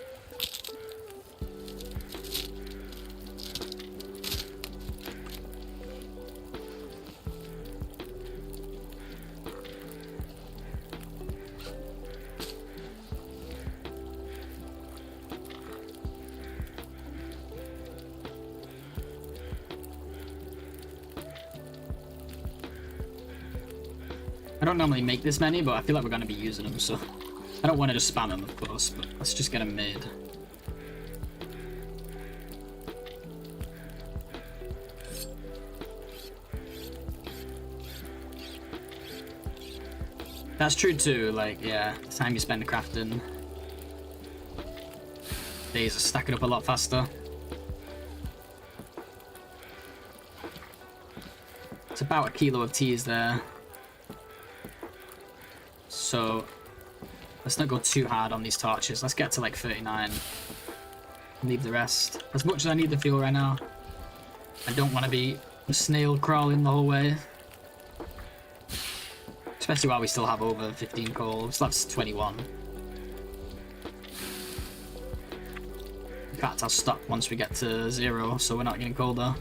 I don't normally make this many, but I feel like we're going to be using them, so I don't want to just spam them, of course, but let's just get them made. That's true too, like, yeah, the time you spend crafting, days are stacking up a lot faster. It's about 1 kilo of teas there. So let's not go too hard on these torches. Let's get to like 39 and leave the rest. As much as I need the fuel right now, I don't want to be snail crawling the whole way. Especially while we still have over 15 coal. So that's 21. In fact, I'll stop once we get to 0 so we're not getting colder.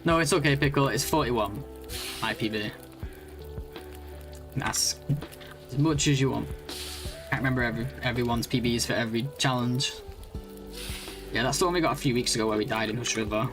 No, it's okay, Pickle. It's 41. IPB. Ask as much as you want. Can't remember everyone's PBs for every challenge. Yeah, that's the one we got a few weeks ago where we died in Hush River.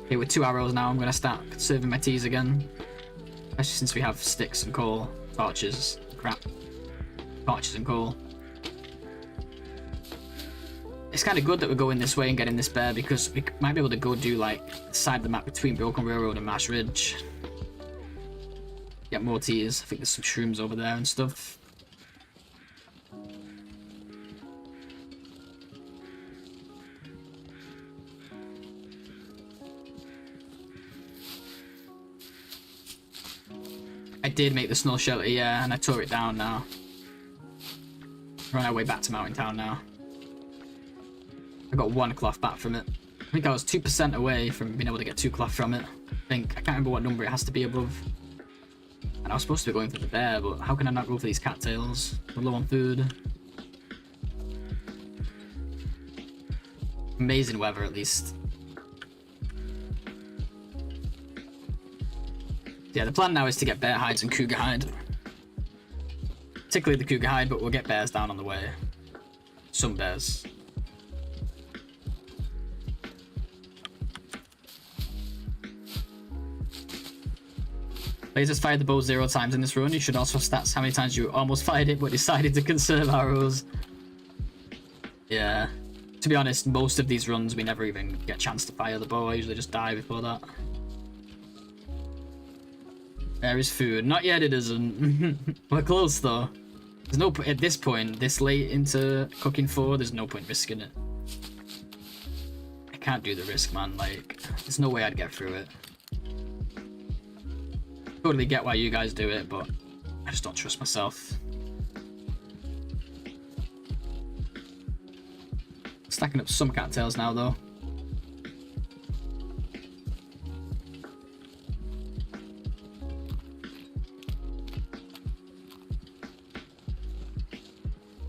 Okay, with 2 arrows now, I'm going to start conserving my teas again. Especially since we have sticks and coal, torches, crap. Torches and coal. It's kind of good that we're going this way and getting this bear because we might be able to go do like the side of the map between Broken Railroad and Marsh Ridge. Get more teas. I think there's some shrooms over there and stuff. I did make the snow shelter, yeah, and I tore it down now. We're on our way back to Mountain Town now. I got 1 cloth back from it. I think I was 2% away from being able to get 2 cloth from it. I can't remember what number it has to be above. And I was supposed to be going for the bear, but how can I not go for these cattails? We're low on food. Amazing weather, at least. Yeah, the plan now is to get bear hides and cougar hide. Particularly the cougar hide, but we'll get bears down on the way. Some bears. Lasers fired the bow 0 times in this run. You should also stats how many times you almost fired it but decided to conserve arrows. Yeah. To be honest, most of these runs we never even get a chance to fire the bow. I usually just die before that. There is food. Not yet, it isn't. We're close though. There's no at this point, this late into cooking 4, there's no point risking it. I can't do the risk, man. Like, there's no way I'd get through it. Totally get why you guys do it, but I just don't trust myself. Stacking up some cattails now, though.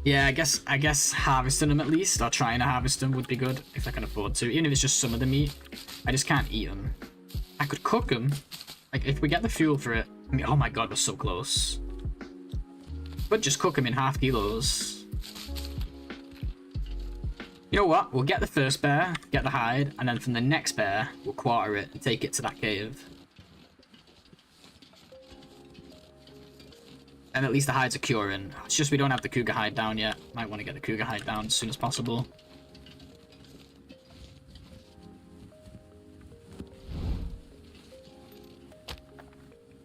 Yeah, I guess harvesting them at least, or trying to harvest them would be good if I can afford to. Even if it's just some of the meat, I just can't eat them. I could cook them. Like, if we get the fuel for it. I mean, oh my god, we're so close. But just cook them in half kilos. You know what? We'll get the first bear, get the hide, and then from the next bear, we'll quarter it and take it to that cave. And at least the hides are curing. It's just we don't have the cougar hide down yet. Might want to get the cougar hide down as soon as possible.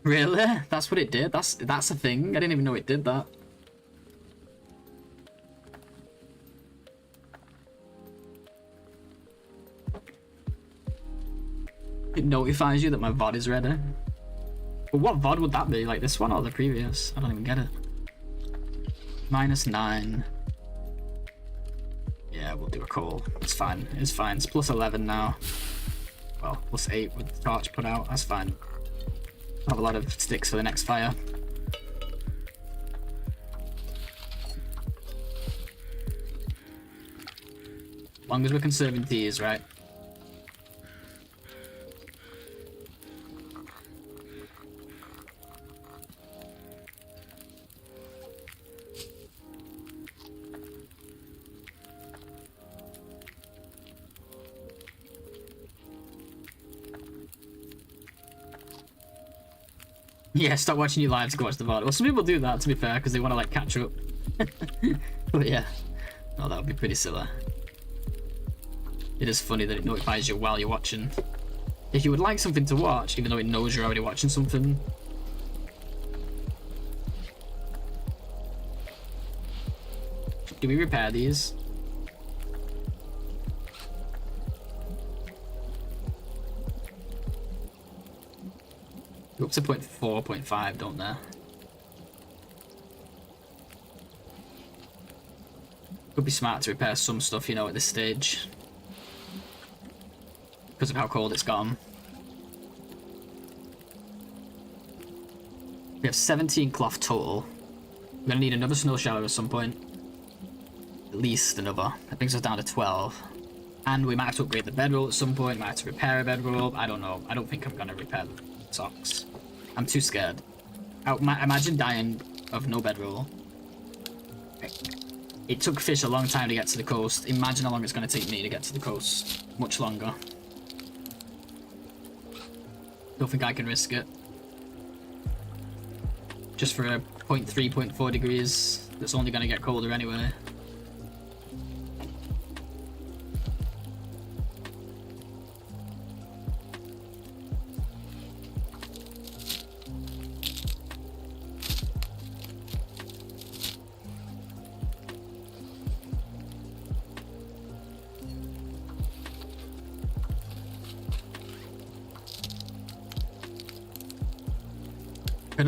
Really? That's what it did? That's a thing? I didn't even know it did that. It notifies you that my VOD is ready. But what VOD would that be? Like this one or the previous? I don't even get it. -9. Yeah, we'll do a call. It's fine. It's fine. It's +11 now. Well, +8 with the torch put out. That's fine. I'll have a lot of sticks for the next fire. As long as we're conserving these, right? Yeah, stop watching your lives to go watch the VOD. Well, some people do that, to be fair, because they want to, like, catch up. But yeah. Oh, that would be pretty silly. It is funny that it notifies you while you're watching. If you would like something to watch, even though it knows you're already watching something. Do we repair these? Go up to 0.4, 0.5, don't they? Could be smart to repair some stuff, you know, at this stage. Because of how cold it's gone. We have 17 cloth total. We're gonna need another snow shower at some point. At least another. That brings us down to 12. And we might have to upgrade the bedroll at some point. Might have to repair a bedroll. I don't know. I don't think I'm gonna repair the socks. I'm too scared. Imagine dying of no bedroll. It took fish a long time to get to the coast. Imagine how long it's going to take me to get to the coast. Much longer. Don't think I can risk it. Just for a 0.3, 0.4 degrees that's only going to get colder anyway.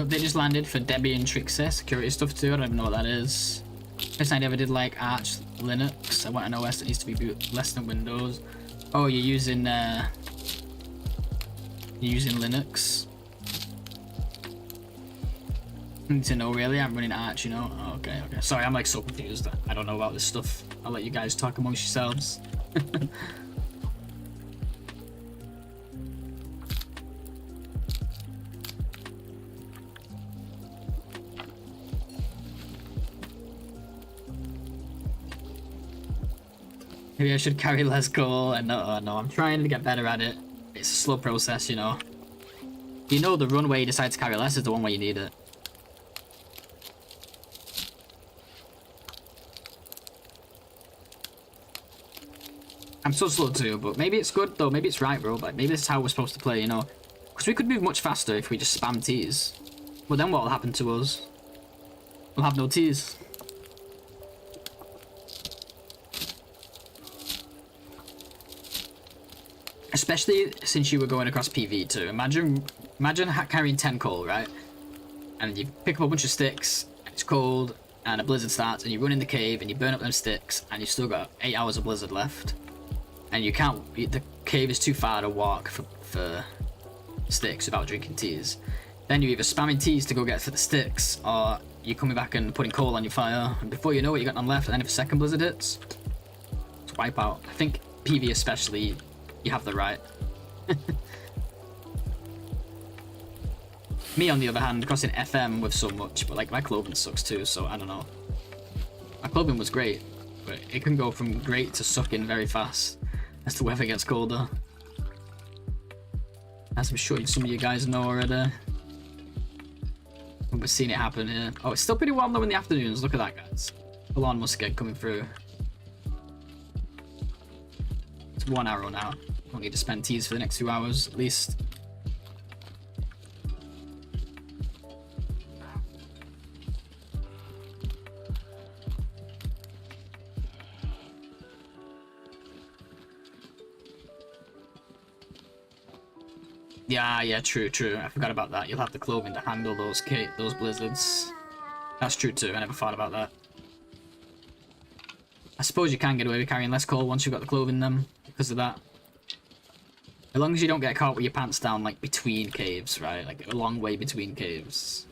They just landed for Debbie and Trixie, security stuff too. I don't even know what that is. First time I ever did like Arch Linux. I want an OS that needs to be less than Windows. Oh, you're using Linux. I need to know really. I'm running Arch, you know. Oh, okay. Sorry, I'm like so confused. I don't know about this stuff. I'll let you guys talk amongst yourselves. Maybe I should carry less coal, and no, I'm trying to get better at it. It's a slow process, you know. You know the run where you decide to carry less is the one where you need it. I'm so slow too, but maybe it's good though. Maybe it's right, bro. Like maybe this is how we're supposed to play, you know? Because we could move much faster if we just spam T's. But then what will happen to us? We'll have no T's. Especially since you were going across PV too. Imagine carrying 10 coal, right? And you pick up a bunch of sticks, it's cold, and a blizzard starts, and you run in the cave, and you burn up them sticks, and you've still got 8 hours of blizzard left. And you can't, the cave is too far to walk for sticks without drinking teas. Then you're either spamming teas to go get for the sticks, or you're coming back and putting coal on your fire, and before you know it, you got none left, and then if a second blizzard hits, it's wipe out. I think PV especially, you have the right. Me, on the other hand, crossing FM with so much, but like my clothing sucks too, so I don't know. My clothing was great, but it can go from great to sucking very fast as the weather gets colder. As I'm sure some of you guys know already. We're seeing it happen here. Oh, it's still pretty warm though in the afternoons. Look at that, guys. Full on musket coming through. It's 1 hour now. Don't need to spend teas for the next 2 hours at least. Yeah, true. I forgot about that. You'll have the clothing to handle those blizzards. That's true too. I never thought about that. I suppose you can get away with carrying less coal once you've got the clothing then, because of that. As long as you don't get caught with your pants down, like, between caves, right? Like, a long way between caves.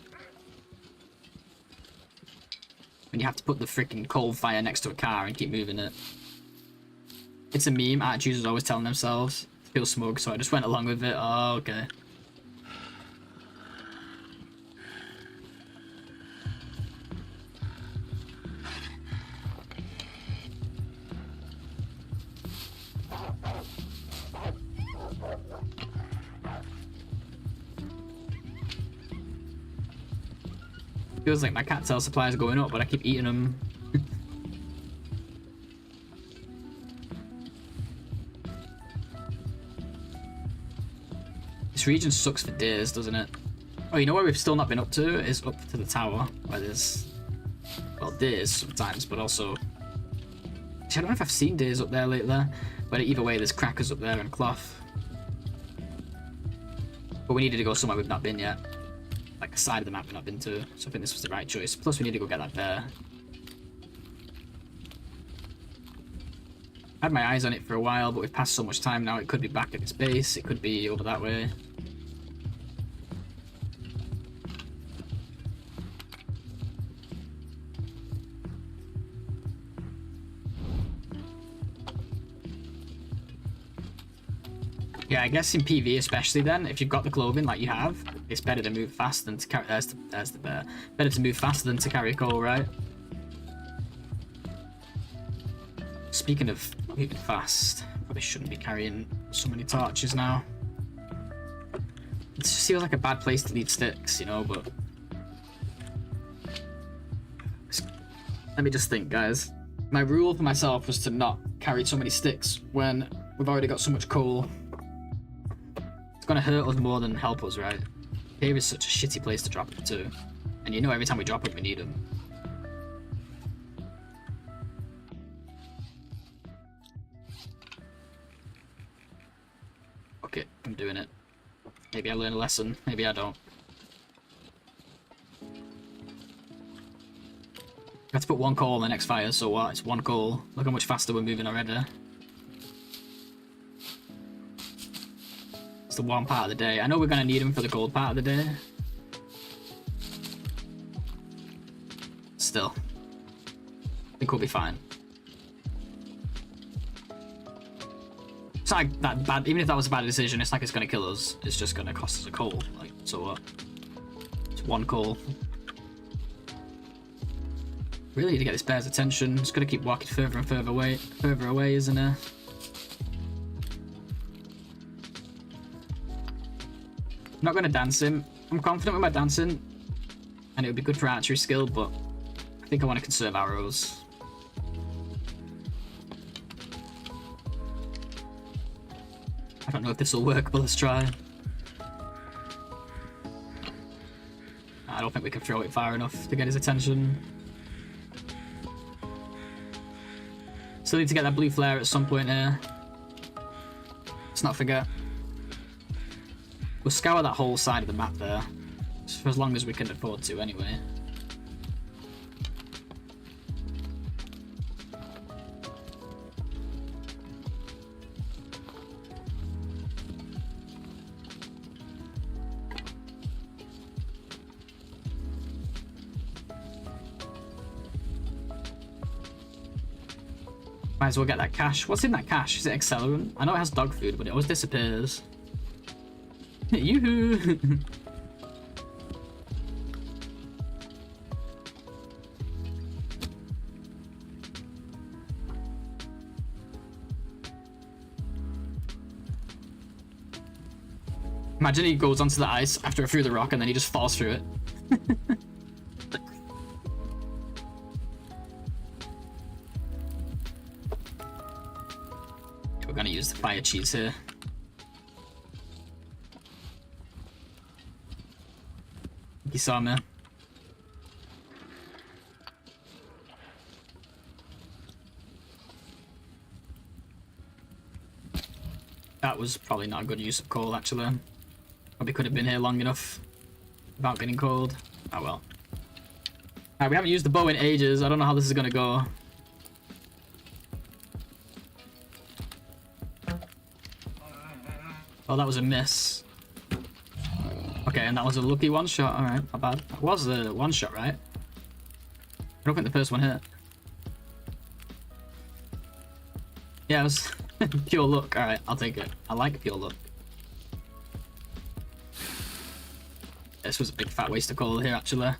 When you have to put the freaking coal fire next to a car and keep moving it. It's a meme. Attitudes is always telling themselves. Feel smug, so I just went along with it. Oh, okay. Feels like my cattail supply is going up, but I keep eating them. This region sucks for days, doesn't it? Oh, you know where we've still not been up to? Is up to the tower, where there's, well, days sometimes, but also... I don't know if I've seen days up there lately, but either way, there's crackers up there and cloth. But we needed to go somewhere we've not been yet. Like a side of the map we've not been to, so I think this was the right choice. Plus, we need to go get that bear. I had my eyes on it for a while, but we've passed so much time now. It could be back at its base. It could be over that way. Yeah, I guess in PV especially then, if you've got the clothing like you have, it's better to move fast than to carry... There's the bear. Better to move faster than to carry coal, right? Speaking of moving fast, probably shouldn't be carrying so many torches now. It just feels like a bad place to leave sticks, you know, but... Let me just think, guys. My rule for myself was to not carry so many sticks when we've already got so much coal. It's gonna hurt us more than help us, right? Here is such a shitty place to drop them to. And you know every time we drop them, we need them. Okay, I'm doing it. Maybe I learn a lesson, maybe I don't. I have to put one coal in the next fire, so what? It's one coal. Look how much faster we're moving already. It's the warm part of the day. I know we're gonna need them for the cold part of the day. Still. I think we'll be fine. It's not like that bad. Even if that was a bad decision, it's like it's gonna kill us. It's just gonna cost us a coal. Like, so what? It's one coal. Really need to get this bear's attention. It's gonna keep walking further and further away, isn't it? I'm not gonna dance him. I'm confident with my dancing, and it would be good for archery skill, but I think I want to conserve arrows. I don't know if this will work, but let's try. I don't think we can throw it far enough to get his attention. Still need to get that blue flare at some point here. Let's not forget. We'll scour that whole side of the map there. For as long as we can afford to, anyway. Might as well get that cash. What's in that cash? Is it accelerant? I know it has dog food, but it always disappears. Yoo-hoo! Imagine he goes onto the ice after I threw the rock and then he just falls through it. We're gonna use the fire cheese here. You saw me. That was probably not a good use of coal, actually. Probably could have been here long enough without getting cold. Oh well. Alright, we haven't used the bow in ages. I don't know how this is gonna go. Oh, that was a miss. Okay, and that was a lucky one shot. Alright, not bad. That was a one shot, right? I don't think the first one hit. Yeah, it was pure luck. Alright, I'll take it. I like pure luck. This was a big fat waste of coal here, actually.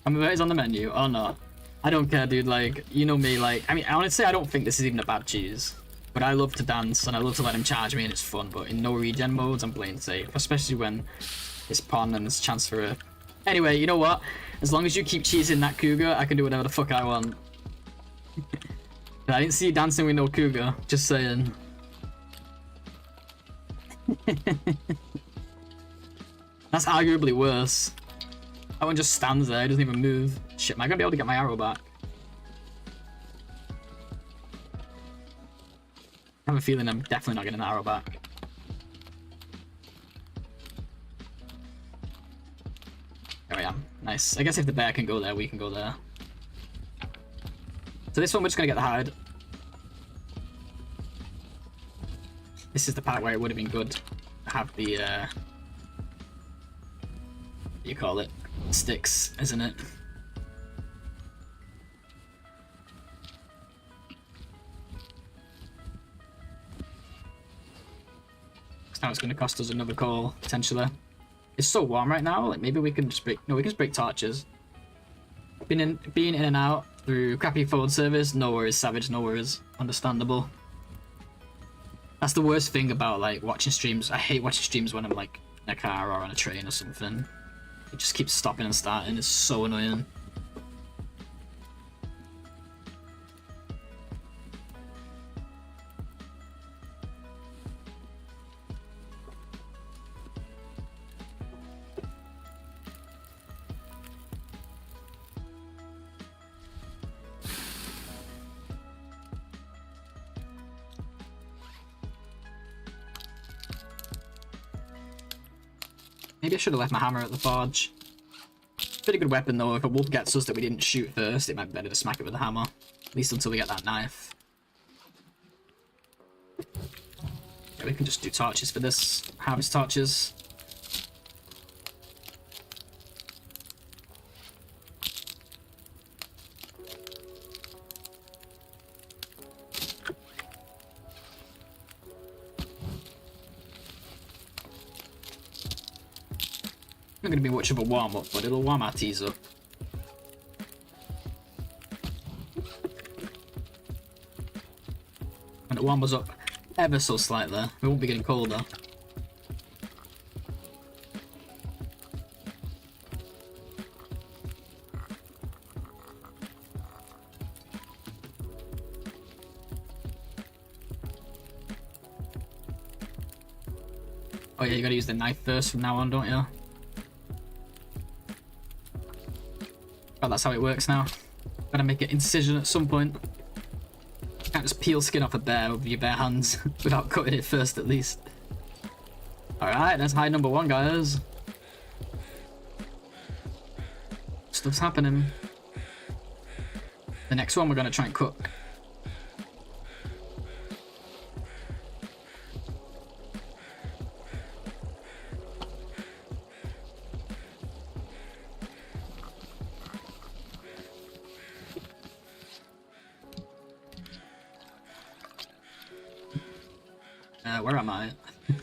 I mean, it's on the menu. Oh no. I don't care, dude. Like, you know me, like, I mean, honestly, I don't think this is even a bad cheese. But I love to dance and I love to let him charge me and it's fun. But in no regen modes, I'm playing safe. Especially when it's pawn and there's a chance for a... Anyway, you know what? As long as you keep cheesing that cougar, I can do whatever the fuck I want. I didn't see you dancing with no cougar. Just saying. That's arguably worse. That one just stands there, he doesn't even move. Shit, am I gonna be able to get my arrow back? I have a feeling I'm definitely not getting an arrow back. There we are. Nice. I guess if the bear can go there, we can go there. So this one, we're just gonna get the hide. This is the part where it would have been good to have the, what do you call it? Sticks, isn't it? Now it's going to cost us another coal, potentially. It's so warm right now, like maybe we can just break... No, we can just break torches. Being in and out through crappy phone service, no worries, Savage, no worries. Understandable. That's the worst thing about, like, watching streams. I hate watching streams when I'm, like, in a car or on a train or something. It just keeps stopping and starting, it's so annoying. Maybe I should have left my hammer at the forge. Pretty good weapon though. If a wolf gets us that we didn't shoot first, it might be better to smack it with a hammer. At least until we get that knife. Yeah, we can just do torches for this. Harvest torches. Not going to be much of a warm-up, but it'll warm our teas up. And it warms us up ever so slightly. We won't be getting colder. Oh yeah, you gotta use the knife first from now on, don't you? Oh, that's how it works now. Gotta make an incision at some point. Can't just peel skin off a bear with your bare hands without cutting it first, at least. Alright, that's high number 1, guys. Stuff's happening. The next one we're gonna try and cook. Where am I? I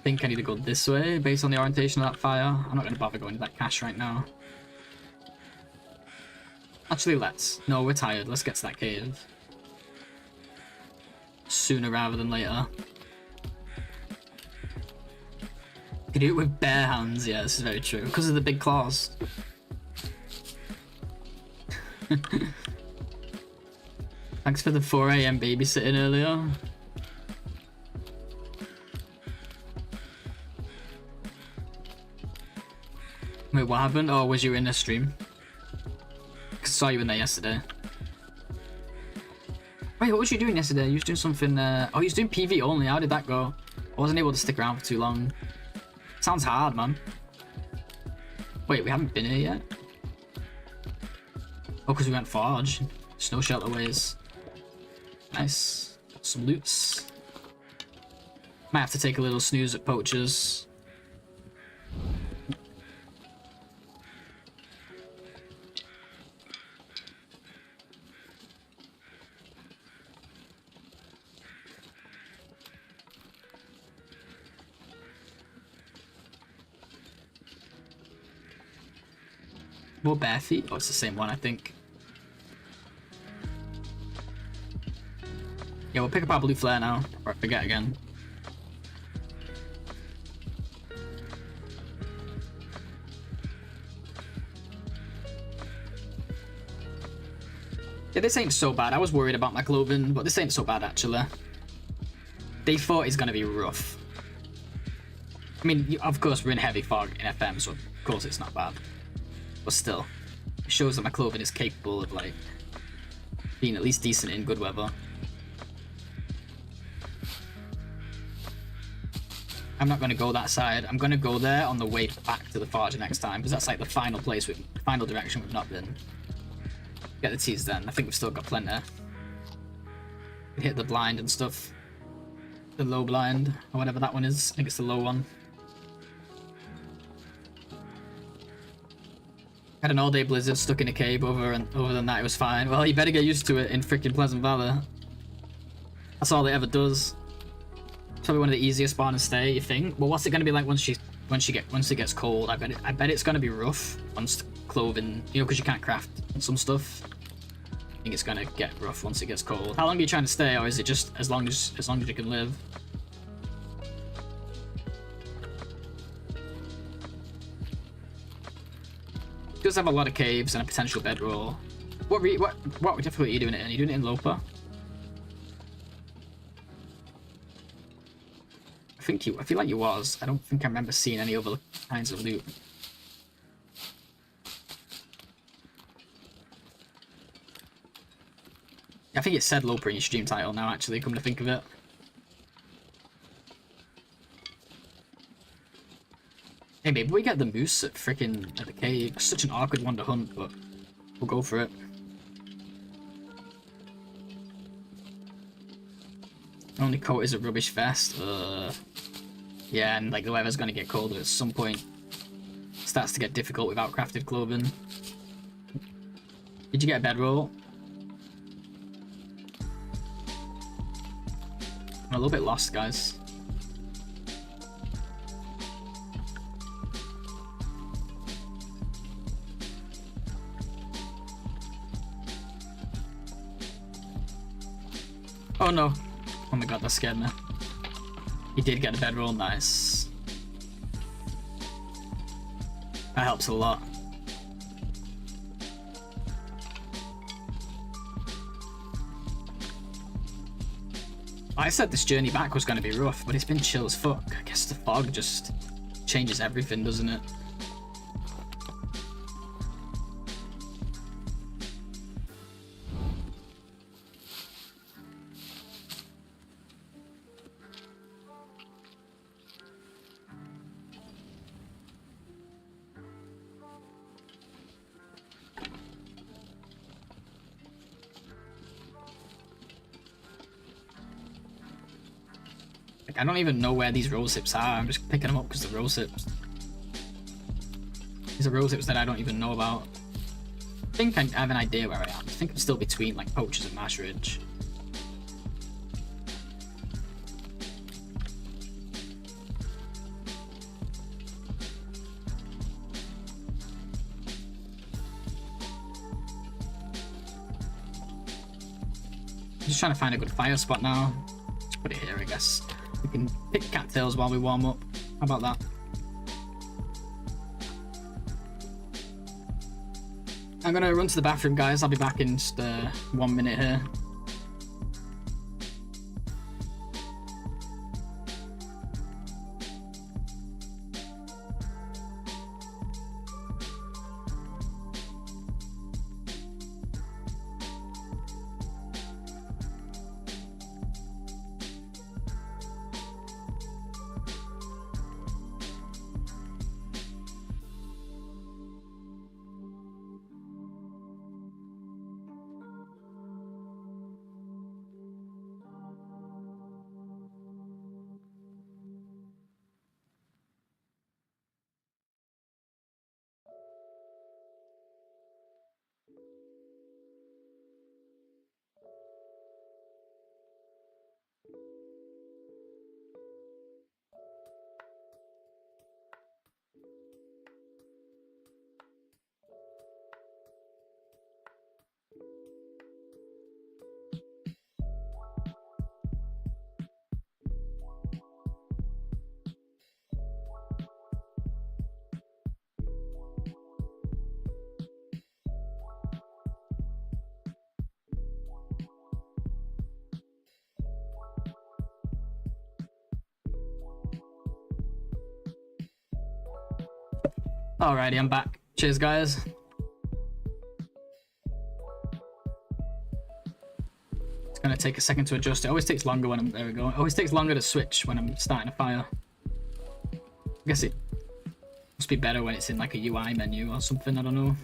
think I need to go this way based on the orientation of that fire. I'm not going to bother going to that cache right now. Actually, let's. No, we're tired. Let's get to that cave. Sooner rather than later. You can do it with bare hands. Yeah, this is very true. Because of the big claws. Thanks for the 4 AM babysitting earlier. Wait, what happened? Oh, was you in the stream? I saw you in there yesterday. Wait, what was you doing yesterday? You was doing something, oh, you was doing PV only. How did that go? I wasn't able to stick around for too long. Sounds hard, man. Wait, we haven't been here yet? Oh, because we went Forge. Snow shelter ways. Nice. Got some loots. Might have to take a little snooze at poachers. More bare feet? Oh, it's the same one, I think. Yeah, we'll pick up our blue flare now, or I forget again. Yeah, this ain't so bad. I was worried about my clothing, but this ain't so bad, actually. Day 4 is gonna be rough. I mean, of course, we're in heavy fog in FM, so of course it's not bad. But still, it shows that my clothing is capable of, like, being at least decent in good weather. I'm not going to go that side. I'm going to go there on the way back to the forge next time, because that's like the final place, final direction we've not been. Get the teas then. I think we've still got plenty. Hit the blind and stuff. The low blind, or whatever that one is. I think it's the low one. Had an all-day blizzard stuck in a cave other than that it was fine. Well, you better get used to it in freaking Pleasant Valley. That's all it ever does. It's probably one of the easiest spawn to stay, you think? Well, what's it gonna be like once it gets cold? I bet it's gonna be rough once clothing, you know, because you can't craft some stuff. I think it's gonna get rough once it gets cold. How long are you trying to stay, or is it just as long as you can live? It does have a lot of caves and a potential bedroll. What difficulty are you doing it in? Are you doing it in Loper? I feel like you was. I don't think I remember seeing any other kinds of loot. I think it said Loper in your stream title now, actually, come to think of it. Hey, maybe we get the moose at the cave. It's such an awkward one to hunt, but we'll go for it. Only coat is a rubbish vest. Yeah, and like the weather's gonna get colder at some point. It starts to get difficult without crafted clothing. Did you get a bedroll? I'm a little bit lost, guys. Oh no. Oh my god, that scared me. He did get a bedroll, nice. That helps a lot. I said this journey back was going to be rough, but it's been chill as fuck. I guess the fog just changes everything, doesn't it? Like, I don't even know where these rose hips are. I'm just picking them up because the rose hips. These are rose hips that I don't even know about. I think I have an idea where I am. I think I'm still between like Poachers and Marsh Ridge. I'm just trying to find a good fire spot now. Let's put it here, I guess. We can pick cattails while we warm up. How about that? I'm gonna run to the bathroom, guys. I'll be back in just 1 minute here. Alrighty, I'm back. Cheers, guys. It's gonna take a second to adjust. It always takes longer when I'm... There we go. It always takes longer to switch when I'm starting a fire. I guess it must be better when it's in like a UI menu or something, I don't know.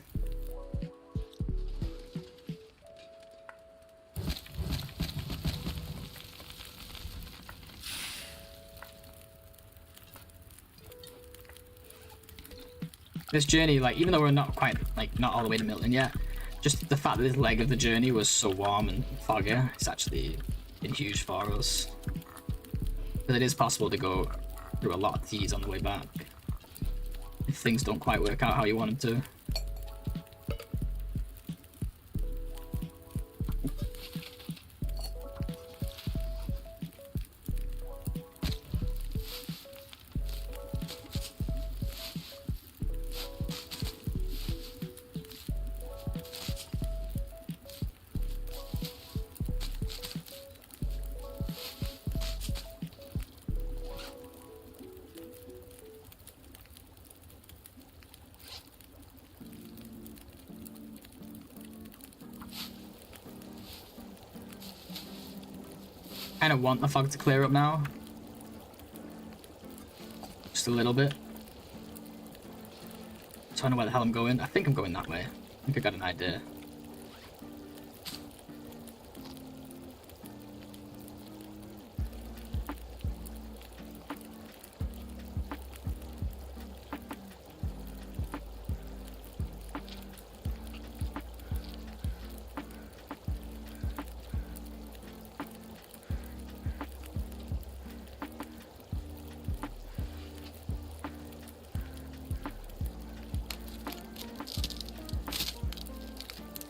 This journey, like, even though we're not quite, like, not all the way to Milton yet, just the fact that this leg of the journey was so warm and foggy, it's actually been huge for us. Because it is possible to go through a lot of these on the way back, if things don't quite work out how you want them to. Kind of want the fog to clear up now. Just a little bit. So I don't know where the hell I'm going. I think I'm going that way. I think I got an idea.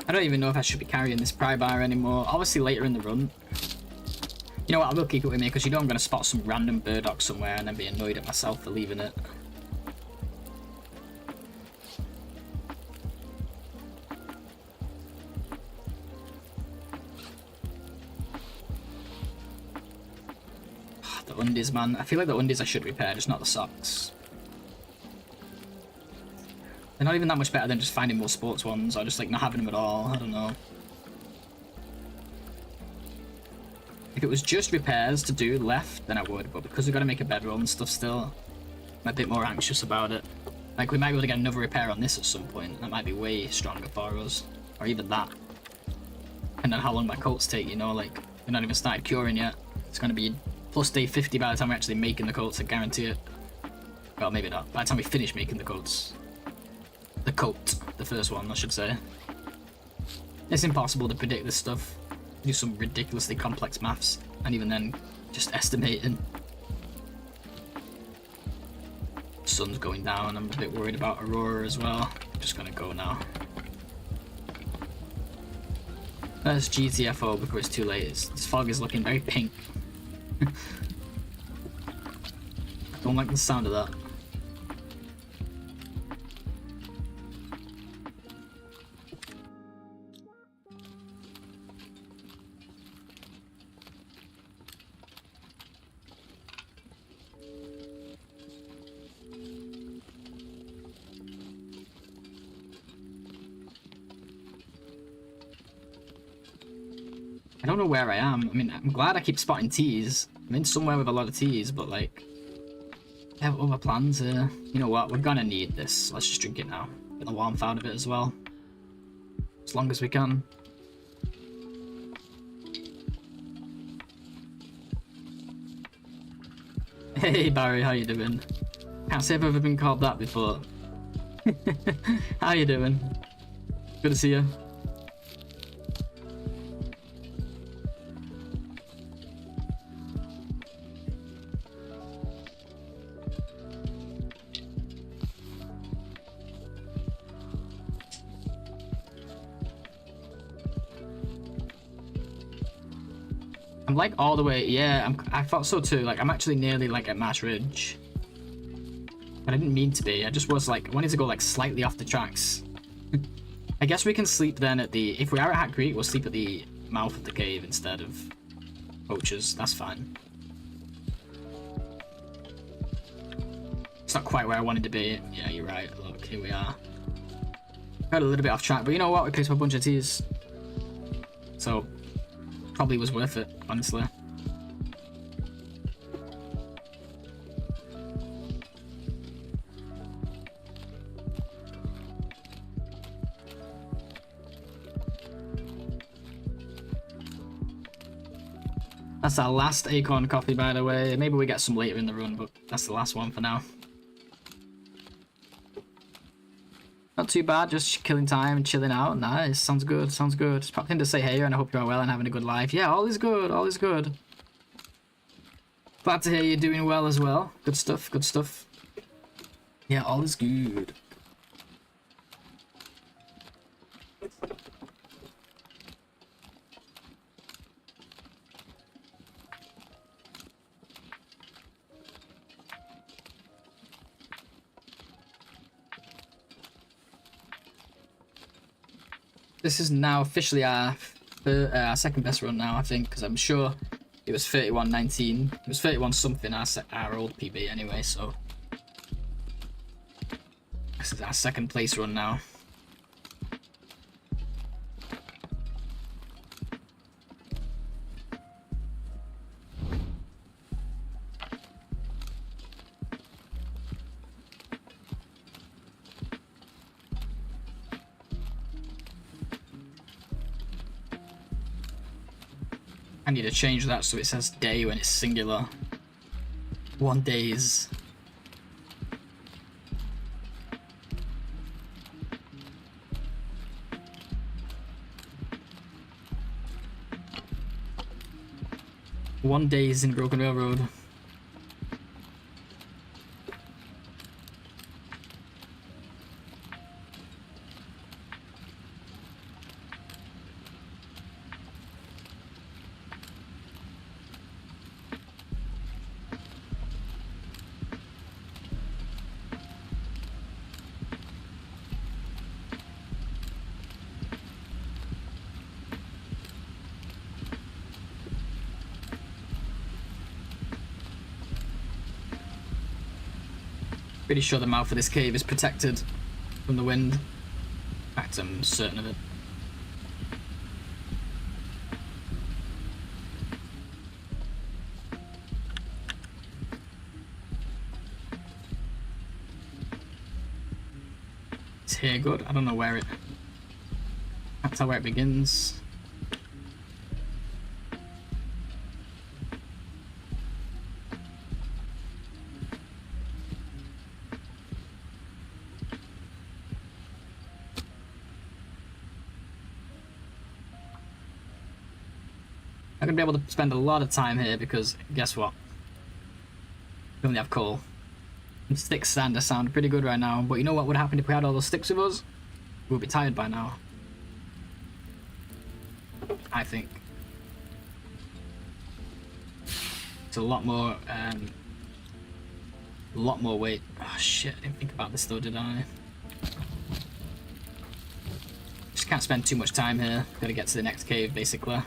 I don't even know if I should be carrying this pry bar anymore. Obviously later in the run. You know what, I will keep it with me because you know I'm going to spot some random burdock somewhere and then be annoyed at myself for leaving it. undies, man. I feel like the undies I should repair, just not the socks. They're not even that much better than just finding more sports ones, or just like not having them at all. I don't know. If it was just repairs to do left, then I would, but because we've got to make a bedroll and stuff still, I'm a bit more anxious about it. Like, we might be able to get another repair on this at some point. That might be way stronger for us. Or even that. And then how long my coats take, you know, like, we're not even started curing yet. It's going to be plus day 50 by the time we're actually making the coats, I guarantee it. Well, maybe not. By the time we finish making the coats. The coat. The first one, I should say. It's impossible to predict this stuff. Do some ridiculously complex maths, and even then, just estimating. Sun's going down. I'm a bit worried about Aurora as well. I'm just gonna go now. That's GTFO before it's too late. This fog is looking very pink. Don't like the sound of that. I don't know where I am. I mean, I'm glad I keep spotting teas. I'm in somewhere with a lot of teas, but like, I have other plans here. You know what? We're gonna need this. Let's just drink it now. Get the warmth out of it as well. As long as we can. Hey Barry, how you doing? Can't say I've ever been called that before. How you doing? Good to see you. I'm like all the way, yeah, I thought so too. Like, I'm actually nearly like at Marsh Ridge. But I didn't mean to be. I just was like, I wanted to go like slightly off the tracks. I guess we can sleep then at the, if we are at Hat Creek, we'll sleep at the mouth of the cave instead of Poachers. That's fine. It's not quite where I wanted to be. Yeah, you're right. Look, here we are. Got a little bit off track, but you know what? We picked up a bunch of teas. So, probably was worth it, honestly. That's our last acorn coffee, by the way. Maybe we get some later in the run, but that's the last one for now. Not too bad, just killing time and chilling out. Nice, sounds good, sounds good. Just popped in to say hey, and I hope you are well and having a good life. Yeah, all is good, all is good. Glad to hear you're doing well as well. Good stuff, good stuff. Yeah, all is good. This is now officially our second best run now, I think, because I'm sure it was 31.19. It was 31 something, our old PB anyway, so this is our second place run now. I need to change that so it says day when it's singular. 1 days. One days in Broken Railroad. Pretty sure the mouth of this cave is protected from the wind. In fact, I'm certain of it. Is here good? I don't know where it... Can't tell where it begins. I'm gonna be able to spend a lot of time here because guess what? We only have coal. And sticks sound pretty good right now, but you know what would happen if we had all those sticks with us? We'll be tired by now. I think. It's a lot more weight. Oh shit, I didn't think about this though, did I? Just can't spend too much time here. Gotta get to the next cave basically.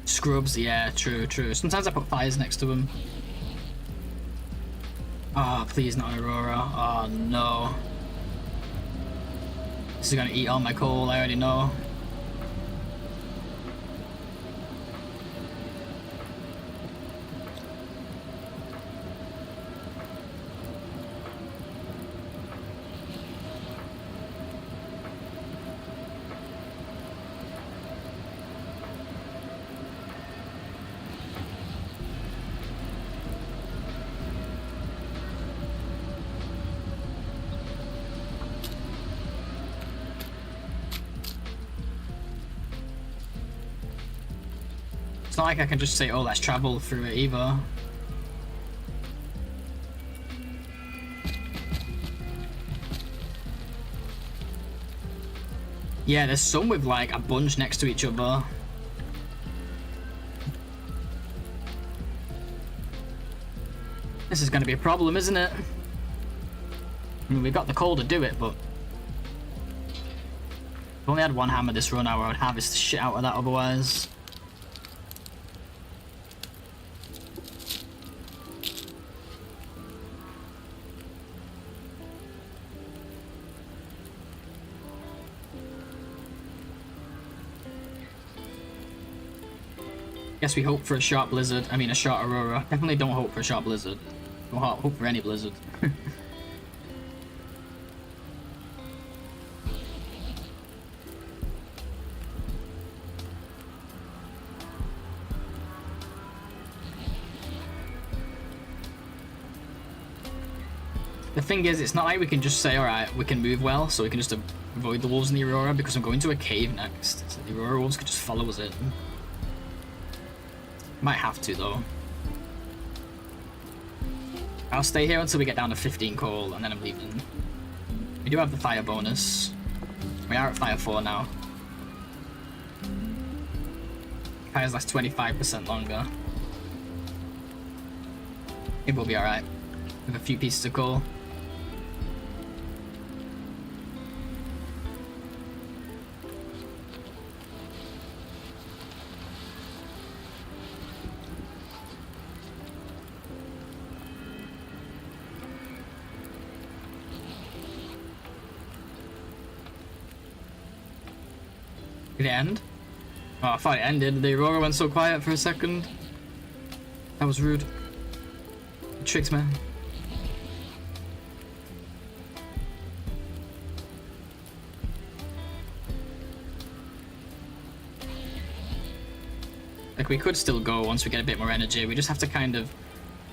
Scrubs, yeah, true. Sometimes I put fires next to them. Oh, please not Aurora. Oh no. This is gonna eat all my coal, I already know. It's not like I can just say, oh, let's travel through it either. Yeah, there's some with like a bunch next to each other. This is going to be a problem, isn't it? I mean, we've got the coal to do it, but... If I only had one hammer this run, I would harvest the shit out of that otherwise. Guess we hope for a sharp blizzard. I mean, a short aurora. Definitely don't hope for a sharp blizzard. Don't hope for any blizzard. The thing is, it's not like we can just say, alright, we can move well, so we can just avoid the wolves and the aurora, because I'm going to a cave next. So the aurora wolves could just follow us in. Might have to, though. I'll stay here until we get down to 15 coal, and then I'm leaving. We do have the fire bonus. We are at fire 4 now. Fires last 25% longer. It will be alright. With a few pieces of coal. Did it end? Oh, I thought it ended. The aurora went so quiet for a second. That was rude. It tricked me. Like, we could still go once we get a bit more energy. We just have to kind of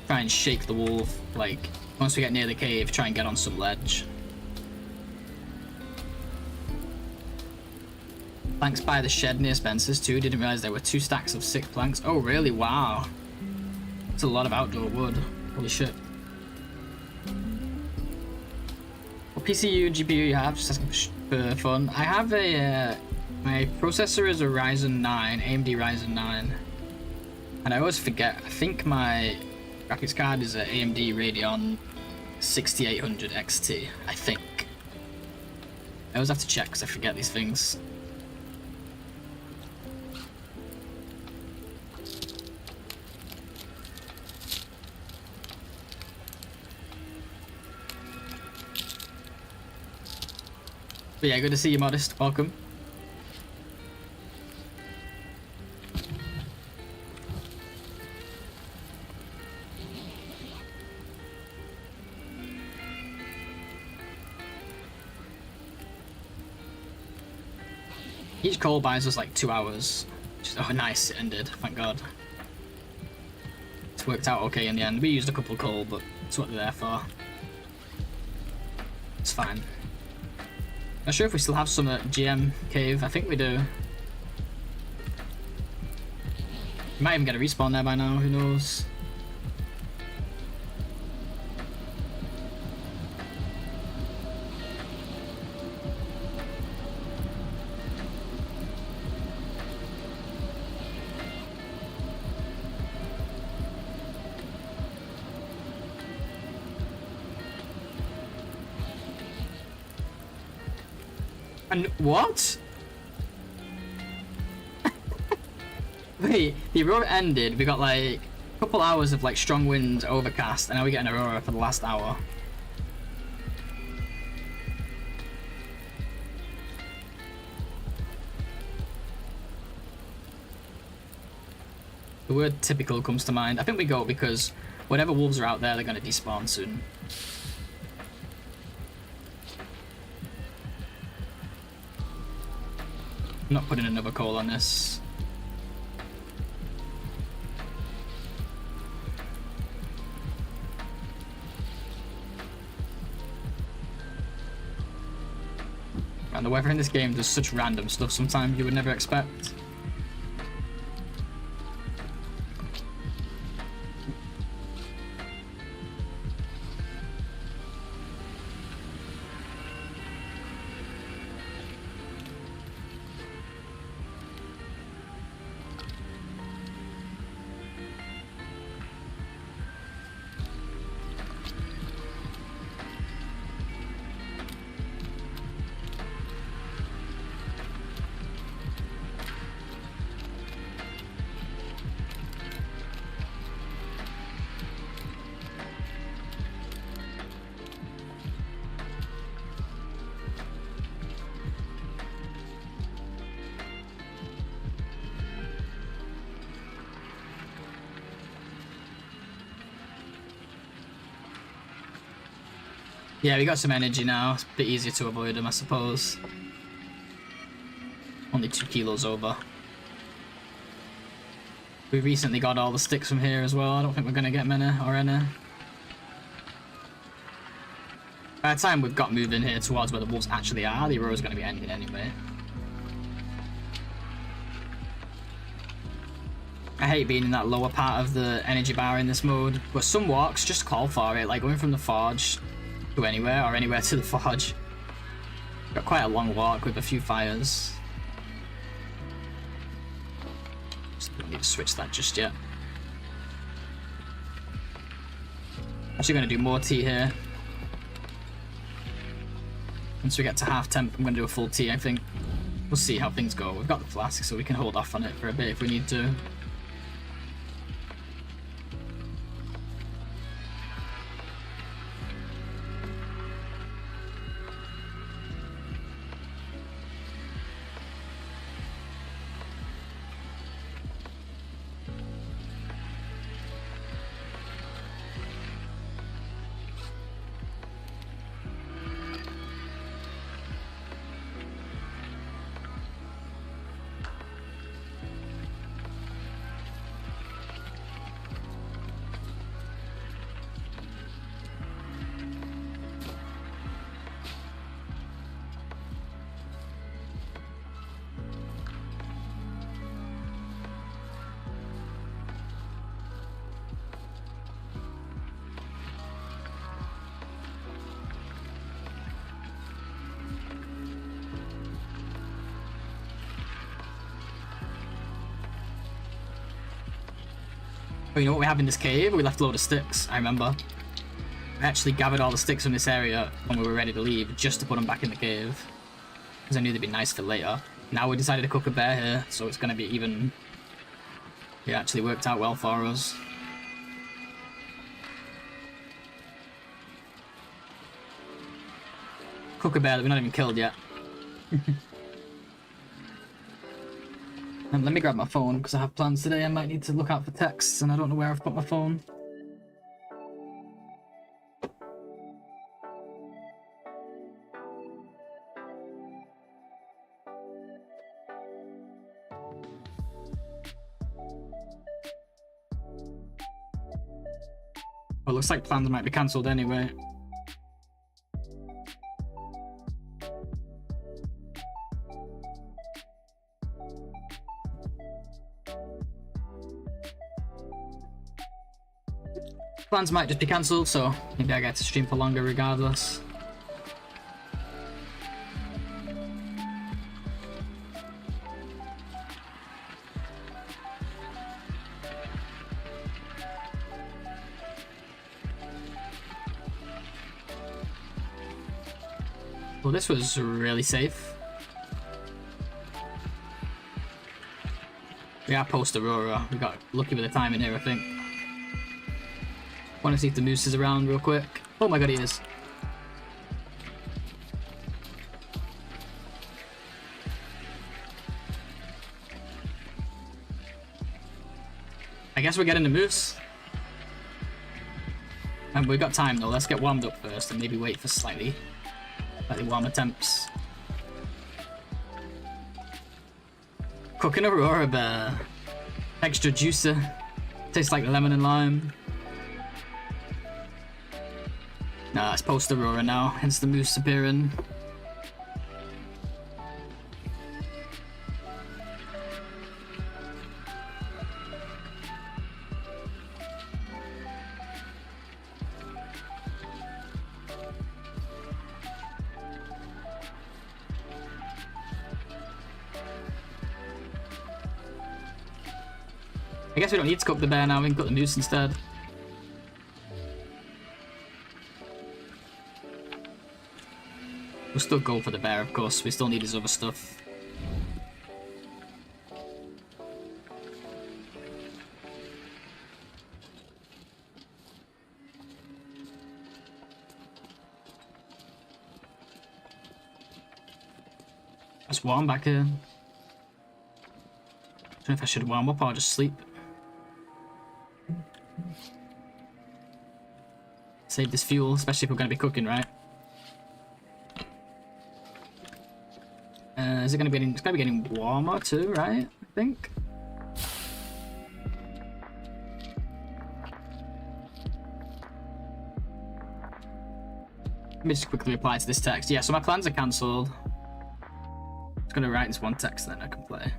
try and shake the wolf. Like, once we get near the cave, try and get on some ledge. Planks by the shed near Spencer's too. Didn't realize there were 2 stacks of 6 planks. Oh really? Wow. That's a lot of outdoor wood. Holy shit. PCU, GPU you have? Just asking for fun. I have a, my processor is a Ryzen 9, AMD Ryzen 9. And I always forget, I think my graphics card is an AMD Radeon 6800 XT, I think. I always have to check because I forget these things. But yeah, good to see you, Modest. Welcome. Each call buys us like 2 hours. Oh, nice, it ended. Thank God. It's worked out okay in the end. We used a couple of coal, but it's what they're there for. It's fine. Not sure if we still have some at GM Cave. I think we do. We might even get a respawn there by now, who knows? And what? Wait, the aurora ended. We got like a couple hours of like strong winds, overcast, and now we get an aurora for the last hour. The word typical comes to mind. I think we go because whatever wolves are out there, they're going to despawn soon. I'm not putting another coal on this. And the weather in this game does such random stuff sometimes you would never expect. Yeah, we got some energy now. It's a bit easier to avoid them, I suppose. Only 2 kilos over. We recently got all the sticks from here as well. I don't think we're going to get many or any. By the time we've got moving here towards where the wolves actually are, the aurora's going to be ending anyway. I hate being in that lower part of the energy bar in this mode, but some walks just call for it, like going from the forge to anywhere, or anywhere to the forge. Got quite a long walk with a few fires. Just don't need to switch that just yet. Actually going to do more tea here. Once we get to half temp, I'm going to do a full tea, I think. We'll see how things go. We've got the flask, so we can hold off on it for a bit if we need to. But you know what we have in this cave? We left a load of sticks, I remember. I actually gathered all the sticks from this area when we were ready to leave, just to put them back in the cave. Because I knew they'd be nice for later. Now we decided to cook a bear here, so it's going to be even... It actually worked out well for us. Cook a bear that we're not even killed yet. Let me grab my phone, because I have plans today. I might need to look out for texts, and I don't know where I've put my phone. Well, looks like plans might be cancelled anyway. Plans might just be cancelled, so maybe I get to stream for longer regardless. Well, this was really safe. We are post Aurora. We got lucky with the timing here, I think. Want to see if the moose is around real quick. Oh my god, he is. I guess we're getting the moose. And we've got time though. Let's get warmed up first and maybe wait for slightly warmer temps. Cooking Aurora bear. Extra juicer. Tastes like lemon and lime. Nah, it's post Aurora now, hence the moose appearing. I guess we don't need to cook the bear now, we can cook the moose instead. We'll still go for the bear, of course. We still need his other stuff. It's warm back here. Don't know if I should warm up or just sleep. Save this fuel, especially if we're going to be cooking, right? Is it going to be getting? It's going to be getting warmer too, right? I think. Let me just quickly reply to this text. Yeah, so my plans are cancelled. I'm just going to write this one text, then I can play.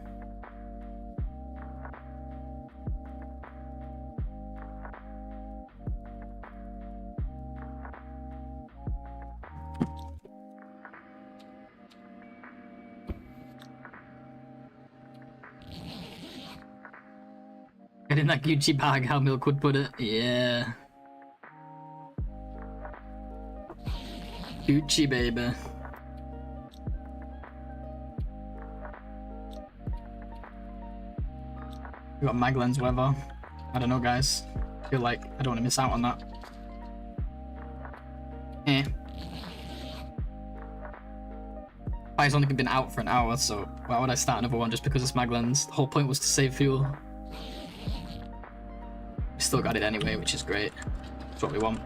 Get in that Gucci bag, how Milk would put it. Yeah. Gucci, baby. We got Maglen's weather. I don't know, guys. I feel like I don't want to miss out on that. Eh. Fire's only been out for an hour, so why would I start another one just because it's Maglen's? The whole point was to save fuel. We still got it anyway, which is great. That's what we want.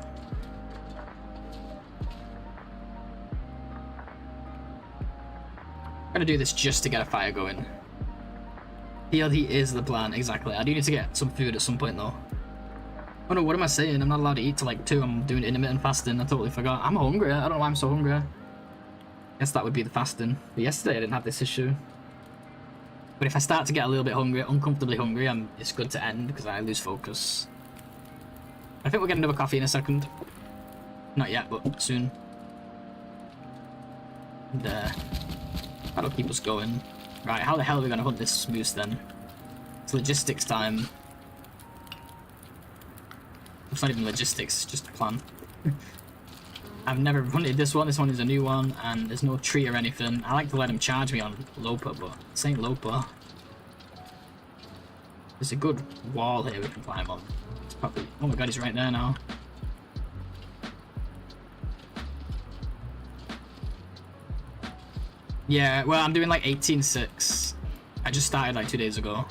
I'm gonna do this just to get a fire going. PLD is the plan, exactly. I do need to get some food at some point though. Oh no, what am I saying? I'm not allowed to eat till like 2. I'm doing intermittent fasting. I totally forgot. I'm hungry. I don't know why I'm so hungry. Guess that would be the fasting. But yesterday I didn't have this issue. But if I start to get a little bit hungry, uncomfortably hungry, it's good to end because I lose focus. I think we'll get another coffee in a second. Not yet, but soon. And that'll keep us going. Right, how the hell are we going to hunt this moose then? It's logistics time. It's not even logistics, it's just a plan. I've never hunted this one. This one is a new one, and there's no tree or anything. I like to let him charge me on Loper, but this ain't Loper. There's a good wall here we can climb on. It's probably... Oh my god, he's right there now. Yeah, well, I'm doing like 18.6. I just started like 2 days ago.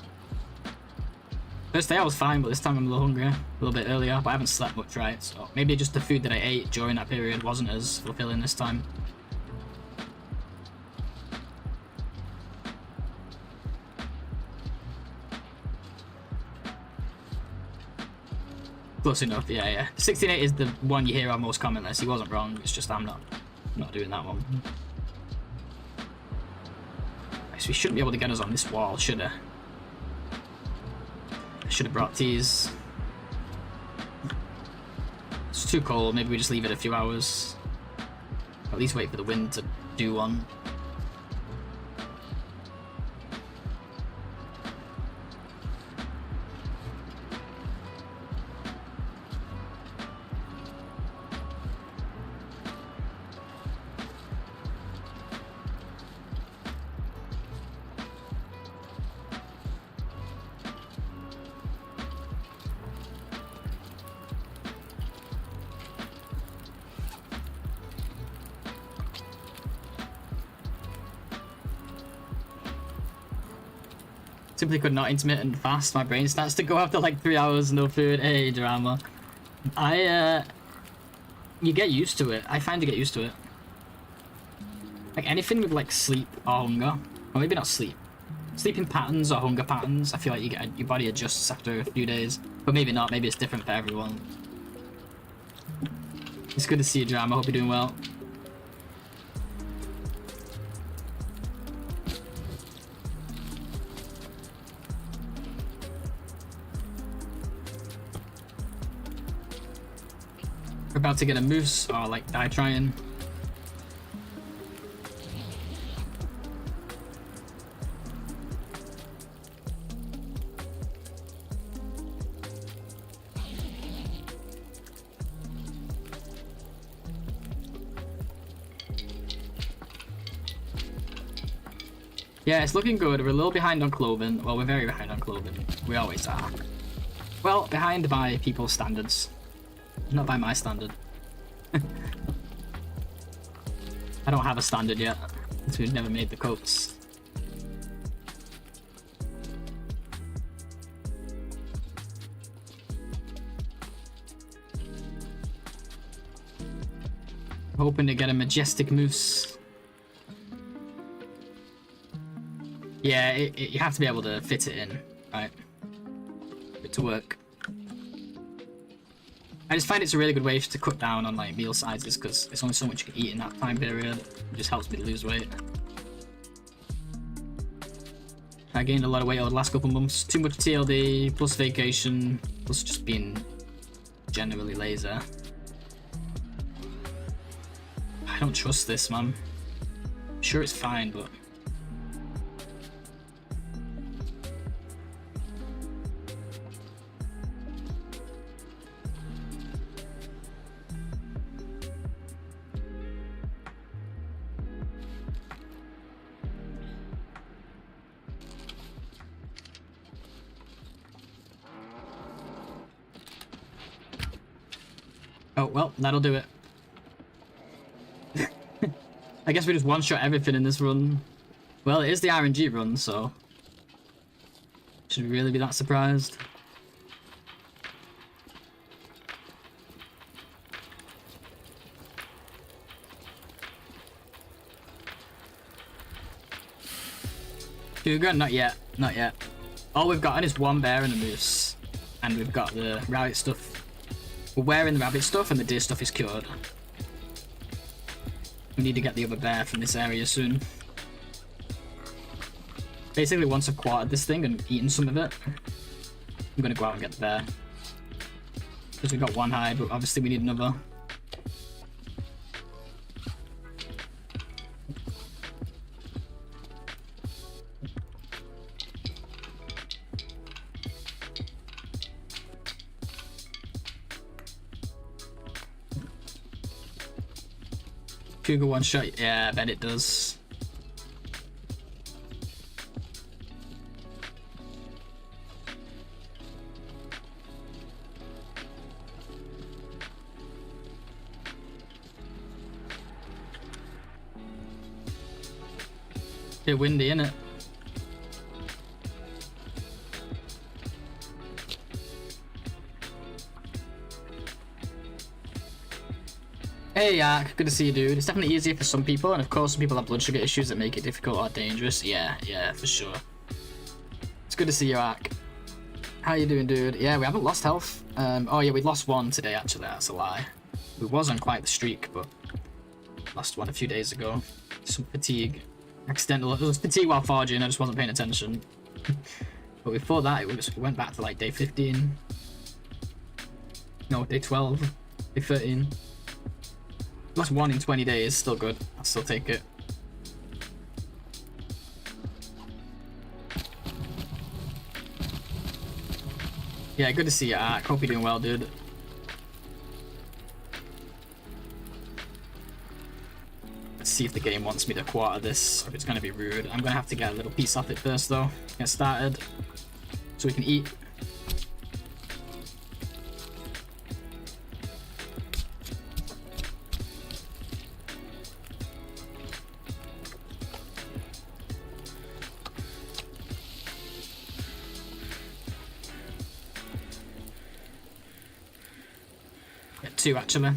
First day I was fine, but this time I'm a little hungry. A little bit earlier, but I haven't slept much, right? So maybe just the food that I ate during that period wasn't as fulfilling this time. Close enough, yeah. 16.8 is the one you hear of most commonly. He wasn't wrong, it's just I'm not doing that one. So we shouldn't be able to get us on this wall, should I? I should have brought teas. It's too cold, maybe we just leave it a few hours. At least wait for the wind to do one. Simply could not intermittent fast. My brain starts to go after like 3 hours, no food. Hey, drama. You get used to it. I find you get used to it. Like anything with like sleep or hunger, or maybe not sleep. Sleeping patterns or hunger patterns, I feel like your body adjusts after a few days. But maybe not, maybe it's different for everyone. It's good to see you, drama. I hope you're doing well. We're about to get a moose or like die trying. Yeah, it's looking good. We're a little behind on clothing. Well, we're very behind on clothing. We always are. Well, behind by people's standards. Not by my standard. I don't have a standard yet, because we've never made the coats. Hoping to get a majestic moose. Yeah, you have to be able to fit it in, right? For it to work. I just find it's a really good way to cut down on like meal sizes because there's only so much you can eat in that time period. It just helps me to lose weight. I gained a lot of weight over the last couple of months. Too much TLD, plus vacation, plus just being generally lazy. I don't trust this, man. I'm sure it's fine, but... Oh, well, that'll do it. I guess we just one-shot everything in this run. Well, it is the RNG run, so... should we really be that surprised? Cougar? Not yet. Not yet. All we've gotten is one bear and a moose. And we've got the rabbit stuff. We're wearing the rabbit stuff and the deer stuff is cured. We need to get the other bear from this area soon. Basically, once I've quartered this thing and eaten some of it, I'm gonna go out and get the bear. Because we've got one hide, but obviously we need another. Cougar one shot. Yeah, I bet it does. Bit windy, innit? Hey, good to see you, dude. It's definitely easier for some people, and of course, some people have blood sugar issues that make it difficult or dangerous. Yeah, for sure. It's good to see you, Ark. How you doing, dude? Yeah, we haven't lost health. Oh yeah, we lost one today, actually. That's a lie. We was on quite the streak, but lost one a few days ago. Some fatigue. Accidental. It was fatigue while forging, I just wasn't paying attention. But before that, we went back to like day 15. No, day 12. Day 13. Lost one in 20 days, still good. I'll still take it. Yeah, good to see you, Ark. Hope you're doing well, dude. Let's see if the game wants me to quarter this, or if it's going to be rude. I'm going to have to get a little piece off it first, though. Get started. So we can eat. Get 2, actually.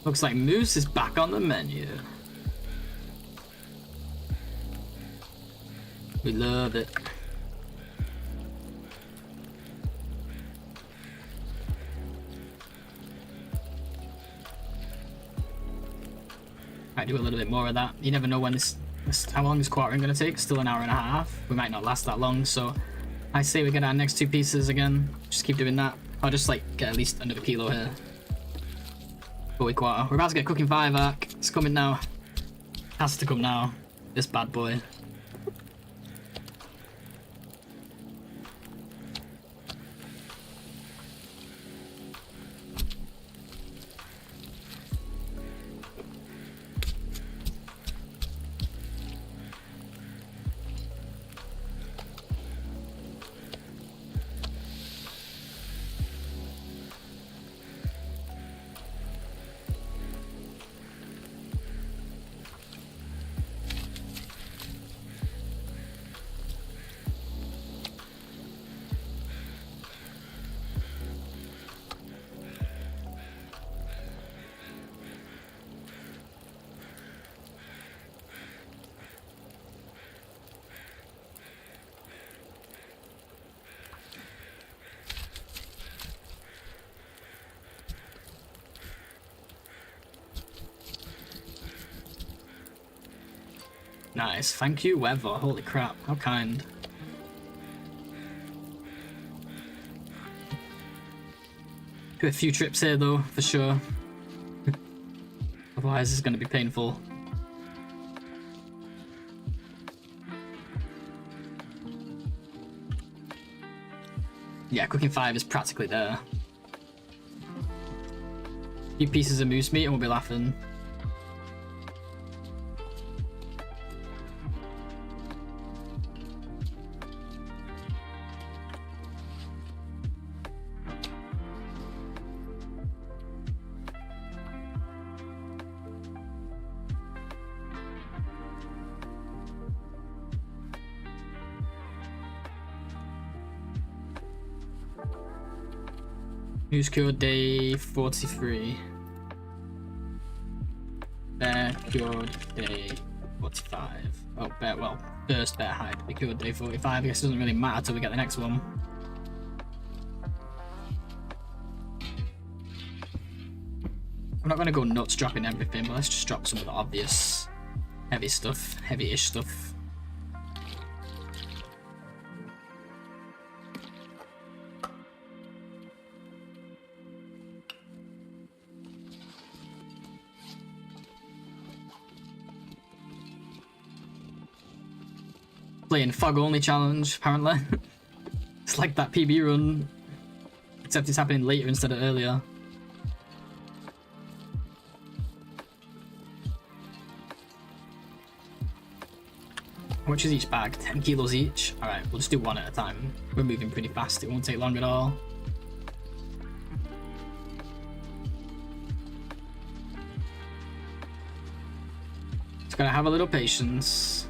Looks like Moose is back on the menu. We love it. Might do a little bit more of that. You never know when how long this quartering gonna take. Still an hour and a half. We might not last that long, so I say we get our next 2 pieces again. Just keep doing that. I'll just like get at least under a kilo here. We quarter. We're about to get cooking 5, Ark. It's coming now. Has to come now. This bad boy. Nice. Thank you, Weather. Holy crap. How kind. Do a few trips here, though, for sure. Otherwise, it's going to be painful. Yeah, cooking 5 is practically there. A few pieces of moose meat and we'll be laughing. Moose cured day 43. Bear cured day 45. Oh, bear, well, first bear hide to be cured day 45. I guess it doesn't really matter till we get the next one. I'm not going to go nuts dropping everything, but let's just drop some of the obvious Heavy stuff, heavy-ish stuff. Playing fog only challenge, apparently. It's like that PB run, except it's happening later instead of earlier. How much is each bag? 10 kilos each? Alright, we'll just do one at a time. We're moving pretty fast, it won't take long at all. Just gotta have a little patience.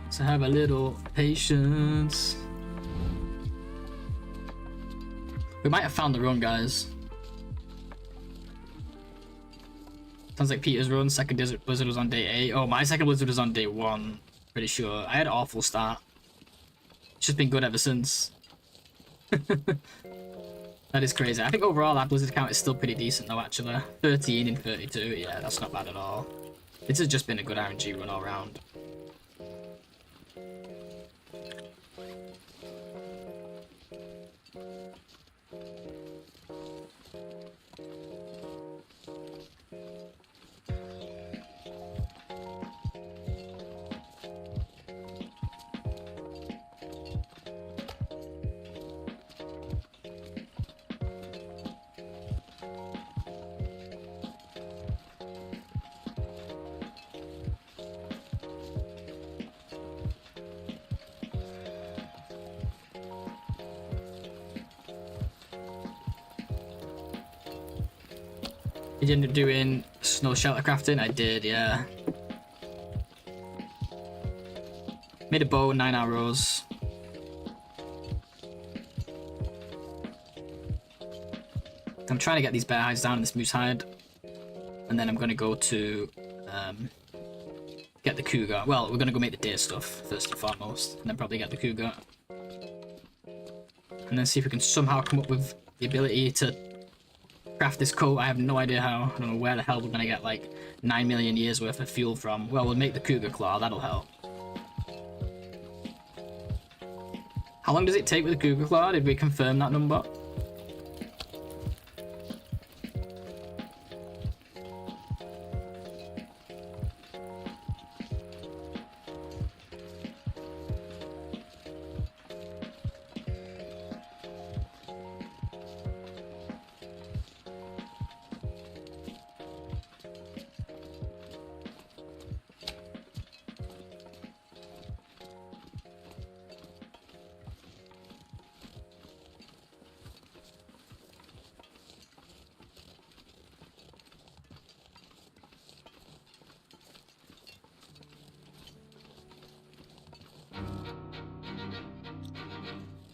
So have a little patience. We might have found the run, guys. Sounds like Peter's run. Second Desert Blizzard was on day 8. Oh, my second Blizzard was on day 1. Pretty sure. I had an awful start. It's just been good ever since. That is crazy. I think overall that Blizzard count is still pretty decent though, actually. 13 in 32. Yeah, that's not bad at all. This has just been a good RNG run all round. Did you end up doing snow shelter crafting? I did, yeah. Made a bow, 9 arrows. I'm trying to get these bear hides down in this moose hide. And then I'm going to go to get the cougar. Well, we're going to go make the deer stuff first and foremost. And then probably get the cougar. And then see if we can somehow come up with the ability to craft this coat. I have no idea how. I don't know where the hell we're gonna get like 9 million years worth of fuel from. Well, we'll make the cougar claw, that'll help. How long does it take with the cougar claw? Did we confirm that number?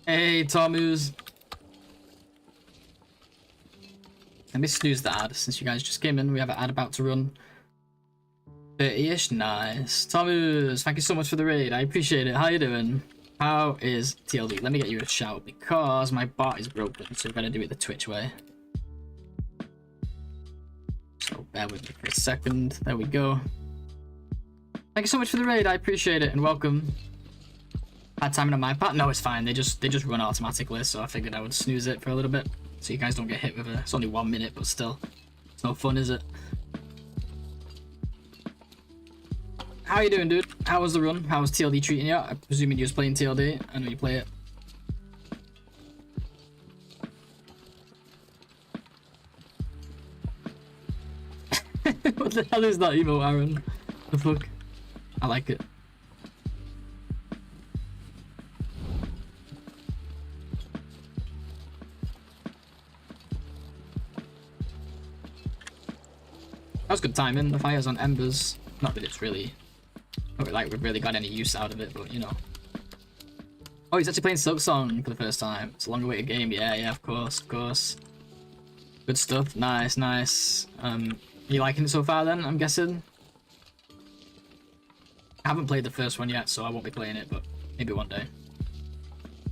Hey, Tomus. Let me snooze the ad since you guys just came in. We have an ad about to run. 30-ish, nice. Tomus, thank you so much for the raid. I appreciate it. How you doing? How is TLD? Let me get you a shout because my bot is broken, so we're gonna do it the Twitch way. So bear with me for a second. There we go. Thank you so much for the raid. I appreciate it and welcome. Bad timing on my part? No, it's fine. They just run automatically, so I figured I would snooze it for a little bit so you guys don't get hit with it. It's only 1 minute, but still, it's no fun, is it? How you doing, dude? How was the run? How was TLD treating you? I'm presuming you was playing TLD. I know you play it. What the hell is that emote, Aaron? The fuck? I like it. That was good timing. The fire's on embers. Not that it's really, not like we've really got any use out of it, but you know. Oh, he's actually playing Silk Song for the first time. It's a long-awaited game. Yeah, yeah, of course, of course. Good stuff. Nice, nice. You liking it so far then, I'm guessing? I haven't played the first one yet, so I won't be playing it, but maybe one day.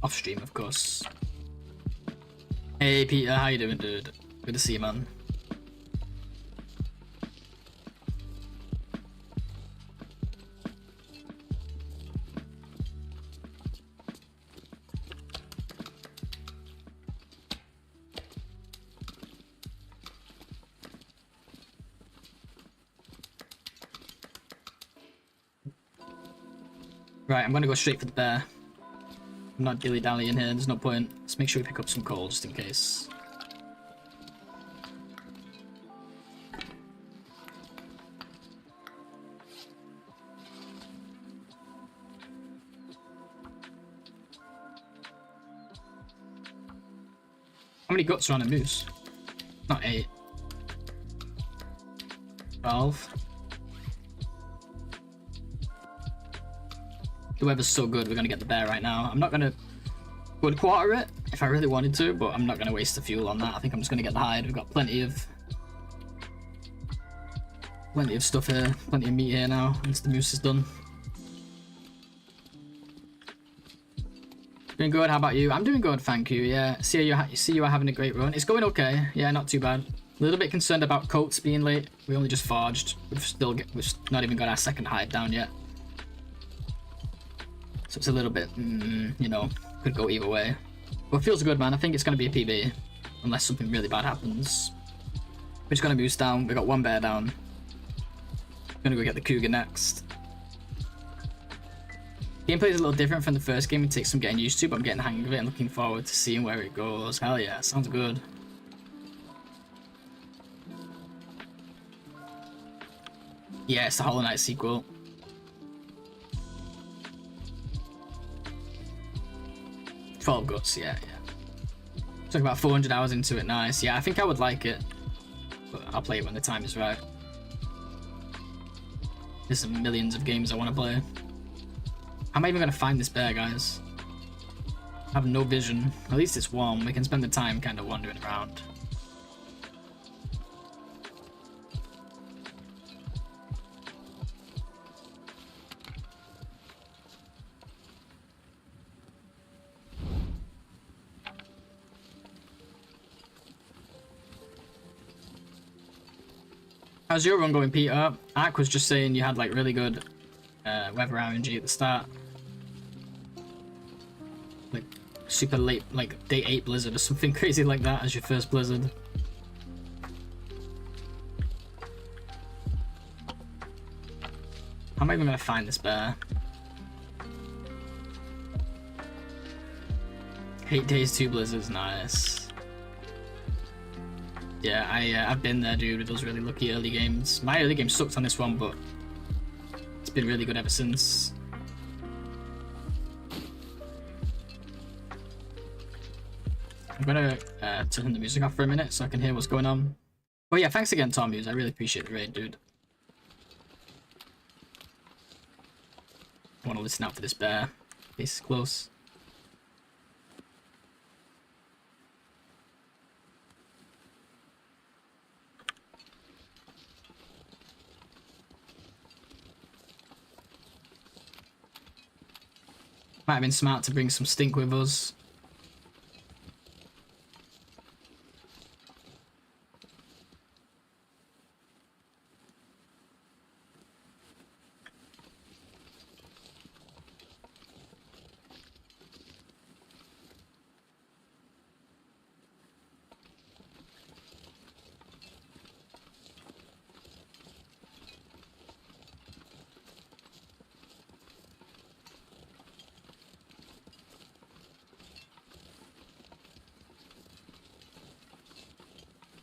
Off stream, of course. Hey Peter, how you doing, dude? Good to see you, man. Right, I'm gonna go straight for the bear. I'm not dilly-dallying here, there's no point. Let's make sure we pick up some coal just in case. How many guts are on a moose? Not 8. 12. The weather's so good, we're gonna get the bear right now. I'm not gonna wood quarter it if I really wanted to, but I'm not gonna waste the fuel on that. I think I'm just gonna get the hide. We've got plenty of stuff here, plenty of meat here now, once the moose is done. Doing good, how about you? I'm doing good, thank you, yeah. See you are having a great run. It's going okay, yeah, not too bad. A little bit concerned about coats being late. We only just forged. We've not even got our second hide down yet. So it's a little bit, you know, could go either way. But it feels good, man. I think it's going to be a PB. Unless something really bad happens. We're just going to moose down. We got one bear down. Gonna go get the cougar next. Gameplay is a little different from the first game. It takes some getting used to, but I'm getting the hang of it and looking forward to seeing where it goes. Hell yeah, sounds good. Yeah, it's the Hollow Knight sequel. "12 guts, yeah. Took about 400 hours into it, nice. Yeah, I think I would like it. But I'll play it when the time is right. There's some millions of games I want to play. How am I even going to find this bear, guys? I have no vision. At least it's warm. We can spend the time kind of wandering around. How's your run going, Peter? Ark was just saying you had like really good weather RNG at the start. Like super late, like day 8 blizzard or something crazy like that as your first blizzard. How am I even gonna find this bear? 8 days, 2 blizzards, nice. Yeah, I've been there, dude, with those really lucky early games. My early game sucked on this one, but it's been really good ever since. I'm gonna turn the music off for a minute so I can hear what's going on. Oh yeah, thanks again, Tom Hughes. I really appreciate the raid, dude. I want to listen out for this bear. He's close. Might have been smart to bring some stink with us.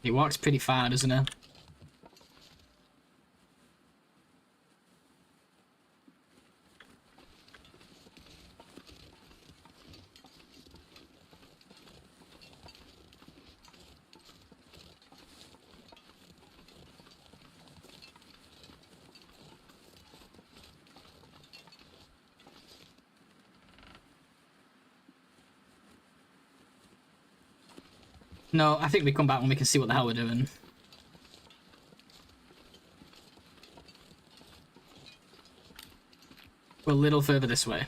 He walks pretty far, doesn't he? No, I think we come back when we can see what the hell we're doing. We're a little further this way.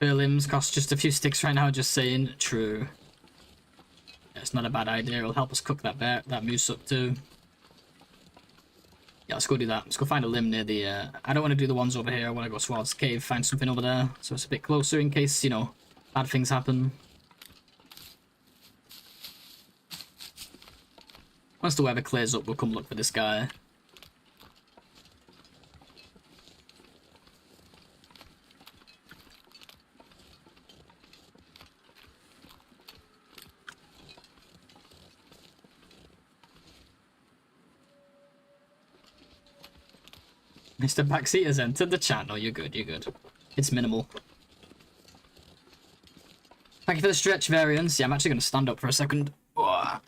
clear limbs cost just a few sticks right now, just saying. True. Yeah, it's not a bad idea. It'll help us cook that moose up too. Yeah, let's go do that. Let's go find a limb near the... I don't want to do the ones over here. I want to go towards the cave, find something over there. So it's a bit closer in case, you know, bad things happen. Once the weather clears up, we'll come look for this guy. Mr. Backseat has entered the chat. No, you're good, you're good. It's minimal. Thank you for the stretch variance. Yeah, I'm actually going to stand up for a second. Oh,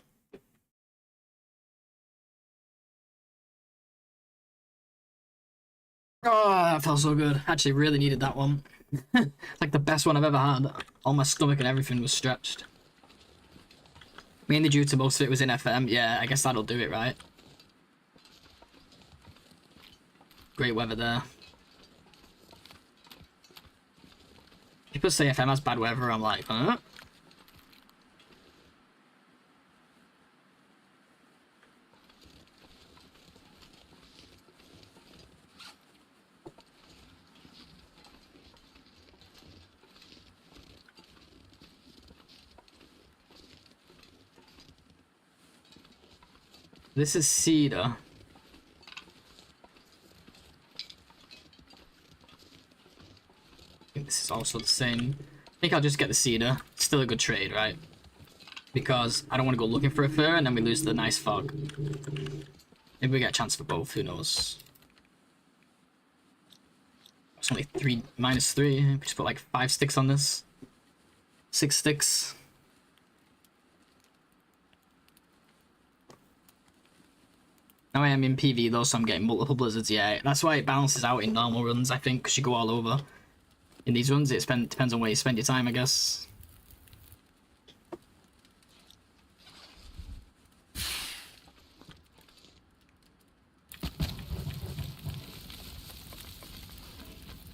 that felt so good. Actually, really needed that one. Like the best one I've ever had. All my stomach and everything was stretched. Mainly due to most of it was in FM. Yeah, I guess that'll do it, right? Great weather there. People say FM has bad weather, I'm like, huh? This is cedar. I think this is also the same. I think I'll just get the cedar. It's still a good trade, right? Because I don't want to go looking for a fur and then we lose the nice fog. Maybe we get a chance for both, who knows? It's only -3. We just put like 5 sticks on this. 6 sticks. Now I am in PV though, so I'm getting multiple blizzards, yeah. That's why it balances out in normal runs, I think, because you go all over. In these runs, it depends on where you spend your time, I guess.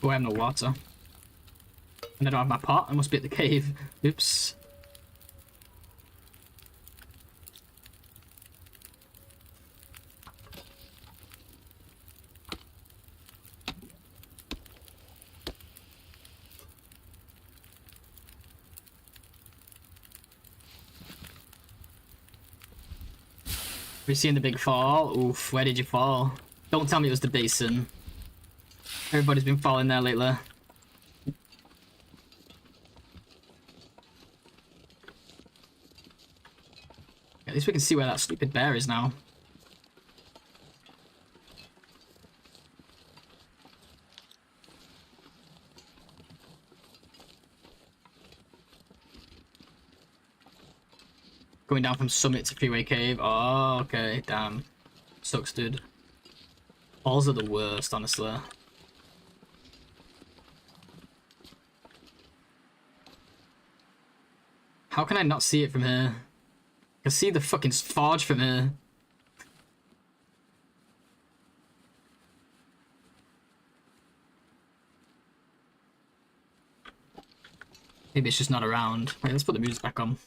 Oh, I have no water. And I don't have my pot, I must be at the cave. Oops. Have you seen the big fall? Oof, where did you fall? Don't tell me it was the basin. Everybody's been falling there lately. At least we can see where that stupid bear is now. Going down from summit to freeway cave. Oh, okay, damn. Sucks, dude. Falls are the worst, honestly. How can I not see it from here? I can see the fucking forge from here. Maybe it's just not around. Wait, let's put the music back on.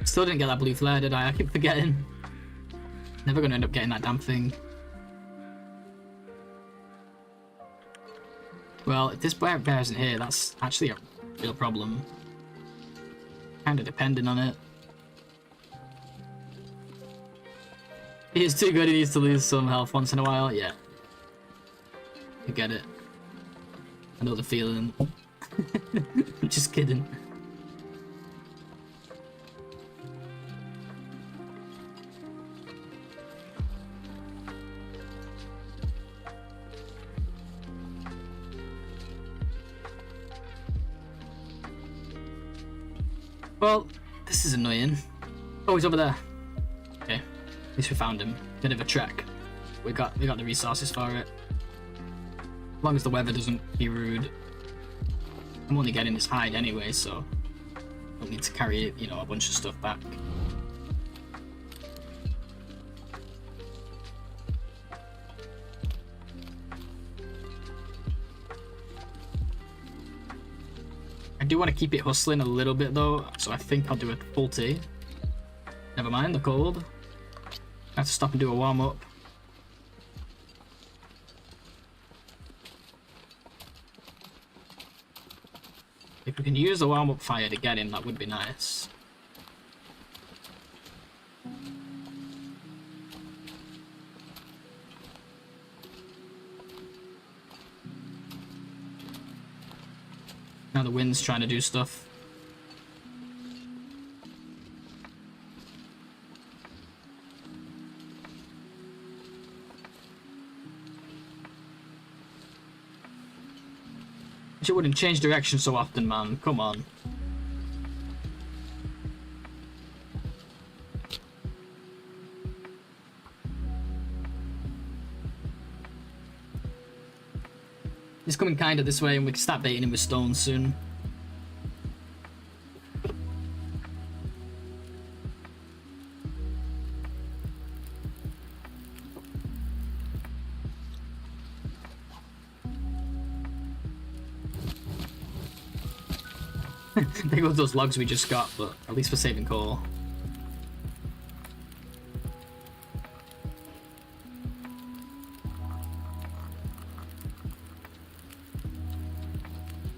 Still didn't get that blue flare, did I? I keep forgetting. Never gonna end up getting that damn thing. Well, if this bear isn't here, that's actually a real problem. Kinda depending on it. He is too good, he needs to lose some health once in a while, yeah. I get it. I know the feeling. I'm just kidding. Well, this is annoying. Oh, he's over there. Okay, at least we found him. Bit of a trek. We got the resources for it. As long as the weather doesn't be rude. I'm only getting this hide anyway, so I don't need to carry, you know, a bunch of stuff back. I do want to keep it hustling a little bit though, so I think I'll do a full tea. Never mind the cold. I have to stop and do a warm up. If we can use the warm up fire to get him, that would be nice. Now the wind's trying to do stuff. It wouldn't change direction so often, man. Come on. He's coming kind of this way and we can start baiting him with stones soon. There goes those logs we just got, but at least we're saving coal.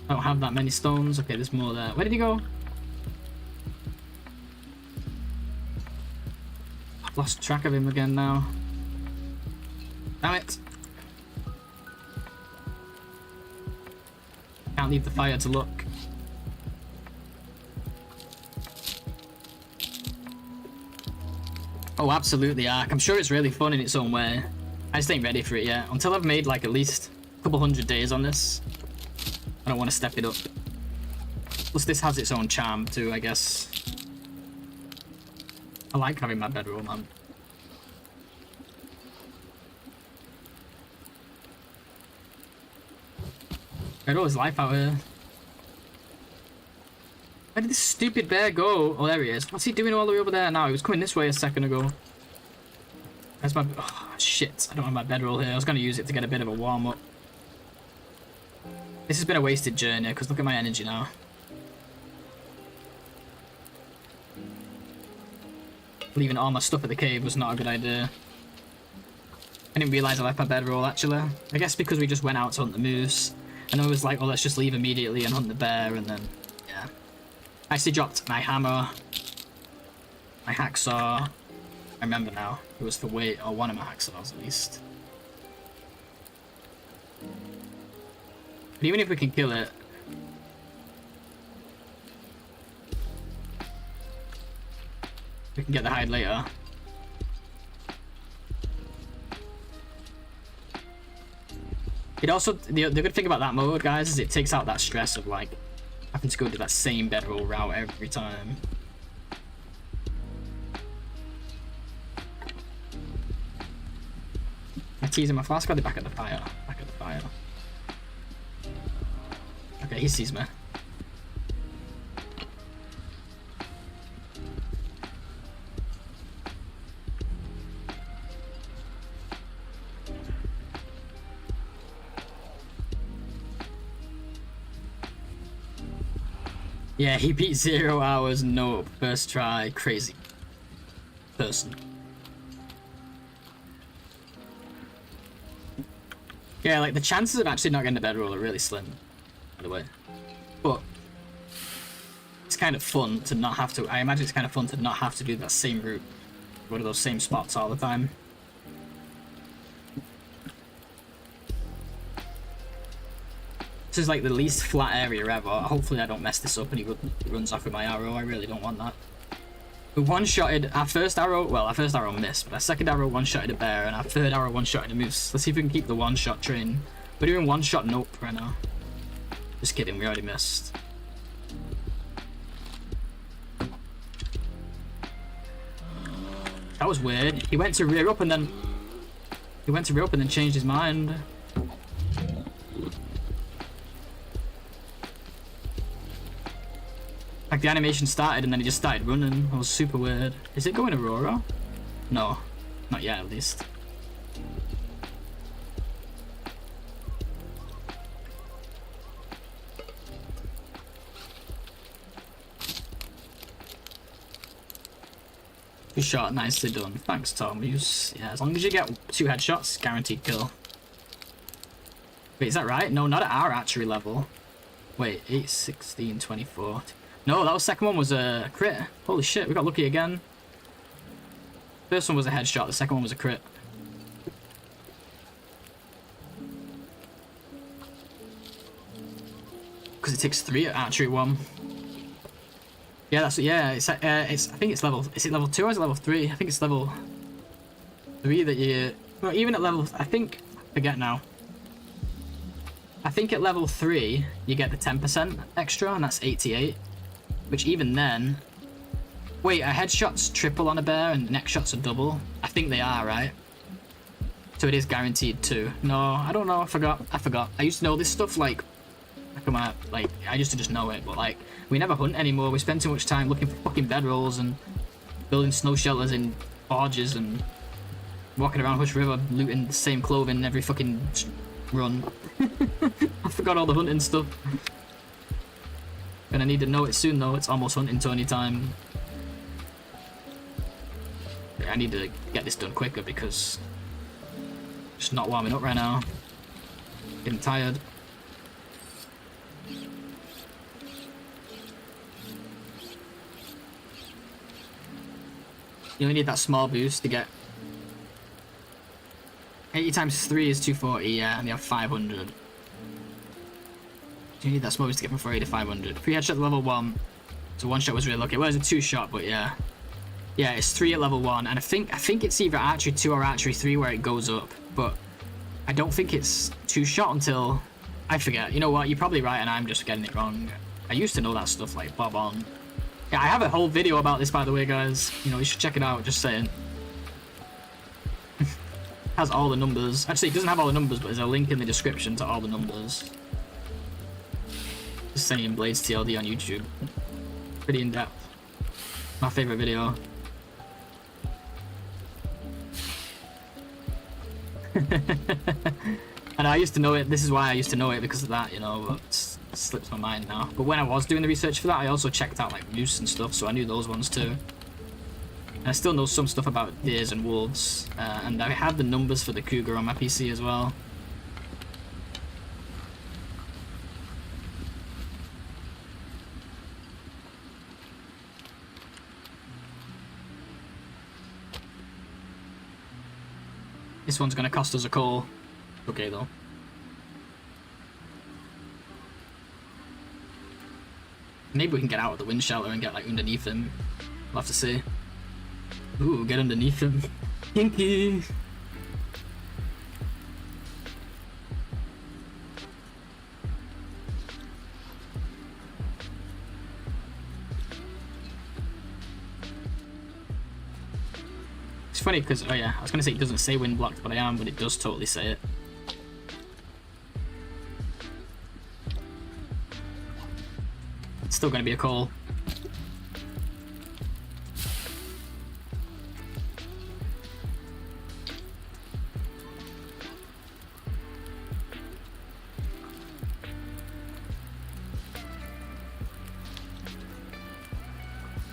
I don't have that many stones. Okay, there's more there. Where did he go? I've lost track of him again now. Damn it. Can't leave the fire to look. Oh, absolutely, Ark. I'm sure it's really fun in its own way. I just ain't ready for it yet. Until I've made like at least a couple 100 days on this, I don't want to step it up. Plus, this has its own charm too, I guess. I like having my bedroll, man. Got all his life out here. Where did this stupid bear go? Oh, there he is. What's he doing all the way over there now? He was coming this way a second ago. Where's my... Oh, shit. I don't have my bedroll here. I was going to use it to get a bit of a warm-up. This has been a wasted journey, because look at my energy now. Leaving all my stuff at the cave was not a good idea. I didn't realise I left my bedroll, actually. I guess because we just went out to hunt the moose. And I was like, oh, let's just leave immediately and hunt the bear, and then... yeah. I actually dropped my hammer, my hacksaw. I remember now. It was for weight, or one of my hacksaws at least. But even if we can kill it, we can get the hide later. It also, the good thing about that mode, guys, is it takes out that stress of like having to go to that same bedroll route every time. My tea's in my flask. Got it back at the fire. Back at the fire. Okay, he sees me. Yeah, he beat 0 hours, nope, first try, crazy person. Yeah, like the chances of actually not getting a bedroll are really slim, by the way. But it's kind of fun to not have to, I imagine it's kind of fun to not have to do that same route, go to those same spots all the time. This is like the least flat area ever. Hopefully I don't mess this up and he runs off with my arrow. I really don't want that. We one-shotted our first arrow. Well, our first arrow missed, but our second arrow one-shotted a bear and our third arrow one-shotted a moose. Let's see if we can keep the one-shot train. We're doing one-shot nope right now. Just kidding, we already missed. That was weird. He went to rear up and then changed his mind. Like the animation started and then it just started running. It was super weird. Is it going Aurora? No, not yet at least. Good shot, nicely done. Thanks, Tom. Yeah, as long as you get 2 headshots, guaranteed kill. Wait, is that right? No, not at our archery level. Wait, 8, 16, 24. No, that was second one was a crit. Holy shit, we got lucky again. First one was a headshot, the second one was a crit. Because it takes 3 at archery 1. Yeah, it's I think it's level, is it level 2 or is it level 3? I think it's level 3 that you, well, even at level, I forget now. I think at level 3 you get the 10% extra and that's 88. Which even then, wait, a headshot's triple on a bear and neck shots are double? I think they are, right? So it is guaranteed too. No, I don't know, I forgot. I used to know this stuff like I used to just know it, but like, we never hunt anymore. We spend too much time looking for fucking bedrolls and building snow shelters in barges and walking around Hush River looting the same clothing every fucking run. I forgot all the hunting stuff. And I need to know it soon though, it's almost hunting Tony time. Yeah, I need to get this done quicker because I'm just not warming up right now. Getting tired. You only need that small boost to get 80 times 3 is 240, yeah, and they have 500. You need that small boost to get from 480 to 500. 3 headshot at level 1, so 1 shot was really lucky. Well, it was a 2 shot, but yeah. Yeah, it's 3 at level 1, and I think it's either archery 2 or archery 3 where it goes up, but I don't think it's 2 shot until, I forget. You know what, you're probably right and I'm just getting it wrong. I used to know that stuff like bob on. Yeah, I have a whole video about this, by the way, guys. You know, you should check it out, just saying. Has all the numbers. Actually, it doesn't have all the numbers, but there's a link in the description to all the numbers. Just saying, Blades TLD on YouTube. Pretty in-depth. My favorite video. And I used to know it. This is why I used to know it, because of that, you know, but it slips my mind now. But when I was doing the research for that, I also checked out like moose and stuff, so I knew those ones too. And I still know some stuff about deers and wolves, and I have the numbers for the cougar on my PC as well. This one's gonna cost us a call. Okay though. Maybe we can get out of the wind shelter and get like underneath him. We'll have to see. Ooh, get underneath him. Kinky! It's funny because, oh yeah, I was gonna say it doesn't say wind blocked, but I am, but it does totally say it. It's still gonna be a call.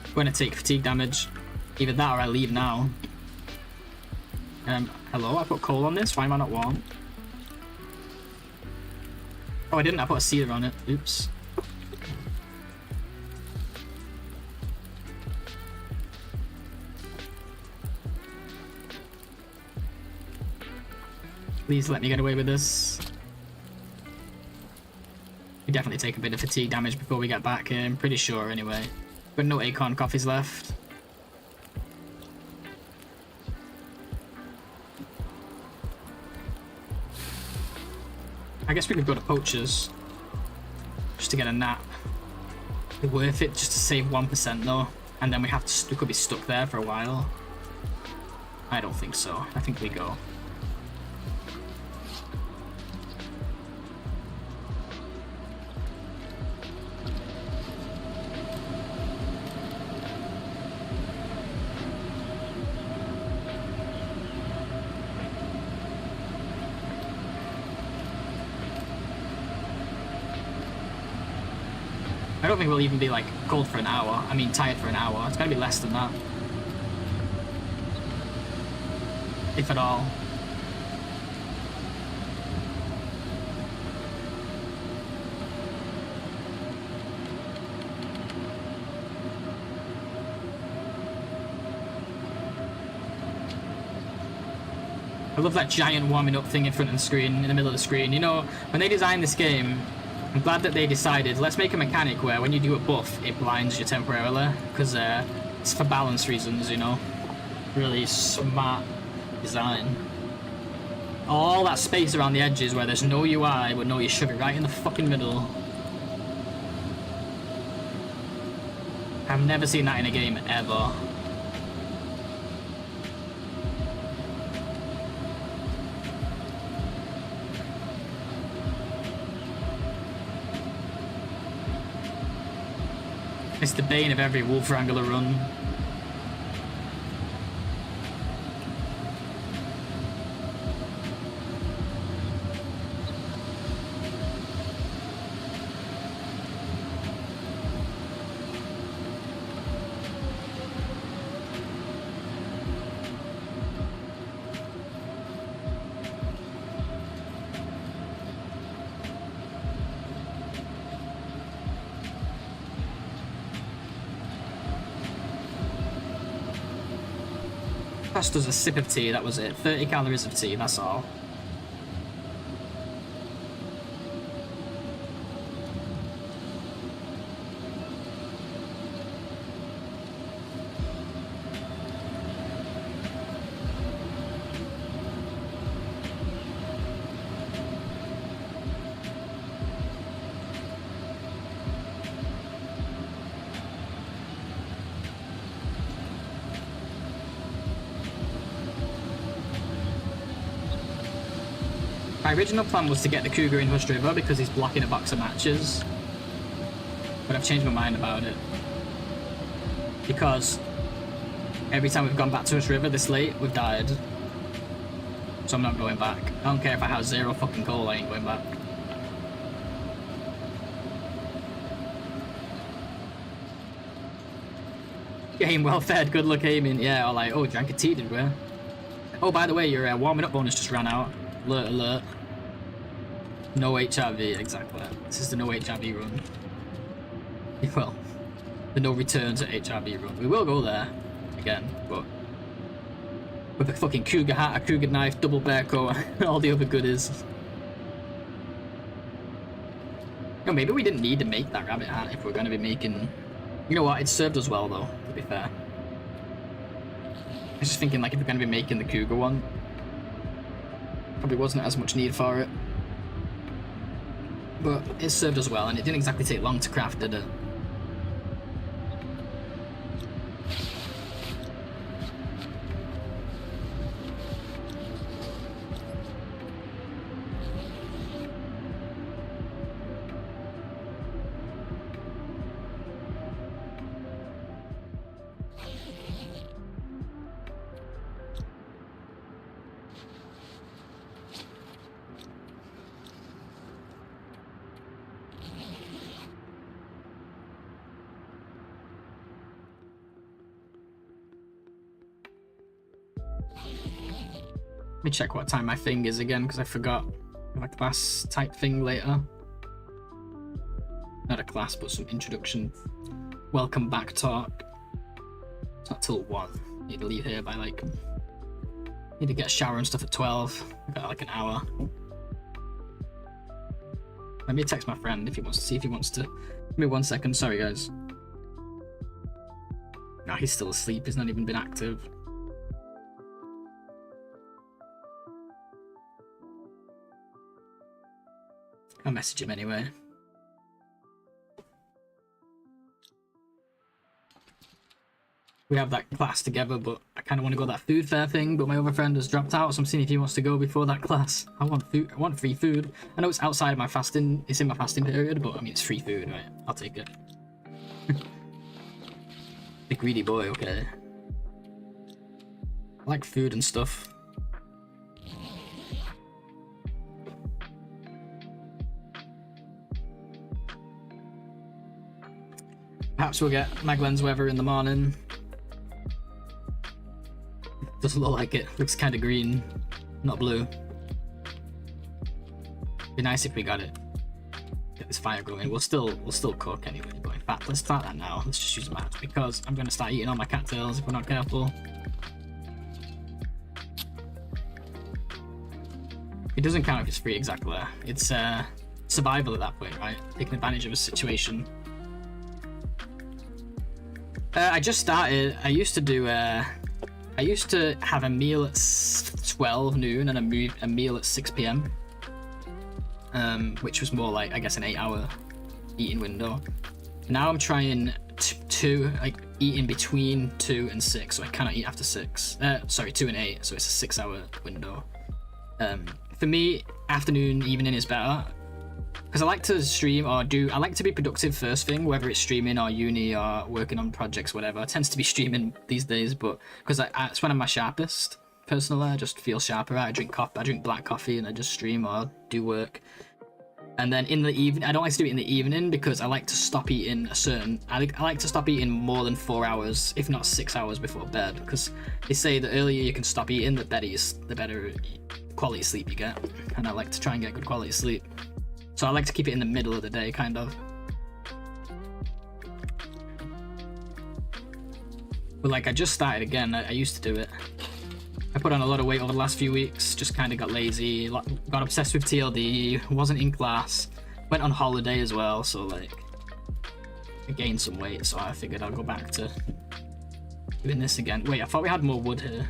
I'm gonna take fatigue damage. Either that or I leave now. Hello, I put coal on this, why am I not warm? Oh, I didn't, I put a cedar on it, oops. Please let me get away with this. We definitely take a bit of fatigue damage before we get back here, I'm pretty sure anyway. But no acorn coffees left. I guess we could go to Poachers just to get a nap. It's worth it just to save 1% though, and then we could be stuck there for a while. I don't think so. I think we go. I don't think we'll even be like cold for an hour. I mean tired for an hour. It's gonna be less than that. If at all. I love that giant warming up thing in front of the screen, in the middle of the screen. You know, when they designed this game, I'm glad that they decided, let's make a mechanic where when you do a buff, it blinds you temporarily, because it's for balance reasons, you know. Really smart design. All that space around the edges where there's no UI, but no, you shove it right in the fucking middle. I've never seen that in a game, ever. It's the bane of every Wolf Wrangler run. Just does a sip of tea, that was it. 30 calories of tea, that's all. My original plan was to get the Cougar in Hush River because he's blocking a box of matches. But I've changed my mind about it. Because every time we've gone back to Hush River this late, we've died. So I'm not going back. I don't care if I have 0 fucking goal, I ain't going back. Game well fed, good luck aiming. Yeah, or like, oh, drank a tea, did we? Oh, by the way, your warming up bonus just ran out. Alert, alert. No HRV, exactly. This is the no HRV run. Well, the no return to HRV run. We will go there again, but with a fucking Cougar hat, a Cougar knife, double bear coat, all the other goodies. You know, maybe we didn't need to make that rabbit hat if we're going to be making... You know what, it served us well though, to be fair. I was just thinking, like, if we're going to be making the Cougar one, probably wasn't as much need for it. But it served us well, and it didn't exactly take long to craft, did it? Let me check what time my thing is again, because I forgot. My class type thing later. Not a class, but some introduction. Welcome back talk. It's not till 1. Need to leave here by like... Need to get a shower and stuff at 12. I've got like an hour. Let me text my friend if he wants to see if he wants to. Give me 1 second. Sorry, guys. No, he's still asleep. He's not even been active. I'll message him anyway. We have that class together, but I kind of want to go that food fair thing, but my other friend has dropped out, so I'm seeing if he wants to go before that class. I want food. I want free food. I know it's outside of my fasting. It's in my fasting period, but I mean, it's free food, right? I'll take it. The greedy boy, okay. I like food and stuff. Perhaps we'll get Maglens weather in the morning. Doesn't look like it. Looks kind of green, not blue. Be nice if we got it. Get this fire going. We'll still cook anyway. But in fact, let's start that now. Let's just use a match because I'm gonna start eating all my cattails if we're not careful. It doesn't count if it's free exactly. It's survival at that point, right? Taking advantage of a situation. I just started. I used to have a meal at 12 noon and a meal at 6 p.m. Which was more like, I guess, an 8-hour eating window. Now I'm trying to eat in between 2 and 6, so I cannot eat after 6. Sorry, 2 and 8, so it's a 6-hour window. For me, afternoon, evening is better. Because I like to stream I like to be productive first thing, whether it's streaming or uni or working on projects, whatever. It tends to be streaming these days, but because that's when I'm my sharpest. Personally, I just feel sharper. I drink black coffee and I just stream or do work. And then in the evening, I don't like to do it in the evening because I like to stop eating I like to stop eating more than 4 hours, if not 6 hours before bed. Because they say the earlier you can stop eating, the better quality sleep you get. And I like to try and get good quality sleep. So I like to keep it in the middle of the day, kind of. But like, I just started again. I used to do it. I put on a lot of weight over the last few weeks. Just kind of got lazy. Got obsessed with TLD. Wasn't in class. Went on holiday as well. So like, I gained some weight. So I figured I'll go back to doing this again. Wait, I thought we had more wood here.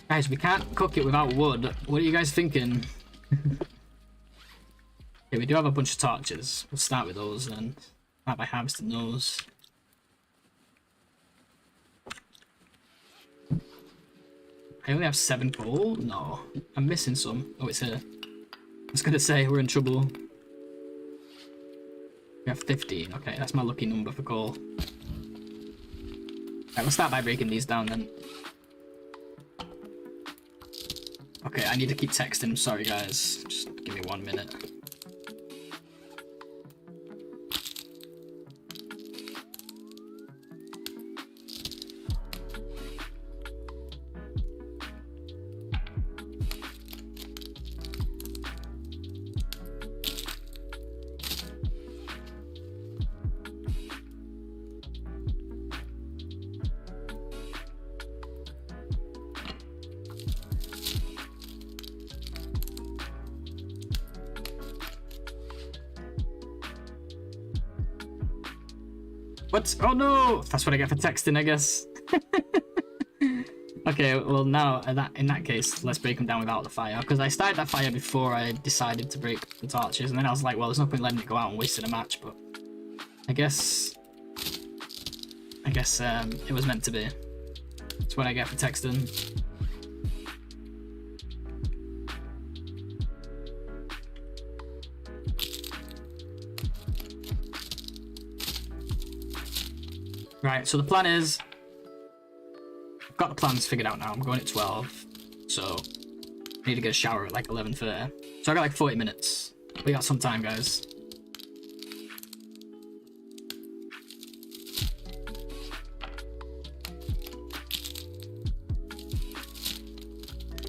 Guys, we can't cook it without wood. What are you guys thinking? Okay, we do have a bunch of torches. We'll start with those then. Start by harvesting those. I only have 7 coal? No. I'm missing some. Oh, it's here. I was gonna say, we're in trouble. We have 15. Okay, that's my lucky number for coal. Right, we'll start by breaking these down then. Okay, I need to keep texting. Sorry, guys. Just give me 1 minute. What? Oh no! That's what I get for texting, I guess. Okay, well now, in that case, let's break them down without the fire. Because I started that fire before I decided to break the torches. And then I was like, well, there's no point letting it go out and wasting a match. But I guess it was meant to be. That's what I get for texting. Right, so the plan is, I've got the plans figured out now. I'm going at 12, so I need to get a shower at like 11:30. So I got like 40 minutes. We got some time, guys.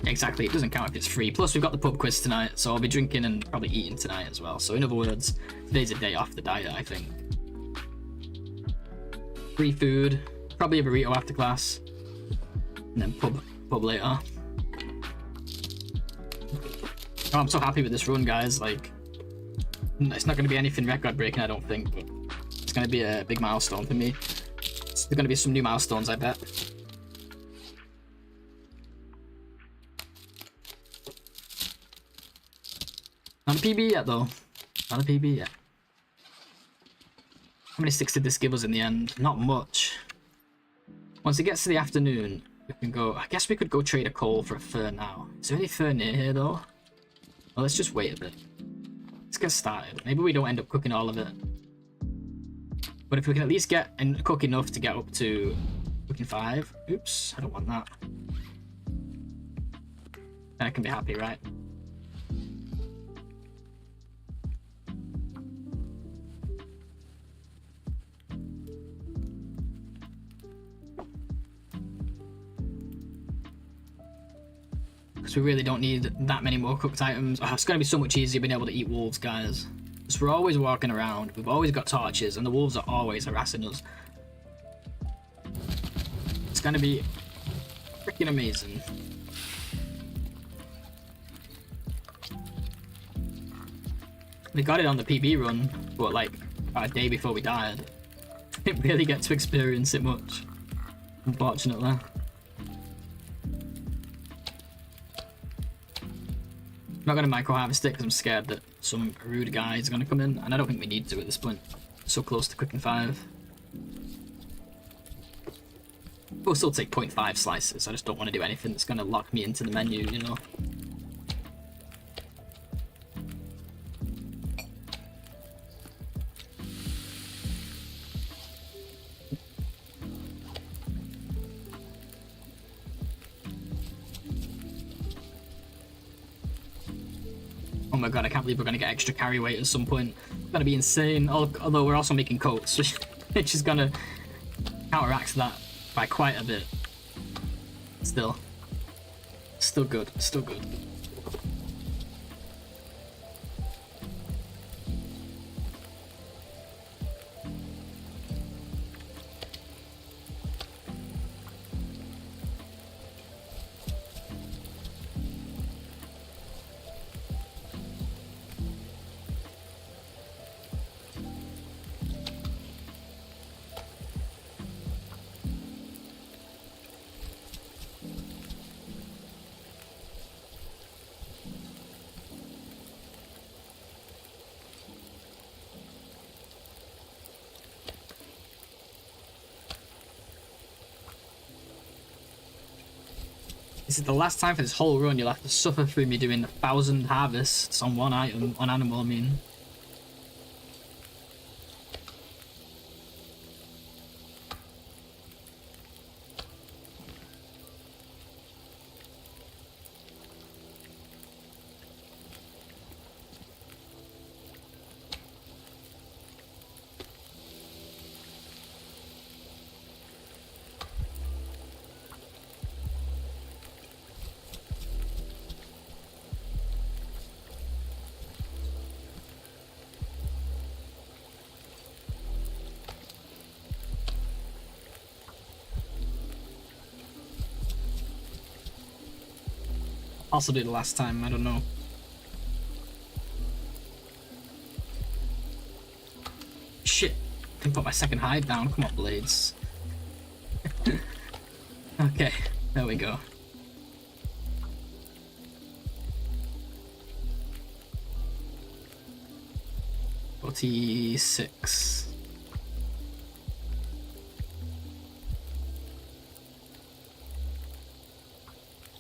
Exactly, it doesn't count if it's free. Plus, we've got the pub quiz tonight, so I'll be drinking and probably eating tonight as well. So in other words, today's a day off the diet, I think. Free food, probably a burrito after class, and then pub later. Oh, I'm so happy with this run, guys. Like, it's not going to be anything record-breaking, I don't think, but it's going to be a big milestone for me. There's going to be some new milestones, I bet. Not a PB yet, though. Not a PB yet. How many sticks did this give us in the end? Not much. Once it gets to the afternoon, we can go... I guess we could go trade a coal for a fur now. Is there any fur near here, though? Well, let's just wait a bit. Let's get started. Maybe we don't end up cooking all of it. But if we can at least get and cook enough to get up to cooking 5... Oops, I don't want that. Then I can be happy, right? because we really don't need that many more cooked items. Oh, it's going to be so much easier being able to eat wolves, guys. Because we're always walking around, we've always got torches, and the wolves are always harassing us. It's going to be freaking amazing. We got it on the PB run, but like a day before we died. Didn't really get to experience it much, unfortunately. I'm not going to micro harvest it because I'm scared that some rude guy is going to come in, and I don't think we need to at this point. So close to cooking 5. We'll still take 0.5 slices. I just don't want to do anything that's going to lock me into the menu, you know. Oh my god, I can't believe we're going to get extra carry weight at some point. It's going to be insane. Although we're also making coats, which is going to counteract that by quite a bit. Still good, still good. This is the last time for this whole run you'll have to suffer through me doing 1,000 harvests on one item, on animal, I mean. Possibly the last time, I don't know. Shit, didn't put my second hide down. Come on, blades. Okay, there we go. $46.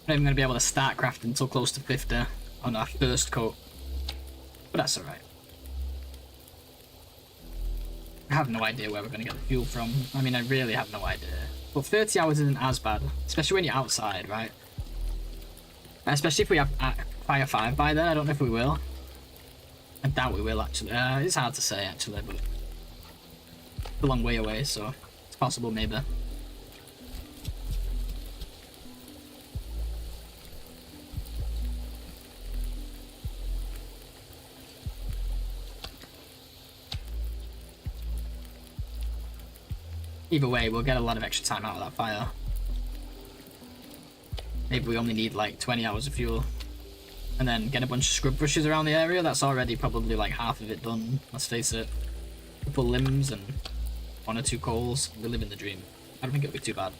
I'm not even going to be able to start crafting until close to 50 on our first coat. But that's alright. I have no idea where we're going to get the fuel from. I mean, I really have no idea. But 30 hours isn't as bad, especially when you're outside, right? Especially if we have Fire 5 by then. I don't know if we will. I doubt we will, actually. It's hard to say, actually, but it's a long way away, so it's possible, maybe. Either way, we'll get a lot of extra time out of that fire. Maybe we only need like 20 hours of fuel. And then get a bunch of scrub brushes around the area. That's already probably like half of it done, let's face it. A couple limbs and 1 or 2 coals. We're living the dream. I don't think it'll be too bad.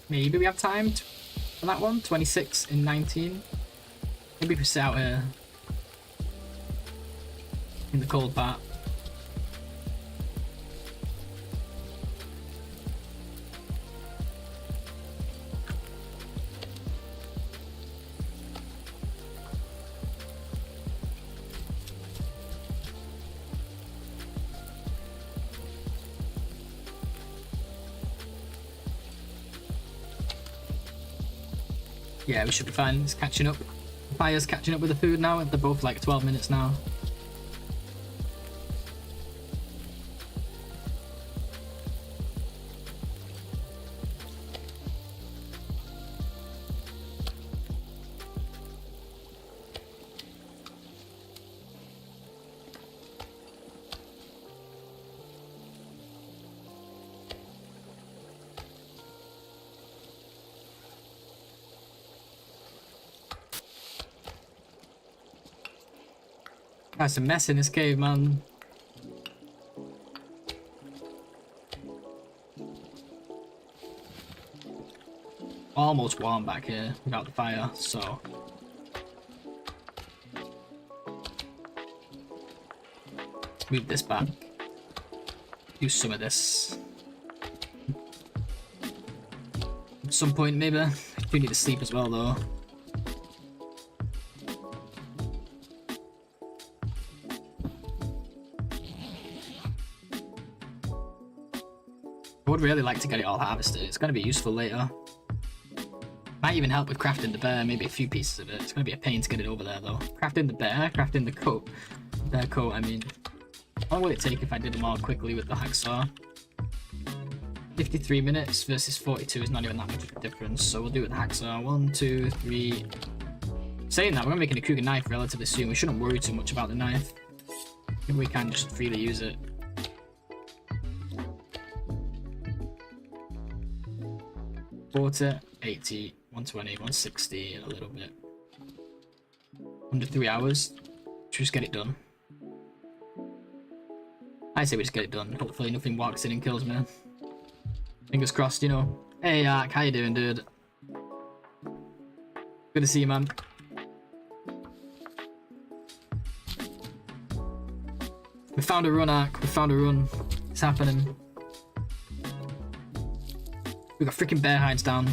maybe we have time for that one. 26 in 19. Maybe if we sit out here in the cold part. Yeah, we should be fine. It's catching up. Fire's catching up with the food now. They're both like 12 minutes now. That's a mess in this cave, man. Almost warm back here without the fire, so. Move this back. Do some of this. At some point, maybe. I do need to sleep as well, though. I would really like to get it all harvested. It's going to be useful later. Might even help with crafting the bear, maybe a few pieces of it. It's going to be a pain to get it over there though. Crafting the bear, crafting the coat. Bear coat, I mean. How long would it take if I did them all quickly with the hacksaw? 53 minutes versus 42 is not even that much of a difference, so we'll do it with the hacksaw. 1, 2, 3. Saying that, we're making a Cougar knife relatively soon. We shouldn't worry too much about the knife. Maybe we can just freely use it. Quarter, 80, 120, 160, and a little bit. Under 3 hours. Just get it done. I say we just get it done. Hopefully nothing walks in and kills me. Fingers crossed, you know. Hey Ark, how you doing, dude? Good to see you, man. We found a run, Ark. We found a run. It's happening. We got freaking bear hides down.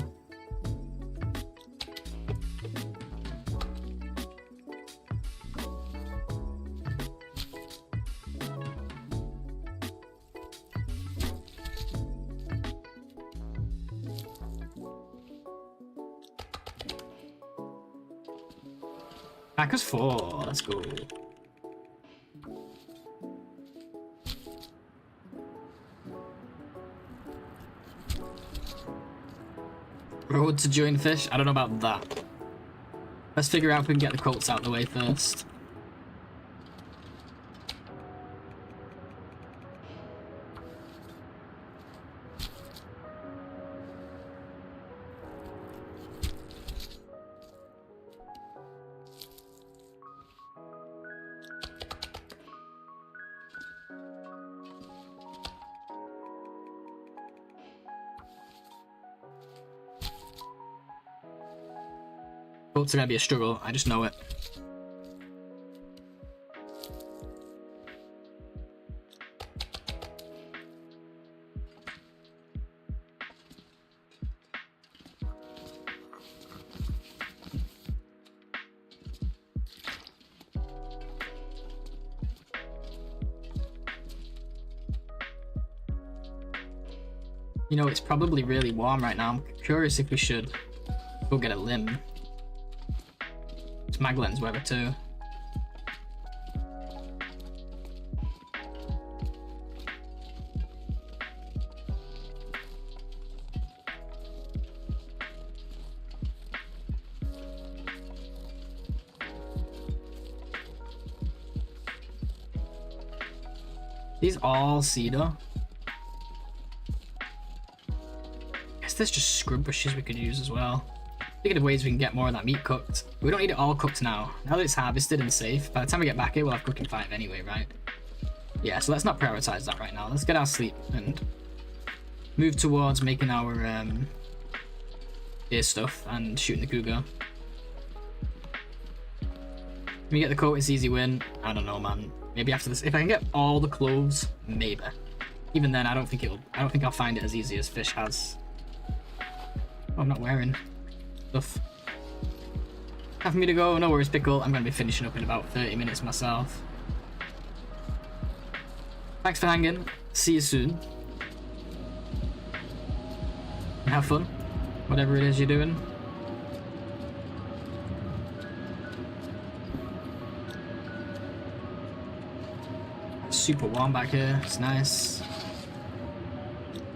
Packers 4, let's go. Road to join fish? I don't know about that. Let's figure out if we can get the coats out of the way first. Coats are gonna be a struggle, I just know it. You know, it's probably really warm right now. I'm curious if we should go get a limb. It's Maglen's weather too. These all cedar. I guess there's just scrub bushes we could use as well. Thinking of ways we can get more of that meat cooked. We don't need it all cooked now. Now that it's harvested and safe, by the time we get back here, we'll have cooking 5 anyway, right? Yeah, so let's not prioritize that right now. Let's get our sleep and move towards making our ear stuff and shooting the cougar. If we get the coat, it's easy win. I don't know, man. Maybe after this, if I can get all the clothes, maybe. Even then, I don't think I'll find it as easy as Fish has. Oh, I'm not wearing stuff. Time for me to go. No worries, Pickle. I'm gonna be finishing up in about 30 minutes myself. Thanks for hanging. See you soon. And have fun, whatever it is you're doing. Super warm back here. It's nice.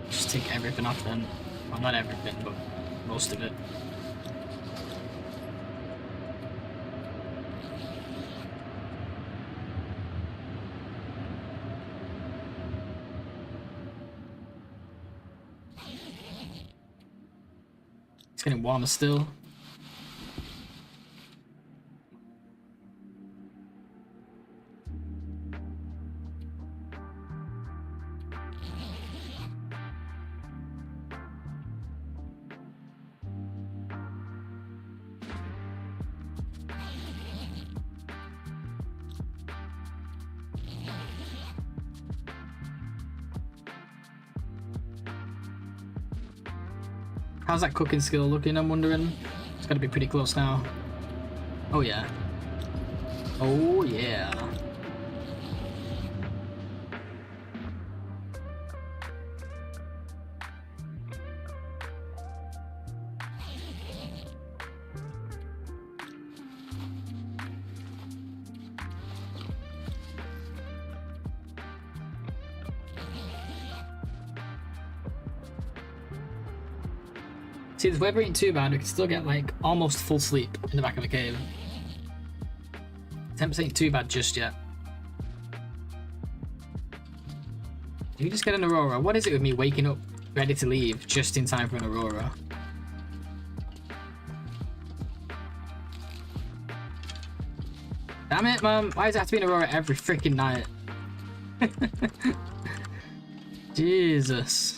Just take everything off then. Well, not everything, but most of it. It's getting warmer still. How's that cooking skill looking, I'm wondering? It's gotta be pretty close now. Oh yeah. Oh yeah. See, if weather ain't too bad, we can still get like almost full sleep in the back of a cave. Temps ain't too bad just yet. Did you just get an aurora? What is it with me waking up ready to leave just in time for an aurora? Damn it, man. Why does it have to be an aurora every freaking night? Jesus.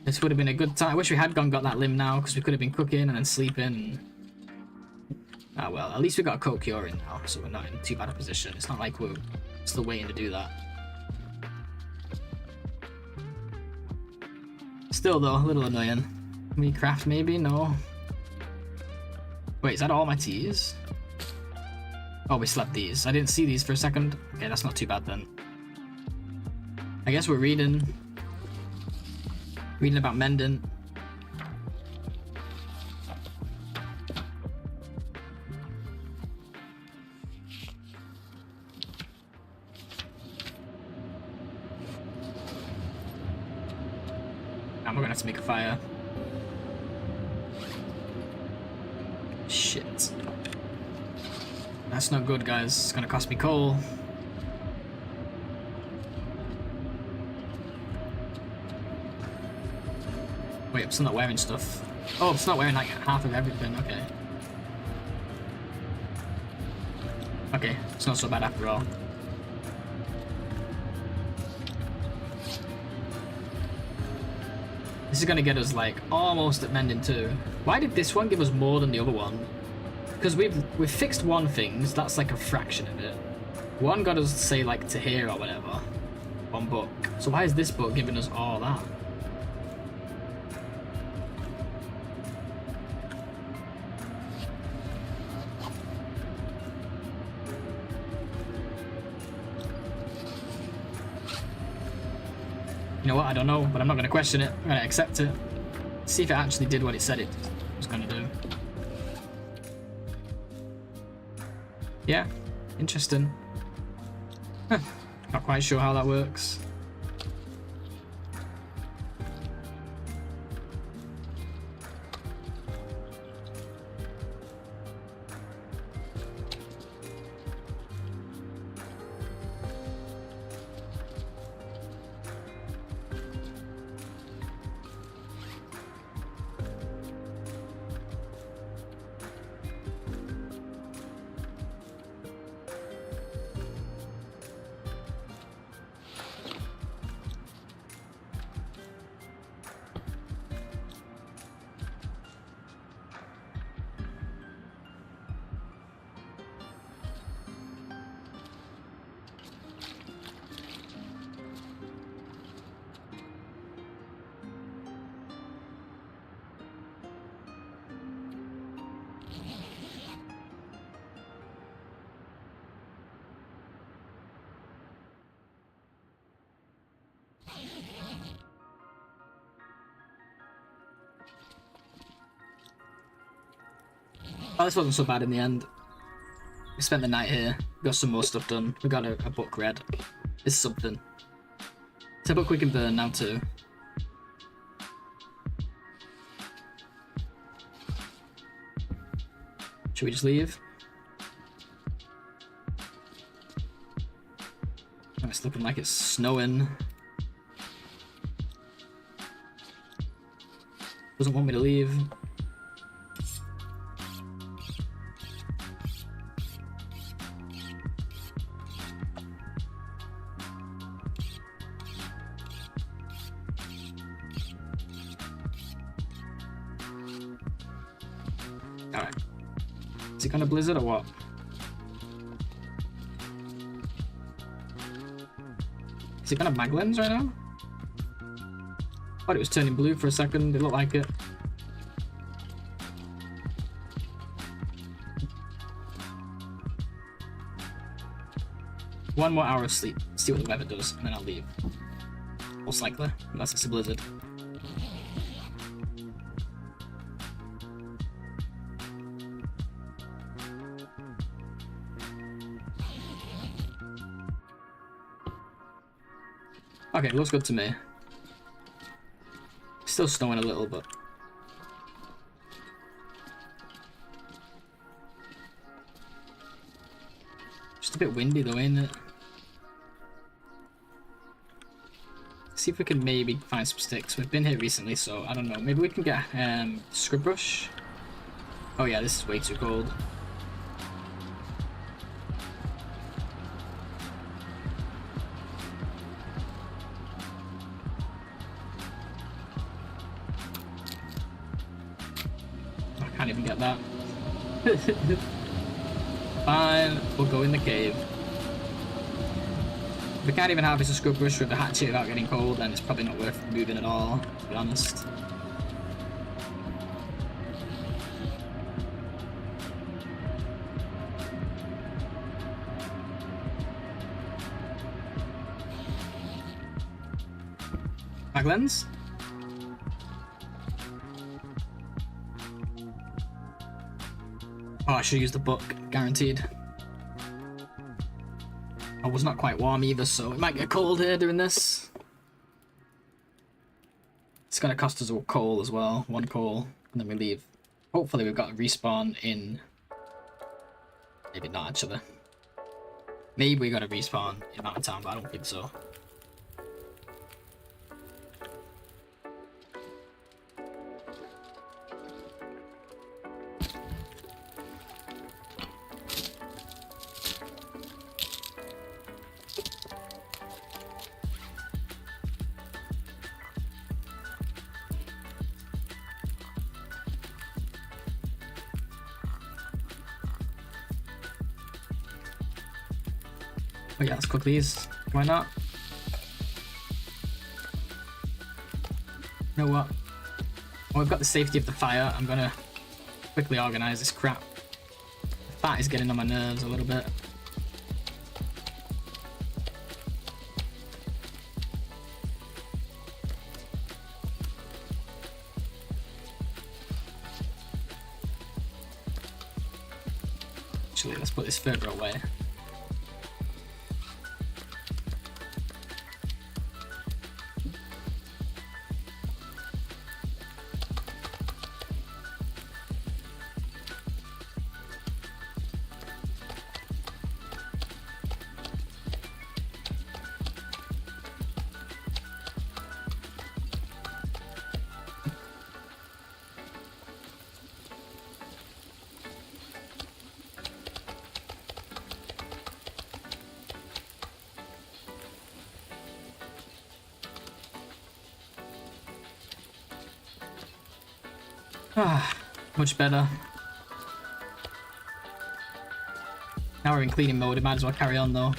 This would have been a good time. I wish we had got that limb now, because we could have been cooking and then sleeping. Ah well, at least we got a coat curing now, so we're not in too bad a position. It's not like we're still waiting to do that. Still though, a little annoying. Can we craft maybe? No. Wait, is that all my teas? Oh, we slept these. I didn't see these for a second. Okay, that's not too bad then. I guess we're reading about mending. And we're gonna have to make a fire. Shit. That's not good, guys. It's gonna cost me coal. Wait, I'm still not wearing stuff. Oh, I'm still not wearing like half of everything. Okay. Okay, it's not so bad after all. This is gonna get us like almost at mending 2. Why did this one give us more than the other one? Because we've fixed one thing, so that's like a fraction of it. One got us say like to here or whatever. One book. So why is this book giving us all that? You know what, I don't know, but I'm not going to question it. I'm going to accept it. See if it actually did what it said it was going to do. Yeah, interesting. Huh. Not quite sure how that works. Oh, this wasn't so bad in the end. We spent the night here. We got some more stuff done. We got a book read. It's something. It's a book we can burn now too. Should we just leave? Oh, it's looking like it's snowing. Doesn't want me to leave. Alright. Is it gonna blizzard or what? Is it gonna mag lens right now? Thought it was turning blue for a second, it looked like it. One more hour of sleep, see what the weather does, and then I'll leave. Most likely, unless it's a blizzard. Okay, looks good to me. Still snowing a little, but just a bit windy though, ain't it? See if we can maybe find some sticks. We've been here recently, so I don't know. Maybe we can get scrub brush. Oh yeah, this is way too cold. Can't even get that. Fine, we'll go in the cave. If we can't even harvest a scrub brush with the hatchet without getting cold, then it's probably not worth moving at all, to be honest. Mag lens? Oh, I should use the book, guaranteed. I was not quite warm either, so it might get cold here doing this. It's gonna cost us a coal as well, one coal, and then we leave. Hopefully we've got a respawn in... Maybe not actually. Maybe we got a respawn in Mountain Town, but I don't think so. Oh yeah, let's cook these. Why not? You know what? Oh, we've got the safety of the fire. I'm gonna quickly organize this crap. The fat is getting on my nerves a little bit. Actually, let's put this further away. Ah, much better. Now we're in cleaning mode, it might as well carry on though.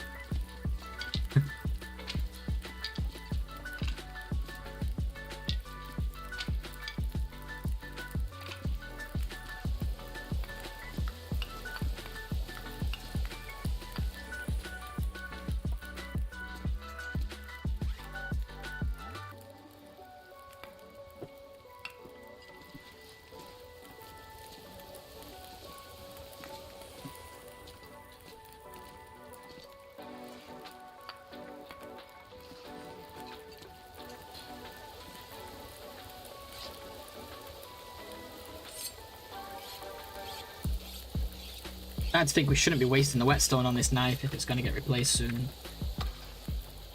starting to think we shouldn't be wasting the whetstone on this knife if it's going to get replaced soon.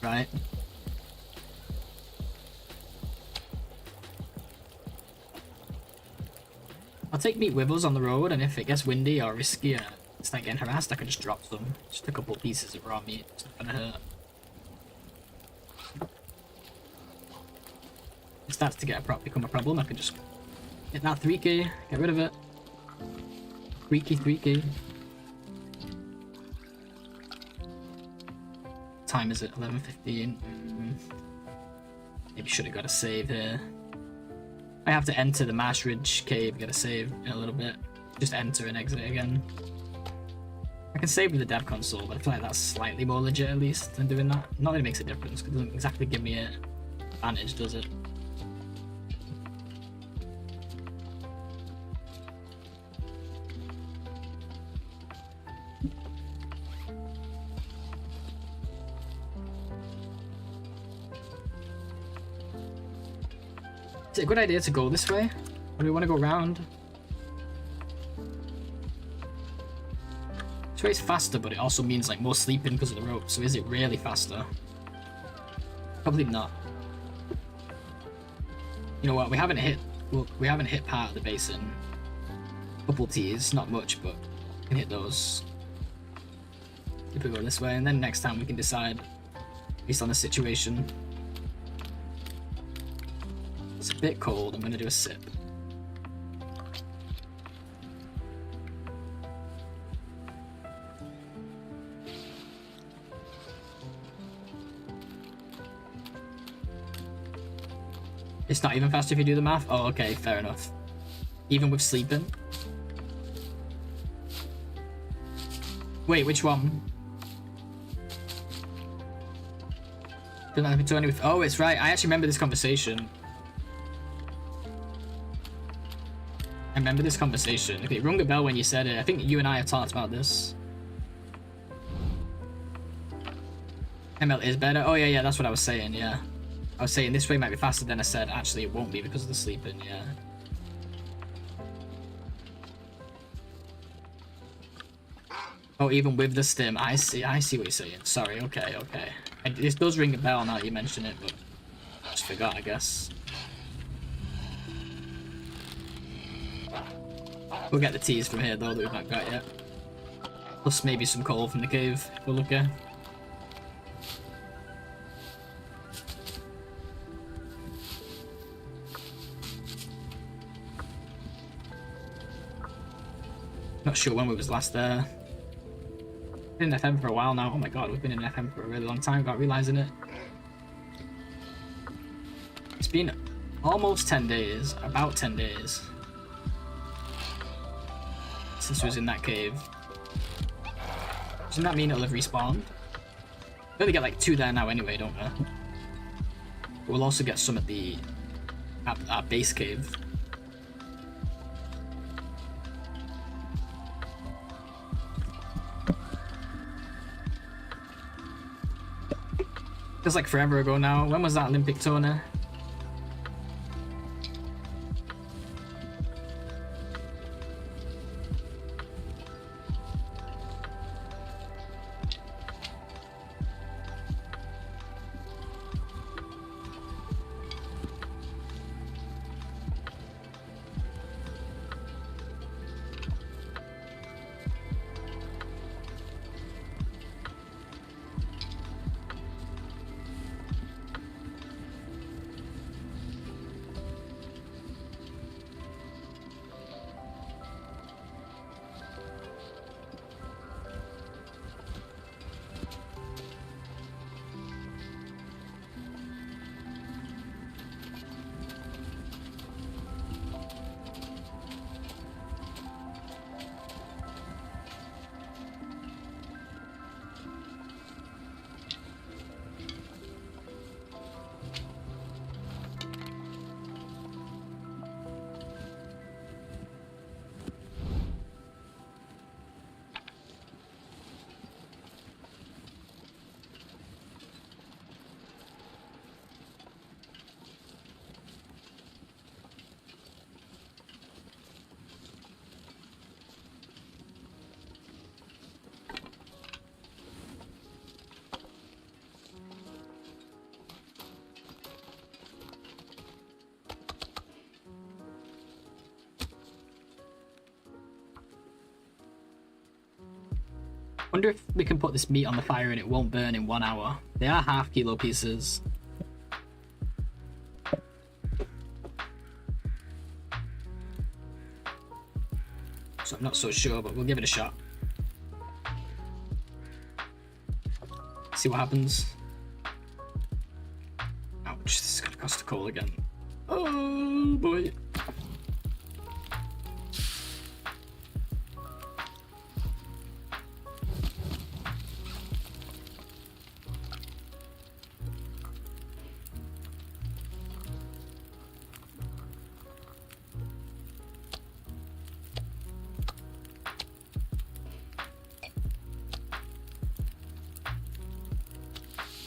Right? I'll take meat with us on the road, and if it gets windy or risky and it's not getting harassed, I can just drop some. Just a couple of pieces of raw meat. It's not gonna hurt. If it starts to become a problem, I can just hit that 3k, get rid of it. 3k. Time is it? 11:15. Maybe should have got a save here. I have to enter the Marsh Ridge cave, get a save in a little bit. Just enter and exit again. I can save with the dev console, but I feel like that's slightly more legit at least than doing that. Not that it makes a difference, because it doesn't exactly give me an advantage, does it? Is it a good idea to go this way? Or do we want to go around? This way is faster, but it also means like more sleeping because of the rope. So is it really faster? Probably not. You know what? We haven't hit part of the basin. Couple T's, not much, but we can hit those. If we go this way, and then next time we can decide based on the situation. It's a bit cold. I'm gonna do a sip. It's not even faster if you do the math? Oh, okay, fair enough. Even with sleeping? Wait, which one? Oh, it's right. I actually remember this conversation. Okay, it rung a bell when you said it. I think you and I have talked about this. ML is better. Oh, yeah, that's what I was saying, yeah. I was saying this way might be faster than I said. Actually, it won't be because of the sleeping, yeah. Oh, even with the stim. I see what you're saying. Sorry, okay. This does ring a bell now that you mention it, but I just forgot, I guess. We'll get the teas from here, though, that we've not got yet. Plus maybe some coal from the cave. We'll look at. Not sure when we was last there. Been in FM for a while now. Oh my god, we've been in FM for a really long time without realizing it. It's been almost 10 days, about 10 days, since we was in that cave. Doesn't that mean it'll have respawned? We only get like 2 there now anyway, don't we? We'll also get some at our base cave. Feels like forever ago now. When was that Olympic tournament? Wonder if we can put this meat on the fire and it won't burn in 1 hour. They are half-kilo pieces. So I'm not so sure, but we'll give it a shot. See what happens. Ouch, this is gonna cost a coal again. Oh boy.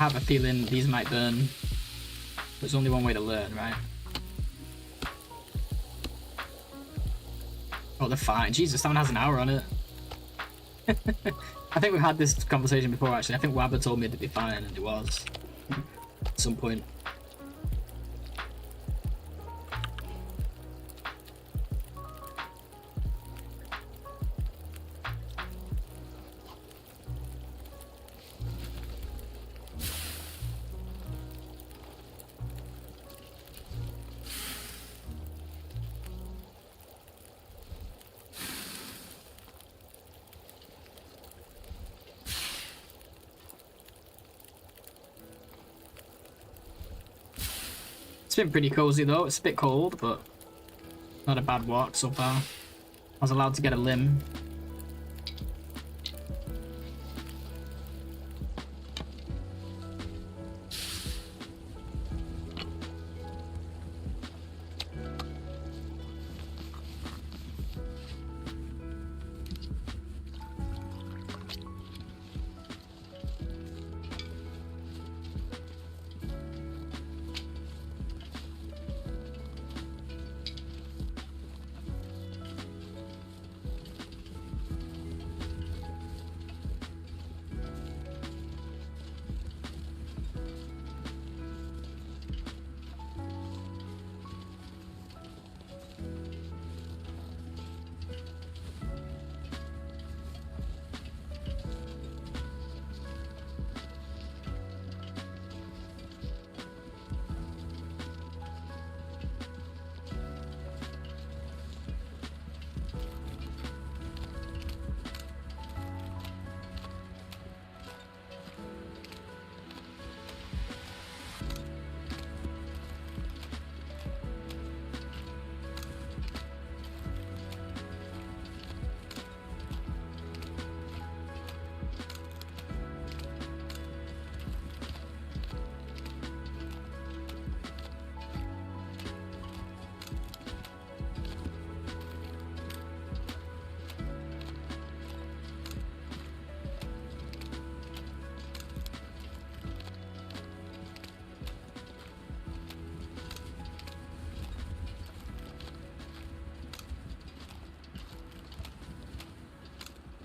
I have a feeling these might burn. There's only one way to learn, right? Oh, they're fine. Jesus, that one has an hour on it. I think we've had this conversation before, actually. I think Wabba told me it'd be fine, and it was. At some point. It's been pretty cozy though. It's a bit cold, but not a bad walk so far. I was allowed to get a limb.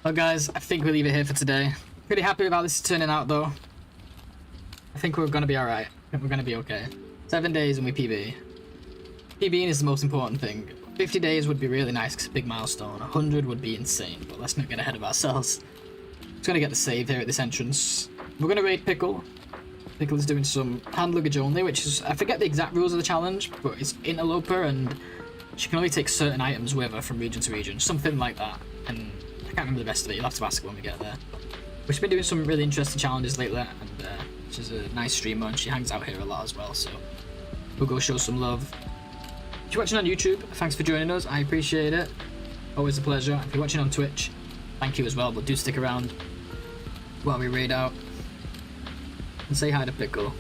Well guys, I think we'll leave it here for today. Pretty happy with how this is turning out though. I think we're gonna be alright. I think we're gonna be okay. 7 days and we PB. PBing is the most important thing. 50 days would be really nice because it's a big milestone. 100 would be insane, but let's not get ahead of ourselves. Just gonna get the save here at this entrance. We're gonna raid Pickle. Pickle is doing some hand luggage only, which is, I forget the exact rules of the challenge, but it's interloper and she can only take certain items with her from region to region, something like that. And I can't remember the rest of it, you'll have to ask her when we get there. We've been doing some really interesting challenges lately, and she's a nice streamer and she hangs out here a lot as well, so we'll go show some love. If you're watching on YouTube, thanks for joining us, I appreciate it. Always a pleasure. If you're watching on Twitch, thank you as well, but do stick around while we raid out. And say hi to Pickle.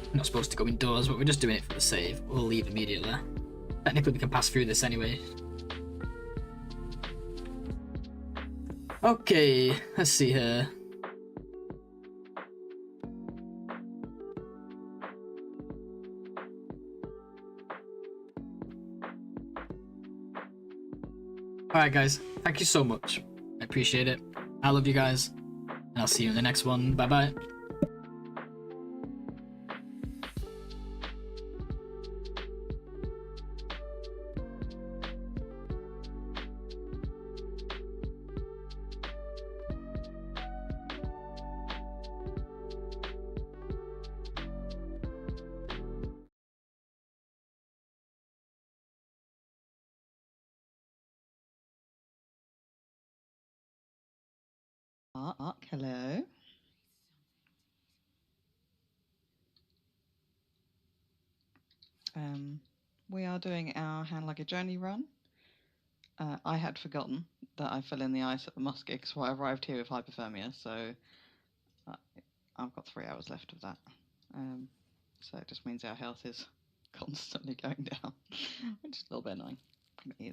We're not supposed to go indoors, but we're just doing it for the save. We'll leave immediately. Technically we can pass through this anyway. Okay, let's see here. Alright guys, thank you so much. I appreciate it. I love you guys. And I'll see you in the next one. Bye bye. Mark, hello. We are doing our hand luggage only run. I had forgotten that I fell in the ice at the musket, so I arrived here with hypothermia, so I've got 3 hours left of that. So it just means our health is constantly going down, which is a little bit annoying. I'm going to eat